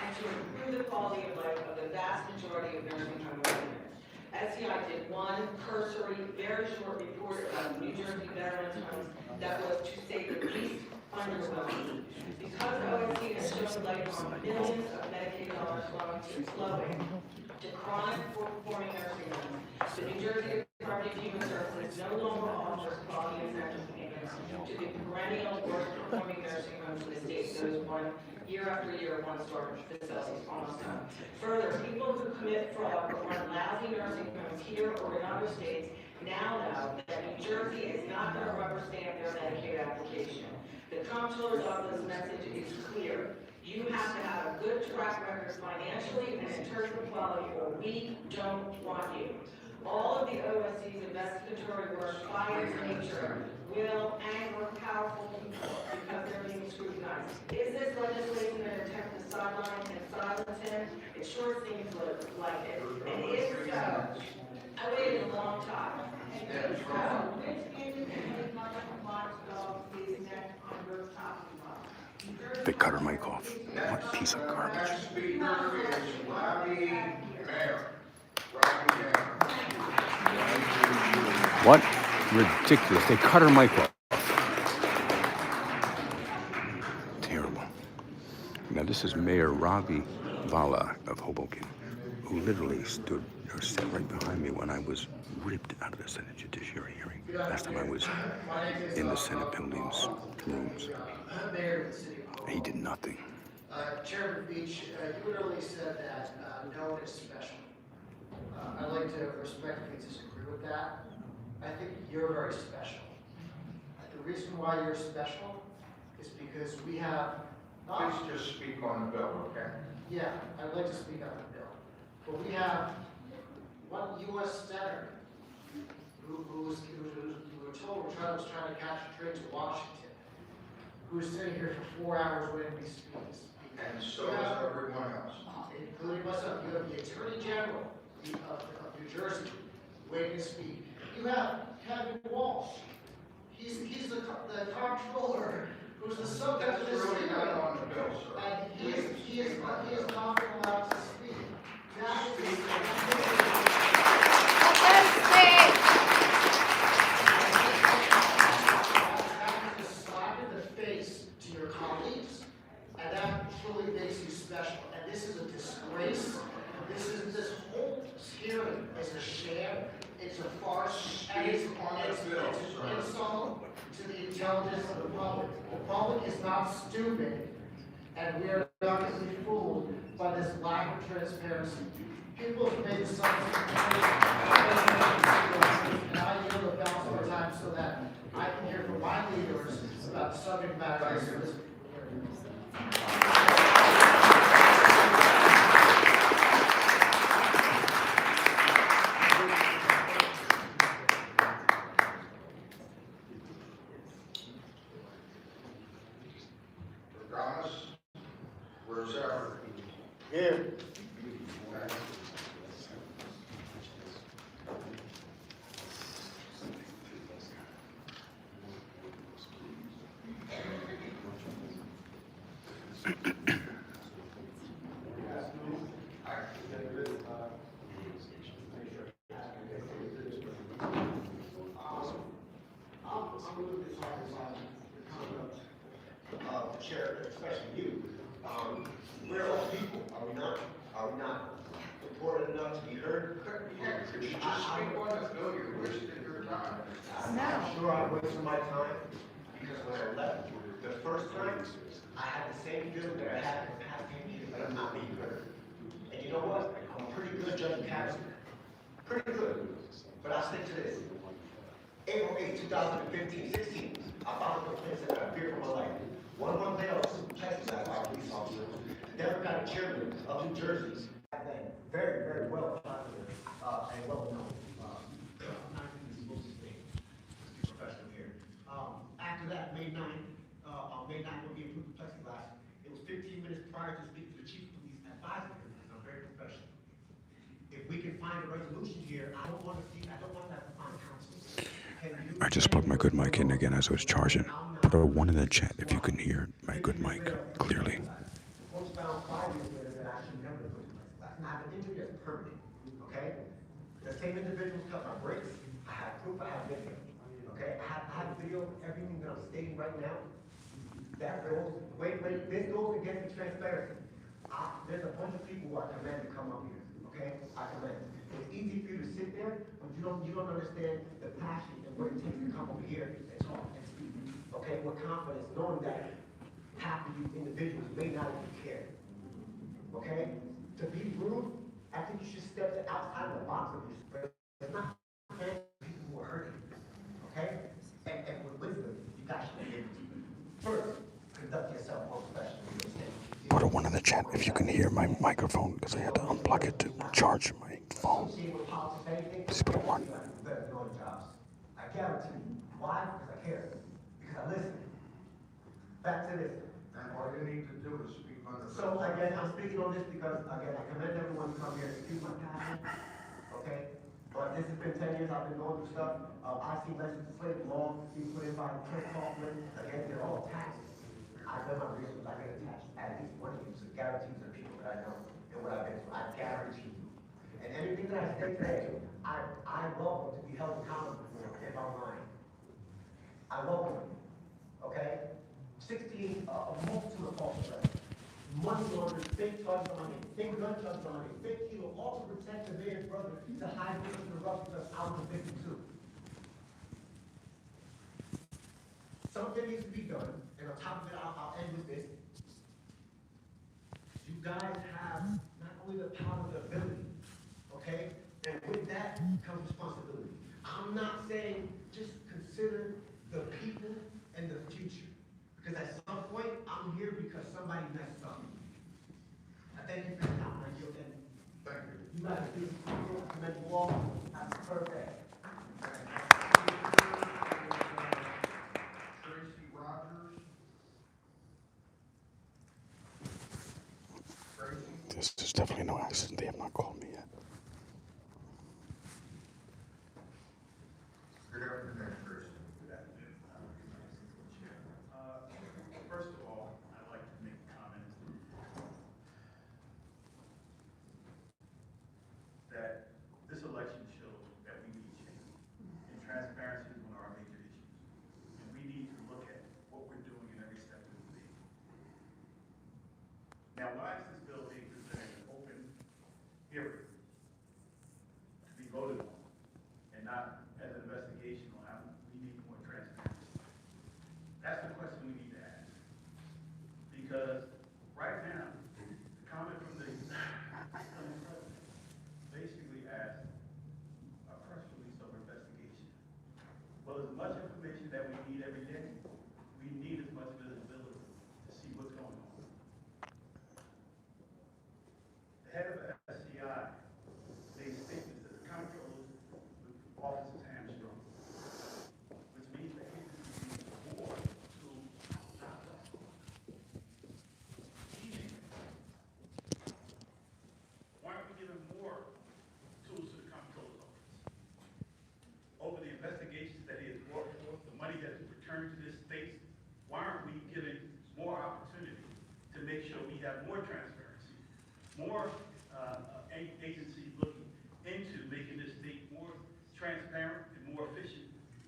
and to improve the quality of life of the vast majority of nursing home residents. SEI did one cursory, very short report about New Jersey veterans homes that was, to say the least, underwhelming. Because OSC has shown light on millions of Medicaid dollars flowing to chronic poor-performing nursing homes, the New Jersey Department of Human Services no longer offers quality incentive payments to the perennial worst-performing nursing homes in the state, those year after year, one-star facilities, almost done. Further, people who commit fraud or run lousy nursing homes here or in other states now know that New Jersey is not going to rubber stamp their Medicaid application. The Comptroller's Office message is clear. You have to have a good track record financially and in terms of quality, or we don't want you. All of the OSC's investigatory work by its nature will anger powerful people because they're being scrutinized. Is this legislation an attempt to sideline and silence him? It sure seems like it. And if so, I waited a long time. And if so, which independent watchdog is next on your chopping block? They cut her mic off. What a piece of garbage. Next speaker is Robbie Mayer. Robbie Mayer. What? Ridiculous. They cut her mic off. Terrible. Now this is Mayor Ravi Vala of Hoboken, who literally stood or sat right behind me when I was ripped out of the Senate Judiciary hearing. Last time I was in the Senate buildings, rooms. He did nothing. Chairman Beach, you earlier said that no one is special. I'd like to respectfully disagree with that. I think you're very special. The reason why you're special is because we have not... Please just speak on the bill, okay? Yeah, I'd like to speak on the bill. But we have one U.S. senator who was told was trying to catch a train to Washington, who was sitting here for 4 hours waiting to speak. And so is everyone else. Including myself. You have the Attorney General of New Jersey waiting to speak. You have Kevin Walsh. He's the comptroller who's the subject of this really hearing. not on the bill, sir. And he is not been allowed to speak. That is a slap in the face to your colleagues, and that truly makes you special. And this is a disgrace. This whole hearing is a sham. It's a farce. And it's an insult to the intelligence of the public. The public is not stupid, and we are not going to be fooled by this lack of transparency. People have made assumptions, and I yield the balance of our time so that I can hear from my leaders about subject matters of this hearing. Thomas, where's Eric? Here. Chair, especially you, we're all people, are we not? Are we not important enough to be heard? Could you just speak on the bill? You wasted your time. I'm not sure I wasted my time, because when I left the first time, I had the same feeling that I had in the past 10 years, but I'm not being heard. And you know what? I'm pretty good judging character. Pretty good. But I'll stick to this. April 8, 2015, 16, I filed a complaint that I feared for my life. One month later, I was plexiglass by a police officer. The Democratic chairman of New Jersey, back then, very, very well popular and well known. I'm not even supposed to say, let's be professional here. After that, May 9th, on May 9th, when we approved the plexiglass, it was 15 minutes prior to speaking to the chief of police advising him, because I'm very professional. If we can find a resolution here, I don't want to have to find counsel. I just plugged my good mic in again as I was charging. Put a 1 in the chat if you can hear my good mic clearly. Folks found 5 years later that I should never put the plexiglass. Now, I have an injury that's permanent, okay? The same individuals cut my brakes. I have proof, I have video, okay? I have video of everything that I'm stating right now. That goes, wait, this goes against the transparency. There's a bunch of people who I command to come up here, okay? I command. It's easy for you to sit there, but you don't understand the passion and what it takes to come over here and talk and speak, okay? With confidence, knowing that half of you individuals may not even care, okay? To be rude, I think you should step outside of the box of this. It's not fair to people who are hurting, okay? And with wisdom, you guys should be able to. First, conduct yourself more professionally. Put a 1 in the chat if you can hear my microphone because I had to unplug it to charge my phone. Just put a 1. I guarantee you. Why? Because I care. Because I listen. Back to this. And all you need to do is speak on the. So again, I'm speaking on this because, again, I commend everyone to come here and excuse my passion, okay? But this has been 10 years, I've been going through stuff. I've seen legislative law being put in by Chris Kaufman. Again, they're all taxes. I've done my research, I get attached at least one of these guarantees of people that I know and what I've been through. I guarantee you. And anything that I say today, I welcome to be held accountable for if I'm lying. I welcome it, okay? 16, a multitude of false arrests. Money laundering, fake charges on me, fake gun charges on me, fake kilo, all to protect the mayor's brother to hide me from the rough because I was a victim too. Something needs to be done, and on top of it, I'll end with this. You guys have not only the power, but the ability, okay? And with that comes responsibility. I'm not saying just consider the people and the future. Because at some point, I'm here because somebody messed up. I thank you for your time, and you'll end. Thank you. You guys are beautiful, commend you all. Have a perfect. Tracy Rogers. Tracy. This is definitely no accident. They have not called me yet. Good afternoon, Tracy. Good afternoon. First of all, I'd like to make a comment that this election shows that we need change. And transparency is one of our major issues. And we need to look at what we're doing in every step of the way. Now, why is this bill being presented in an open hearing to be voted on and not as an investigation on how we need more transparency? That's the question we need to ask. Because right now, the comment from the president basically asked a press release of investigation. Well, as much information that we need every day, we need as much visibility to see what's going on. The head of SCI made statements that the comptroller's office is hamstrung, which means the agency needs more to not less. Why aren't we giving more tools to the comptroller's office? Over the investigations that he has brought forth, the money that is returned to this state, why aren't we giving more opportunity to make sure we have more transparency, more agencies looking into making this state more transparent and more efficient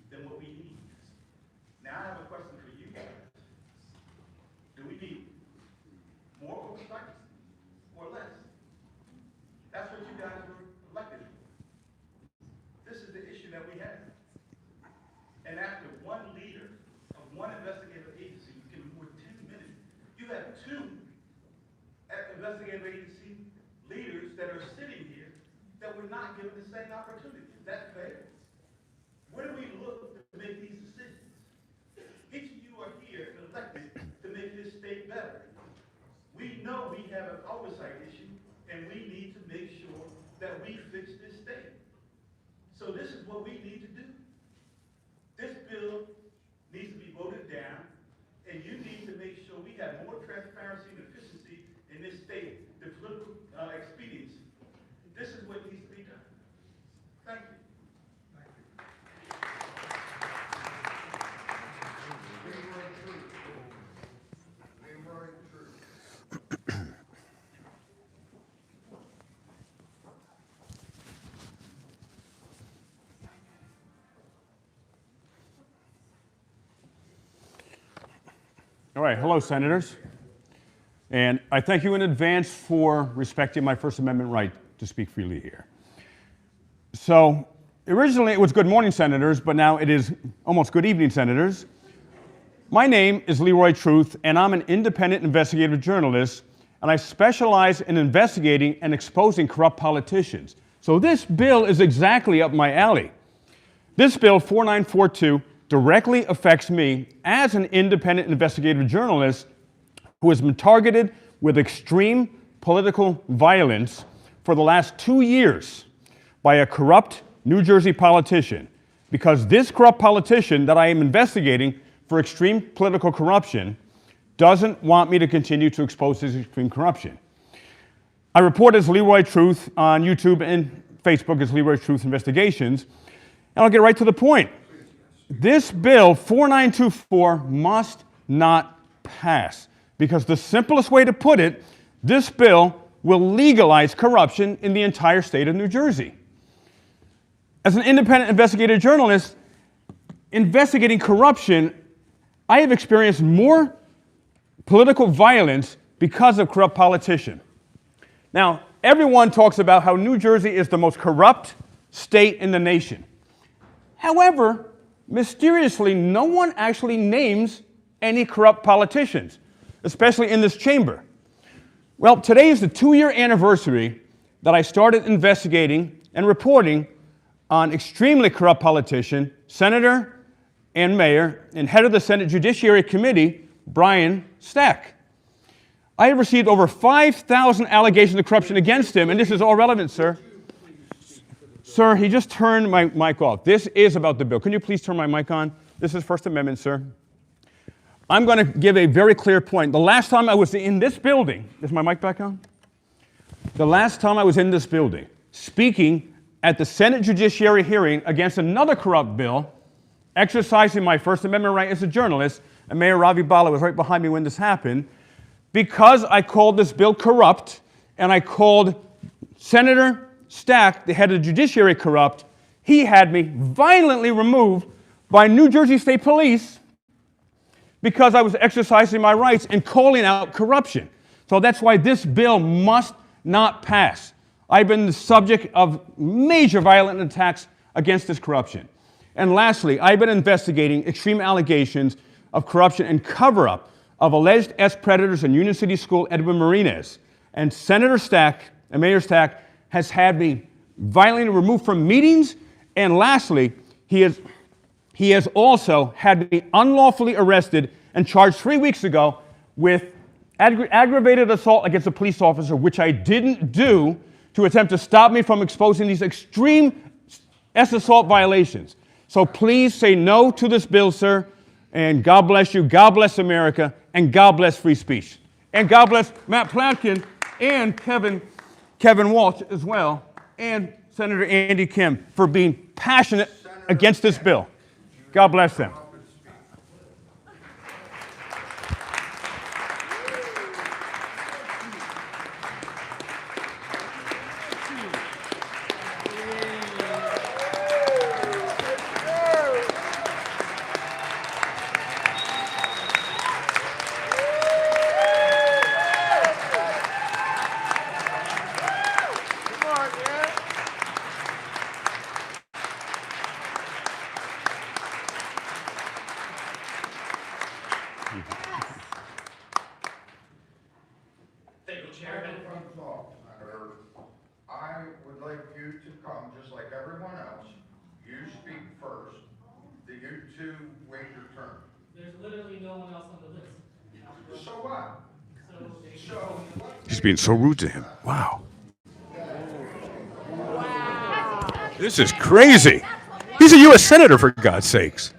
than what we need? Now, I have a question for you guys. Do we need more oversight or less? That's what you guys were elected for. This is the issue that we have. And after one leader of one investigative agency, you give more 10 minutes, you have 2 investigative agency leaders that are sitting given the same opportunity. Is that fair? Where do we look to make these decisions? Each of you are here elected to make this state better. We know we have an oversight issue, and we need to make sure that we fix this state. So this is what we need to do. This bill needs to be voted down, and you need to make sure we have more transparency and efficiency in this state, the political expediency. This is what needs to be done. Thank you. All right, hello, Senators. And I thank you in advance for respecting my First Amendment right to speak freely here. So, originally it was good morning, Senators, but now it is almost good evening, Senators. My name is Leroy Truth, and I'm an independent investigative journalist, and I specialize in investigating and exposing corrupt politicians. So this bill is exactly up my alley. This bill, 4942, directly affects me as an independent investigative journalist who has been targeted with extreme political violence for the last 2 years by a corrupt New Jersey politician, because this corrupt politician that I am investigating for extreme political corruption doesn't want me to continue to expose his extreme corruption. I report as Leroy Truth on YouTube and Facebook as Leroy Truth Investigations, and I'll get right to the point. This bill, 4924, must not pass, because the simplest way to put it, this bill will legalize corruption in the entire state of New Jersey. As an independent investigative journalist investigating corruption, I have experienced more political violence because of corrupt politicians. Now, everyone talks about how New Jersey is the most corrupt state in the nation. However, mysteriously, no one actually names any corrupt politicians, especially in this chamber. Well, today is the 2-year anniversary that I started investigating and reporting on extremely corrupt politician, senator and mayor, and head of the Senate Judiciary Committee, Brian Stack. I have received over 5,000 allegations of corruption against him, and this is all relevant, sir. Sir, he just turned my mic off. This is about the bill. Can you please turn my mic on? This is First Amendment, sir. I'm going to give a very clear point. The last time I was in this building, is my mic back on? The last time I was in this building, speaking at the Senate Judiciary hearing against another corrupt bill, exercising my First Amendment right as a journalist, and Mayor Ravi Bala was right behind me when this happened, because I called this bill corrupt, and I called Senator Stack, the head of the Judiciary, corrupt, he had me violently removed by New Jersey State Police because I was exercising my rights and calling out corruption. So that's why this bill must not pass. I've been the subject of major violent attacks against this corruption. And lastly, I've been investigating extreme allegations of corruption and cover-up of alleged ex-predators in Union City School, Edwin Martinez. And Senator Stack and Mayor Stack has had me violently removed from meetings. And lastly, he has also had me unlawfully arrested and charged 3 weeks ago with aggravated assault against a police officer, which I didn't do, to attempt to stop me from exposing these extreme assault violations. So please say no to this bill, sir, and God bless you, God bless America, and God bless free speech. And God bless Matt Platkin and Kevin Walsh as well, and Senator Andy Kim for being passionate against this bill. God bless them. I would like you to come, to wait your turn. There's literally no one else on the list. So what? So what? He's being so rude to him. Wow. This is crazy. He's a U.S. Senator, for God's sakes.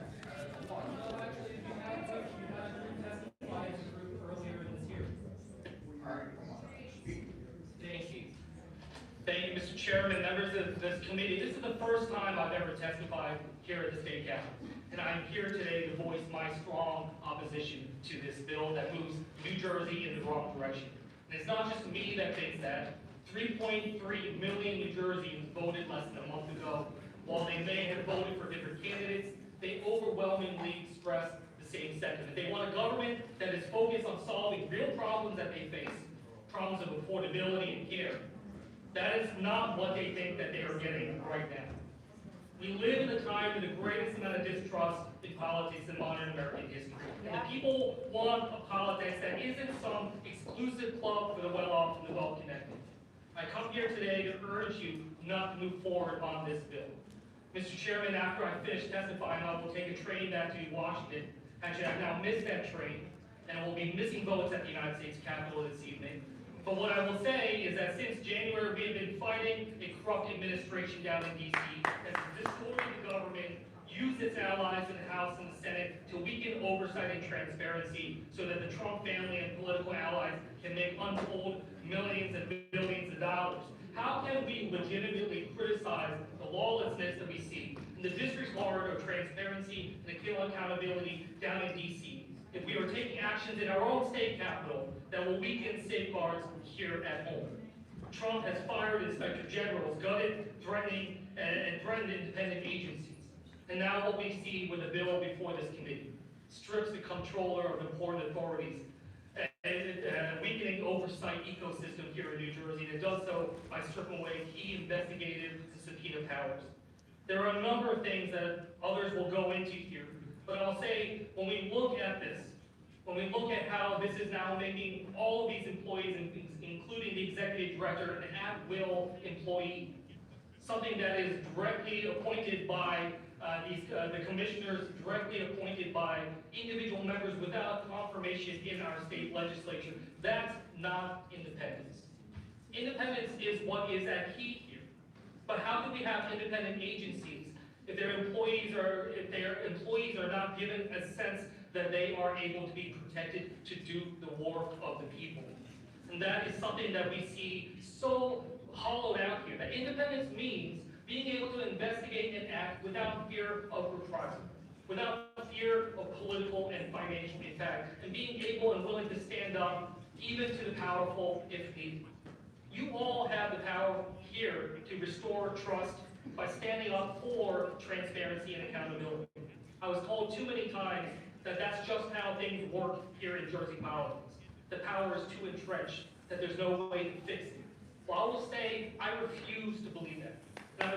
Thank you, Mr. Chairman, members of this committee. This is the first time I've ever testified here at the State Capitol. And I'm here today to voice my strong opposition to this bill that moves New Jersey in the wrong direction. And it's not just me that thinks that. 3.3 million New Jerseyans voted less than a month ago. While they may have voted for different candidates, they overwhelmingly express the same sentiment. They want a government that is focused on solving real problems that they face, problems of affordability and care. That is not what they think that they are getting right now. We live in a time with the greatest amount of distrust in politics in modern American history. And the people want a politics that isn't some exclusive club for the well-off and the well-connected. I come here today to urge you not to move forward on this bill. Mr. Chairman, after I finish testifying, I will take a train back to Washington. Actually, I've now missed that train, and I will be missing votes at the United States Capitol this evening. But what I will say is that since January, we have been fighting a corrupt administration down in D.C. that's distorted the government, used its allies in the House and the Senate to weaken oversight and transparency so that the Trump family and political allies can make untold millions and billions of dollars. How can we legitimately criticize the lawlessness that we see in the disregard of transparency and accountability down in D.C. if we are taking actions in our own state capital that will weaken safeguards here at home? Trump has fired inspector generals, gutted, threatening, and threatened independent agencies. And now what we see with the bill before this committee strips the comptroller of important authorities, and weakening oversight ecosystem here in New Jersey, and it does so by stripping away key investigative and subpoena powers. There are a number of things that others will go into here, but I'll say when we look at this, when we look at how this is now making all of these employees, including the executive director, an at-will employee, something that is directly appointed by the commissioners, directly appointed by individual members without confirmation in our state legislature. That's not independence. Independence is what is at key here. But how can we have independent agencies if their employees are not given a sense that they are able to be protected to do the work of the people? And that is something that we see so hollowed out here. That independence means being able to investigate and act without fear of reprisal, without fear of political and financial impact, and being able and willing to stand up even to the powerful if needed. You all have the power here to restore trust by standing up for transparency and accountability. I was told too many times that that's just how things work here in Jersey politics. The power is too entrenched, that there's no way to fix it. Well, I will say I refuse to believe that. And I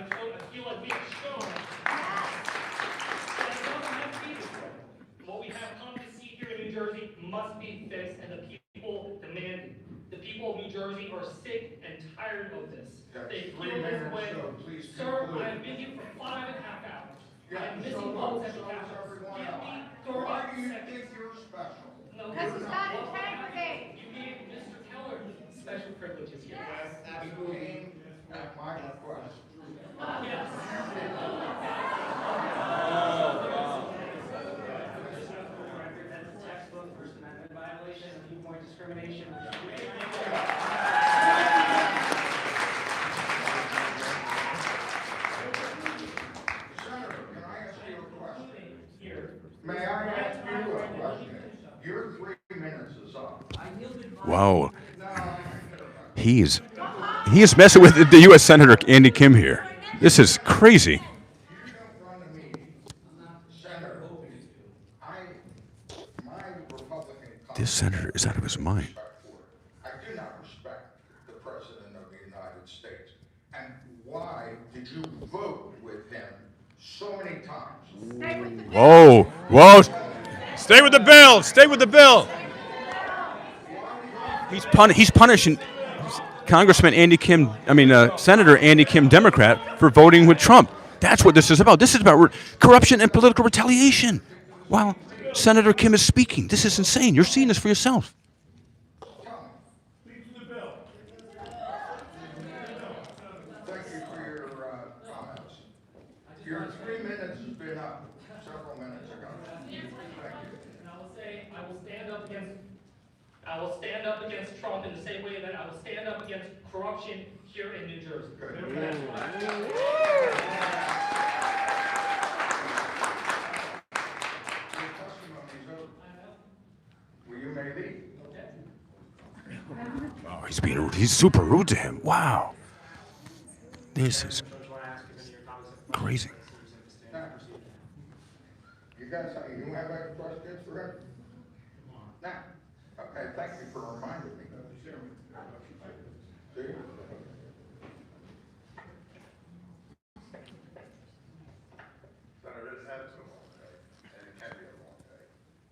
feel like we have shown that it doesn't have to be this way. What we have come to see here in New Jersey must be fixed, and the people demand it. The people of New Jersey are sick and tired of this. They feel this way. Sir, I have been here for 5.5 hours. I'm missing votes at the Capitol. Give me 30 Why do you seconds. think you're special? No, Because you're it's not. not integrity. You gave Mr. Keller special privileges here. He came at my request. Yes. Textbook First Amendment violation of viewpoint discrimination. Senator, can I ask you a question? May I ask you a question? Your 3 minutes is up. Wow. He is messing with the U.S. Senator Andy Kim here. This is crazy. You don't run a meeting. Senator, my Republican This senator is out of his mind. I do not respect the President of the United States. And why did you vote with him so many times? Whoa, whoa. Stay with the bill. Stay with the bill. He's punishing Senator Andy Kim, Democrat, for voting with Trump. That's what this is about. This is about corruption and political retaliation. While Senator Kim is speaking, this is insane. You're seeing this for yourself. Speak to the bill. Thank you for your comments. Your 3 minutes has been up several minutes ago. Thank you. And I will say, I will stand up against Trump in the same way that I will stand up against corruption here in New Jersey. Your testimony is over. Well, you may leave. Oh, he's being rude. He's super rude to him. Wow. This is crazy. You guys, you have any questions for him? No. Okay, thank you for reminding me. See? Senator, it has been a long day, and it can be a long day,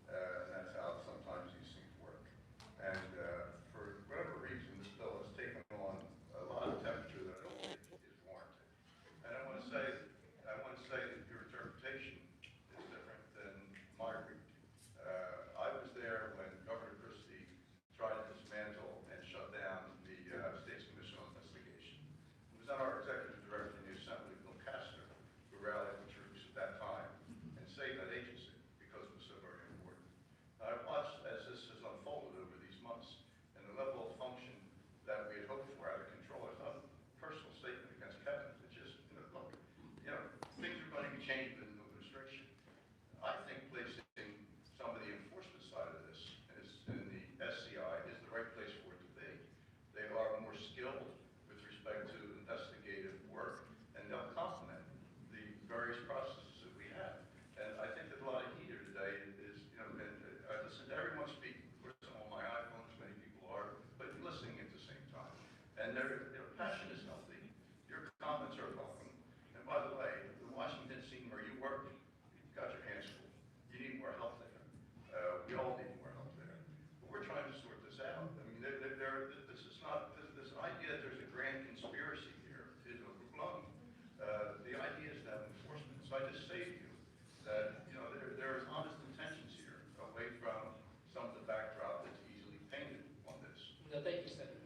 and that's how sometimes these things work. And for whatever reason, this bill has taken on a lot of temperature that I don't think is warranted. And I want to say that your interpretation is different than my read. I was there when Governor Christie tried to dismantle and shut down the State's Commission on Investigation. It was not our executive director in the Assembly, Bill Castor, who rallied the troops at that time and saved that agency because it was so very important. I've watched as this has unfolded over these months and the level of function that we had hoped for out of control. It's not a personal statement against Kevin. It's just, look, things are going to be changed in the administration. I think placing some of the enforcement side of this in the SCI is the right place for it to be. They are more skilled with respect to investigative work, and they'll complement the various processes that we have. And I think that a lot of heat here today is, and I listen to everyone speak. Of course, I'm on my iPhone, as many people are, but listening at the same time. And their passion is healthy. Your comments are welcome. And by the way, the Washington scene where you work, you've got your hands full. You need more help there. We all need more help there. But we're trying to sort this out. I mean, this is not, this idea that there's a grand conspiracy here is overblown. The idea is to have enforcement. So I just say to you that, there is honest intentions here away from some of the backdrop that's easily painted on this. No, thank you, Senator.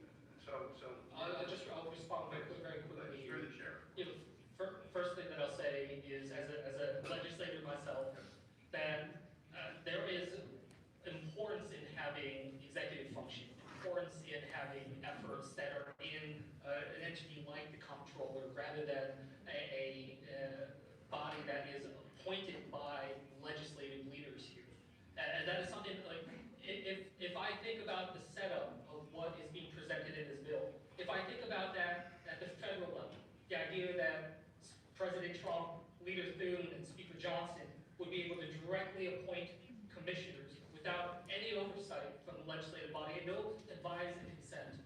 I'll respond very quickly. You're the chair. First thing that I'll say is, as a legislator myself, that there is importance in having executive function, importance in having efforts that are in an entity like the comptroller, rather than a body that is appointed by legislative leaders here. And that is something like, if I think about the setup of what is being presented in this bill, if I think about that at the federal level, the idea that President Trump, Leader Thune, and Speaker Johnson would be able to directly appoint commissioners without any oversight from the legislative body and no advice and consent.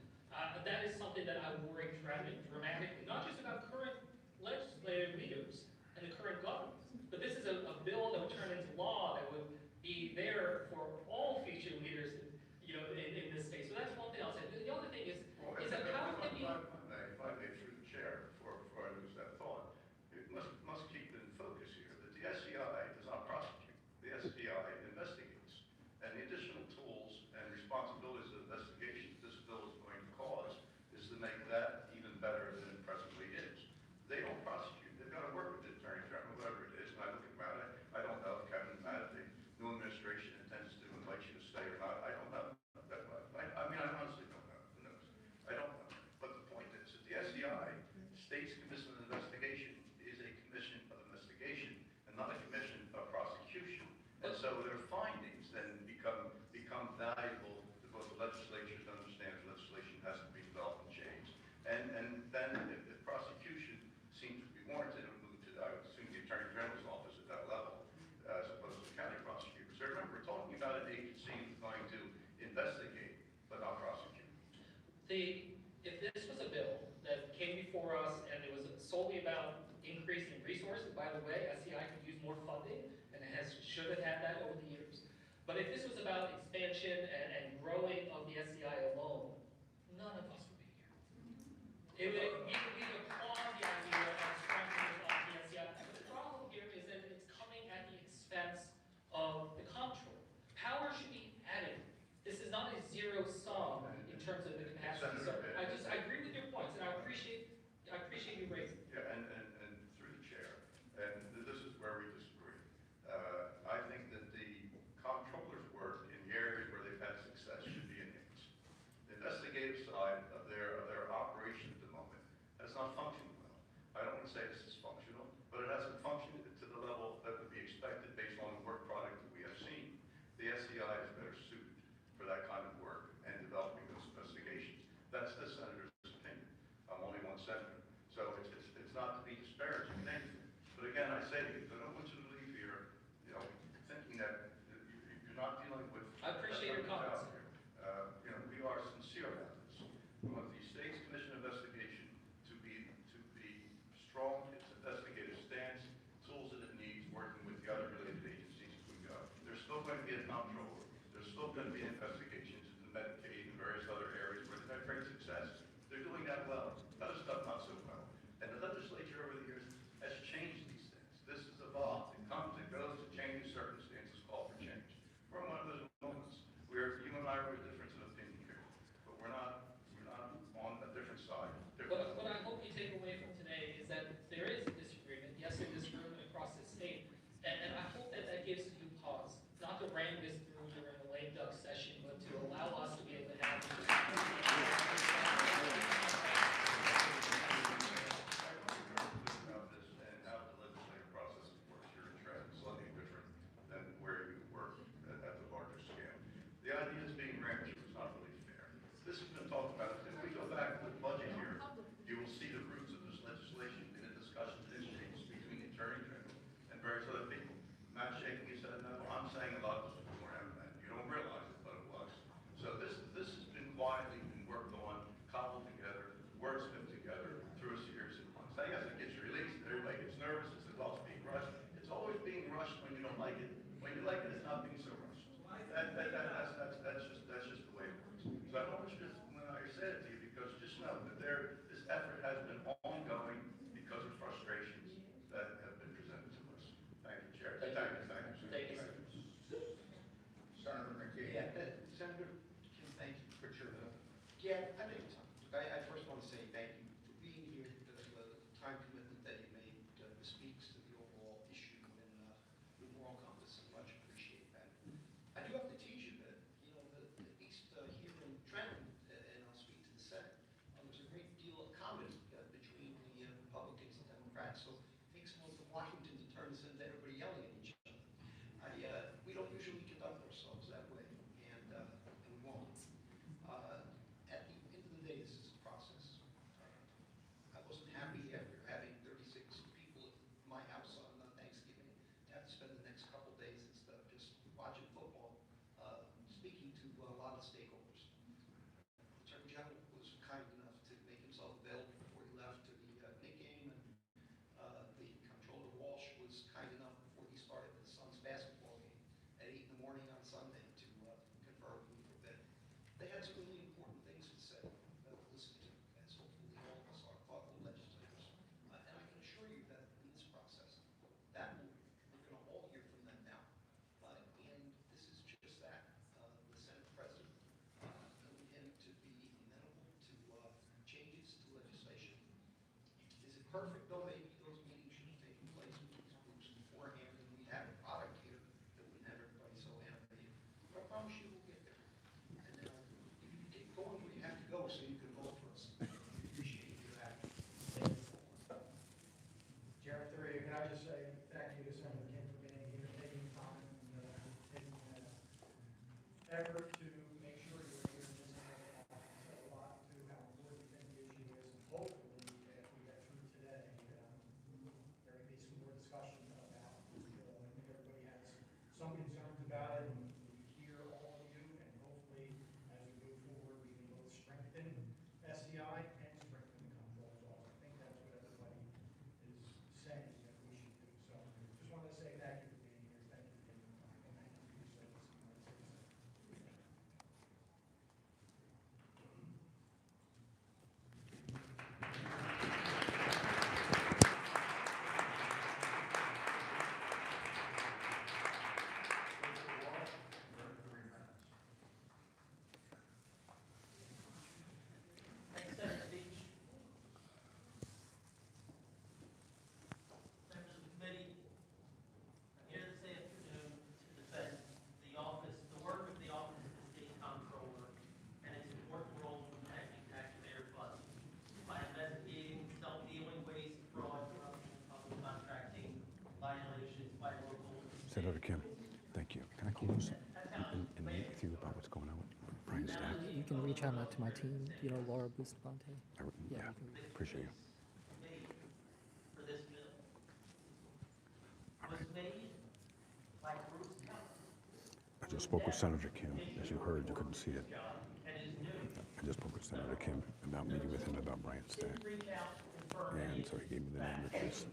That is something that I worry dramatically, not just about current legislative leaders and the current government, but this is a bill that would turn into law that would be there for all future leaders, in this state. So that's one thing I'll say. The other thing is that how can you... If I may, through the chair, before I lose that thought, it must keep in focus here that the SCI does not prosecute. The SCI investigates. And the additional tools and responsibilities of investigation this bill is going to cause is to make that even better than it presently is. They don't prosecute. They've got to work with the Attorney General, whatever it is. And I look at it, I don't know if Kevin, the new administration intends to invite you to stay or not. I don't know. I honestly don't know. Who knows? I don't know. But the point is that the SCI, State's Commission on Investigation, is a commission of investigation and not a commission of prosecution. And so their findings then become valuable to both the legislature to understand legislation has to be developed and changed. And then if prosecution seems to be warranted, it would move to, I would assume, the Attorney General's office at that level, as opposed to the county prosecutors. So remember, we're talking about an agency that's going to investigate, but not prosecute. If this was a bill that came before us and it was solely about increasing resources, by the way, SCI could use more funding and should have had that over the years. But if this was about expansion and growing of the SCI alone, none of us would be here. We would applaud the idea of strengthening of the SCI. comptroller, there's still going to be investigations into Medicaid and various other areas where they've had great success. They're doing that well. Other stuff not so well. And the legislature over the years has changed these things. This has evolved. It comes and goes. It changes. Circumstances call for change. We're in one of those moments where you and I are a difference of opinion here, but we're not on a different side. What I hope you take away from today is that there is a disagreement, yes, in this room and across the state. And I hope that that gives you pause, not to ram this through during a lame duck session, but to allow us to be able to have this. About this and how the legislative process works here in Trenton is slightly different than where you work at the larger scale. The idea is being ramped through is not really fair. This has been talked about. If we go back to the budget here, you will see the roots of this legislation in a discussion in this case between the Attorney General and various other people. Matt shaking his head no. I'm saying a lot of this before happening. You don't realize it, but it was. So this has been quietly been worked on, cobbled together, wordsmithed together through a series of months. Now, yes, it gets released. Everybody gets nervous. It's all being rushed. It's always being rushed when you don't like it. When you like it, it's not being so rushed. That's just the way it works. So I don't want you to, when I said it to you, because just know that this effort has been ongoing because of frustrations that have been presented to us. Thank you, Chair. Thank you. Senator McKee. Yeah, Senator, thank you for your, yeah, I think I first want to say thank you for being here, because the time commitment that you made speaks to the overall issue and the moral compass, and much appreciate that. I do have to teach you that, at least here in Trenton, and I'll speak to the Senate, there's a great deal of comedy between the Republicans and Democrats, so it takes one from Washington to turn this into everybody yelling at each other. We don't usually conduct ourselves that way, and we won't. At the end of the day, this is a process. I wasn't happy after having 36 people at my house on Thanksgiving to have to spend the next couple days instead of just watching football, speaking to a lot of stakeholders. The Attorney General was kind enough to make himself available before he left to the Knick game, and the Comptroller Walsh was kind enough before he started his son's basketball game at 8 in the morning on Sunday to confer with me for a bit. They had some really important things to say to listen to, as hopefully all of us are thoughtful legislators. And I can assure you that in this process, that we're going to all hear from them now. And this is just that. The Senate President known him to be amenable to changes to legislation. Is it perfect? No, maybe those meetings should have taken place with these groups beforehand, and we'd have a product here that wouldn't have everybody so animated. But I promise you we'll get there. And you can get going where you have to go so you can vote for us. Appreciate you having me. Chair Thuria, can I just say thank you to Senator Kim for being here, taking time, and taking effort to make sure you're here in this area. Said a lot to how important you think the issue is, and hopefully, if we get through today, there can be some more discussion about this bill. I think everybody has some concerns about it, and we hear all of you, and hopefully, as we move forward, we can both strengthen SCI and strengthen the comptroller's office. I think that's what everybody is saying that we should do. So just wanted to say thank you for being here. Thank you for taking the time. And thank you for your service to our citizens. Thanks, Senator Beach. Members of the committee, I'm here this afternoon to defend the work of the Office of the State Comptroller and its important role in protecting taxpayer funds by investigating self-dealing ways of fraud, corruption, public contracting, violations by local. Senator Kim, thank you. Can I call those and meet with you about what's going on with Brian's dad? You can reach out to my team, Laura Bustamante. Yeah, appreciate you. Made for this bill was made by Bruce Keller. I just spoke with Senator Kim. As you heard, you couldn't see it. And is new. I just spoke with Senator Kim about meeting with him about Brian's dad. Reach out to confirm And so he gave me the name of his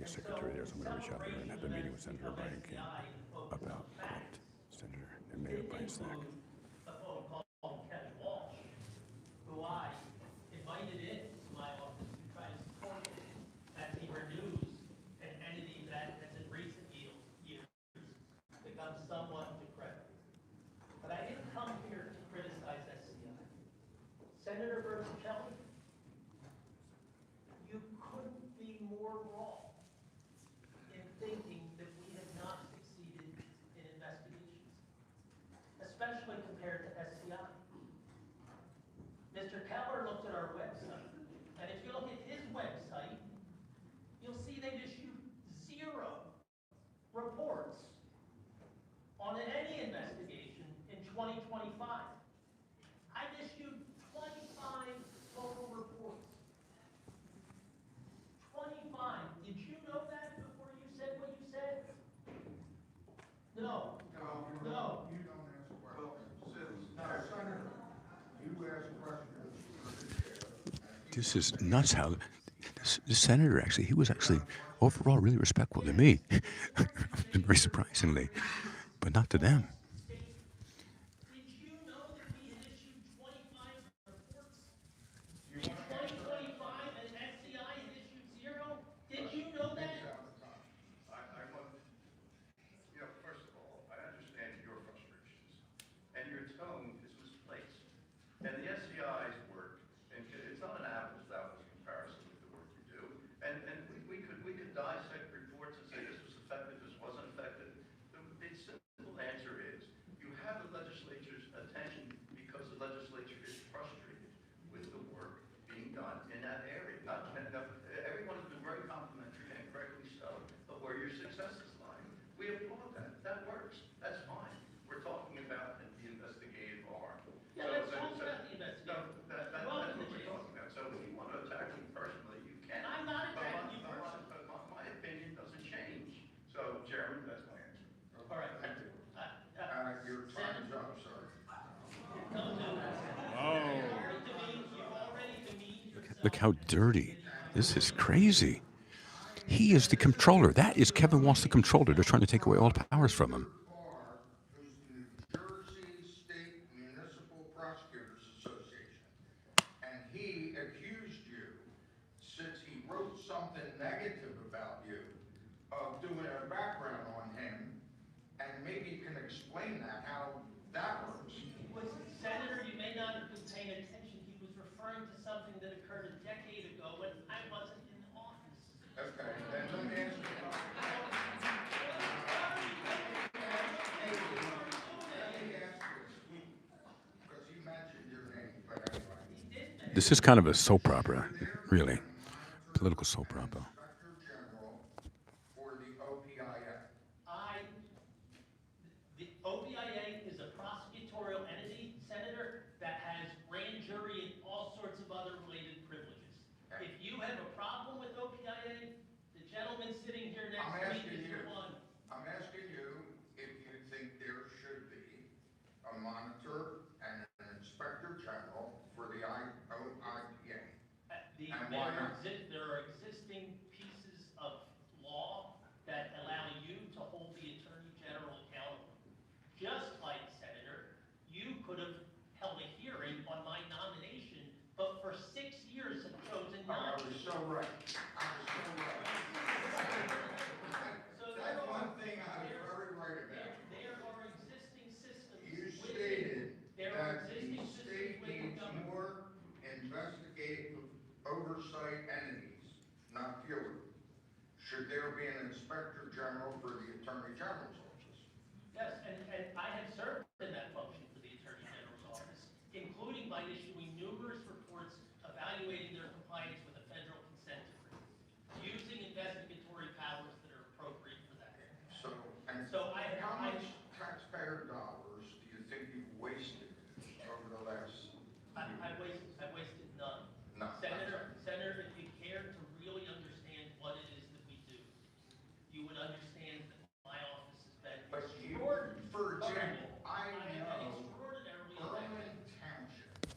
secretary there, so I'm going to reach out there and have a meeting with Senator Brian Kim about corrupt Senator and include a phone call from Kevin Walsh, who I invited into my office to try to support him as he renews an entity that has in recent years become somewhat decrepit. But I didn't come here to criticize SCI. Senator Bertucelli, you couldn't be more wrong in thinking that we have not succeeded in investigations, especially compared to SCI. Mr. Keller looked at our website, and if you look at his website, you'll see they've issued 0 reports on any investigation in 2025. I've issued 25 total reports. 25. Did you know that before you said what you said? No. No. You don't answer questions. Senator, you ask questions to the chair. This is nuts how this senator actually, he was actually overall really respectful to me, very surprisingly, but not to them. Did you know that we had issued 25 reports? In 2025 and SCI had issued 0? Did you know that? I want, first of all, I understand your frustrations, and your tone is misplaced. And the SCI's work, and it's not an apples-to-apples comparison with the work you do. And we could dissect reports and say this was effective, this wasn't effective. The simple answer is you have the legislature's attention because the legislature is frustrated with the work being done in that area. Everyone has been very complimentary, and correctly so, of where your successes lie. We applaud that. That works. That's fine. We're talking about the investigative arm. Yeah, let's talk about the investigative. That's what we're talking about. So if you want to attack me personally, you can. I'm not attacking you personally. But my opinion doesn't change. So, Chairman, that's my answer. All right. Thank you. Your time is up, sir. Look how dirty. This is crazy. He is the controller. That is Kevin Walsh, the controller. They're trying to take away all the powers from him. Who's the New Jersey State Municipal Prosecutors Association. And he accused you, since he wrote something negative about you, of doing a background on him. And maybe you can explain that, how that works. Senator, you may not have been paying attention. He was referring to something that occurred a decade ago when I wasn't in office. Okay, then let me ask you. Because you mentioned your name, but anyway. This is kind of a soap opera, really. Political soap opera. Inspector General for the OPIA. The OPIA is a prosecutorial entity, Senator, that has grand jury and all sorts of other related privileges. If you have a problem with OPIA, the gentleman sitting here next to me is the one. I'm asking you if you think there should be a monitor and an inspector general for the OIPA. There are existing pieces of law that allow you to hold the Attorney General accountable. Just like, Senator, you could have held a hearing on my nomination, but for 6 years have chosen not to. I was so right. I was so right. That's one thing I was very right about. There are existing systems. You stated There are that the existing state systems within needs government. more investigative oversight entities, not fewer. Should there be an inspector general for the attorney general's office? Yes, and I have served in that function for the Attorney General's office, including by issuing numerous reports evaluating their compliance with a federal consent decree, using investigatory powers that are appropriate for that. How much taxpayer dollars do you think you've wasted over the last? I wasted none. No. Senator, if you cared to really understand what it is that we do, you would understand that my office has been extraordinary. For example, I have been know extraordinarily Berlin effective. Township.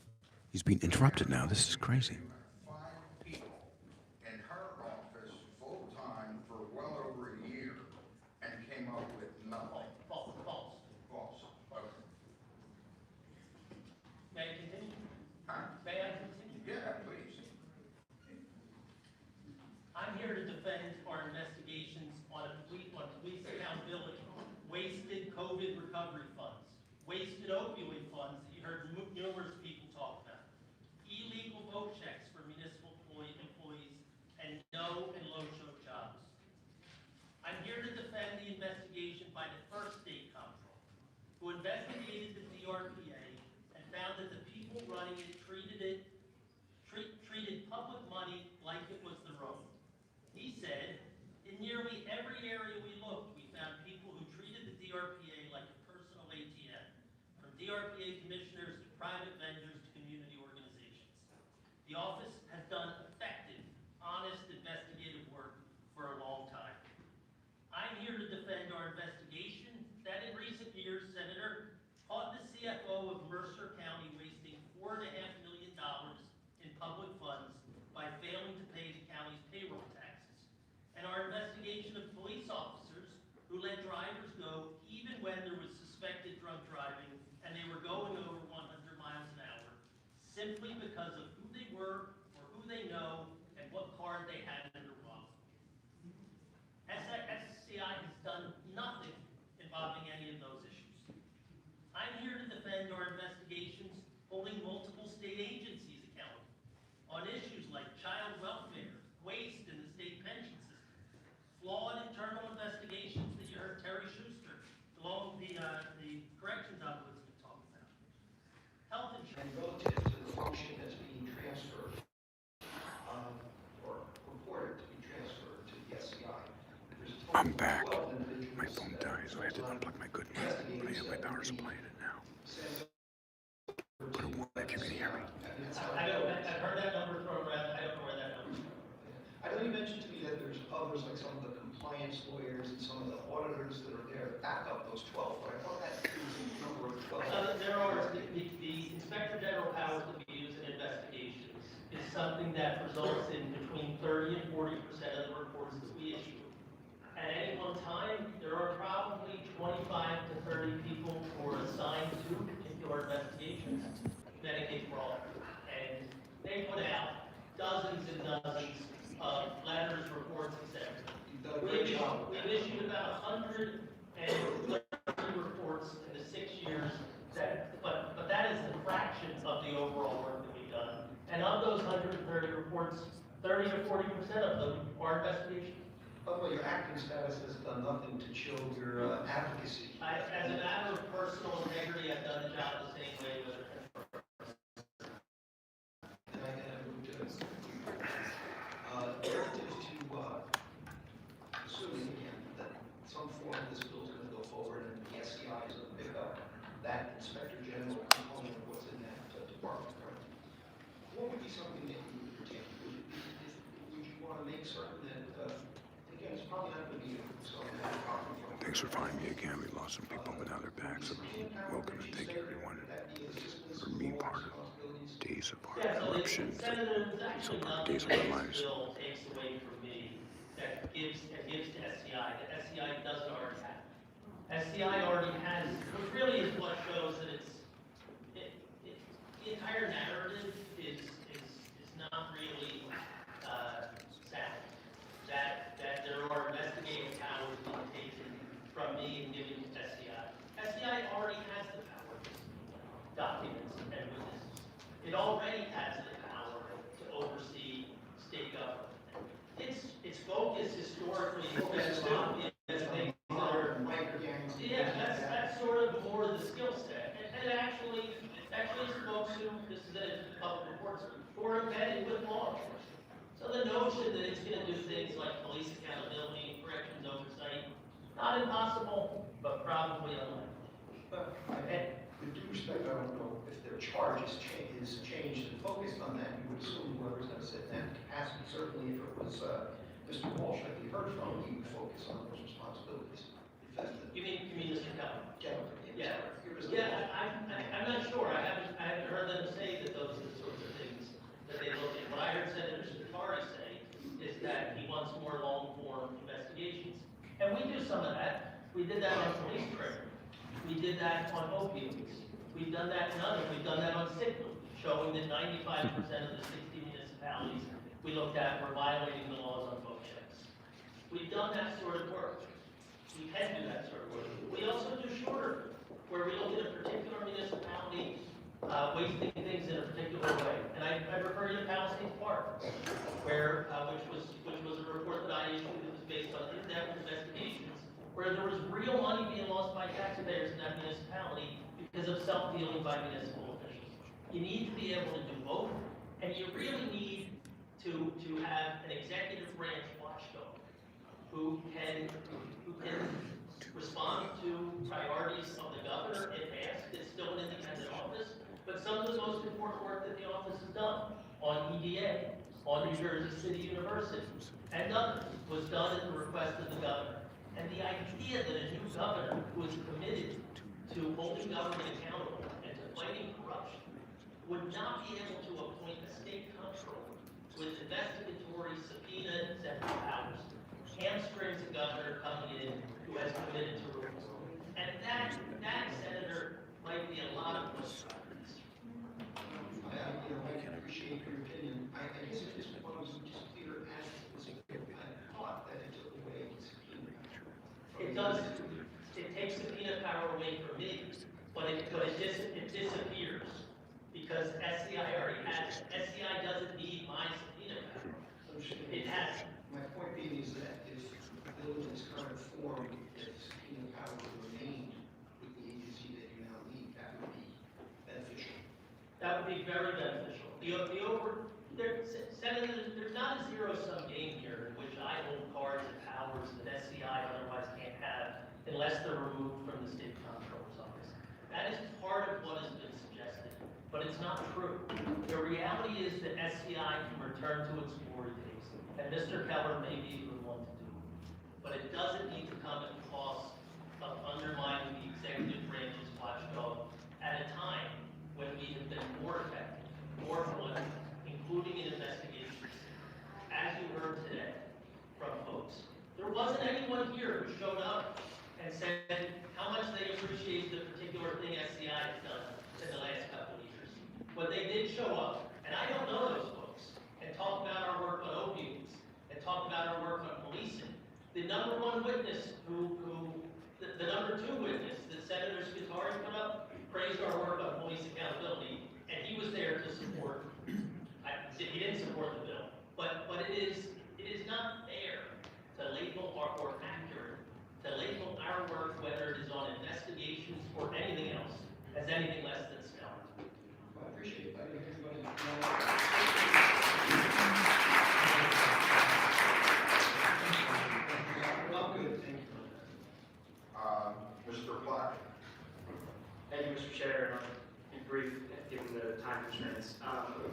He's being interrupted now. This is crazy. 5 people in her office full-time for well over a year and came up with nothing. False. False. Okay. recovery funds, wasted opioid funds that you heard numerous people talk about, illegal vote checks for municipal employees, and no and low-show jobs. I'm here to defend the investigation by the first state comptroller, who investigated the DRPA and found that the people running it treated public money like it was their own. He said, in nearly every area we looked, we found people who treated the DRPA like a personal ATM, from DRPA commissioners to private vendors to community organizations. The office has done effective, honest investigative work for a long time. I'm here to defend our investigation that in recent years, Senator, caught the CFO of Mercer County wasting $4.5 million in public funds by failing to pay the county's payroll taxes. And our investigation of police officers who let drivers go even when there was suspected drunk driving and they were going over 100 miles an hour simply because of who they were or who they know and what card they had in their wallet. SCI has done nothing involving any of those issues. I'm here to defend our investigations holding multiple state agencies accountable on issues like child welfare, waste in the state pension system, flawed internal investigations that you heard Terry Schuster, along the corrections ombudsman talk about, health insurance. And relative to the function that's being transferred, or reported to be transferred to the SCI, there's a total I'm of back. 12 individuals My phone that died, so I had to unplug my good mic. But I have my power supply in it now. Put it on if you can hear me. I've heard that number thrown around. I don't know where that number is from. I know you mentioned to me that there's others, like some of the compliance lawyers and some of the auditors that are there to back up those 12, but I thought that was the number of 12. There are, the Inspector General powers to be used in investigations is something that results in between 30 and 40% of the reports that we issue. At any one time, there are probably 25 to 30 people who are assigned to particular investigations, Medicaid fraud. And they put out dozens and dozens of letters, reports, etc. We've issued about 130 reports in the 6 years, but that is a fraction of the overall work that we've done. And of those 130 reports, 30 to 40% of them are investigations. By the way, your acting status has done nothing to chill your advocacy. As a matter of personal integrity, I've done the job the same way with it. And I moved to relative to assuming again that some form of this bill is going to go forward and the SCI is going to pick up that Inspector General component of what's in that department, right? What would be something that you would protect? Would you want to make certain that again, it's probably not going to be something that Thanks for finding me again. We lost some people, but now they're back. So welcome and thank you, everyone, for being part of days of our corruption, some days of our lives. Bill takes away from me that gives to SCI that SCI doesn't already have. SCI already has, which really is what shows that the entire narrative is not really sound. That there are investigative powers being taken from me and given to SCI. SCI already has the power to documents and witnesses. It already has the power to oversee state government. Its focus historically has been on things that are that's sort of more of the skill set. And actually it's folks who, this is a public reports, who are embedded with law enforcement. So the notion that it's going to do things like police accountability and corrections oversight, not impossible, but probably unlikely. But with due respect, I don't know if their charge is changed and focused on that. You would assume whoever's going to sit in that capacity, certainly if it was Mr. Walsh that you heard from, he would focus on those responsibilities. You mean Mr. Keller? Keller. Yeah, I'm not sure. I haven't heard them say that those are the sorts of things that they look at. What I heard Senator Scutari say is that he wants more long-form investigations. And we do some of that. We did that on police training. We did that on opioids. We've done that in others. We've done that on sick leave, showing that 95% of the 60 municipalities we looked at were violating the laws on vote checks. We've done that sort of work. We can do that sort of work. We also do shorter wasting things in a particular way. And I refer you to Palisades Park, where, which was a report that I issued that was based on in-depth investigations, where there was real money being lost by taxpayers in that municipality because of self-dealing by municipal officials. You need to be able to do both, and you really need to have an executive branch watchdog who can respond to priorities of the governor if asked. It's still an independent office, but some of the most important work that the office has done on EDA, on New Jersey City University, and others was done at the request of the governor. And the idea that a new governor who is committed to holding government accountable and to fighting corruption would not be able to appoint a state comptroller with investigatory subpoena and powers hamstrings a governor coming in who has committed to reform. And that, Senator, might be a lot of what's I appreciate your opinion. I guess it just was just clear as this I thought that it took away subpoena. It does. It takes subpoena power away from me, but it disappears because SCI already has it. SCI doesn't need my subpoena power. It has it. My point being is that if the bill in its current form, if subpoena power remained with the agency that you now lead, that would be beneficial. That would be very beneficial. Senator, there's not a zero-sum game here in which I hold cards and powers that SCI otherwise can't have unless they're removed from the state comptroller's office. That is part of what has been suggested, but it's not true. The reality is that SCI can return to its glory days, and Mr. Keller may be the one to do it. But it doesn't need to come at the cost of undermining the executive branch's watchdog at a time when we have been more effective, more political, including in investigations, as you heard today from folks. There wasn't anyone here who showed up and said how much they appreciate the particular thing SCI has done in the last couple of years. But they did show up, and I don't know those folks, and talk about our work on opioids, and talk about our work on policing. The number one witness the number two witness that Senator Scutari put up praised our work on police accountability, and he was there to support. He didn't support the bill, but it is not fair to label or accurate to label our work, whether it is on investigations or anything else, as anything less than stellar. I appreciate it. I think everybody. Well, good. Thank you. Mr. Black. Thank you, Mr. Chair. I'll be brief, given the time constraints.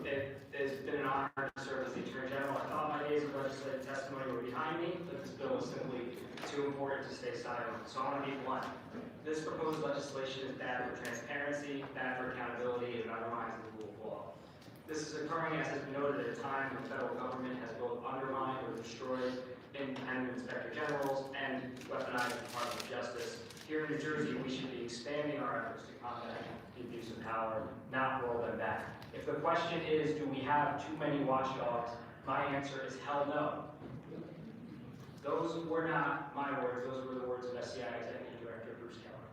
It has been an honor to serve as the Attorney General. I thought my days of legislative testimony were behind me, but this bill is simply too important to stay silent. So I want to be blunt. This proposed legislation is bad for transparency, bad for accountability, and it undermines the rule of law. This is occurring, as has been noted, at a time when the federal government has both undermined or destroyed independent inspector generals and weaponized the Department of Justice. Here in New Jersey, we should be expanding our efforts to combat the abuse of power, not roll them back. If the question is, do we have too many watchdogs, my answer is hell no. Those were not my words, those were the words of SCI Executive Director Bruce Keller.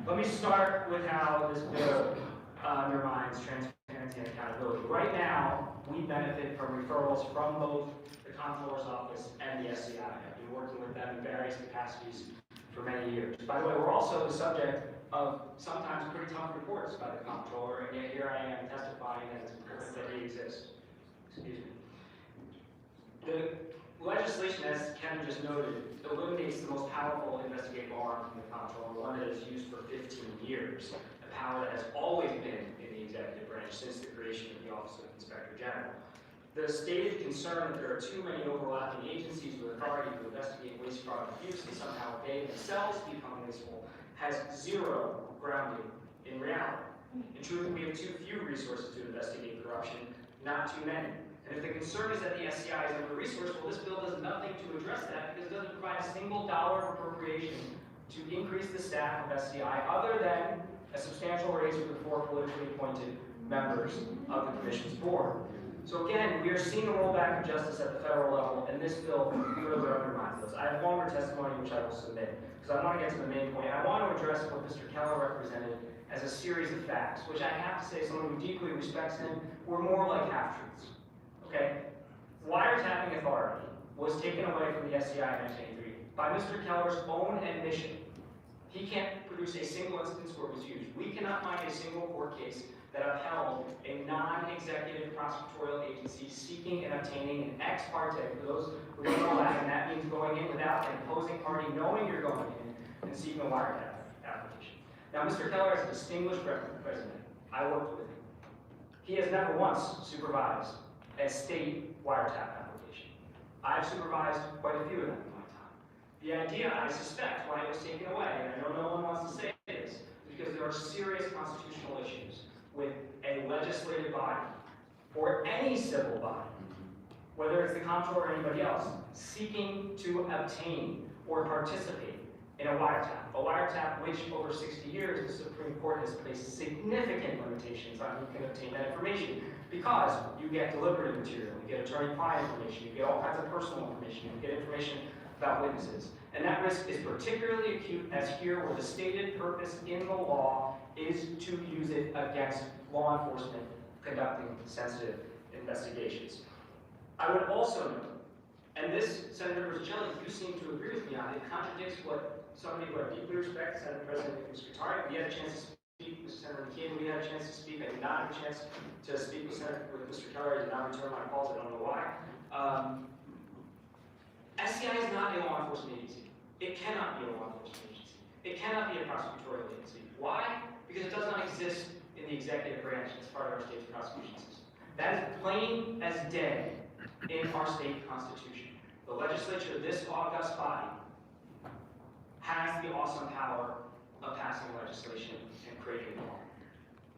Let me start with how this bill undermines transparency and accountability. Right now, we benefit from referrals from both the Comptroller's Office and the SCI. I've been working with them in various capacities for many years. By the way, we're also the subject of sometimes pretty tough reports by the Comptroller, and yet here I am testifying that it's important that he exists. Excuse me. The legislation, as Kevin just noted, eliminates the most powerful investigative arm from the Comptroller, one that is used for 15 years, a power that has always been in the executive branch since the creation of the Office of Inspector General. The stated concern that there are too many overlapping agencies with authority to investigate waste, fraud, and abuse, and somehow they themselves become wasteful, has zero grounding in reality. In truth, we have too few resources to investigate corruption, not too many. And if the concern is that the SCI is under-resourced, well, this bill does nothing to address that because it doesn't provide a single dollar of appropriation to increase the staff of SCI other than a substantial raise for the 4 politically appointed members of the Commission's board. So again, we are seeing a rollback of justice at the federal level, and this bill further undermines this. I have longer testimony which I will submit, because I want to get to the main point. I want to address address what Mr. Keller represented as a series of facts, which I have to say, someone who deeply respects him, were more like half-truths. Okay? Wiretapping authority was taken away from the SCI in 1983 by Mr. Keller's own admission. He can't produce a single instance where it was used. We cannot find a single court case that upheld a non-executive prosecutorial agency seeking and obtaining an ex parte, for those who don't know that, and that means going in without an opposing party knowing you're going in and seeking a wiretap application. Now, Mr. Keller is a distinguished president. I worked with him. He has never once supervised a state wiretap application. I've supervised quite a few of them in my time. The idea, I suspect, why it was taken away, and I know no one wants to say this, is because there are serious constitutional issues with a legislative body, or any civil body, whether it's the comptroller or anybody else, seeking to obtain or participate in a wiretap. A wiretap which, over 60 years, the Supreme Court has placed significant limitations on who can obtain that information, because you get deliberative material, you get attorney-client information, you get all kinds of personal information, you get information about witnesses. And that risk is particularly acute as here, where the stated purpose in the law is to use it against law enforcement conducting sensitive investigations. I would also note, and this, Senator Riccielli, you seem to agree with me on, it contradicts what somebody who I deeply respect, Senate President Scutari, we had a chance to speak with Senator McCain, we had a chance to speak. I did not have a chance to speak with Mr. Keller. I did not return my calls. I don't know why. SCI is not a law enforcement agency. It cannot be a law enforcement agency. It cannot be a prosecutorial agency. Why? Because it does not exist in the executive branch as part of our state's prosecution system. That is plain as day in our state constitution. The legislature, this august body, has the awesome power of passing legislation and creating law.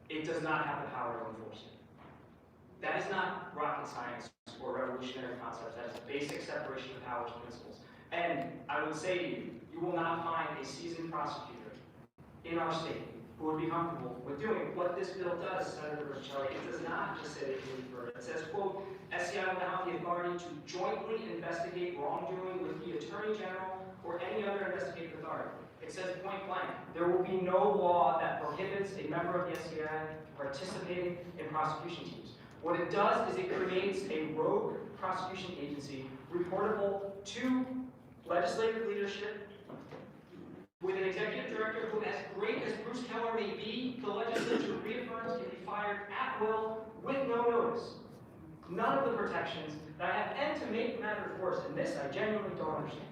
It does not have the power to enforce it. That is not rocket science or revolutionary concepts. That is basic separation of powers principles. And I would say to you, you will not find a seasoned prosecutor in our state who would be comfortable with doing what this bill does, Senator Riccielli. It does not just say that you refer. It says, quote, SCI will have the authority to jointly investigate wrongdoing with the Attorney General or any other investigative authority. It says point blank, there will be no law that prohibits a member of the SCI participating in prosecution teams. What it does is it creates a rogue prosecution agency reportable to legislative leadership with an executive director who, as great as Bruce Keller may be, the legislature reaffirms can be fired at will with no notice. None of the protections that I have, and to make matters worse, and this I genuinely don't understand,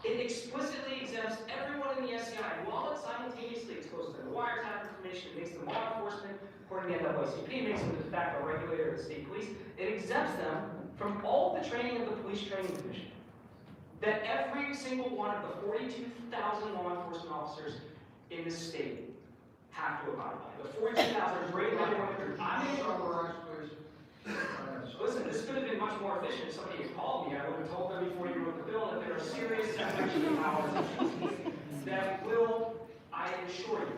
it explicitly exempts everyone in the SCI, while it simultaneously exposes them to wiretap information, makes them law enforcement, according to the NAACP, makes them the de facto regulator of the state police. It exempts them from all the training of the Police Training Commission that every single one of the 42,000 law enforcement officers in the state have to abide by. The 42,000 brave men and women. Listen, this could have been much more efficient if somebody had called me. I would have told them before you wrote the bill that there are serious separation of powers that will, I assure you,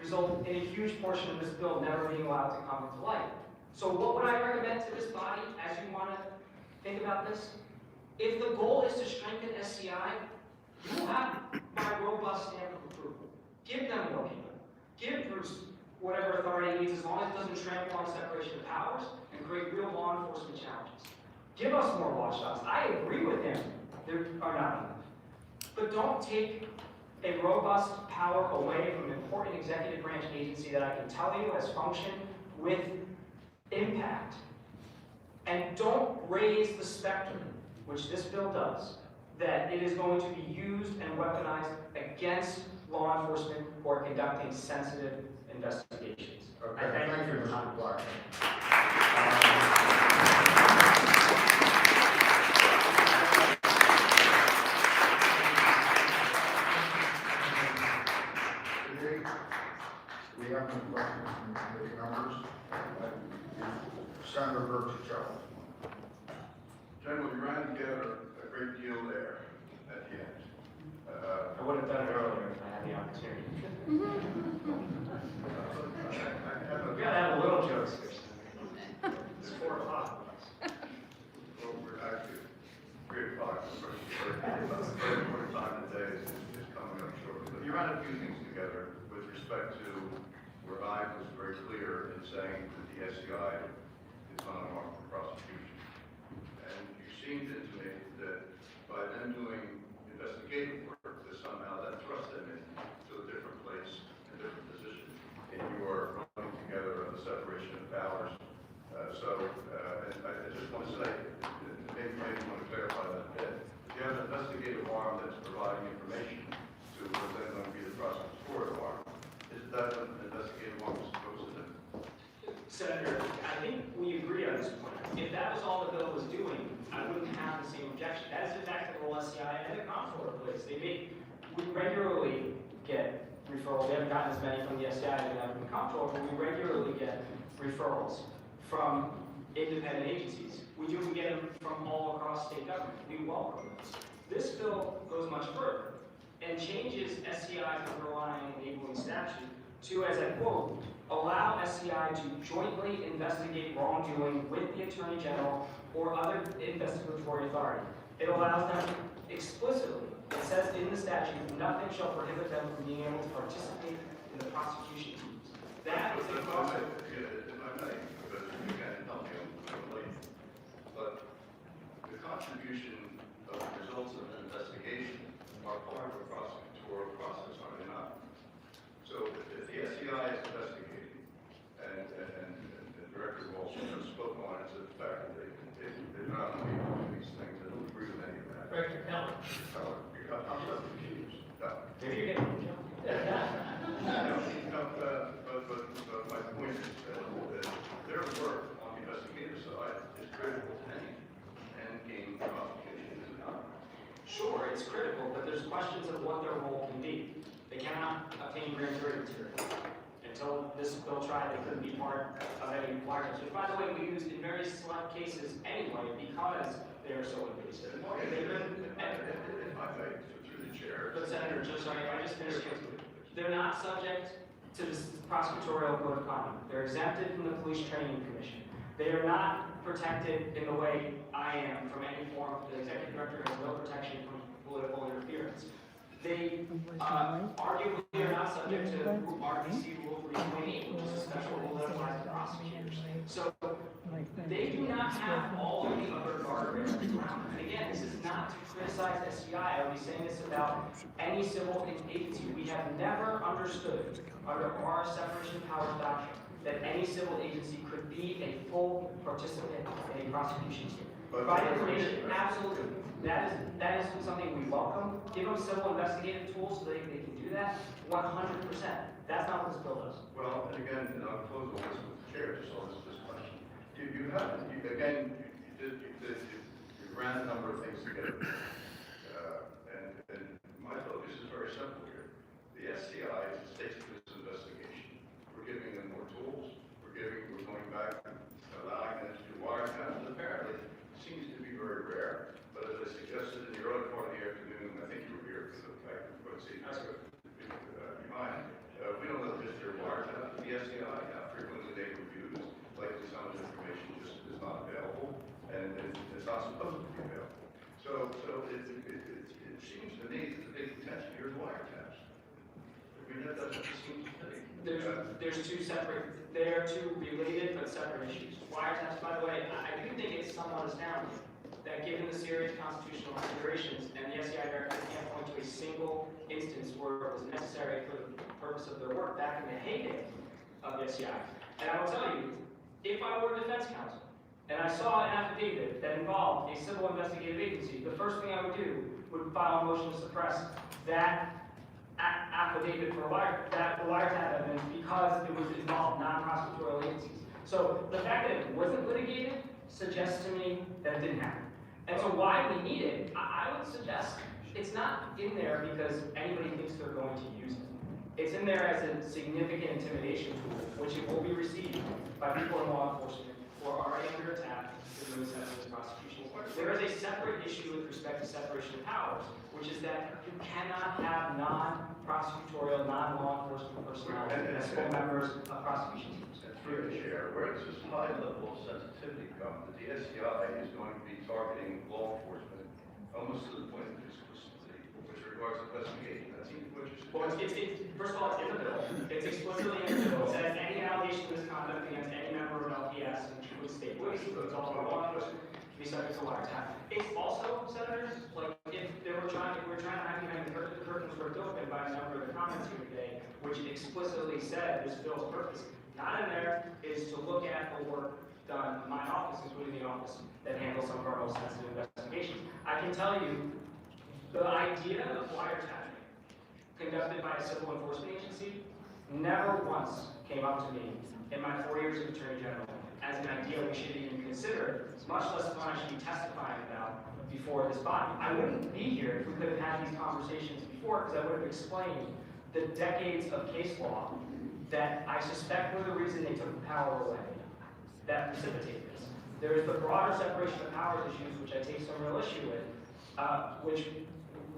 result in a huge portion of this bill never being allowed to come into light. So what would I recommend to this body as you want to think about this? If the goal is to strengthen SCI, you will have my robust stamp of approval. Give them more people. Give Bruce whatever authority he needs, as long as it doesn't trample on separation of powers and create real law enforcement challenges. Give us more watchdogs. I agree with him. There are not enough. But don't take a robust power away from an important executive branch agency that I can tell you has functioned with impact. And don't raise the specter, which this bill does, that it is going to be used and weaponized against law enforcement who are conducting sensitive investigations. Okay, I thank you for your time. Black. We have no questions from the committee members. Senator Burke-Charles. Gentlemen, we ran together a great deal there at the end. I would have done it earlier if I had the opportunity. We gotta have a little jokes here. It's 4 o'clock. Well, we're actually 3 o'clock. The first 45 of the day is coming up shortly. ran a few things together with respect to where I was very clear in saying that the SCI is not a mark for prosecution. And you seemed to intimate that by them doing investigative work, that somehow that thrust them into a different place, a different position in your running together of the separation of powers. And I just want to say, maybe you want to clarify that a bit. If you have an investigative arm that's providing information to what's then going to be the prosecutorial arm, is that what an investigative arm is supposed to do? Senator, I think we agree on this point. If that was all the bill was doing, I wouldn't have the same objection. That is in fact the role SCI and the comptroller plays. We regularly get referrals. We haven't gotten as many from the SCI as we have from the comptroller, but we regularly get referrals from independent agencies. We get them from all across state government. We welcome those. This bill goes much further and changes SCI's underlying enabling statute to, as I quote, allow SCI to jointly investigate wrongdoing with the Attorney General or other investigatory authority. It allows them explicitly, it says in the statute, nothing shall prohibit them from being able to participate in the prosecution teams. That is a process. But the contribution of the results of an investigation are part of the prosecutorial process, are they not? So if the SCI is investigating, and Director Walsh spoke on it to the fact that they're not going to be doing these things, I don't agree with any of that. Director Keller. I'm not confused. Maybe you're getting But my point is that their work on the investigative side is critical to any endgame prosecution, is it not? Sure, it's critical, but there's questions of what their role can be. They cannot obtain grand jury material. Until this bill tried, they couldn't be part of any wiretaps, which, by the way, we used in very select cases anyway because they are so invasive. But Senator, I just finished. They're not subject to the prosecutorial code of conduct. They're exempted from the Police Training Commission. They are not protected in the way I am from any form. The executive director has no protection from political interference. They arguably are not subject to RPC Rule 3.8, which is a special rule that applies to prosecutors. So they do not have all of the other guardrails around. And again, this is not to criticize SCI. I would be saying this about any civil agency. We have never understood under our separation of powers doctrine that any civil agency could be a full participant in a prosecution team. Provide information, absolutely. That is something we welcome. Give them civil investigative tools so they can do that. 100%. That's not what this bill does. Well, and again, and I'll close on this with the chair, just on this question. You ran a number of things together. And my focus is very simple here. The SCI is the state's citizen investigation. We're giving them more tools. We're going back and allowing them to do wiretaps. Apparently, it seems to be very rare. But as I suggested in the early part of the afternoon, I think you were here because of the fact that we've seen behind. We don't know the history of wiretaps. The SCI, how frequently they were used, likely some of the information just is not available, and it's not supposed to be available. So it seems to me that the big potential here is wiretaps. I mean, that doesn't seem to me. There's two separate, they are two related but separate issues. Wiretaps, by the way, I do think it's somewhat astounding that given the serious constitutional considerations and the SCI director can't point to a single instance where it was necessary for the purpose of their work back in the heyday of the SCI. And I will tell you, if I were a defense counsel and I saw an affidavit that involved a civil investigative agency, the first thing I would do would file a motion to suppress that affidavit for wiretap evidence because it was involved non-prosecutorial agencies. So the fact that it wasn't litigated suggests to me that it didn't happen. And so why we need it, I would suggest it's not in there because anybody thinks they're going to use it. It's in there as a significant intimidation tool, which it will be received by people in law enforcement who are already under attack in the sentencing prosecution. There is a separate issue with respect to separation of powers, which is that you cannot have non-prosecutorial, non-law enforcement personnel as full members of prosecution teams. Through the chair, where does this high level of sensitivity come? That the SCI is going to be targeting law enforcement almost to the point of exclusivity with regards to investigation. That seems what you're Well, first of all, it's in the bill. It's explicitly in the bill. It says any allegation of misconduct against any member of LPS, which includes state police, includes all of our law enforcement, can be subject to wiretap. It's also, senators, like if we're trying to have you hang the curtains ripped open by a number of the comments here today, which explicitly said this bill's purpose. Not in there is to look at the work done in my office, including the office that handles some of our most sensitive investigations. I can tell you, the idea of wiretapping conducted by a civil enforcement agency never once came up to me in my 4 years of Attorney General as an idea we should even consider, much less one I should be testifying about before this body. I wouldn't be here if we could have had these conversations before, because I would have explained the decades of case law that I suspect were the reason they took the power away that precipitated this. There is the broader separation of powers issues, which I take some real issue with, which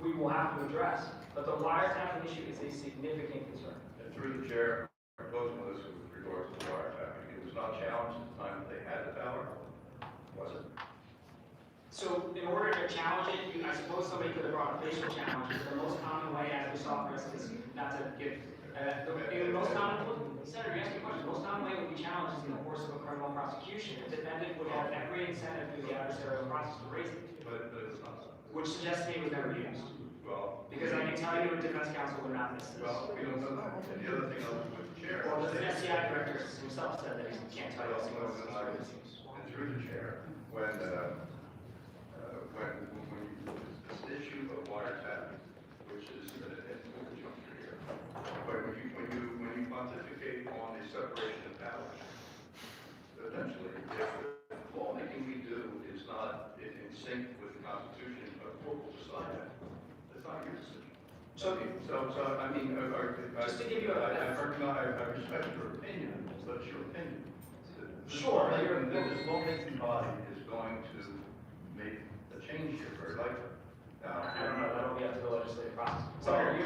we will have to address. But the wiretapping issue is a significant concern. And through the chair, proposing this with regards to wiretapping, it was not challenged at the time that they had the power, was it? So in order to challenge it, I suppose somebody could have brought a facial challenge. The most common way, as we saw, for instance, not to give, in the most common, Senator, you asked me a question. The most common way it would be challenged is in the course of a criminal prosecution. The defendant would have every incentive through the adversarial process to raise it. But it's not. Which suggests to me it was never used. Well, Because I can tell you a defense counsel would not miss this. well, we don't know that. And the other thing I was with the chair. Well, the SCI director himself said that he can't tell you a single And through the chair, when this issue of wiretapping, which is an important juncture here, but when you pontificate on the separation of powers, eventually, if all anything we do is not in sync with the Constitution, a court will decide that. That's not your decision. So I mean, Just to give you a- I respect your opinion, but it's your opinion. Sure. This lawmaking body is going to make a change here very likely. I don't know, that'll be up to the legislative process. Senator,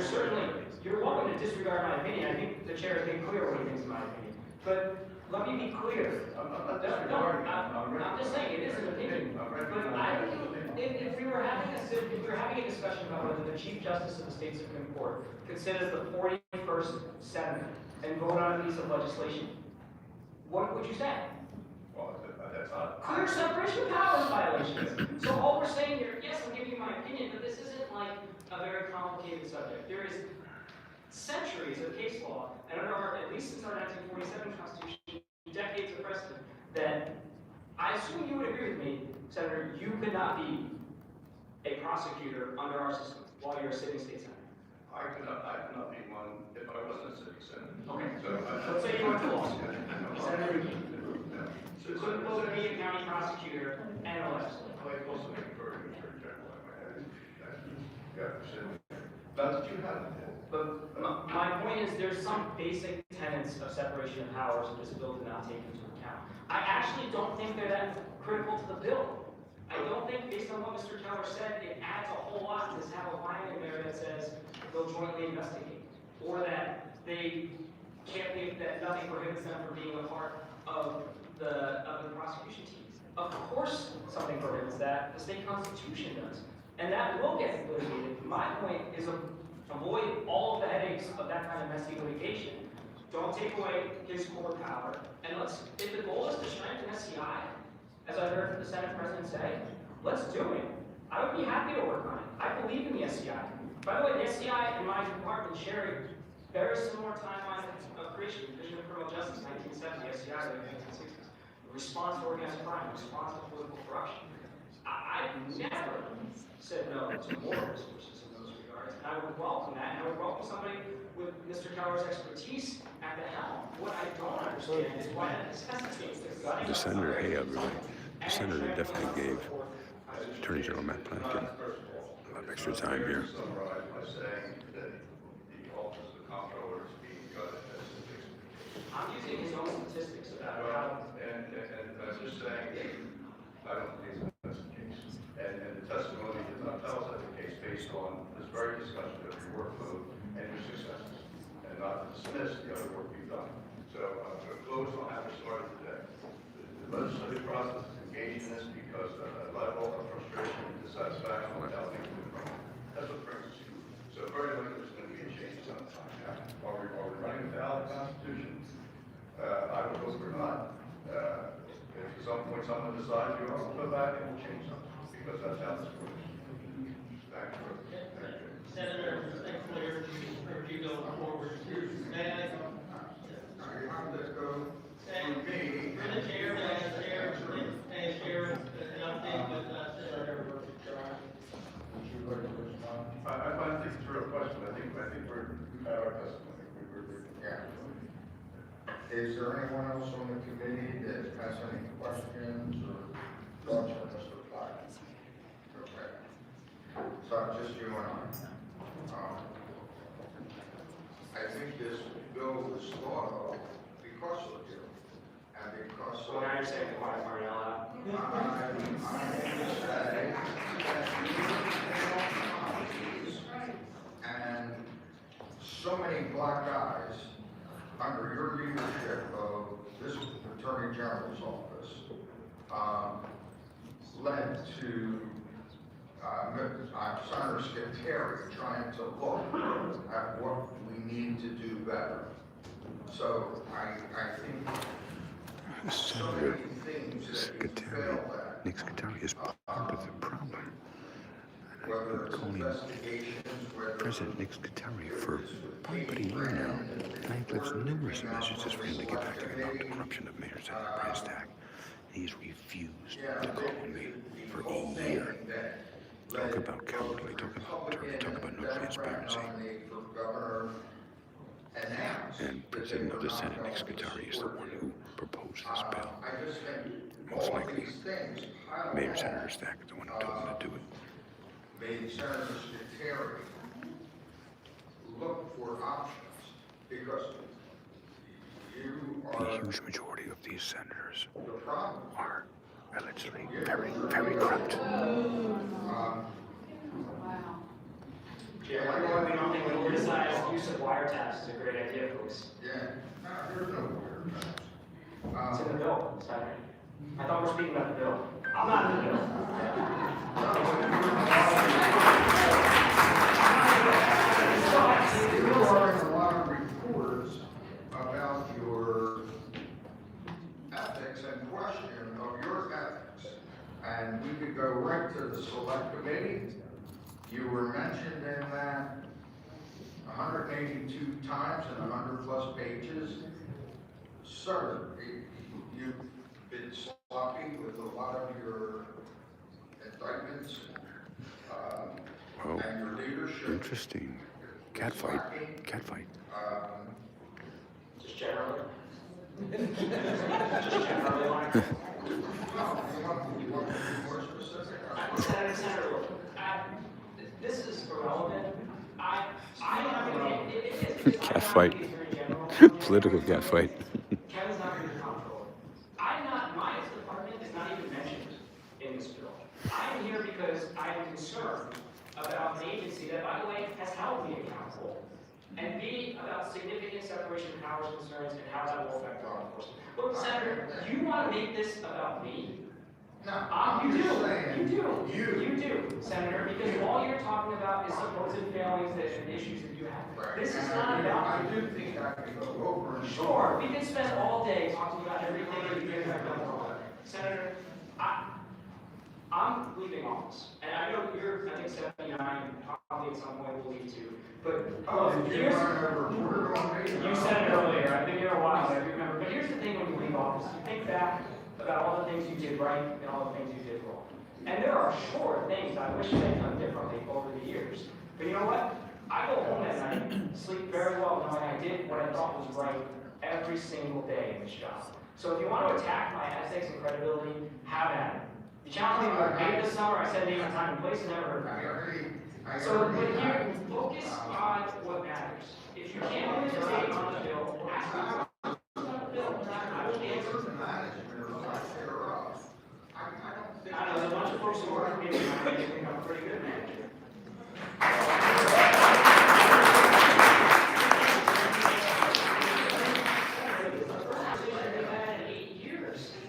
you're welcome to disregard my opinion. I think the chair has been clear what he thinks of my opinion. But let me be clear. I'm just saying, it is an opinion. But if we were having a discussion about whether the Chief Justice of the State Supreme Court considers the 41st Senate and vote on a piece of legislation, what would you say? Well, that's not. Clear separation of powers violations. So all we're saying here, yes, I'm giving you my opinion, but this isn't like a very complicated subject. There is centuries of case law, and under at least since our 1947 Constitution, decades of precedent, that I assume you would agree with me, Senator, you could not be a prosecutor under our system while you're a sitting state senator. I could not be one if I wasn't a city senator. Okay. So Let's say you went to law school. Senator, So couldn't both be a county prosecutor and a legislator. I also make a very good attorney general. Now that you have it. But my point is, there's some basic tenets of separation of powers that this bill did not take into account. I actually don't think they're that critical to the bill. I don't think, based on what Mr. Keller said, it adds a whole lot to have a line in there that says they'll jointly investigate, or that they can't be, that nothing prohibits them from being a part of the prosecution team. Of course, something prohibits that. The state constitution does, and that will get litigated. My point is avoid all of the headaches of that kind of messy litigation. Don't take away his core power, and let's. If the goal is to strengthen SCI, as I heard the Senate President say, let's do it. I would be happy to work on it. I believe in the SCI. By the way, the SCI and my department share a very similar timeline of creation. Division of Criminal Justice, 1970, SCI, late 1960s. Response to organized crime, response to political corruption. I've never said no to more resources in those regards, and I would welcome that, and I would welcome somebody with Mr. Keller's expertise at the helm. What I don't understand is why that necessitates the gutting The of senator, hey somebody everybody, the senator definitely gave Attorney General Matt Plankin a lot of extra time here. Summarize by saying that the office of the comptroller is being gutted as a fixed. I'm using his own statistics about how. And I'm just saying, I don't think that's the case. And the testimony does not tell us that's the case based on this very discussion of your workload and your successes, and not to dismiss the other work you've done. So I'm going to close on how we started today. The legislative process is engaged in this because of a level of frustration and dissatisfaction with how things are going. That's what brings us here. very likely there's going to be a change sometime. Now, are we running without the Constitution? I would hope we're not. If at some point someone decides you want to go back, it will change something, because that's how this works. Thank you. Thank you. Senator, thanks for your review going forward. May I? How did that go Thank for me? For the chair, may I share an update with Senator John? Would you like to respond? I think it's a real question. I think we've had our testimony. Yeah. Is there anyone else on the committee that has any questions or thoughts on Mr. Platt? Okay. So just you and I. I think this bill was thought of because of you. And because So now you're saying the quiet part out loud? And so many black eyes under your leadership of this Attorney General's office led to Senator Scuteri trying to look at what we need to do better. So I think so many things that you failed at. Nick Scuteri is part of the problem. Whether it's Calling investigations, whether President Nick Scuteri for probably about a year now. And I've left numerous messages for him to get back to me about the corruption of Mayor Senator Branstad. He's refused to call me for a year. Talk about cowardly, talk about turf, talk about no transparency. And President of the Senate, Nick Scuteri, is the one who proposed this bill. Most likely, Mayor Senator Stack is the one who told him to do it. Made Senator Scuteri look for options because you are The huge majority of these senators the problem. are allegedly very, very corrupt. Yeah, we're going on when we decide use of wiretaps is a great idea, folks. Yeah, there's no weird. It's in the bill, Senator. I thought we were speaking about the bill. I'm not in the bill. You are in a lot of reports about your ethics and question of your ethics. And we could go right to the select committee. You were mentioned in that 182 times and 100 plus pages. Sir, you've been sloppy with a lot of your indictments and your leadership. Interesting. Catfight. Catfight. Just generally. Just generally like. You want to be more specific? Senator, look, this is irrelevant. Catfight. Political catfight. Kevin's not going to control it. My department is not even mentioned in this bill. I am here because I am concerned about the agency that, by the way, has held me accountable, and B, about significant separation of powers concerns and how that will affect law enforcement. Look, Senator, you want to make this about me? No, You do, Senator, because all you're talking about is supposed failings and issues that you have. This is not about I do think I can go over and Sure, we can spend all day talking about everything that you guys have done wrong. Senator, I'm leaving office, and I know you're, I think 79, probably at some point will leave too. But here's, you said it earlier, I've been here a while, so I remember. But here's the thing when you leave office, you think back about all the things you did right and all the things you did wrong. And there are sure things I wish I had done differently over the years. But you know what? I go home at night, sleep very well, knowing I did what I thought was right every single day in this job. So if you want to attack my ethics and credibility, have at it. You challenged me to debate this summer, I said name and time and place, and never heard from you. So, but here, focus on what matters. If you can't win the debate on the bill, ask me about the bill. I will answer. I know there's a bunch of folks who work for me, and I think I'm a pretty good manager.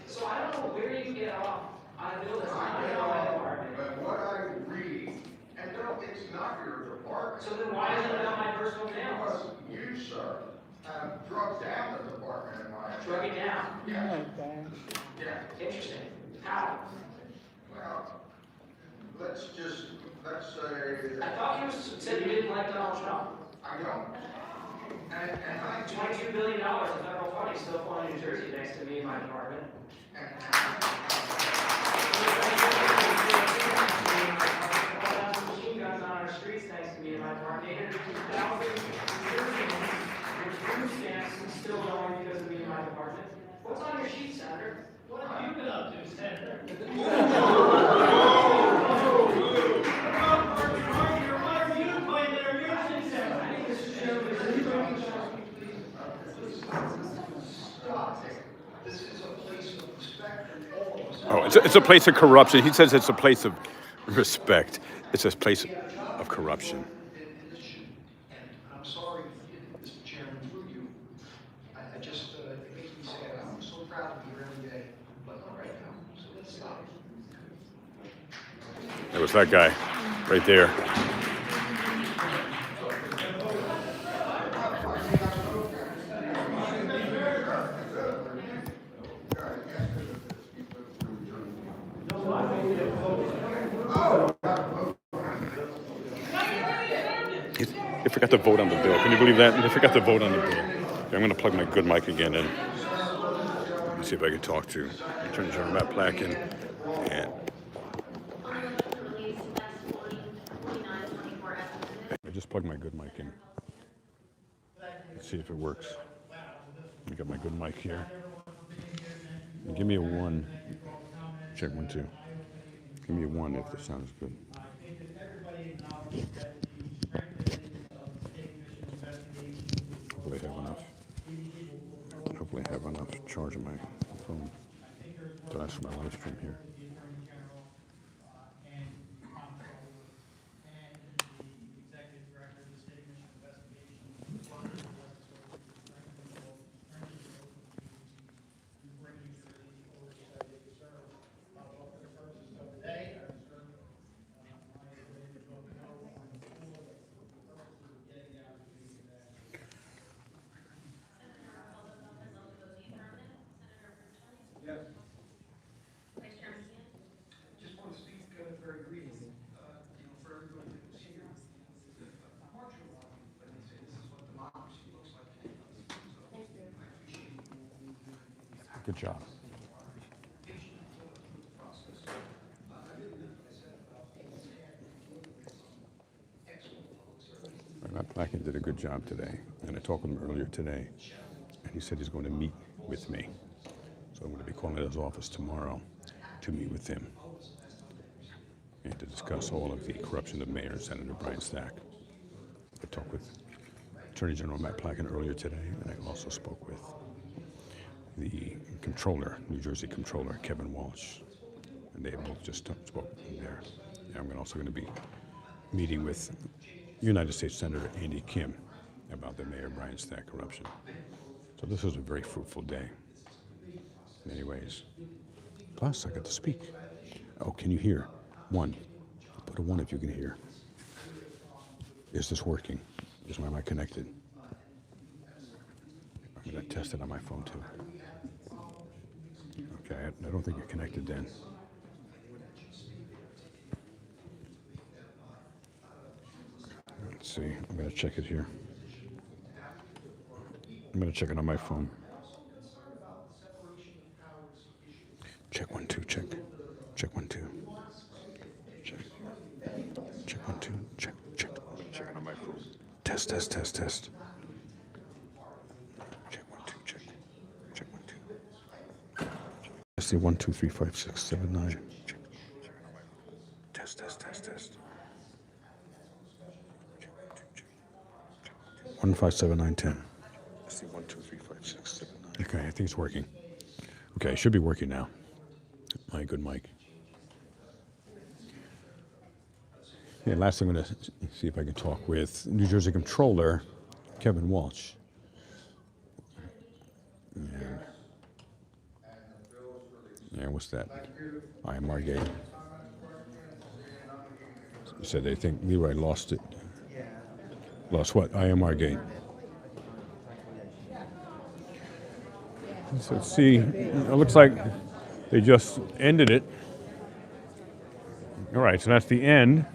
So I don't know where you get off on a bill that's not in my department. But what I read, and no, it's not your department. So then why is drug down the department in my opinion. Drug it down? Yeah. Yeah, interesting. How? Well, let's say. I thought you said you didn't like Donald Trump. I don't. And I. $22 billion of federal funding still flowing in New Jersey thanks to me and my department. Machine guns on our streets thanks to me and my department. 802,000 food stamps still going because of me and my department. What's on your sheet, Senator? What have you been up to, Senator? This is a place of respect for all of us. Oh, it's a place of corruption. He says it's a place of respect. It's a place of corruption. And I'm sorry, Mr. Chairman, through you. I just, it makes me sad. I'm so proud to be here every day. But all right now, so let's stop. There was that guy right there. They forgot to vote on the bill. Can you believe that? They forgot to vote on the bill. Okay, I'm going to plug my good mic again in. Let's see if I can talk to Attorney General Matt Placken. And I just plugged my good mic in. Let's see if it works. I got my good mic here. And give me a 1. Check 1, 2. Give me a 1 if the sound is good. Hopefully I have enough. Hopefully I have enough charge in my phone. So that's for my live stream here. Just want to speak very briefly, for everybody that was here. I'm marching along, let me say, this is what democracy looks like. So I appreciate Good job. Matt Placken did a good job today, and I talked with him earlier today, and he said he's going to meet with me. So I'm going to be calling at his office tomorrow to meet with him and to discuss all of the corruption of Mayor and Senator Brian Stack. I talked with Attorney General Matt Placken earlier today, and I also spoke with the controller, New Jersey controller, Kevin Walsh, and they both just spoke there. And I'm also going to be meeting with United States Senator Andy Kim about the Mayor Brian Stack corruption. So this was a very fruitful day in many ways. Plus, I got to speak. Oh, can you hear? 1. Put a 1 if you can hear. Is this working? Is my mic connected? I'm going to test it on my phone too. Okay, I don't think you're connected then. Let's see, I'm going to check it here. I'm going to check it on my phone. Check 1, 2, check. Check 1, 2. Check. Check 1, 2. Check. Check it on my phone. Test. Check 1, 2, check. Check 1, 2. I see 1, 2, 3, 5, 6, 7, 9. Check. Test. 1, 5, 7, 9, 10. I see 1, 2, 3, 5, 6, 7, 9. Okay, I think it's working. Okay, it should be working now. My good mic. Yeah, last I'm going to see if I can talk with New Jersey Controller Kevin Walsh. Yeah, what's that? IMR gate. You said they think Leroy lost it. Lost what? IMR gate. So let's see, it looks like they just ended it. All right, so that's the end.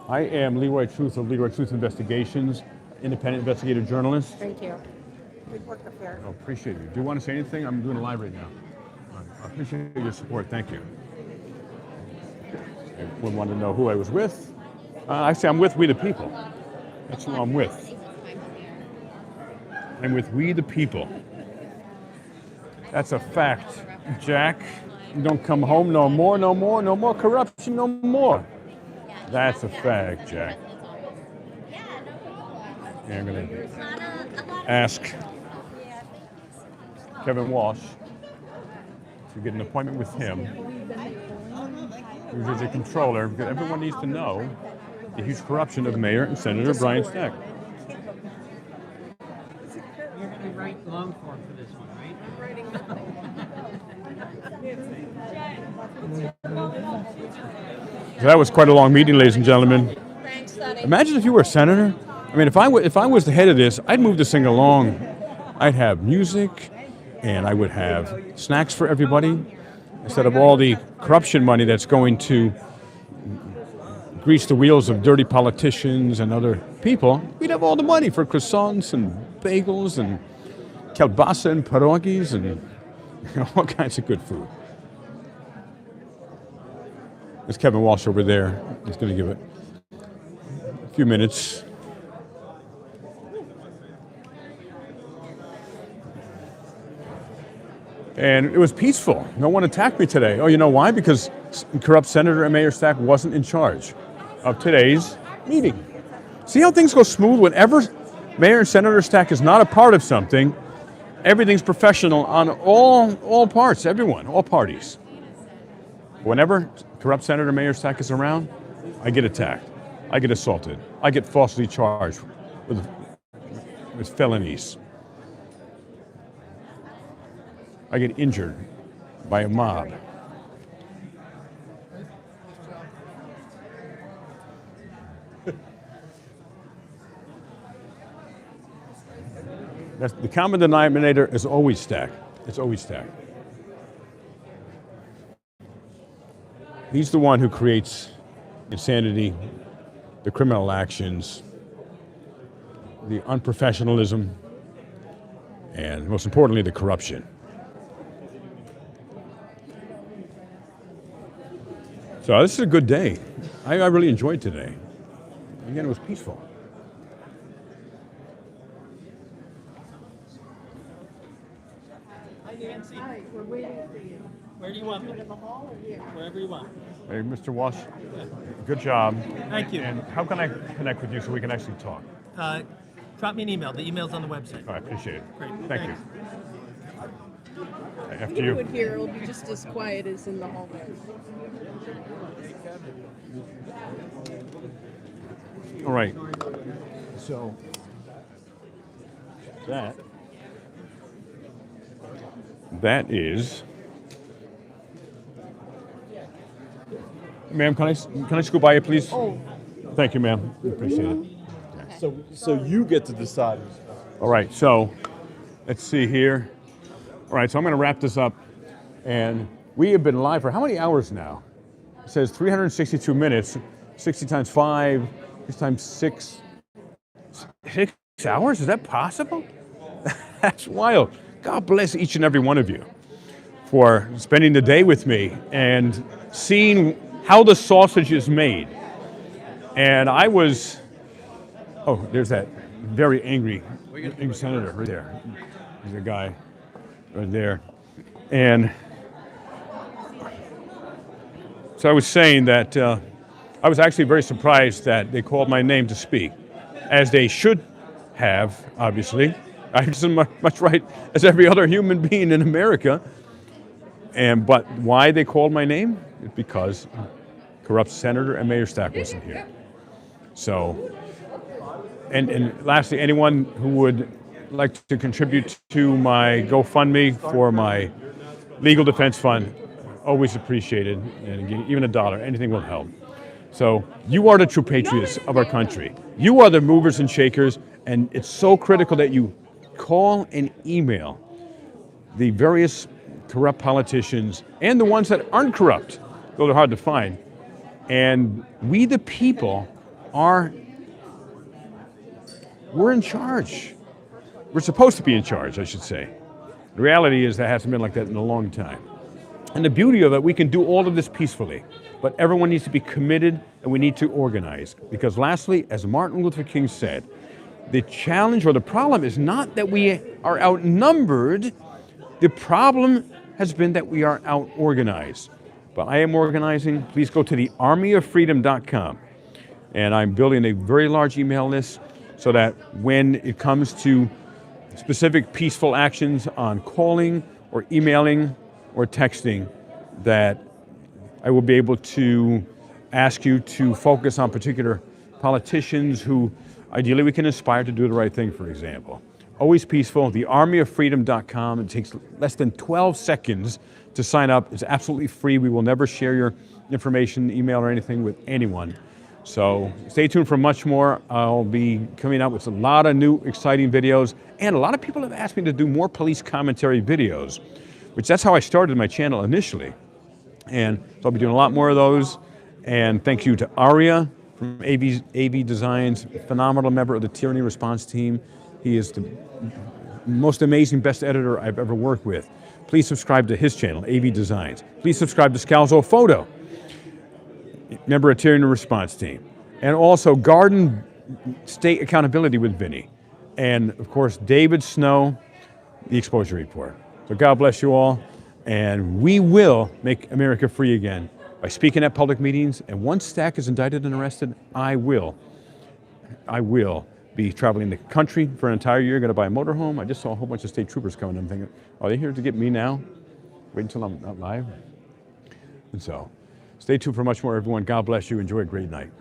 I am Leroy Truth of Leroy Truth Investigations, independent investigative journalist. Thank you. Good work up there. I appreciate you. Do you want to say anything? I'm doing a live right now. I appreciate your support. Thank you. Everyone wanted to know who I was with. Actually, I'm with We the People. That's who I'm with. I'm with We the People. That's a fact, Jack. Don't come home no more, no more, no more corruption, no more. That's a fact, Jack. Yeah, I'm going to ask Kevin Walsh to get an appointment with him, who's the controller, because everyone needs to know the huge corruption of Mayor and Senator Brian Stack. You're going to write long form for this one, right? I'm writing So that was quite a long meeting, ladies and gentlemen. Imagine if you were a senator. I mean, if I was the head of this, I'd move this thing along. I'd have music, and I would have snacks for everybody, instead of all the corruption money that's going to grease the wheels of dirty politicians and other people. We'd have all the money for croissants and bagels and kielbasa and pierogies and all kinds of good food. There's Kevin Walsh over there. He's going to give it a few minutes. And it was peaceful. No one attacked me today. Oh, you know why? Because corrupt Senator and Mayor Stack wasn't in charge of today's meeting. See how things go smooth? Whenever Mayor and Senator Stack is not a part of something, everything's professional on all parts, everyone, all parties. Whenever corrupt Senator Mayor Stack is around, I get attacked. I get assaulted. I get falsely charged with felonies. I get injured by a mob. That's, the common denominator is always Stack. It's always Stack. He's the one who creates insanity, the criminal actions, the unprofessionalism, and most importantly, the corruption. So this is a good day. I really enjoyed today. Again, it was peaceful. Hi, Nancy. Hi, we're waiting for you. Where do you want me? In the hall or here? Wherever you want. Hey, Mr. Walsh, good job. Thank you. And how can I connect with you so we can actually talk? Drop me an email. The email's on the website. All right, appreciate it. Great. Thank Thanks. you. After You you. do it here, it'll be just as quiet as in the hallway. All right. So that is. Ma'am, can I scoot by you, please? Oh. Thank you, ma'am. Appreciate it. So you get to decide. All right, so let's see here. All right, so I'm going to wrap this up. And we have been live for how many hours now? It says 362 minutes, 60 times 5, 6 times 6. 6 hours? Is that possible? That's wild. God bless each and every one of you for spending the day with me and seeing how the sausage is made. And I was, oh, there's that very angry senator right there. There's a guy right there. And so I was saying that I was actually very surprised that they called my name to speak, as they should have, obviously. I have as much right as every other human being in America. But why they called my name? It's because corrupt Senator and Mayor Stack wasn't here. So, and lastly, anyone who would like to contribute to my GoFundMe for my legal defense fund, always appreciated. And even $1, anything will help. So you are the true patriots of our country. You are the movers and shakers, and it's so critical that you call and email the various corrupt politicians and the ones that aren't corrupt, though they're hard to find. And we, the people, we're in charge. We're supposed to be in charge, I should say. The reality is that hasn't been like that in a long time. And the beauty of it, we can do all of this peacefully, but everyone needs to be committed and we need to organize. Because lastly, as Martin Luther King said, the challenge or the problem is not that we are outnumbered, the problem has been that we are out-organized. But I am organizing. Please go to the armyoffreedom.com. And I'm building a very large email list so that when it comes to specific peaceful actions on calling or emailing or texting, that I will be able to ask you to focus on particular politicians who ideally we can inspire to do the right thing, for example. Always peaceful, thearmyoffreedom.com. It takes less than 12 seconds to sign up. It's absolutely free. We will never share your information, email, or anything with anyone. So stay tuned for much more. I'll be coming out with a lot of new exciting videos, and a lot of people have asked me to do more police commentary videos, which that's how I started my channel initially. And so I'll be doing a lot more of those. And thank you to Aria from AV Designs, phenomenal member of the Tyranny Response team. He is the most amazing, best editor I've ever worked with. Please subscribe to his channel, AV Designs. Please subscribe to Scalzo Photo, member of Tyranny Response team. And also Garden State Accountability with Vinny. And of course, David Snow, The Exposure Report. So God bless you all. And we will make America free again by speaking at public meetings. And once Stack is indicted and arrested, I will be traveling the country for an entire year, going to buy a motorhome. I just saw a whole bunch of state troopers coming. I'm thinking, are they here to get me now? Wait until I'm not live. And so, stay tuned for much more, everyone. God bless you. Enjoy a great night.